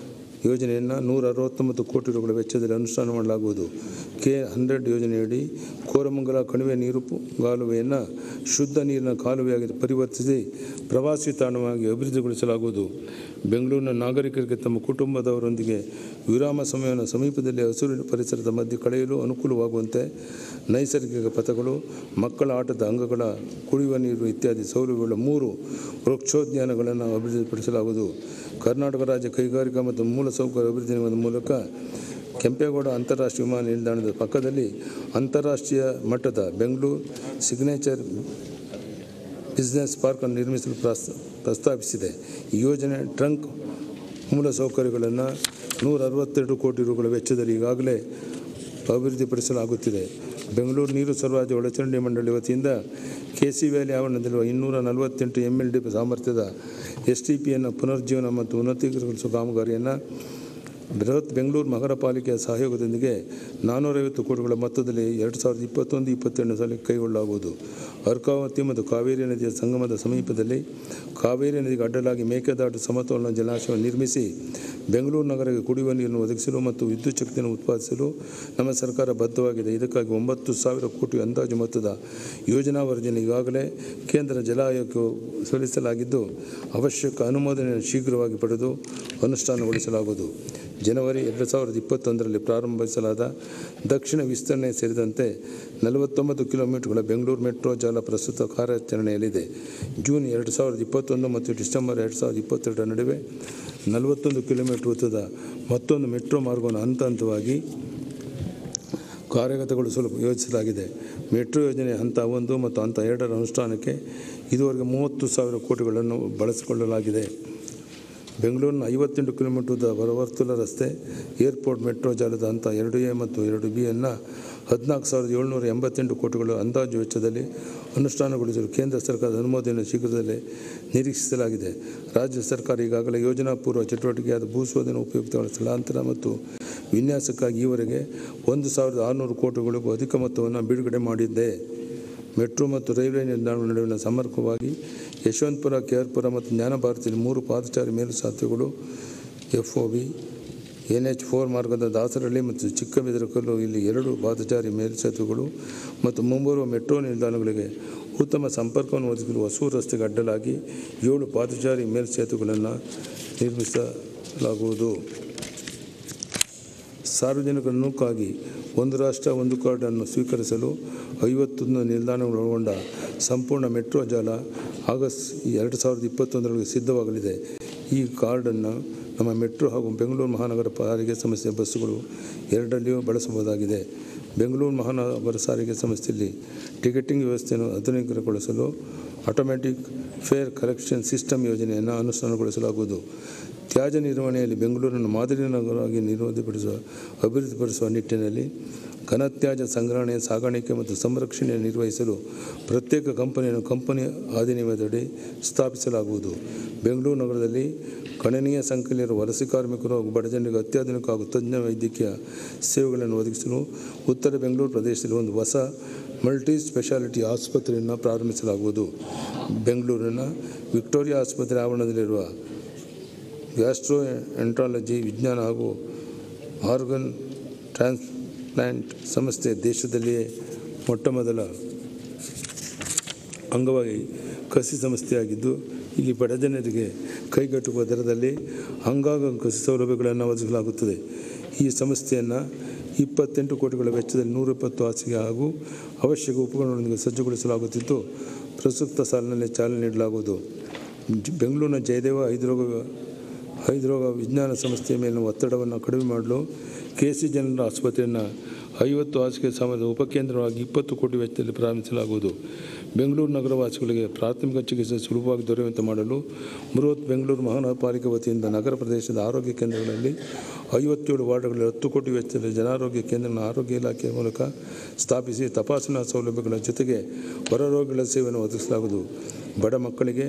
ಯೋಜನೆಯನ್ನು 169 ಕೋಟಿ ರೂಪಾಯಿ ವೆಚ್ಚದಲ್ಲಿ ಅನುಷ್ಠಾನ ಮಾಡಲಾಗುವುದು. K100 ಯೋಜನೆಯಡಿ ಕೋರಮಂಗಲ ಕಣಿವೆ ನೀರುಗಾಲುವೆಯನ್ನು ಶುದ್ಧ ನೀರಿನ ಕಾಲುವೆಯಾಗಿ ಪರಿವರ್ತಿಸಿ ಪ್ರವಾಸಿ ತಾಣವಾಗಿ ಅಭಿವೃದ್ಧಿಗೊಳಿಸಲಾಗುವುದು. ಬೆಂಗಳೂರಿನ ನಾಗರಿಕರಿಗೆ ತಮ್ಮ ಕುಟುಂಬದವರೊಂದಿಗೆ ವಿರಾಮ ಸಮಯವನ್ನು ಸಮೀಪದಲ್ಲಿ ಹಸಿರು ಪರಿಸರದ ಮಧ್ಯೆ ಕಳೆಯಲು ಅನುಕೂಲವಾಗುವಂತೆ ನೈಸರ್ಗಿಕ ಪಥಗಳು, ಮಕ್ಕಳ ಆಟದ ಅಂಗಗಳ, ಕುಡಿಯುವ ನೀರು ಇತ್ಯಾದಿ ಸೌಲಭ್ಯಗಳ 3 ವೃಕ್ಷೋದ್ಯಾನಗಳನ್ನು ಅಭಿವೃದ್ಧಿಪಡಿಸಲಾಗುವುದು. ಕರ್ನಾಟಕ ರಾಜ್ಯ ಕೈಗಾರಿಕಾ ಮತ್ತು ಮೂಲಸೌಕರ್ಯ ಅಭಿವೃದ್ಧಿ ನಿಗಮದ ಮೂಲಕ ಕೆಂಪೇಗೌಡ ಅಂತಾರಾಷ್ಟ್ರೀಯ ವಿಮಾನ ನಿಲ್ದಾಣದ ಪಕ್ಕದಲ್ಲಿ ಅಂತಾರಾಷ್ಟ್ರೀಯ ಮಟ್ಟದ ಬೆಂಗಳೂರು ಸಿಗ್ನೇಚರ್ ಬಿಸಿನೆಸ್ ಪಾರ್ಕ್ ಅನ್ನು ನಿರ್ಮಿಸಲು ಪ್ರಸ್ತಾಪಿಸಿದೆ. ಈ ಯೋಜನೆ ಟ್ರಂಕ್ ಮೂಲಸೌಕರ್ಯಗಳನ್ನು 162 ಕೋಟಿ ರೂಪಾಯಿ ವೆಚ್ಚದಲ್ಲಿ ಈಗಾಗಲೇ ಅಭಿವೃದ್ಧಿಪಡಿಸಲಾಗುತ್ತಿದೆ. ಬೆಂಗಳೂರು ನೀರು ಸರಬರಾಜು ಒಳಚರಂಡಿ ಮಂಡಳಿ ವತಿಯಿಂದ KC ವ್ಯಾಲಿ ಆವರಣದಲ್ಲಿರುವ 248 MLD ಸಾಮರ್ಥ್ಯದ STPಯನ್ನು ಪುನರುಜ್ಜೀವನ ಮತ್ತು ಉನ್ನತೀಕರಿಸುವ ಕಾಮಗಾರಿಯನ್ನು ಬೃಹತ್ ಬೆಂಗಳೂರು ಮಹಾನಗರ ಪಾಲಿಕೆಯ ಸಹಯೋಗದೊಂದಿಗೆ 450 ಕೋಟಿಗಳ ಮೊತ್ತದಲ್ಲಿ 2021-22 ಸಾಲಿಗೆ ಕೈಗೊಳ್ಳಲಾಗುವುದು. ಅರ್ಕಾವತಿ ಮತ್ತು ಕಾವೇರಿ ನದಿಯ ಸಂಗಮದ ಸಮೀಪದಲ್ಲಿ ಕಾವೇರಿ ನದಿಗೆ ಅಡ್ಡಲಾಗಿ ಮೇಕೆದಾಟು ಸಮತೋಲನ ಜಲಾಶಯವನ್ನು ನಿರ್ಮಿಸಿ ಬೆಂಗಳೂರು ನಗರಕ್ಕೆ ಕುಡಿಯುವ ನೀರನ್ನು ಒದಗಿಸಲು ಮತ್ತು ವಿದ್ಯುತ್ ಶಕ್ತಿಯನ್ನು ಉತ್ಪಾದಿಸಲು ನಮ್ಮ ಸರ್ಕಾರ ಬದ್ಧವಾಗಿದೆ. ಇದಕ್ಕಾಗಿ 9,000 ಕೋಟಿ ಅಂದಾಜು ಮೊತ್ತದ ಯೋಜನಾ ವರದಿಯನ್ನು ಈಗಾಗಲೇ ಕೇಂದ್ರ ಜಲ ಆಯೋಗಕ್ಕೆ ಸಲ್ಲಿಸಲಾಗಿದ್ದು, ಅವಶ್ಯಕ ಅನುಮೋದನೆಯನ್ನು ಶೀಘ್ರವಾಗಿ ಪಡೆದು ಅನುಷ್ಠಾನಗೊಳಿಸಲಾಗುವುದು. ಜನವರಿ 2021ರಲ್ಲಿ ಪ್ರಾರಂಭಿಸಲಾದ ದಕ್ಷಿಣ ವಿಸ್ತರಣೆ ಸೇರಿದಂತೆ 49 ಕಿಲೋಮೀಟರ್ಗಳ ಬೆಂಗಳೂರು ಮೆಟ್ರೋ ಜಾಲ ಪ್ರಸ್ತುತ ಕಾರ್ಯಾಚರಣೆಯಲ್ಲಿದೆ. ಜೂನ್ 2021 ಮತ್ತು ಡಿಸೆಂಬರ್ 2022 ನಡುವೆ 41 ಕಿಲೋಮೀಟರ್ ಉದ್ದದ ಮತ್ತೊಂದು ಮೆಟ್ರೋ ಮಾರ್ಗವನ್ನು ಹಂತವಾಗಿ ಕಾರ್ಯಗತಗೊಳಿಸಲು ಯೋಜಿಸಲಾಗಿದೆ. ಮೆಟ್ರೋ ಯೋಜನೆ ಹಂತ 1 ಮತ್ತು ಹಂತ 2ರ ಅನುಷ್ಠಾನಕ್ಕೆ ಇದುವರೆಗೆ 30,000 ಕೋಟಿಗಳನ್ನು ಬಳಸಿಕೊಳ್ಳಲಾಗಿದೆ. ಬೆಂಗಳೂರಿನ 58 ಕಿಲೋಮೀಟರ್ ಉದ್ದ ಹೊರವರ್ತುಲ ರಸ್ತೆ ಏರ್ಪೋರ್ಟ್ ಮೆಟ್ರೋ ಜಾಲದ ಹಂತ 2A ಮತ್ತು 2Bಯನ್ನು 14,788 ಕೋಟಿಗಳು ಅಂದಾಜು ವೆಚ್ಚದಲ್ಲಿ ಅನುಷ್ಠಾನಗೊಳಿಸಲು ಕೇಂದ್ರ ಸರ್ಕಾರದ ಅನುಮೋದನೆಯನ್ನು ಶೀಘ್ರದಲ್ಲೇ ನಿರೀಕ್ಷಿಸಲಾಗಿದೆ. ರಾಜ್ಯ ಸರ್ಕಾರ ಈಗಾಗಲೇ ಯೋಜನಾ ಪೂರ್ವ ಚಟುವಟಿಕೆಯಾದ ಭೂಶೋಧನೆ, ಉಪಯುಕ್ತಗಳ ಸ್ಥಳಾಂತರ ಮತ್ತು ವಿನ್ಯಾಸಕ್ಕಾಗಿ ಈವರೆಗೆ 1,600 ಕೋಟಿಗಳಿಗೂ ಅಧಿಕ ಮೊತ್ತವನ್ನು ಬಿಡುಗಡೆ ಮಾಡಿದೆ. ಮೆಟ್ರೋ ಮತ್ತು ರೈಲ್ವೆ ನಿಲ್ದಾಣಗಳ ನಡುವಿನ ಸಂಪರ್ಕವಾಗಿ ಯಶವಂತಪುರ, KR ಪುರ ಮತ್ತು ಜ್ಞಾನಭಾರತಿಯಲ್ಲಿ 3 ಪಾದಚಾರಿ ಮೇಲ್ಸೇತುವೆಗಳು, FOB, NH4 ಮಾರ್ಗದ ದಾಸರಹಳ್ಳಿ ಮತ್ತು ಚಿಕ್ಕಬಿದರಕಲ್ಲು ಇಲ್ಲಿ 2 ಪಾದಚಾರಿ ಮೇಲ್ಸೇತುವೆಗಳು ಮತ್ತು ಮುಂಬರುವ ಮೆಟ್ರೋ ನಿಲ್ದಾಣಗಳಿಗೆ ಉತ್ತಮ ಸಂಪರ್ಕವನ್ನು ಒದಗಿಸಲು ಹೊಸೂರು ರಸ್ತೆಗೆ ಅಡ್ಡಲಾಗಿ 7 ಪಾದಚಾರಿ ಮೇಲ್ಸೇತುವೆಗಳನ್ನು ನಿರ್ಮಿಸಲಾಗುವುದು. ಸಾರ್ವಜನಿಕರ ನುಗ್ಗಾಗಿ ಒಂದು ರಾಷ್ಟ್ರ ಒಂದು ಕಾರ್ಡ್ ಅನ್ನು ಸ್ವೀಕರಿಸಲು 51 ನಿಲ್ದಾಣಗಳು ಒಳಗೊಂಡ ಸಂಪೂರ್ಣ ಮೆಟ್ರೋ ಜಾಲ ಆಗಸ್ಟ್ 2021ರಲ್ಲಿ ಸಿದ್ಧವಾಗಲಿದೆ. ಈ ಕಾರ್ಡನ್ನು ನಮ್ಮ ಮೆಟ್ರೋ ಹಾಗೂ ಬೆಂಗಳೂರು ಮಹಾನಗರ ಸಾರಿಗೆ ಸಂಸ್ಥೆ ಬಸ್ಸುಗಳು ಎರಡರಲ್ಲಿಯೂ ಬಳಸಬಹುದಾಗಿದೆ. ಬೆಂಗಳೂರು ಮಹಾನಗರ ಸಾರಿಗೆ ಸಂಸ್ಥೆಯಲ್ಲಿ ಟಿಕೆಟಿಂಗ್ ವ್ಯವಸ್ಥೆಯನ್ನು ಆಧುನಿಕಗೊಳಿಸಲು ಆಟೋಮ್ಯಾಟಿಕ್ ಫೇರ್ ಕಲೆಕ್ಷನ್ ಸಿಸ್ಟಮ್ ಯೋಜನೆಯನ್ನು ಅನುಷ್ಠಾನಗೊಳಿಸಲಾಗುವುದು. ತ್ಯಾಜ್ಯ ನಿರ್ವಹಣೆಯಲ್ಲಿ ಬೆಂಗಳೂರನ್ನು ಮಾದರಿ ನಗರವಾಗಿ ಅಭಿವೃದ್ಧಿಪಡಿಸುವ ನಿಟ್ಟಿನಲ್ಲಿ ಘನತ್ಯಾಜ್ಯ ಸಂಗ್ರಹಣೆ, ಸಾಗಾಣಿಕೆ ಮತ್ತು ಸಂರಕ್ಷಣೆಯನ್ನು ನಿರ್ವಹಿಸಲು ಪ್ರತ್ಯೇಕ ಕಂಪನಿ ಅಧಿನಿಯಮದಡಿ ಸ್ಥಾಪಿಸಲಾಗುವುದು. ಬೆಂಗಳೂರು ನಗರದಲ್ಲಿ ಗಣನೀಯ ಸಂಖ್ಯೆಯಲ್ಲಿರುವ ವಲಸೆ ಕಾರ್ಮಿಕರು ಹಾಗೂ ಬಡಜನರಿಗೆ ಅತ್ಯಾಧುನಿಕ ಹಾಗೂ ತಜ್ಞ ವೈದ್ಯಕೀಯ ಸೇವೆಗಳನ್ನು ಒದಗಿಸಲು ಉತ್ತರ ಬೆಂಗಳೂರು ಪ್ರದೇಶದಲ್ಲಿ ಒಂದು ಹೊಸ ಮಲ್ಟಿ ಸ್ಪೆಷಾಲಿಟಿ ಆಸ್ಪತ್ರೆಯನ್ನು ಪ್ರಾರಂಭಿಸಲಾಗುವುದು. ಬೆಂಗಳೂರಿನ ವಿಕ್ಟೋರಿಯಾ ಆಸ್ಪತ್ರೆ ಆವರಣದಲ್ಲಿರುವ ಗ್ಯಾಸ್ಟ್ರೋ ಎಂಟ್ರಾಲಜಿ ವಿಜ್ಞಾನ ಹಾಗೂ ಆರ್ಗನ್ ಟ್ರಾನ್ಸ್ಪ್ಲಾಂಟ್ ಸಂಸ್ಥೆ ದೇಶದಲ್ಲಿಯೇ ಮೊಟ್ಟಮೊದಲ ಅಂಗವಾಗಿ ಕಸಿ ಸಂಸ್ಥೆಯಾಗಿದ್ದು, ಇಲ್ಲಿ ಬಡಜನರಿಗೆ ಕೈಗೆಟುಕುವ ದರದಲ್ಲಿ ಅಂಗಾಂಗ ಕಸಿ ಸೌಲಭ್ಯಗಳನ್ನು ಒದಗಿಸಲಾಗುತ್ತದೆ. ಈ ಸಂಸ್ಥೆಯನ್ನು 28 ಕೋಟಿಗಳ ವೆಚ್ಚದಲ್ಲಿ 120 ಹಾಸಿಗೆ ಹಾಗೂ ಅವಶ್ಯಕ ಉಪಕರಣಗಳೊಂದಿಗೆ ಸಜ್ಜುಗೊಳಿಸಲಾಗುತ್ತಿದ್ದು, ಪ್ರಸ್ತುತ ಸಾಲಿನಲ್ಲಿ ಚಾಲನೆ ನೀಡಲಾಗುವುದು. ಬೆಂಗಳೂರಿನ ಜಯದೇವ ಹೃದ್ರೋಗ ವಿಜ್ಞಾನ ಸಂಸ್ಥೆಯ ಮೇಲಿನ ಒತ್ತಡವನ್ನು ಕಡಿಮೆ ಮಾಡಲು KC ಜನರಲ್ ಆಸ್ಪತ್ರೆಯನ್ನು 50 ಹಾಸಿಗೆ ಸಾಮರ್ಥ್ಯದ ಉಪಕೇಂದ್ರವಾಗಿ 20 ಕೋಟಿ ವೆಚ್ಚದಲ್ಲಿ ಪ್ರಾರಂಭಿಸಲಾಗುವುದು. ಬೆಂಗಳೂರು ನಗರವಾಸಿಗಳಿಗೆ ಪ್ರಾಥಮಿಕ ಚಿಕಿತ್ಸೆ ಸುಲಭವಾಗಿ ದೊರೆಯುವಂತೆ ಮಾಡಲು ಬೃಹತ್ ಬೆಂಗಳೂರು ಮಹಾನಗರ ಪಾಲಿಕೆ ವತಿಯಿಂದ ನಗರ ಪ್ರದೇಶದ ಆರೋಗ್ಯ ಕೇಂದ್ರಗಳಲ್ಲಿ 57 ವಾರ್ಡ್ಗಳಲ್ಲಿ 10 ಕೋಟಿ ವೆಚ್ಚದಲ್ಲಿ ಜನಾರೋಗ್ಯ ಕೇಂದ್ರಗಳನ್ನು ಆರೋಗ್ಯ ಇಲಾಖೆಯ ಮೂಲಕ ಸ್ಥಾಪಿಸಿ ತಪಾಸಣಾ ಸೌಲಭ್ಯಗಳ ಜೊತೆಗೆ ಹೊರರೋಗಿಗಳ ಸೇವೆಯನ್ನು ಒದಗಿಸಲಾಗುವುದು. ಬಡ ಮಕ್ಕಳಿಗೆ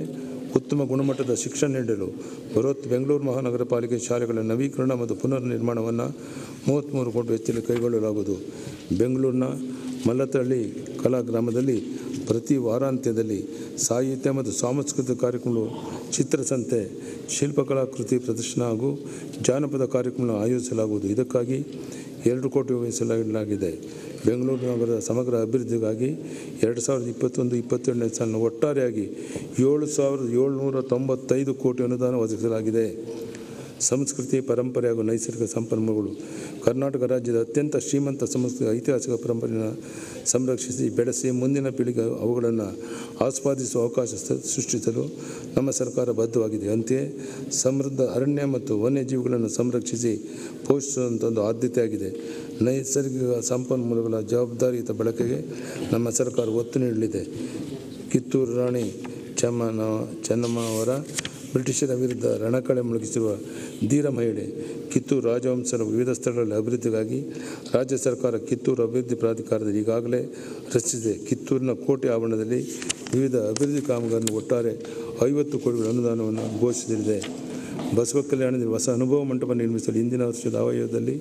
ಉತ್ತಮ ಗುಣಮಟ್ಟದ ಶಿಕ್ಷಣ ನೀಡಲು ಬೃಹತ್ ಬೆಂಗಳೂರು ಮಹಾನಗರ ಪಾಲಿಕೆ ಶಾಲೆಗಳ ನವೀಕರಣ ಮತ್ತು ಪುನರ್ ನಿರ್ಮಾಣವನ್ನು 33 ಕೋಟಿ ವೆಚ್ಚದಲ್ಲಿ ಕೈಗೊಳ್ಳಲಾಗುವುದು. ಬೆಂಗಳೂರಿನ ಮಲ್ಲತ್ತಹಳ್ಳಿ ಕಲಾ ಗ್ರಾಮದಲ್ಲಿ ಪ್ರತಿ ವಾರಾಂತ್ಯದಲ್ಲಿ ಸಾಹಿತ್ಯ ಮತ್ತು ಸಾಂಸ್ಕೃತಿಕ ಕಾರ್ಯಕ್ರಮಗಳು, ಚಿತ್ರಸಂತೆ, ಶಿಲ್ಪಕಲಾಕೃತಿ ಪ್ರದರ್ಶನ ಹಾಗೂ ಜಾನಪದ ಕಾರ್ಯಕ್ರಮಗಳನ್ನು ಆಯೋಜಿಸಲಾಗುವುದು. ಇದಕ್ಕಾಗಿ 2 ಕೋಟಿ ಮೀಸಲಾಗಿದೆ. ಬೆಂಗಳೂರು ನಗರದ ಸಮಗ್ರ ಅಭಿವೃದ್ಧಿಗಾಗಿ 2021-22ನೇ ಸಾಲಿನ ಒಟ್ಟಾರೆಯಾಗಿ 7,795 ಕೋಟಿ ಅನುದಾನ ಒದಗಿಸಲಾಗಿದೆ. ಸಂಸ್ಕೃತಿ, ಪರಂಪರೆ ಹಾಗೂ ನೈಸರ್ಗಿಕ ಸಂಪನ್ಮೂಲಗಳು. ಕರ್ನಾಟಕ ರಾಜ್ಯದ ಅತ್ಯಂತ ಶ್ರೀಮಂತ ಸಂಸ್ಕೃತಿ, ಐತಿಹಾಸಿಕ ಪರಂಪರೆಯನ್ನು ಸಂರಕ್ಷಿಸಿ ಬೆಳೆಸಿ ಮುಂದಿನ ಪೀಳಿಗೆ ಅವುಗಳನ್ನು ಆಸ್ವಾದಿಸುವ ಅವಕಾಶ ಸೃಷ್ಟಿಸಲು ನಮ್ಮ ಸರ್ಕಾರ ಬದ್ಧವಾಗಿದೆ. ಅಂತೆಯೇ ಸಮೃದ್ಧ ಅರಣ್ಯ ಮತ್ತು ವನ್ಯಜೀವಿಗಳನ್ನು ಸಂರಕ್ಷಿಸಿ ಪೋಷಿಸುವಂಥ ಒಂದು ಆದ್ಯತೆಯಾಗಿದೆ. ನೈಸರ್ಗಿಕ ಸಂಪನ್ಮೂಲಗಳ ಜವಾಬ್ದಾರಿಯುತ ಬಳಕೆಗೆ ನಮ್ಮ ಸರ್ಕಾರ ಒತ್ತು ನೀಡಲಿದೆ. ಕಿತ್ತೂರು ರಾಣಿ ಚೆನ್ನಮ್ಮ ಅವರ ಬ್ರಿಟಿಷರ ವಿರುದ್ಧ ರಣಕಳೆ ಮುಳುಗಿಸಿರುವ ಧೀರ ಮಹಿಳೆ. ಕಿತ್ತೂರು ರಾಜವಂಶರ ವಿವಿಧ ಸ್ಥಳಗಳಲ್ಲಿ ಅಭಿವೃದ್ಧಿಗಾಗಿ ರಾಜ್ಯ ಸರ್ಕಾರ ಕಿತ್ತೂರು ಅಭಿವೃದ್ಧಿ ಪ್ರಾಧಿಕಾರದಲ್ಲಿ ಈಗಾಗಲೇ ರಚಿಸಿದೆ. ಕಿತ್ತೂರಿನ ಕೋಟೆ ಆವರಣದಲ್ಲಿ ವಿವಿಧ ಅಭಿವೃದ್ಧಿ ಕಾಮಗಾರಿಯನ್ನು ಒಟ್ಟಾರೆ 50 ಕೋಟಿಗಳ ಅನುದಾನವನ್ನು ಘೋಷಿಸಿದೆ. ಬಸವ ಕಲ್ಯಾಣದಲ್ಲಿ ಹೊಸ ಅನುಭವ ಮಂಟಪ ನಿರ್ಮಿಸಲು ಹಿಂದಿನ ವರ್ಷದ ಆಯವ್ಯಯದಲ್ಲಿ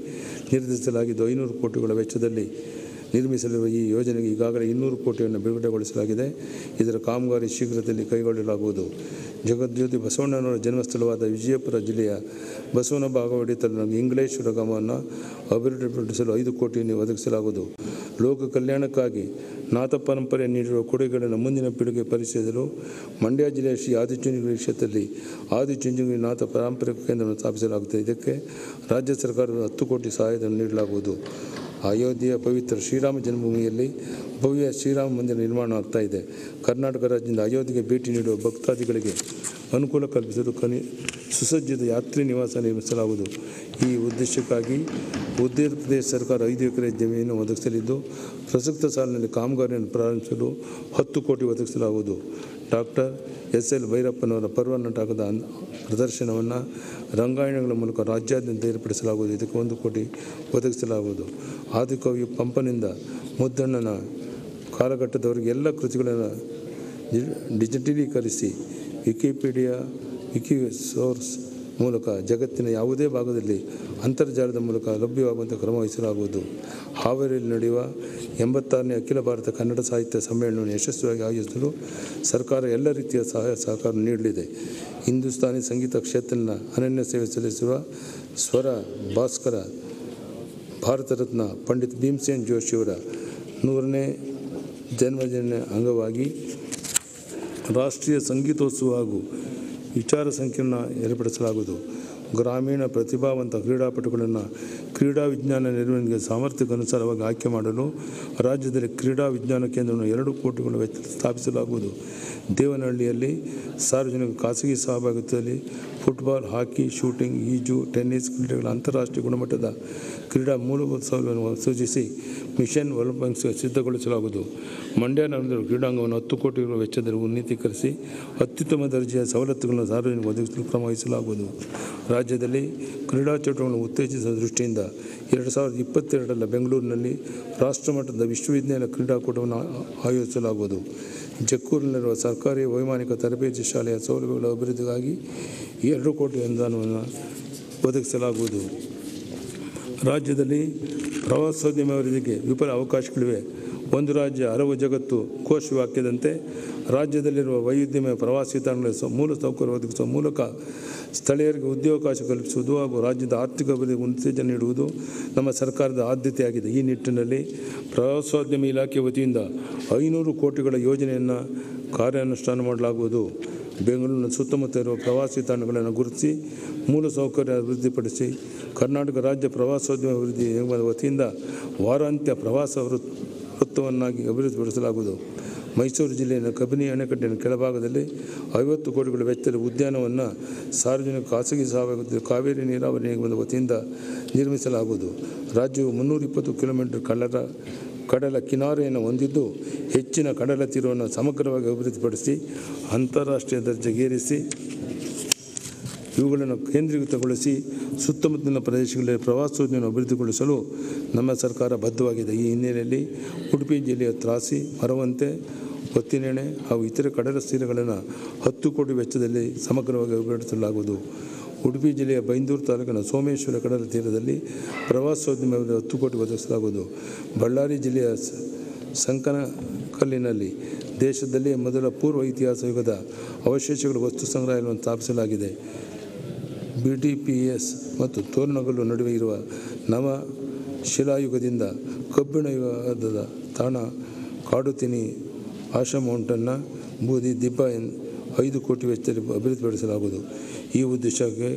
ನಿರ್ಧರಿಸಲಾಗಿದ್ದು 500 ಕೋಟಿಗಳ ವೆಚ್ಚದಲ್ಲಿ ನಿರ್ಮಿಸಲಿರುವ ಈ ಯೋಜನೆಗೆ ಈಗಾಗಲೇ 200 ಕೋಟಿಯನ್ನು ಬಿಡುಗಡೆಗೊಳಿಸಲಾಗಿದೆ. ಇದರ ಕಾಮಗಾರಿ ಶೀಘ್ರದಲ್ಲಿ ಕೈಗೊಳ್ಳಲಾಗುವುದು. ಜಗಜ್ಯೋತಿ ಬಸವಣ್ಣನವರ ಜನ್ಮಸ್ಥಳವಾದ ವಿಜಯಪುರ ಜಿಲ್ಲೆಯ ಬಸವನ ಬಾಗೇವಾಡಿ ತಾಲೂಕಿನ ಇಂಗ್ಲೇಶ್ವರ ಗ್ರಾಮವನ್ನು ಅಭಿವೃದ್ಧಿಪಡಿಸಲು 5 ಕೋಟಿಯನ್ನು ಒದಗಿಸಲಾಗುವುದು. ಲೋಕ ಕಲ್ಯಾಣಕ್ಕಾಗಿ ನಾಥ ಪರಂಪರೆ ನೀಡಿರುವ ಕೊಡುಗೆಗಳನ್ನು ಮುಂದಿನ ಪೀಳಿಗೆ ಪರಿಚಯಿಸಲು ಮಂಡ್ಯ ಜಿಲ್ಲೆಯ ಶ್ರೀ ಆದಿಚುಂಚನಗಿರಿ ಕ್ಷೇತ್ರದಲ್ಲಿ ಆದಿಚುಂಚನಗಿರಿ ನಾಥ ಪಾರಂಪರಿಕ ಕೇಂದ್ರವನ್ನು ಸ್ಥಾಪಿಸಲಾಗುತ್ತದೆ. ಇದಕ್ಕೆ ರಾಜ್ಯ ಸರ್ಕಾರದ 10 ಕೋಟಿ ಸಹಾಯಧನ ನೀಡಲಾಗುವುದು. ಅಯೋಧ್ಯೆಯ ಪವಿತ್ರ ಶ್ರೀರಾಮ ಜನ್ಮಭೂಮಿಯಲ್ಲಿ ಭವ್ಯ ಶ್ರೀರಾಮ ಮಂದಿರ ನಿರ್ಮಾಣ ಆಗ್ತಾ ಇದೆ. ಕರ್ನಾಟಕ ರಾಜ್ಯದಿಂದ ಅಯೋಧ್ಯೆಗೆ ಭೇಟಿ ನೀಡುವ ಭಕ್ತಾದಿಗಳಿಗೆ ಅನುಕೂಲ ಕಲ್ಪಿಸಲು ಸುಸಜ್ಜಿತ ಯಾತ್ರಿ ನಿವಾಸ ನಿರ್ಮಿಸಲಾಗುವುದು. ಈ ಉದ್ದೇಶಕ್ಕಾಗಿ ಉತ್ತರ ಪ್ರದೇಶ ಸರ್ಕಾರ 5 ಎಕರೆ ಜಮೀನು ಒದಗಿಸಲಿದ್ದು, ಪ್ರಸಕ್ತ ಸಾಲಿನಲ್ಲಿ ಕಾಮಗಾರಿಯನ್ನು ಪ್ರಾರಂಭಿಸಲು 10 ಕೋಟಿ ಒದಗಿಸಲಾಗುವುದು. ಡಾಕ್ಟರ್ SL ಭೈರಪ್ಪನವರ ಪರ್ವ ನಾಟಕದ ಪ್ರದರ್ಶನವನ್ನು ರಂಗಾಯಣಗಳ ಮೂಲಕ ರಾಜ್ಯಾದ್ಯಂತ ಏರ್ಪಡಿಸಲಾಗುವುದು. ಇದಕ್ಕೆ 1 ಕೋಟಿ ಒದಗಿಸಲಾಗುವುದು. ಆದಿಕವಿ ಪಂಪನಿಂದ ಮುದ್ದಣ್ಣನ ಕಾಲಘಟ್ಟದವರೆಗೆ ಎಲ್ಲ ಕೃತಿಗಳನ್ನು ಡಿಜಿಟಲೀಕರಿಸಿ ವಿಕಿಪೀಡಿಯಾ ವಿಕಿಸೋರ್ಸ್ ಮೂಲಕ ಜಗತ್ತಿನ ಯಾವುದೇ ಭಾಗದಲ್ಲಿ ಅಂತರ್ಜಾಲದ ಮೂಲಕ ಲಭ್ಯವಾಗುವಂಥ ಕ್ರಮ ವಹಿಸಲಾಗುವುದು. ಹಾವೇರಿಯಲ್ಲಿ ನಡೆಯುವ 86ನೇ ಅಖಿಲ ಭಾರತ ಕನ್ನಡ ಸಾಹಿತ್ಯ ಸಮ್ಮೇಳನವನ್ನು ಯಶಸ್ವಿಯಾಗಿ ಆಯೋಜಿಸಲು ಸರ್ಕಾರ ಎಲ್ಲ ರೀತಿಯ ಸಹಾಯ ಸಹಕಾರ ನೀಡಲಿದೆ. ಹಿಂದೂಸ್ತಾನಿ ಸಂಗೀತ ಕ್ಷೇತ್ರದಲ್ಲಿ ಅನನ್ಯ ಸೇವೆ ಸಲ್ಲಿಸಿರುವ ಸ್ವರ ಭಾಸ್ಕರ ಭಾರತ ರತ್ನ ಪಂಡಿತ್ ಭೀಮಸೇನ್ ಜೋಶಿಯವರ 100ನೇ ಜನ್ಮದಿನ ಅಂಗವಾಗಿ ರಾಷ್ಟ್ರೀಯ ಸಂಗೀತೋತ್ಸವ ಹಾಗೂ ವಿಚಾರ ಸಂಕಿರಣ ಏರ್ಪಡಿಸಲಾಗುವುದು. ಗ್ರಾಮೀಣ ಪ್ರತಿಭಾವಂತ ಕ್ರೀಡಾಪಟುಗಳನ್ನು ಕ್ರೀಡಾ ವಿಜ್ಞಾನ ನಿರ್ವಹಣೆಗೆ ಸಾಮರ್ಥ್ಯಕ್ಕನುಸಾರವಾಗಿ ಆಯ್ಕೆ ಮಾಡಲು ರಾಜ್ಯದಲ್ಲಿ ಕ್ರೀಡಾ ವಿಜ್ಞಾನ ಕೇಂದ್ರವನ್ನು 2 ಕೋಟಿಗಳ ವೆಚ್ಚ ಸ್ಥಾಪಿಸಲಾಗುವುದು. ದೇವನಹಳ್ಳಿಯಲ್ಲಿ ಸಾರ್ವಜನಿಕ ಖಾಸಗಿ ಸಹಭಾಗಿತ್ವದಲ್ಲಿ ಫುಟ್ಬಾಲ್, ಹಾಕಿ, ಶೂಟಿಂಗ್, ಈಜು, ಟೆನ್ನಿಸ್ ಕ್ರೀಡೆಗಳ ಅಂತಾರಾಷ್ಟ್ರೀಯ ಗುಣಮಟ್ಟದ ಕ್ರೀಡಾ ಮೂಲಭೂತ ಸೌಲಭ್ಯವನ್ನು ಸೂಚಿಸಿ ಮಿಷನ್ ಒಲಿಂಪಿಕ್ಸ್ ಸಿದ್ಧಗೊಳಿಸಲಾಗುವುದು. ಮಂಡ್ಯ ನಗರದ ಕ್ರೀಡಾಂಗವನ್ನು 10 ಕೋಟಿಗಳ ವೆಚ್ಚದಲ್ಲಿ ಉನ್ನತೀಕರಿಸಿ ಅತ್ಯುತ್ತಮ ದರ್ಜೆಯ ಸವಲತ್ತುಗಳನ್ನು ಸಾರ್ವಜನಿಕ ಒದಗಿಸಲು ಕ್ರಮ ವಹಿಸಲಾಗುವುದು. ರಾಜ್ಯದಲ್ಲಿ ಕ್ರೀಡಾ ಚಟುವಟಿಕೆಗಳನ್ನು ಉತ್ತೇಜಿಸುವ ದೃಷ್ಟಿಯಿಂದ 2022ರಲ್ಲಿ ಬೆಂಗಳೂರಿನಲ್ಲಿ ರಾಷ್ಟ್ರಮಟ್ಟದ ವಿಶ್ವವಿದ್ಯಾಲಯ ಕ್ರೀಡಾಕೂಟವನ್ನು ಆಯೋಜಿಸಲಾಗುವುದು. ಜಕ್ಕೂರಿನಲ್ಲಿರುವ ಸರ್ಕಾರಿ ವೈಮಾನಿಕ ತರಬೇತಿ ಶಾಲೆಯ ಸೌಲಭ್ಯಗಳ ಅಭಿವೃದ್ಧಿಗಾಗಿ 2 ಕೋಟಿ ಅನುದಾನವನ್ನು ಒದಗಿಸಲಾಗುವುದು. ರಾಜ್ಯದಲ್ಲಿ ಪ್ರವಾಸೋದ್ಯಮ ಅಭಿವೃದ್ಧಿಗೆ ವಿಪುಲ ಅವಕಾಶಗಳಿವೆ. ಒಂದು ರಾಜ್ಯ ಹಲವು ಜಗತ್ತು ಘೋಷವಾಕ್ಯದಂತೆ ರಾಜ್ಯದಲ್ಲಿರುವ ವೈವಿಧ್ಯಮಯ ಪ್ರವಾಸಿ ತಾಣಗಳ ಮೂಲಸೌಕರ್ಯ ಒದಗಿಸುವ ಮೂಲಕ ಸ್ಥಳೀಯರಿಗೆ ಉದ್ಯೋಗಾವಕಾಶ ಕಲ್ಪಿಸುವುದು ಹಾಗೂ ರಾಜ್ಯದ ಆರ್ಥಿಕ ಅಭಿವೃದ್ಧಿಗೆ ಉತ್ತೇಜನ ನೀಡುವುದು ನಮ್ಮ ಸರ್ಕಾರದ ಆದ್ಯತೆಯಾಗಿದೆ. ಈ ನಿಟ್ಟಿನಲ್ಲಿ ಪ್ರವಾಸೋದ್ಯಮ ಇಲಾಖೆ ವತಿಯಿಂದ 500 ಕೋಟಿಗಳ ಯೋಜನೆಯನ್ನು ಕಾರ್ಯಾನುಷ್ಠಾನ ಮಾಡಲಾಗುವುದು. ಬೆಂಗಳೂರಿನ ಸುತ್ತಮುತ್ತ ಇರುವ ಪ್ರವಾಸಿ ತಾಣಗಳನ್ನು ಗುರುತಿಸಿ ಮೂಲಸೌಕರ್ಯ ಅಭಿವೃದ್ಧಿಪಡಿಸಿ ಕರ್ನಾಟಕ ರಾಜ್ಯ ಪ್ರವಾಸೋದ್ಯಮ ಅಭಿವೃದ್ಧಿ ನಿಗಮದ ವತಿಯಿಂದ ವಾರಾಂತ್ಯ ಪ್ರವಾಸ ವೃತ್ತವನ್ನಾಗಿ ಅಭಿವೃದ್ಧಿಪಡಿಸಲಾಗುವುದು. ಮೈಸೂರು ಜಿಲ್ಲೆಯ ಕಬಿನಿ ಅಣೆಕಟ್ಟಿನ ಕೆಳಭಾಗದಲ್ಲಿ 50 ಕೋಟಿಗಳ ವೆಚ್ಚದ ಉದ್ಯಾನವನ್ನು ಸಾರ್ವಜನಿಕ ಖಾಸಗಿ ಸಹಭಾಗಿತ್ವದ ಕಾವೇರಿ ನೀರಾವರಿ ನಿಗಮದ ವತಿಯಿಂದ ನಿರ್ಮಿಸಲಾಗುವುದು. ರಾಜ್ಯವು 320 ಕಿಲೋಮೀಟರ್ ಕಡಲ ಕಿನಾರೆಯನ್ನು ಹೊಂದಿದ್ದು ಹೆಚ್ಚಿನ ಕಡಲ ತೀರವನ್ನು ಸಮಗ್ರವಾಗಿ ಅಭಿವೃದ್ಧಿಪಡಿಸಿ ಅಂತಾರಾಷ್ಟ್ರೀಯ ದರ್ಜೆಗೇರಿಸಿ ಇವುಗಳನ್ನು ಕೇಂದ್ರೀಕೃತಗೊಳಿಸಿ ಸುತ್ತಮುತ್ತಲಿನ ಪ್ರದೇಶಗಳಲ್ಲಿ ಪ್ರವಾಸೋದ್ಯಮ ಅಭಿವೃದ್ಧಿಗೊಳಿಸಲು ನಮ್ಮ ಸರ್ಕಾರ ಬದ್ಧವಾಗಿದೆ. ಈ ಹಿನ್ನೆಲೆಯಲ್ಲಿ ಉಡುಪಿ ಜಿಲ್ಲೆಯ ತ್ರಾಸಿ, ಮರವಂತೆ, ಹೊತ್ತಿನೆಣೆ ಹಾಗೂ ಇತರೆ ಕಡಲ ತೀರಗಳನ್ನು 10 ಕೋಟಿ ವೆಚ್ಚದಲ್ಲಿ ಸಮಗ್ರವಾಗಿ ಅಭಿವೃದ್ಧಿಸಲಾಗುವುದು. ಉಡುಪಿ ಜಿಲ್ಲೆಯ ಬೈಂದೂರು ತಾಲೂಕಿನ ಸೋಮೇಶ್ವರ ಕಡಲ ತೀರದಲ್ಲಿ ಪ್ರವಾಸೋದ್ಯಮ 10 ಕೋಟಿ ಒದಗಿಸಲಾಗುವುದು. ಬಳ್ಳಾರಿ ಜಿಲ್ಲೆಯ ಸಂಕನಕಲ್ಲಿನಲ್ಲಿ ದೇಶದಲ್ಲಿ ಮೊದಲ ಪೂರ್ವ ಇತಿಹಾಸ ಯುಗದ ಅವಶೇಷಗಳ ವಸ್ತು ಸಂಗ್ರಹಾಲಯವನ್ನು ಸ್ಥಾಪಿಸಲಾಗಿದೆ. BDPS ಮತ್ತು ತೋರಣಗಲ್ಲು ನಡುವೆ ಇರುವ ನವ ಶಿಲಾಯುಗದಿಂದ ಕಬ್ಬಿಣ ಯುಗದ ತಾಣ ಕಾಡುತಿನಿ ಆಶಾ ಮೌಂಟನ್ನ ಬೂದಿ ದಿಬ್ಬ 5 ಕೋಟಿ ವೆಚ್ಚದಲ್ಲಿ ಅಭಿವೃದ್ಧಿಪಡಿಸಲಾಗುವುದು. ಈ ಉದ್ದೇಶಕ್ಕೆ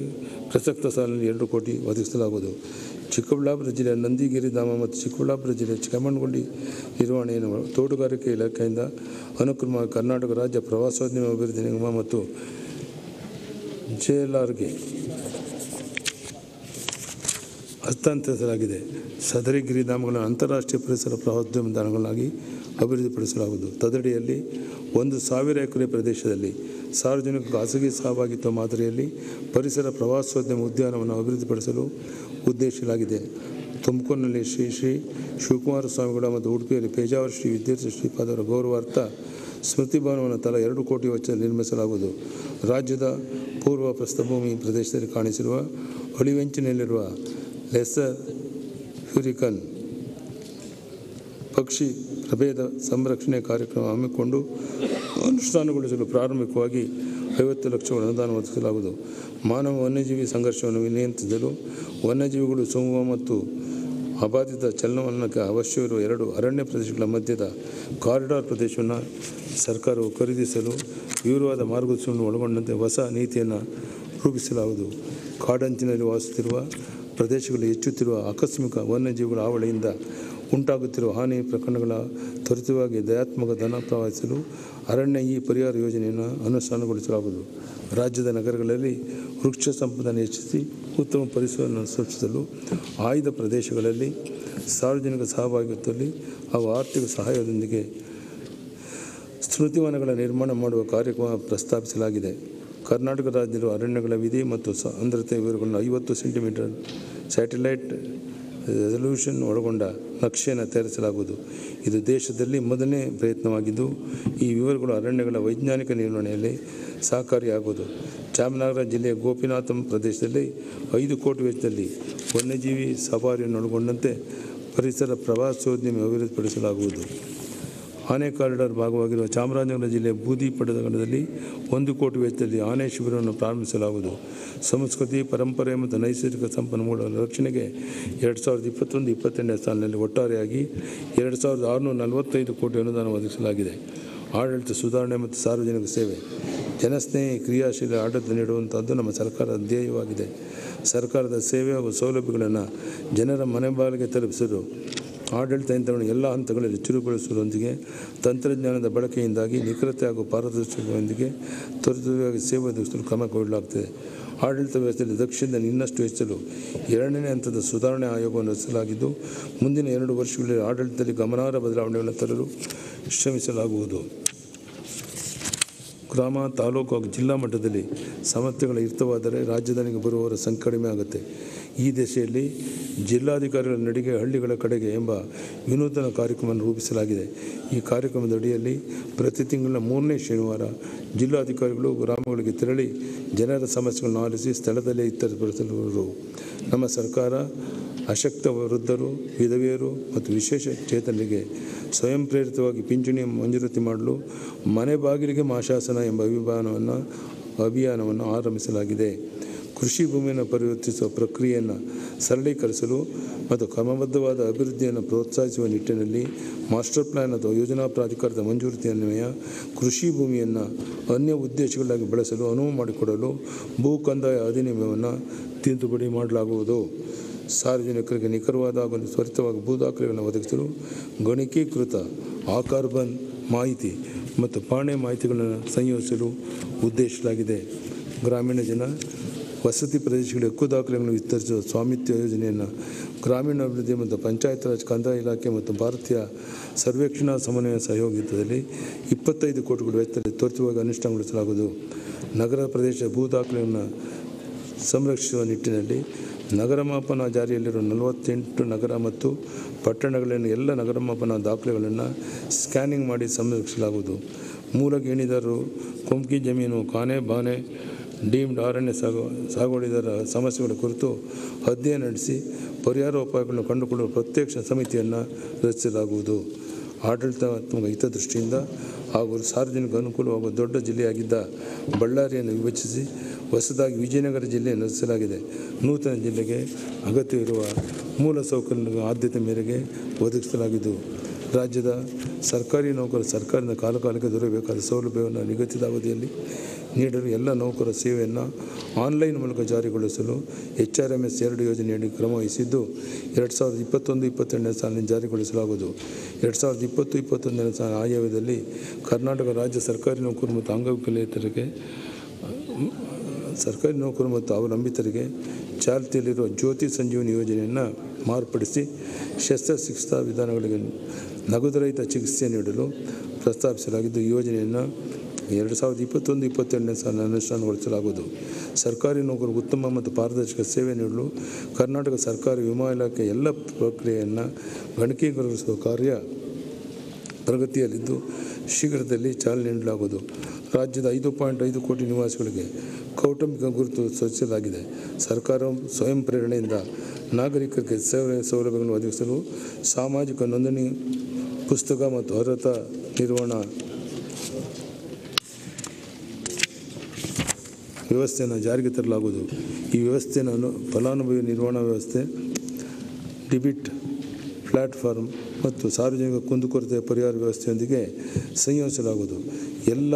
ಪ್ರಸಕ್ತ ಸಾಲಿನಲ್ಲಿ 2 ಕೋಟಿ ಒದಗಿಸಲಾಗುವುದು. ಚಿಕ್ಕಬಳ್ಳಾಪುರ ಜಿಲ್ಲೆಯ ನಂದಿಗಿರಿ ಧಾಮ ಮತ್ತು ಚಿಕ್ಕಬಳ್ಳಾಪುರ ಜಿಲ್ಲೆಯ ಕೆಮ್ಮಣ್ಣಗುಂಡಿ ನಿರ್ವಹಣೆಯನ್ನು ತೋಟಗಾರಿಕೆ ಇಲಾಖೆಯಿಂದ ಅನುಕ್ರಮವಾಗಿ ಕರ್ನಾಟಕ ರಾಜ್ಯ ಪ್ರವಾಸೋದ್ಯಮ ಅಭಿವೃದ್ಧಿ ನಿಗಮ ಮತ್ತು JLRಗೆ ಹಸ್ತಾಂತರಿಸಲಾಗಿದೆ. ಸದರಿ ಗಿರಿಧಾಮಗಳನ್ನು ಅಂತಾರಾಷ್ಟ್ರೀಯ ಪರಿಸರ ಪ್ರವಾಸೋದ್ಯಮ ತಾಣಗಳಾಗಿ ಅಭಿವೃದ್ಧಿಪಡಿಸಲಾಗುವುದು. ತದಡಿಯಲ್ಲಿ 1,000 ಎಕರೆ ಪ್ರದೇಶದಲ್ಲಿ ಸಾರ್ವಜನಿಕ ಖಾಸಗಿ ಸಹಭಾಗಿತ್ವ ಮಾದರಿಯಲ್ಲಿ ಪರಿಸರ ಪ್ರವಾಸೋದ್ಯಮ ಉದ್ಯಾನವನ್ನು ಅಭಿವೃದ್ಧಿಪಡಿಸಲು ಉದ್ದೇಶಿಸಲಾಗಿದೆ. ತುಮಕೂರಿನಲ್ಲಿ ಶ್ರೀ ಶ್ರೀ ಶಿವಕುಮಾರ ಸ್ವಾಮಿಗಳ ಮತ್ತು ಉಡುಪಿಯಲ್ಲಿ ಪೇಜಾವರ ಶ್ರೀ ವಿದ್ಯಾರ್ಥಿ ಶ್ರೀಪಾದರ ಗೌರವಾರ್ಥ ಸ್ಮೃತಿ ಭವನವನ್ನು ತಲಾ 2 ಕೋಟಿ ವೆಚ್ಚ ನಿರ್ಮಿಸಲಾಗುವುದು. ರಾಜ್ಯದ ಪೂರ್ವ ಪ್ರಸ್ಥಭೂಮಿ ಪ್ರದೇಶದಲ್ಲಿ ಕಾಣಿಸಿರುವ ಅಳಿವೆಂಚಿನಲ್ಲಿರುವ ಲೆಸ್ಸರ್ ಹ್ಯೂರಿಕನ್ ಪಕ್ಷಿ ಪ್ರಭೇದ ಸಂರಕ್ಷಣೆ ಕಾರ್ಯಕ್ರಮ ಹಮ್ಮಿಕೊಂಡು ಅನುಷ್ಠಾನಗೊಳಿಸಲು ಪ್ರಾರಂಭಿಕವಾಗಿ 50 ಲಕ್ಷಗಳ ಅನುದಾನ ಒದಗಿಸಲಾಗುವುದು. ಮಾನವ ವನ್ಯಜೀವಿ ಸಂಘರ್ಷವನ್ನು ನಿಯಂತ್ರಿಸಲು ವನ್ಯಜೀವಿಗಳು ಸಮೂಹ ಮತ್ತು ಅಬಾಧಿತ ಚಲನವಲನಕ್ಕೆ ಅವಶ್ಯವಿರುವ 2 ಅರಣ್ಯ ಪ್ರದೇಶಗಳ ಮಧ್ಯದ ಕಾರಿಡಾರ್ ಪ್ರದೇಶವನ್ನು ಸರ್ಕಾರವು ಖರೀದಿಸಲು ವಿವರವಾದ ಮಾರ್ಗಸೂಚಿಯನ್ನು ಒಳಗೊಂಡಂತೆ ಹೊಸ ನೀತಿಯನ್ನು ರೂಪಿಸಲಾಗುವುದು. ಕಾಡಂಚಿನಲ್ಲಿ ವಾಸಿಸುತ್ತಿರುವ ಪ್ರದೇಶಗಳಲ್ಲಿ ಹೆಚ್ಚುತ್ತಿರುವ ಆಕಸ್ಮಿಕ ವನ್ಯಜೀವಿಗಳ ಹಾವಳಿಯಿಂದ ಉಂಟಾಗುತ್ತಿರುವ ಹಾನಿ ಪ್ರಕರಣಗಳ ತ್ವರಿತವಾಗಿ ದಯಾತ್ಮಕ ಧನ ಪ್ರವಹಿಸಲು ಅರಣ್ಯ ಪರಿಹಾರ ಯೋಜನೆಯನ್ನು ಅನುಷ್ಠಾನಗೊಳಿಸಲಾಗುವುದು. ರಾಜ್ಯದ ನಗರಗಳಲ್ಲಿ ವೃಕ್ಷ ಸಂಪದನ್ನು ಹೆಚ್ಚಿಸಿ ಉತ್ತಮ ಪರಿಸರವನ್ನು ಸೃಷ್ಟಿಸಲು ಆಯ್ದ ಪ್ರದೇಶಗಳಲ್ಲಿ ಸಾರ್ವಜನಿಕ ಸಹಭಾಗಿತ್ವದಲ್ಲಿ ಹಾಗೂ ಆರ್ಥಿಕ ಸಹಾಯದೊಂದಿಗೆ ಸ್ಮೃತಿವನಗಳ ನಿರ್ಮಾಣ ಮಾಡುವ ಕಾರ್ಯಕ್ರಮ ಪ್ರಸ್ತಾಪಿಸಲಾಗಿದೆ. ಕರ್ನಾಟಕ ರಾಜ್ಯದ ಅರಣ್ಯಗಳ ವಿಧಿ ಮತ್ತು ಸಾಂದ್ರತೆ ವಿವರಗಳನ್ನು 50 ಸೆಂಟಿಮೀಟರ್ ಸ್ಯಾಟಲೈಟ್ ರೆಸಲ್ಯೂಷನ್ ಒಳಗೊಂಡ ನಕ್ಷೆಯನ್ನು ತಯಾರಿಸಲಾಗುವುದು. ಇದು ದೇಶದಲ್ಲಿ ಮೊದಲನೇ ಪ್ರಯತ್ನವಾಗಿದ್ದು, ಈ ವಿವರಗಳು ಅರಣ್ಯಗಳ ವೈಜ್ಞಾನಿಕ ನಿರ್ವಹಣೆಯಲ್ಲಿ ಸಹಕಾರಿಯಾಗುವುದು. ಚಾಮರಾಜನಗರ ಜಿಲ್ಲೆಯ ಗೋಪಿನಾಥಂ ಪ್ರದೇಶದಲ್ಲಿ 5 ಕೋಟಿ ವೆಚ್ಚದಲ್ಲಿ ವನ್ಯಜೀವಿ ಸಫಾರಿಯನ್ನು ಒಳಗೊಂಡಂತೆ ಪರಿಸರ ಪ್ರವಾಸೋದ್ಯಮ ಅಭಿವೃದ್ಧಿಪಡಿಸಲಾಗುವುದು. ಆನೆ ಕಾರಿಡಾರ್ ಭಾಗವಾಗಿರುವ ಚಾಮರಾಜನಗರ ಜಿಲ್ಲೆಯ ಬೂದಿ ಪಟ್ಟಣದಲ್ಲಿ 1 ಕೋಟಿ ವೆಚ್ಚದಲ್ಲಿ ಆನೆ ಶಿಬಿರವನ್ನು ಪ್ರಾರಂಭಿಸಲಾಗುವುದು. ಸಂಸ್ಕೃತಿ, ಪರಂಪರೆ ಮತ್ತು ನೈಸರ್ಗಿಕ ಸಂಪನ್ಮೂಲಗಳ ರಕ್ಷಣೆಗೆ 2021-22ನೇ ಸಾಲಿನಲ್ಲಿ ಒಟ್ಟಾರೆಯಾಗಿ 2645 ಕೋಟಿ ಅನುದಾನ ಒದಗಿಸಲಾಗಿದೆ. ಆಡಳಿತ ಸುಧಾರಣೆ ಮತ್ತು ಸಾರ್ವಜನಿಕ ಸೇವೆ, ಜನಸ್ನೇಹಿ ಕ್ರಿಯಾಶೀಲ ಆಡಳಿತ ನೀಡುವಂಥದ್ದು ನಮ್ಮ ಸರ್ಕಾರದ ಧ್ಯೇಯವಾಗಿದೆ. ಸರ್ಕಾರದ ಸೇವೆ ಹಾಗೂ ಸೌಲಭ್ಯಗಳನ್ನು ಜನರ ಮನೆ ಬಾಗಿಲಿಗೆ ತಲುಪಿಸಲು ಆಡಳಿತ ಯಂತ್ರವನ್ನು ಎಲ್ಲ ಹಂತಗಳಲ್ಲಿ ಚುರುಕುಗೊಳಿಸುವುದರೊಂದಿಗೆ ತಂತ್ರಜ್ಞಾನದ ಬಳಕೆಯಿಂದಾಗಿ ನಿಖರತೆ ಹಾಗೂ ಪಾರದರ್ಶಕತೆಯೊಂದಿಗೆ ತ್ವರಿತವಾಗಿ ಸೇವೆ ಒದಗಿಸಲು ಕ್ರಮ ಕೈಗೊಳ್ಳಲಾಗುತ್ತದೆ. ಆಡಳಿತ ವ್ಯವಸ್ಥೆಯಲ್ಲಿ ದಕ್ಷತೆಯನ್ನು ಇನ್ನಷ್ಟು ಹೆಚ್ಚಲು 2ನೇ ಹಂತದ ಸುಧಾರಣೆ ಆಯೋಗವನ್ನು ರಚಿಸಲಾಗಿದ್ದು, ಮುಂದಿನ 2 ವರ್ಷಗಳಲ್ಲಿ ಆಡಳಿತದಲ್ಲಿ ಗಮನಾರ್ಹ ಬದಲಾವಣೆಗಳನ್ನು ತರಲು ಶ್ರಮಿಸಲಾಗುವುದು. ಗ್ರಾಮ, ತಾಲೂಕು ಹಾಗೂ ಜಿಲ್ಲಾ ಮಟ್ಟದಲ್ಲಿ ಸಮಸ್ಯೆಗಳ ಇರ್ತವಾದರೆ ರಾಜ್ಯದಲ್ಲಿಗೆ ಬರುವವರ ಸಂಖ್ಯೆ ಕಡಿಮೆ ಆಗುತ್ತೆ. ಈ ದಿಶೆಯಲ್ಲಿ ಜಿಲ್ಲಾಧಿಕಾರಿಗಳ ನಡಿಗೆ ಹಳ್ಳಿಗಳ ಕಡೆಗೆ ಎಂಬ ವಿನೂತನ ಕಾರ್ಯಕ್ರಮವನ್ನು ರೂಪಿಸಲಾಗಿದೆ. ಈ ಕಾರ್ಯಕ್ರಮದ ಅಡಿಯಲ್ಲಿ ಪ್ರತಿ ತಿಂಗಳ 3ನೇ ಶನಿವಾರ ಜಿಲ್ಲಾಧಿಕಾರಿಗಳು ಗ್ರಾಮಗಳಿಗೆ ತೆರಳಿ ಜನರ ಸಮಸ್ಯೆಗಳನ್ನು ಆಲಿಸಿ ಸ್ಥಳದಲ್ಲೇ ಇತ್ಯರ್ಥಪಡಿಸಲು ನಮ್ಮ ಸರ್ಕಾರ ಅಶಕ್ತ ವೃದ್ಧರು, ವಿಧವೆಯರು ಮತ್ತು ವಿಶೇಷ ಚೇತನರಿಗೆ ಸ್ವಯಂ ಪ್ರೇರಿತವಾಗಿ ಪಿಂಚಣಿ ಮಂಜೂರಾತಿ ಮಾಡಲು ಮನೆ ಬಾಗಿಲಿಗೆ ಮಾಶಾಸನ ಎಂಬ ಅಭಿಯಾನವನ್ನು ಆರಂಭಿಸಲಾಗಿದೆ. ಕೃಷಿ ಭೂಮಿಯನ್ನು ಪರಿವರ್ತಿಸುವ ಪ್ರಕ್ರಿಯೆಯನ್ನು ಸರಳೀಕರಿಸಲು ಮತ್ತು ಕ್ರಮಬದ್ಧವಾದ ಅಭಿವೃದ್ಧಿಯನ್ನು ಪ್ರೋತ್ಸಾಹಿಸುವ ನಿಟ್ಟಿನಲ್ಲಿ ಮಾಸ್ಟರ್ ಪ್ಲಾನ್ ಅಥವಾ ಯೋಜನಾ ಪ್ರಾಧಿಕಾರದ ಮಂಜೂರಾತಿ ಅನ್ವಯ ಕೃಷಿ ಭೂಮಿಯನ್ನು ಅನ್ಯ ಉದ್ದೇಶಗಳಾಗಿ ಬಳಸಲು ಅನುವು ಮಾಡಿಕೊಡಲು ಭೂ ಕಂದಾಯ ಅಧಿನಿಯಮವನ್ನು ತಿದ್ದುಪಡಿ ಮಾಡಲಾಗುವುದು. ಸಾರ್ವಜನಿಕರಿಗೆ ನಿಖರವಾದ ಹಾಗೂ ತ್ವರಿತವಾಗಿ ಭೂ ದಾಖಲೆಗಳನ್ನು ಒದಗಿಸಲು ಗಣಕೀಕೃತ ಆಕಾರ್ಬನ್ ಮಾಹಿತಿ ಮತ್ತು ಪಾಣೆ ಮಾಹಿತಿಗಳನ್ನು ಸಂಯೋಜಿಸಲು ಉದ್ದೇಶಿಸಲಾಗಿದೆ. ಗ್ರಾಮೀಣ ಜನ ವಸತಿ ಪ್ರದೇಶಗಳಿಗೆ ಹಕ್ಕು ದಾಖಲೆಗಳನ್ನು ವಿಸ್ತರಿಸುವ ಸ್ವಾಮಿತ್ವ ಯೋಜನೆಯನ್ನು ಗ್ರಾಮೀಣಾಭಿವೃದ್ಧಿ ಮತ್ತು ಪಂಚಾಯತ್ ರಾಜ್ ಕಂದಾಯ ಇಲಾಖೆ ಮತ್ತು ಭಾರತೀಯ ಸರ್ವೇಕ್ಷಣಾ ಸಮನ್ವಯ ಸಹಯೋಗಿತ್ವದಲ್ಲಿ 25 ಕೋಟಿಗಳ ವೆಚ್ಚದಲ್ಲಿ ತ್ವರಿತವಾಗಿ ಅನುಷ್ಠಾನಗೊಳಿಸಲಾಗುವುದು. ನಗರ ಪ್ರದೇಶ ಭೂ ದಾಖಲೆಯನ್ನು ಸಂರಕ್ಷಿಸುವ ನಿಟ್ಟಿನಲ್ಲಿ ನಗರ ಮಾಪನ ಜಾರಿಯಲ್ಲಿರುವ 48 ನಗರ ಮತ್ತು ಪಟ್ಟಣಗಳಲ್ಲಿನ ಎಲ್ಲ ನಗರ ಮಾಪನ ದಾಖಲೆಗಳನ್ನು ಸ್ಕ್ಯಾನಿಂಗ್ ಮಾಡಿ ಸಂರಕ್ಷಿಸಲಾಗುವುದು. ಮೂಲ ಗೇಣಿದಾರರು, ಕೊಂಕಿ ಜಮೀನು, ಕಾನೆ ಬಾನೆ, ಡೀಮ್ಡ್ ಅರಣ್ಯ ಸಾಗುವಳಿದಾರ ಸಮಸ್ಯೆಗಳ ಕುರಿತು ಅಧ್ಯಯನ ನಡೆಸಿ ಪರಿಹಾರೋಪಾಯಗಳನ್ನು ಕಂಡುಕೊಳ್ಳುವ ಪ್ರತ್ಯಕ್ಷ ಸಮಿತಿಯನ್ನು ರಚಿಸಲಾಗುವುದು. ಆಡಳಿತಾತ್ಮಕ ಹಿತದೃಷ್ಟಿಯಿಂದ ಹಾಗೂ ಸಾರ್ವಜನಿಕ ಅನುಕೂಲವಾಗುವ ದೊಡ್ಡ ಜಿಲ್ಲೆಯಾಗಿದ್ದ ಬಳ್ಳಾರಿಯನ್ನು ವಿಭಜಿಸಿ ಹೊಸದಾಗಿ ವಿಜಯನಗರ ಜಿಲ್ಲೆಯನ್ನು ರಚಿಸಲಾಗಿದೆ. ನೂತನ ಜಿಲ್ಲೆಗೆ ಅಗತ್ಯವಿರುವ ಮೂಲಸೌಕರ್ಯಗಳ ಆದ್ಯತೆ ಮೇರೆಗೆ ಒದಗಿಸಲಾಗಿದ್ದು, ರಾಜ್ಯದ ಸರ್ಕಾರಿ ನೌಕರರು ಸರ್ಕಾರದಿಂದ ಕಾಲಕಾಲಕ್ಕೆ ದೊರೆಯಬೇಕಾದ ಸೌಲಭ್ಯವನ್ನು ನಿಗದಿತ ಅವಧಿಯಲ್ಲಿ ನೀಡಲು ಎಲ್ಲ ನೌಕರರ ಸೇವೆಯನ್ನು ಆನ್ಲೈನ್ ಮೂಲಕ ಜಾರಿಗೊಳಿಸಲು HRMS 2 ಯೋಜನೆಯಡಿ ಕ್ರಮ ವಹಿಸಿದ್ದು 2021-22ನೇ ಸಾಲಿನಲ್ಲಿ ಜಾರಿಗೊಳಿಸಲಾಗುವುದು. 2020-21ನೇ ಸಾಲಿನ ಆಯವ್ಯಯದಲ್ಲಿ ಕರ್ನಾಟಕ ರಾಜ್ಯ ಸರ್ಕಾರಿ ನೌಕರರು ಮತ್ತು ಅಂಗವಿಕಲೇತರಿಗೆ ಸರ್ಕಾರಿ ನೌಕರರು ಮತ್ತು ಅವಲಂಬಿತರಿಗೆ ಚಾಲ್ತಿಯಲ್ಲಿರುವ ಜ್ಯೋತಿ ಸಂಜೀವನಿ ಯೋಜನೆಯನ್ನು ಮಾರ್ಪಡಿಸಿ ಶಸ್ತ್ರಚಿಕಿತ್ಸಾ ವಿಧಾನಗಳಿಗೆ ನಗದುರಹಿತ ಚಿಕಿತ್ಸೆ ನೀಡಲು ಪ್ರಸ್ತಾಪಿಸಲಾಗಿದ್ದು, ಈ ಯೋಜನೆಯನ್ನು 2021-22ನೇ ಸಾಲಿನ ಅನುಷ್ಠಾನಗೊಳಿಸಲಾಗುವುದು. ಸರ್ಕಾರಿ ನೌಕರರಿಗೆ ಉತ್ತಮ ಮತ್ತು ಪಾರದರ್ಶಕ ಸೇವೆ ನೀಡಲು ಕರ್ನಾಟಕ ಸರ್ಕಾರಿ ವಿಮಾ ಇಲಾಖೆ ಎಲ್ಲ ಪ್ರಕ್ರಿಯೆಯನ್ನು ಗಣಕೀಕರಿಸುವ ಕಾರ್ಯ ಪ್ರಗತಿಯಲ್ಲಿದ್ದು ಶೀಘ್ರದಲ್ಲಿ ಚಾಲನೆ ನೀಡಲಾಗುವುದು. ರಾಜ್ಯದ 5.5 ಕೋಟಿ ನಿವಾಸಿಗಳಿಗೆ ಕೌಟುಂಬಿಕ ಗುರುತು ಸೂಚಿಸಲಾಗಿದೆ. ಸರ್ಕಾರವು ಸ್ವಯಂ ಪ್ರೇರಣೆಯಿಂದ ನಾಗರಿಕರಿಗೆ ಸೇವೆ ಸೌಲಭ್ಯಗಳನ್ನು ಒದಗಿಸಲು ಸಾಮಾಜಿಕ ನೋಂದಣಿ ಪುಸ್ತಕ ಮತ್ತು ಅರ್ಹತಾ ನಿರ್ವಹಣಾ ವ್ಯವಸ್ಥೆಯನ್ನು ಜಾರಿಗೆ ತರಲಾಗುವುದು. ಈ ವ್ಯವಸ್ಥೆಯನ್ನು ಫಲಾನುಭವಿ ನಿರ್ವಹಣಾ ವ್ಯವಸ್ಥೆ, ಡಿಬಿಟ್ ಪ್ಲಾಟ್ಫಾರ್ಮ್ ಮತ್ತು ಸಾರ್ವಜನಿಕ ಕುಂದುಕೊರತೆ ಪರಿಹಾರ ವ್ಯವಸ್ಥೆಯೊಂದಿಗೆ ಸಂಯೋಜಿಸಲಾಗುವುದು. ಎಲ್ಲ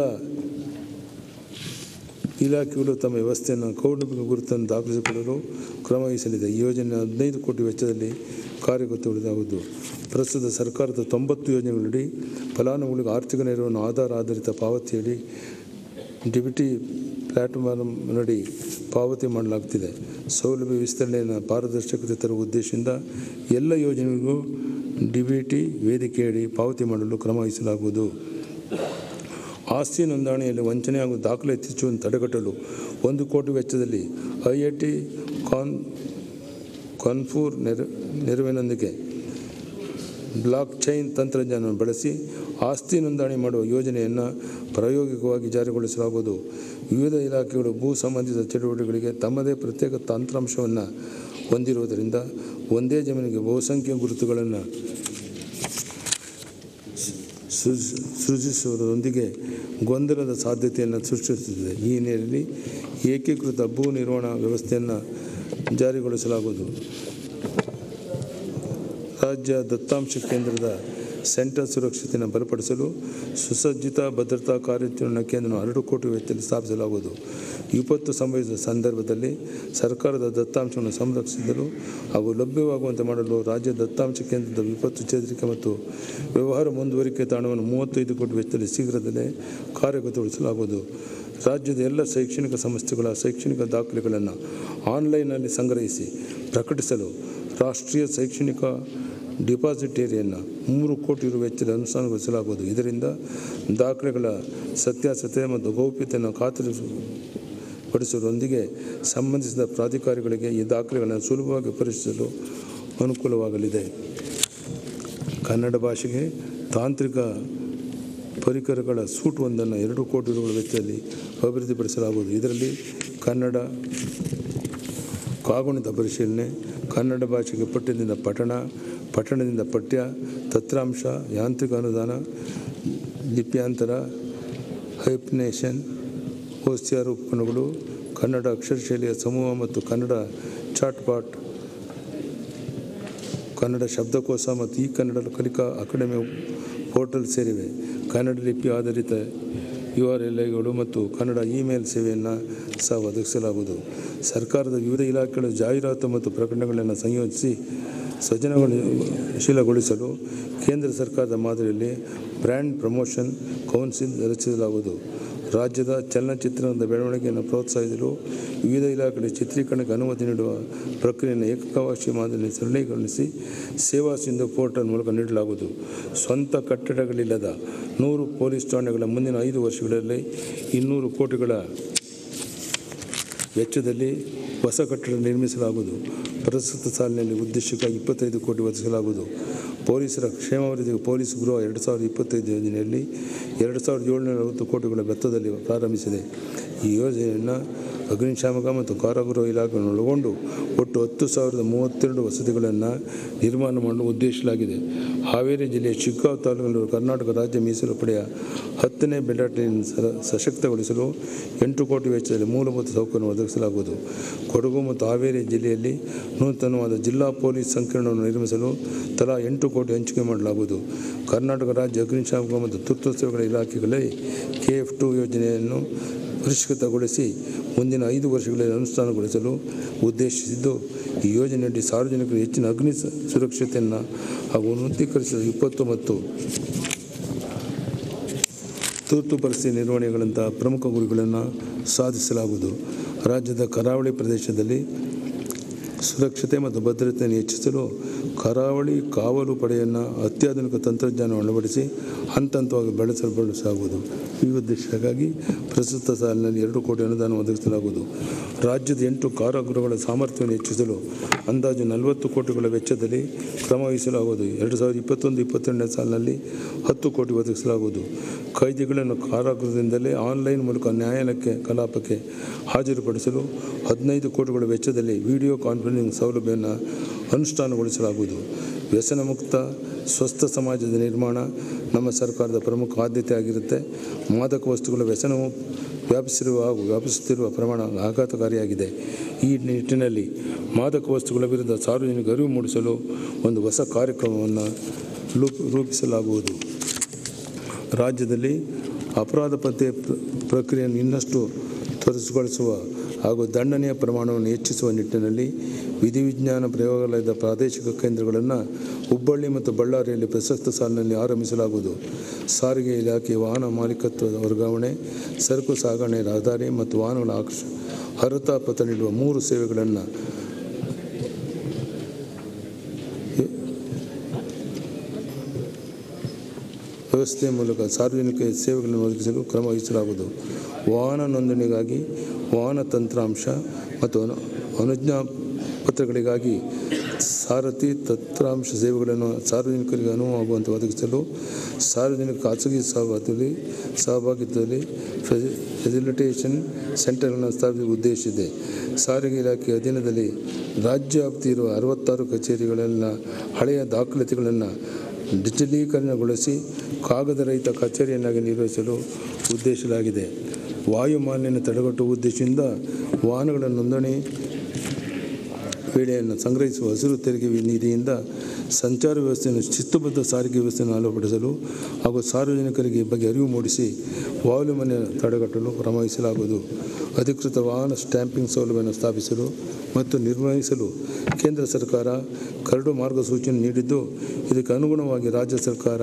ಇಲಾಖೆಗಳು ತಮ್ಮ ವ್ಯವಸ್ಥೆಯನ್ನು ಕೌಟುಂಬಿಕ ಗುರುತನ್ನು ದಾಖಲಿಸಿಕೊಳ್ಳಲು ಕ್ರಮ ವಹಿಸಲಿದೆ. ಈ ಯೋಜನೆ 15 ಕೋಟಿ ವೆಚ್ಚದಲ್ಲಿ ಕಾರ್ಯಗತಗೊಳಿಸಲಾಗುವುದು. ಪ್ರಸ್ತುತ ಸರ್ಕಾರದ 90 ಯೋಜನೆಗಳಡಿ ಫಲಾನುಭವಿಗಳಿಗೆ ಆರ್ಥಿಕ ನೆರವನ್ನು ಆಧಾರ ಆಧಾರಿತ ಪಾವತಿಯಡಿ ಡಿಬಿಟಿ ಪ್ಲಾಟ್ಫಾರ್ಮ್ನಡಿ ಪಾವತಿ ಮಾಡಲಾಗುತ್ತಿದೆ. ಸೌಲಭ್ಯ ವಿಸ್ತರಣೆಯನ್ನು ಪಾರದರ್ಶಕತೆ ತರುವ ಉದ್ದೇಶದಿಂದ ಎಲ್ಲ ಯೋಜನೆಗಳಿಗೂ ಡಿಬಿಟಿ ವೇದಿಕೆಯಡಿ ಪಾವತಿ ಮಾಡಲು ಕ್ರಮ ವಹಿಸಲಾಗುವುದು. ಆಸ್ತಿ ನೋಂದಣಿಯಲ್ಲಿ ವಂಚನೆ ಹಾಗೂ ದಾಖಲೆ ಹೆಚ್ಚುವನ್ನು ತಡೆಗಟ್ಟಲು 1 ಕೋಟಿ ವೆಚ್ಚದಲ್ಲಿ IIT ಕಾನ್ಪುರ್ ನೆರವಿನೊಂದಿಗೆ ಬ್ಲಾಕ್ ಚೈನ್ ತಂತ್ರಜ್ಞಾನವನ್ನು ಬಳಸಿ ಆಸ್ತಿ ನೋಂದಣಿ ಮಾಡುವ ಯೋಜನೆಯನ್ನು ಪ್ರಾಯೋಗಿಕವಾಗಿ ಜಾರಿಗೊಳಿಸಲಾಗುವುದು. ವಿವಿಧ ಇಲಾಖೆಗಳು ಭೂ ಸಂಬಂಧಿತ ಚಟುವಟಿಕೆಗಳಿಗೆ ತಮ್ಮದೇ ಪ್ರತ್ಯೇಕ ತಂತ್ರಾಂಶವನ್ನು ಹೊಂದಿರುವುದರಿಂದ ಒಂದೇ ಜಮೀನಿಗೆ ಬಹುಸಂಖ್ಯೆಯ ಗುರುತುಗಳನ್ನು ಸೃಜಿಸುವುದರೊಂದಿಗೆ ಗೊಂದಲದ ಸಾಧ್ಯತೆಯನ್ನು ಸೃಷ್ಟಿಸುತ್ತದೆ. ಈ ಹಿನ್ನೆಲೆಯಲ್ಲಿ ಏಕೀಕೃತ ಭೂ ನಿರ್ವಹಣಾ ವ್ಯವಸ್ಥೆಯನ್ನು ಜಾರಿಗೊಳಿಸಲಾಗುವುದು. ರಾಜ್ಯ ದತ್ತಾಂಶ ಕೇಂದ್ರದ ಸೆಂಟರ್ ಸುರಕ್ಷತೆಯನ್ನು ಬಲಪಡಿಸಲು ಸುಸಜ್ಜಿತ ಭದ್ರತಾ ಕಾರ್ಯಾಚರಣಾ ಕೇಂದ್ರವನ್ನು 2 ಕೋಟಿ ವೆಚ್ಚದಲ್ಲಿ ಸ್ಥಾಪಿಸಲಾಗುವುದು. ವಿಪತ್ತು ಸಂಭವಿಸಿದ ಸಂದರ್ಭದಲ್ಲಿ ಸರ್ಕಾರದ ದತ್ತಾಂಶವನ್ನು ಸಂರಕ್ಷಿಸಲು ಹಾಗೂ ಲಭ್ಯವಾಗುವಂತೆ ಮಾಡಲು ರಾಜ್ಯ ದತ್ತಾಂಶ ಕೇಂದ್ರದ ವಿಪತ್ತು ಚೇತರಿಕೆ ಮತ್ತು ವ್ಯವಹಾರ ಮುಂದುವರಿಕೆ ತಾಣವನ್ನು 35 ಕೋಟಿ ವೆಚ್ಚದಲ್ಲಿ ಶೀಘ್ರದಲ್ಲೇ ಕಾರ್ಯಗತಗೊಳಿಸಲಾಗುವುದು. ರಾಜ್ಯದ ಎಲ್ಲ ಶೈಕ್ಷಣಿಕ ಸಂಸ್ಥೆಗಳ ಶೈಕ್ಷಣಿಕ ದಾಖಲೆಗಳನ್ನು ಆನ್ಲೈನ್ನಲ್ಲಿ ಸಂಗ್ರಹಿಸಿ ಪ್ರಕಟಿಸಲು ರಾಷ್ಟ್ರೀಯ ಶೈಕ್ಷಣಿಕ ಡಿಪಾಸಿಟರಿಯನ್ನು 3 ಕೋಟಿ ರು ವೆಚ್ಚದಲ್ಲಿ ಅನುಷ್ಠಾನಗೊಳಿಸಲಾಗುವುದು. ಇದರಿಂದ ದಾಖಲೆಗಳ ಸತ್ಯಾಸತ್ಯತೆ ಮತ್ತು ಗೌಪ್ಯತೆಯನ್ನು ಖಾತರಿಪಡಿಸುವುದರೊಂದಿಗೆ ಸಂಬಂಧಿಸಿದ ಪ್ರಾಧಿಕಾರಿಗಳಿಗೆ ಈ ದಾಖಲೆಗಳನ್ನು ಸುಲಭವಾಗಿ ಪರಿಶೀಲಿಸಲು ಅನುಕೂಲವಾಗಲಿದೆ. ಕನ್ನಡ ಭಾಷೆಗೆ ತಾಂತ್ರಿಕ ಪರಿಕರಗಳ ಸೂಟ್ ಒಂದನ್ನು 2 ಕೋಟಿ ರುಗಳ ವೆಚ್ಚದಲ್ಲಿ ಅಭಿವೃದ್ಧಿಪಡಿಸಲಾಗುವುದು. ಇದರಲ್ಲಿ ಕನ್ನಡ ಕಾಗುಣಿತ ಪರಿಶೀಲನೆ, ಕನ್ನಡ ಭಾಷೆಗೆ ಪಠ್ಯದಿಂದ ಪಠಣದಿಂದ ಪಠ್ಯ, ತತ್ರಾಂಶ, ಯಾಂತ್ರಿಕ ಅನುದಾನ, ಲಿಪ್ಯಾಂತರ, ಹೈಫ್ನೇಷನ್, OCR ಉತ್ಪನ್ನಗಳು, ಕನ್ನಡ ಅಕ್ಷರಶೈಲಿಯ ಸಮೂಹ ಮತ್ತು ಕನ್ನಡ ಚಾಟ್ಪಾಟ್, ಕನ್ನಡ ಶಬ್ದಕೋಶ ಮತ್ತು ಈ ಕನ್ನಡ ಕಲಿಕಾ ಅಕಾಡೆಮಿ ಪೋರ್ಟಲ್ ಸೇರಿವೆ. ಕನ್ನಡ ಲಿಪಿ ಆಧಾರಿತ URLಗಳು ಮತ್ತು ಕನ್ನಡ ಇಮೇಲ್ ಸೇವೆಯನ್ನು ಸಹ ಒದಗಿಸಲಾಗುವುದು. ಸರ್ಕಾರದ ವಿವಿಧ ಇಲಾಖೆಗಳ ಜಾಹೀರಾತು ಮತ್ತು ಪ್ರಕಟಣೆಗಳನ್ನು ಸಂಯೋಜಿಸಿ ಸೃಜನಶೀಲಗೊಳಿಸಲು ಕೇಂದ್ರ ಸರ್ಕಾರದ ಮಾದರಿಯಲ್ಲಿ ಬ್ರ್ಯಾಂಡ್ ಪ್ರಮೋಷನ್ ಕೌನ್ಸಿಲ್ ರಚಿಸಲಾಗುವುದು. ರಾಜ್ಯದ ಚಲನಚಿತ್ರದ ಬೆಳವಣಿಗೆಯನ್ನು ಪ್ರೋತ್ಸಾಹಿಸಲು ವಿವಿಧ ಇಲಾಖೆಗಳ ಚಿತ್ರೀಕರಣಕ್ಕೆ ಅನುಮತಿ ನೀಡುವ ಪ್ರಕ್ರಿಯೆಯನ್ನು ಏಕಕಾವಾಕ್ಷಿ ಮಾದರಿಯಲ್ಲಿ ಸರಳೀಕರಿಸಿ ಸೇವಾ ಸಿಂಧು ಪೋರ್ಟಲ್ ಮೂಲಕ ನೀಡಲಾಗುವುದು. ಸ್ವಂತ ಕಟ್ಟಡಗಳಿಲ್ಲದ 100 ಪೊಲೀಸ್ ಠಾಣೆಗಳ ಮುಂದಿನ 5 ವರ್ಷಗಳಲ್ಲಿ 200 ಕೋಟಿಗಳ ವೆಚ್ಚದಲ್ಲಿ ಹೊಸ ಕಟ್ಟಡ ನಿರ್ಮಿಸಲಾಗುವುದು. ಪ್ರಸ್ತುತ ಸಾಲಿನಲ್ಲಿ ಉದ್ದೇಶಕ್ಕಾಗಿ 25 ಕೋಟಿ ಒದಗಿಸಲಾಗುವುದು. ಪೊಲೀಸರ ಕ್ಷೇಮಾಭಿವೃದ್ಧಿಗೆ ಪೊಲೀಸ್ ಗೃಹ 2025 ಯೋಜನೆಯಲ್ಲಿ 2740 ಕೋಟಿಗಳ ವೆಚ್ಚದಲ್ಲಿ ಪ್ರಾರಂಭಿಸಿದೆ. ಈ ಯೋಜನೆಯನ್ನು ಅಗ್ನಿಶಾಮಕ ಮತ್ತು ಕಾರಾಗೃಹ ಇಲಾಖೆಯನ್ನು ಒಳಗೊಂಡು ಒಟ್ಟು 10,032 ವಸತಿಗಳನ್ನು ನಿರ್ಮಾಣ ಮಾಡಲು ಉದ್ದೇಶಿಸಲಾಗಿದೆ. ಹಾವೇರಿ ಜಿಲ್ಲೆಯ ಶಿಗ್ಗಾಂವ್ ತಾಲೂಕಿನಲ್ಲಿರುವ ಕರ್ನಾಟಕ ರಾಜ್ಯ ಮೀಸಲು ಪಡೆಯ 10ನೇ ಬೆಟಾಲಿಯನ್ ಸಶಕ್ತಗೊಳಿಸಲು 8 ಕೋಟಿ ವೆಚ್ಚದಲ್ಲಿ ಮೂಲಭೂತ ಸೌಕರ್ಯವನ್ನು ಒದಗಿಸಲಾಗುವುದು. ಕೊಡಗು ಮತ್ತು ಹಾವೇರಿ ಜಿಲ್ಲೆಯಲ್ಲಿ ನೂತನವಾದ ಜಿಲ್ಲಾ ಪೊಲೀಸ್ ಸಂಕೀರ್ಣವನ್ನು ನಿರ್ಮಿಸಲು ತಲಾ 8 ಕೋಟಿ ಹಂಚಿಕೆ ಮಾಡಲಾಗುವುದು. ಕರ್ನಾಟಕ ರಾಜ್ಯ ಅಗ್ನಿಶಾಮಕ ಮತ್ತು ತುರ್ತು ಸೇವೆಗಳ ಇಲಾಖೆಗಳಲ್ಲಿ KF2 ಯೋಜನೆಯನ್ನು ಪರಿಷ್ಕೃತಗೊಳಿಸಿ ಮುಂದಿನ 5 ವರ್ಷಗಳಲ್ಲಿ ಅನುಷ್ಠಾನಗೊಳಿಸಲು ಉದ್ದೇಶಿಸಿದ್ದು, ಈ ಯೋಜನೆಯಡಿ ಸಾರ್ವಜನಿಕರು ಹೆಚ್ಚಿನ ಅಗ್ನಿ ಸುರಕ್ಷತೆಯನ್ನು ಹಾಗೂ ಉನ್ನತೀಕರಿಸಿದ ವಿಪತ್ತು ಮತ್ತು ತುರ್ತು ಪರಿಸ್ಥಿತಿ ನಿರ್ವಹಣೆಗಳಂತಹ ಪ್ರಮುಖ ಗುರಿಗಳನ್ನು ಸಾಧಿಸಲಾಗುವುದು. ರಾಜ್ಯದ ಕರಾವಳಿ ಪ್ರದೇಶದಲ್ಲಿ ಸುರಕ್ಷತೆ ಮತ್ತು ಭದ್ರತೆಯನ್ನು ಹೆಚ್ಚಿಸಲು ಕರಾವಳಿ ಕಾವಲು ಪಡೆಯನ್ನು ಅತ್ಯಾಧುನಿಕ ತಂತ್ರಜ್ಞಾನ ಅಳವಡಿಸಿ ಹಂತವಾಗಿ ಬೆಳೆಸಲಾಗುವುದು. ಈ ಉದ್ದೇಶಕ್ಕಾಗಿ ಪ್ರಸ್ತುತ ಸಾಲಿನಲ್ಲಿ 2 ಕೋಟಿ ಅನುದಾನ ಒದಗಿಸಲಾಗುವುದು. ರಾಜ್ಯದ 8 ಕಾರಾಗೃಹಗಳ ಸಾಮರ್ಥ್ಯವನ್ನು ಹೆಚ್ಚಿಸಲು ಅಂದಾಜು 40 ಕೋಟಿಗಳ ವೆಚ್ಚದಲ್ಲಿ ಕ್ರಮ ವಹಿಸಲಾಗುವುದು. 2021-22ನೇ ಸಾಲಿನಲ್ಲಿ 10 ಕೋಟಿ ಒದಗಿಸಲಾಗುವುದು. ಕೈದಿಗಳನ್ನು ಕಾರಾಗೃಹದಿಂದಲೇ ಆನ್ಲೈನ್ ಮೂಲಕ ನ್ಯಾಯಾಲಯಕ್ಕೆ ಕಲಾಪಕ್ಕೆ ಹಾಜರುಪಡಿಸಲು 15 ಕೋಟಿಗಳ ವೆಚ್ಚದಲ್ಲಿ ವಿಡಿಯೋ ಕಾನ್ಫರೆನ್ಸಿಂಗ್ ಸೌಲಭ್ಯವನ್ನು ಅನುಷ್ಠಾನಗೊಳಿಸಲಾಗುವುದು. ವ್ಯಸನ ಮುಕ್ತ ಸ್ವಸ್ಥ ಸಮಾಜದ ನಿರ್ಮಾಣ ನಮ್ಮ ಸರ್ಕಾರದ ಪ್ರಮುಖ ಆದ್ಯತೆ ಆಗಿರುತ್ತೆ. ಮಾದಕ ವಸ್ತುಗಳ ವ್ಯಸನವು ವ್ಯಾಪಿಸುತ್ತಿರುವ ಪ್ರಮಾಣ ಆಘಾತಕಾರಿಯಾಗಿದೆ. ಈ ನಿಟ್ಟಿನಲ್ಲಿ ಮಾದಕ ವಸ್ತುಗಳ ವಿರುದ್ಧ ಸಾರ್ವಜನಿಕ ಅರಿವು ಮೂಡಿಸಲು ಒಂದು ಹೊಸ ಕಾರ್ಯಕ್ರಮವನ್ನು ರೂಪಿಸಲಾಗುವುದು. ರಾಜ್ಯದಲ್ಲಿ ಅಪರಾಧ ಪತ್ತೆ ಪ್ರಕ್ರಿಯೆಯನ್ನು ಇನ್ನಷ್ಟು ತ್ವರಿತಗೊಳಿಸುವ ಹಾಗೂ ದಂಡನೆಯ ಪ್ರಮಾಣವನ್ನು ಹೆಚ್ಚಿಸುವ ನಿಟ್ಟಿನಲ್ಲಿ ವಿಧಿವಿಜ್ಞಾನ ಪ್ರಯೋಗಾಲಯದ ಪ್ರಾದೇಶಿಕ ಕೇಂದ್ರಗಳನ್ನು ಹುಬ್ಬಳ್ಳಿ ಮತ್ತು ಬಳ್ಳಾರಿಯಲ್ಲಿ ಪ್ರಸಕ್ತ ಸಾಲಿನಲ್ಲಿ ಆರಂಭಿಸಲಾಗುವುದು. ಸಾರಿಗೆ ಇಲಾಖೆ ವಾಹನ ಮಾಲೀಕತ್ವದ ವರ್ಗಾವಣೆ, ಸರಕು ಸಾಗಣೆ, ರಹದಾರಿ ಮತ್ತು ವಾಹನಗಳ ಅರ್ಹತಾ ಪತ್ರ ನೀಡುವ 3 ಸೇವೆಗಳನ್ನು ವ್ಯವಸ್ಥೆಯ ಮೂಲಕ ಸಾರ್ವಜನಿಕ ಸೇವೆಗಳನ್ನು ಒದಗಿಸಲು ಕ್ರಮ ವಹಿಸಲಾಗುವುದು. ವಾಹನ ನೋಂದಣಿಗಾಗಿ ವಾಹನ ತಂತ್ರಾಂಶ ಮತ್ತು ಅನುಜ್ಞಾ ಪತ್ರಗಳಿಗಾಗಿ ಸಾರಥಿ ತಂತ್ರಾಂಶ ಸೇವೆಗಳನ್ನು ಸಾರ್ವಜನಿಕರಿಗೆ ಅನುವಾಗುವಂತೆ ಒದಗಿಸಲು ಸಾರ್ವಜನಿಕ ಖಾಸಗಿ ಸಹಭಾಗಿತ್ವದಲ್ಲಿ ಫೆಸಿಲಿಟೇಷನ್ ಸೆಂಟರ್ಗಳನ್ನು ಸ್ಥಾಪಿಸುವ ಉದ್ದೇಶ ಇದೆ. ಸಾರಿಗೆ ಇಲಾಖೆ ಅಧೀನದಲ್ಲಿ ರಾಜ್ಯ ವ್ಯಾಪ್ತಿ ಇರುವ 66 ಕಚೇರಿಗಳೆಲ್ಲ ಹಳೆಯ ದಾಖಲಾತಿಗಳನ್ನು ಡಿಜಿಟಲೀಕರಣಗೊಳಿಸಿ ಕಾಗದ ರಹಿತ ಕಚೇರಿಯನ್ನಾಗಿ ನಿರ್ವಹಿಸಲು ಉದ್ದೇಶಿಸಲಾಗಿದೆ. ವಾಯು ಮಾಲಿನ್ಯ ತಡೆಗಟ್ಟುವ ಉದ್ದೇಶದಿಂದ ವಾಹನಗಳ ನೋಂದಣಿ ವೇಳೆಯನ್ನು ಸಂಗ್ರಹಿಸುವ ಹಸಿರು ತೆರಿಗೆ ನಿಧಿಯಿಂದ ಸಂಚಾರ ವ್ಯವಸ್ಥೆಯನ್ನು ಶಿಸ್ತುಬದ್ಧ ಸಾರಿಗೆ ವ್ಯವಸ್ಥೆಯನ್ನು ಅಳವಡಿಸಲು ಹಾಗೂ ಸಾರ್ವಜನಿಕರಿಗೆ ಈ ಬಗ್ಗೆ ಅರಿವು ಮೂಡಿಸಿ ವಾಯು ಮಾಲಿನ್ಯ ತಡೆಗಟ್ಟಲು ಕ್ರಮ ವಹಿಸಲಾಗುವುದು. ಅಧಿಕೃತ ವಾಹನ ಸ್ಟ್ಯಾಂಪಿಂಗ್ ಸೌಲಭ್ಯವನ್ನು ಸ್ಥಾಪಿಸಲು ಮತ್ತು ನಿರ್ವಹಿಸಲು ಕೇಂದ್ರ ಸರ್ಕಾರ ಕರಡು ಮಾರ್ಗಸೂಚಿಯನ್ನು ನೀಡಿದ್ದು, ಇದಕ್ಕೆ ಅನುಗುಣವಾಗಿ ರಾಜ್ಯ ಸರ್ಕಾರ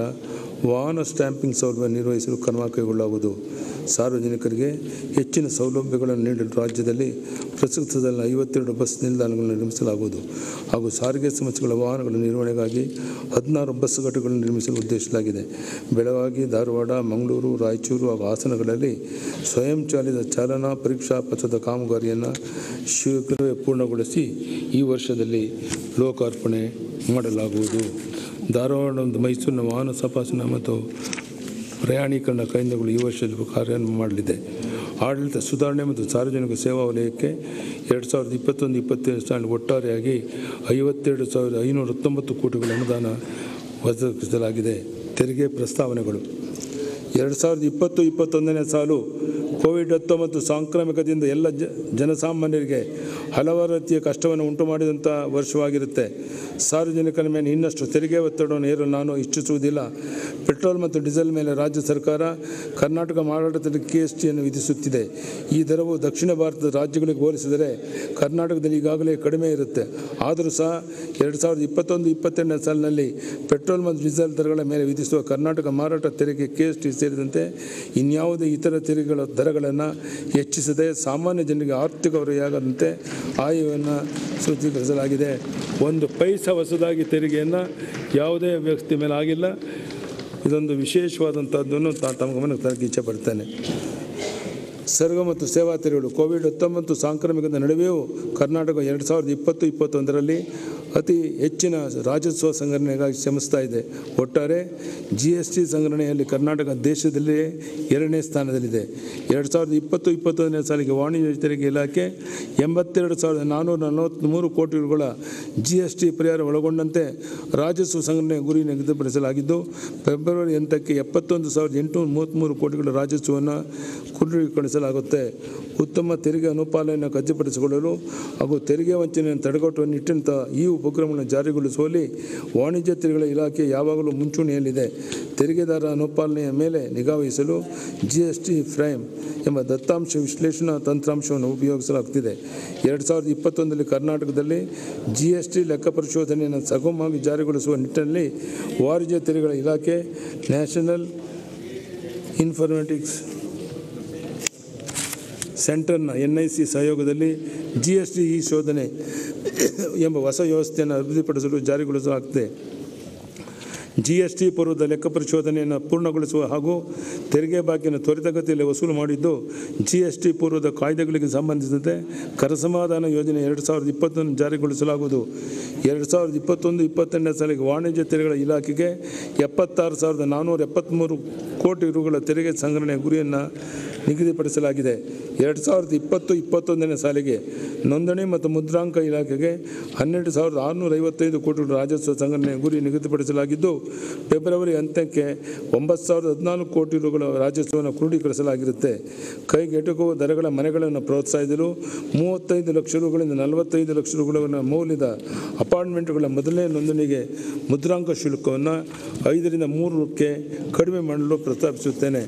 ವಾಹನ ಸ್ಟ್ಯಾಂಪಿಂಗ್ ಸೌಲಭ್ಯ ನಿರ್ವಹಿಸಲು ಕ್ರಮ ಕೈಗೊಳ್ಳಲಾಗುವುದು. ಸಾರ್ವಜನಿಕರಿಗೆ ಹೆಚ್ಚಿನ ಸೌಲಭ್ಯಗಳನ್ನು ನೀಡಲು ರಾಜ್ಯದಲ್ಲಿ ಪ್ರಸಕ್ತದಲ್ಲಿ 52 ಬಸ್ ನಿಲ್ದಾಣಗಳನ್ನು ನಿರ್ಮಿಸಲಾಗುವುದು ಹಾಗೂ ಸಾರಿಗೆ ಸಮಸ್ಯೆಗಳ ವಾಹನಗಳ ನಿರ್ವಹಣೆಗಾಗಿ 16 ಬಸ್ ಘಟಕಗಳನ್ನು ನಿರ್ಮಿಸಲು ಉದ್ದೇಶಿಸಲಾಗಿದೆ. ಬೆಳಗಾವಿ, ಧಾರವಾಡ, ಮಂಗಳೂರು, ರಾಯಚೂರು ಹಾಗೂ ಹಾಸನಗಳಲ್ಲಿ ಸ್ವಯಂ ಚಾಲಿತ ಚಾಲನಾ ಪರೀಕ್ಷಾ ಪಥದ ಕಾಮಗಾರಿಯನ್ನು ಶೀಘ್ರವೇ ಪೂರ್ಣಗೊಳಿಸಿ ಈ ವರ್ಷದಲ್ಲಿ ಲೋಕಾರ್ಪಣೆ ಮಾಡಲಾಗುವುದು. ಧಾರವಾಡ ಮತ್ತು ಮೈಸೂರಿನ ವಾಹನ ತಪಾಸಣಾ ಮತ್ತು ಪ್ರಯಾಣೀಕರಣ ಕೇಂದ್ರಗಳು ಈ ವರ್ಷದಲ್ಲಿ ಕಾರ್ಯಾರಂಭ ಮಾಡಲಿದೆ. ಆಡಳಿತ ಸುಧಾರಣೆ ಮತ್ತು ಸಾರ್ವಜನಿಕ ಸೇವಾ ವಲಯಕ್ಕೆ 2021-22 ಸಾಲಿನಲ್ಲಿ ಒಟ್ಟಾರೆಯಾಗಿ 52,519 ಕೋಟಿಗಳ ಅನುದಾನ ಒದಗಿಸಲಾಗಿದೆ. ತೆರಿಗೆ ಪ್ರಸ್ತಾವನೆಗಳು 2020-21ನೇ ಸಾಲು ಕೋವಿಡ್-19 ಸಾಂಕ್ರಾಮಿಕದಿಂದ ಎಲ್ಲ ಜನಸಾಮಾನ್ಯರಿಗೆ ಹಲವಾರು ರೀತಿಯ ಕಷ್ಟವನ್ನು ಉಂಟು ಮಾಡಿದಂಥ ವರ್ಷವಾಗಿರುತ್ತೆ. ಸಾರ್ವಜನಿಕರ ಮೇಲೆ ಇನ್ನಷ್ಟು ತೆರಿಗೆ ಒತ್ತಡವನ್ನು ಹೇರಲು ನಾನು ಇಚ್ಛಿಸುವುದಿಲ್ಲ. ಪೆಟ್ರೋಲ್ ಮತ್ತು ಡೀಸೆಲ್ ಮೇಲೆ ರಾಜ್ಯ ಸರ್ಕಾರ ಕರ್ನಾಟಕ ಮಾರಾಟದಲ್ಲಿ GSTಯನ್ನು ವಿಧಿಸುತ್ತಿದೆ. ಈ ದರವು ದಕ್ಷಿಣ ಭಾರತದ ರಾಜ್ಯಗಳಿಗೆ ಹೋಲಿಸಿದರೆ ಕರ್ನಾಟಕದಲ್ಲಿ ಈಗಾಗಲೇ ಕಡಿಮೆ ಇರುತ್ತೆ. ಆದರೂ ಸಹ 2021-22ನೇ ಸಾಲಿನಲ್ಲಿ ಪೆಟ್ರೋಲ್ ಮತ್ತು ಡೀಸೆಲ್ ದರಗಳ ಮೇಲೆ ವಿಧಿಸುವ ಕರ್ನಾಟಕ ಮಾರಾಟ ತೆರಿಗೆ GST ಸೇರಿದಂತೆ ಇನ್ಯಾವುದೇ ಇತರ ತೆರಿಗೆಗಳ ದರಗಳನ್ನು ಹೆಚ್ಚಿಸದೆ ಸಾಮಾನ್ಯ ಜನರಿಗೆ ಆರ್ಥಿಕ ಹೊರೆಯಾಗದಂತೆ ಆಯವನ್ನು ಸೂಚೀಕರಿಸಲಾಗಿದೆ. 1 ಪೈಸೆ ಹೊಸದಾಗಿ ತೆರಿಗೆಯನ್ನು ಯಾವುದೇ ವ್ಯಕ್ತಿ ಮೇಲೆ ಆಗಿಲ್ಲ. ಇದೊಂದು ವಿಶೇಷವಾದಂಥದ್ದನ್ನು ತಮ್ಮ ಗಮನಕ್ಕೆ ತರಕ್ಕೆ ಇಚ್ಛೆ ಪಡ್ತೇನೆ. ಸರಕು ಮತ್ತು ಸೇವಾ ತೆರಿಗೆಗಳು ಕೋವಿಡ್-19 ಸಾಂಕ್ರಾಮಿಕದ ನಡುವೆಯೂ ಕರ್ನಾಟಕ 2020-21ರಲ್ಲಿ ಅತಿ ಹೆಚ್ಚಿನ ರಾಜಸ್ವ ಸಂಗ್ರಹಣೆಗಾಗಿ ಶ್ರಮಿಸ್ತಾ ಇದೆ. ಒಟ್ಟಾರೆ GST ಸಂಗ್ರಹಣೆಯಲ್ಲಿ ಕರ್ನಾಟಕ ದೇಶದಲ್ಲೇ 2ನೇ ಸ್ಥಾನದಲ್ಲಿದೆ. 2020-21ನೇ ಸಾಲಿಗೆ ವಾಣಿಜ್ಯ ತೆರಿಗೆ ಇಲಾಖೆ 82,443 ಕೋಟಿ ರುಗಳ GST ಪರಿಹಾರ ಒಳಗೊಂಡಂತೆ ರಾಜಸ್ವ ಸಂಗ್ರಹಣೆ ಗುರಿ ನಿಗದಿಪಡಿಸಲಾಗಿದ್ದು, ಫೆಬ್ರವರಿ 8ಕ್ಕೆ 71,833 ಕೋಟಿಗಳ ರಾಜಸ್ವವನ್ನು ಕ್ರೋಢೀಕರಿಸಲಾಗುತ್ತೆ. ಉತ್ತಮ ತೆರಿಗೆ ಅನುಪಾಲನೆಯನ್ನು ಖಚಿತಪಡಿಸಿಕೊಳ್ಳಲು ಹಾಗೂ ತೆರಿಗೆ ವಂಚನೆಯನ್ನು ತಡೆಗಟ್ಟುವ ನಿಟ್ಟಿನ ಈ ಉಪಕ್ರಮಗಳನ್ನು ಜಾರಿಗೊಳಿಸುವಲ್ಲಿ ವಾಣಿಜ್ಯ ತೆರಿಗೆಗಳ ಇಲಾಖೆ ಯಾವಾಗಲೂ ಮುಂಚೂಣಿಯಲ್ಲಿದೆ. ತೆರಿಗೆದಾರ ಅನುಪಾಲನೆಯ ಮೇಲೆ ನಿಗಾವಹಿಸಲು GST ಪ್ರೈಮ್ ಎಂಬ ದತ್ತಾಂಶ ವಿಶ್ಲೇಷಣಾ ತಂತ್ರಾಂಶವನ್ನು ಉಪಯೋಗಿಸಲಾಗುತ್ತಿದೆ. 2021ರಲ್ಲಿ ಕರ್ನಾಟಕದಲ್ಲಿ GST ಲೆಕ್ಕ ಪರಿಶೋಧನೆಯನ್ನು ಸುಗಮವಾಗಿ ಜಾರಿಗೊಳಿಸುವ ನಿಟ್ಟಿನಲ್ಲಿ ವಾಣಿಜ್ಯ ತೆರಿಗೆಗಳ ಇಲಾಖೆ ನ್ಯಾಷನಲ್ ಇನ್ಫಾರ್ಮೆಟಿಕ್ಸ್ ಸೆಂಟರ್ನ NIC ಸಹಯೋಗದಲ್ಲಿ GST ಈ ಶೋಧನೆ ಎಂಬ ಹೊಸ ವ್ಯವಸ್ಥೆಯನ್ನು ಅಭಿವೃದ್ಧಿಪಡಿಸಲು ಜಾರಿಗೊಳಿಸಲಾಗಿದೆ. GST ಪೂರ್ವದ ಲೆಕ್ಕ ಪರಿಶೋಧನೆಯನ್ನು ಪೂರ್ಣಗೊಳಿಸುವ ಹಾಗೂ ತೆರಿಗೆ ಬಾಕಿಯನ್ನು ತ್ವರಿತಗತಿಯಲ್ಲಿ ವಸೂಲು ಮಾಡಿದ್ದು, GST ಪೂರ್ವದ ಕಾಯ್ದೆಗಳಿಗೆ ಸಂಬಂಧಿಸಿದಂತೆ ಕರ ಸಮಾಧಾನ ಯೋಜನೆ 2020 ಜಾರಿಗೊಳಿಸಲಾಗುವುದು. 2021-22ನೇ ಸಾಲಿಗೆ ವಾಣಿಜ್ಯ ತೆರಿಗೆಗಳ ಇಲಾಖೆಗೆ 76,473 ಕೋಟಿ ರುಗಳ ತೆರಿಗೆ ಸಂಗ್ರಹಣೆಯ ಗುರಿಯನ್ನು ನಿಗದಿಪಡಿಸಲಾಗಿದೆ. 2020-21ನೇ ಸಾಲಿಗೆ ನೋಂದಣಿ ಮತ್ತು ಮುದ್ರಾಂಕ ಇಲಾಖೆಗೆ 12,655 ಕೋಟಿ ರಾಜಸ್ವ ಸಂಗ್ರಹಣೆಯ ಗುರಿ ನಿಗದಿಪಡಿಸಲಾಗಿದ್ದು, ಫೆಬ್ರವರಿ ಅಂತ್ಯಕ್ಕೆ 9,014 ಕೋಟಿ ರುಗಳ ರಾಜಸ್ವವನ್ನು ಕ್ರೋಢೀಕರಿಸಲಾಗಿರುತ್ತೆ. ಕೈಗೆಟುಕುವ ದರಗಳ ಮನೆಗಳನ್ನು ಪ್ರೋತ್ಸಾಹಿಸಲು 35 ಲಕ್ಷ ರುಗಳಿಂದ 45 ಲಕ್ಷ ರುಗಳ ಮೌಲ್ಯದ ಅಪಾರ್ಟ್ಮೆಂಟ್ಗಳ ಮೊದಲನೇ ನೋಂದಣಿಗೆ ಮುದ್ರಾಂಕ ಶುಲ್ಕವನ್ನು 5 ರಿಂದ 3 ರೂಪಾಯಿಗೆ ಕಡಿಮೆ ಮಾಡಲು ಪ್ರಸ್ತಾಪಿಸುತ್ತೇನೆ.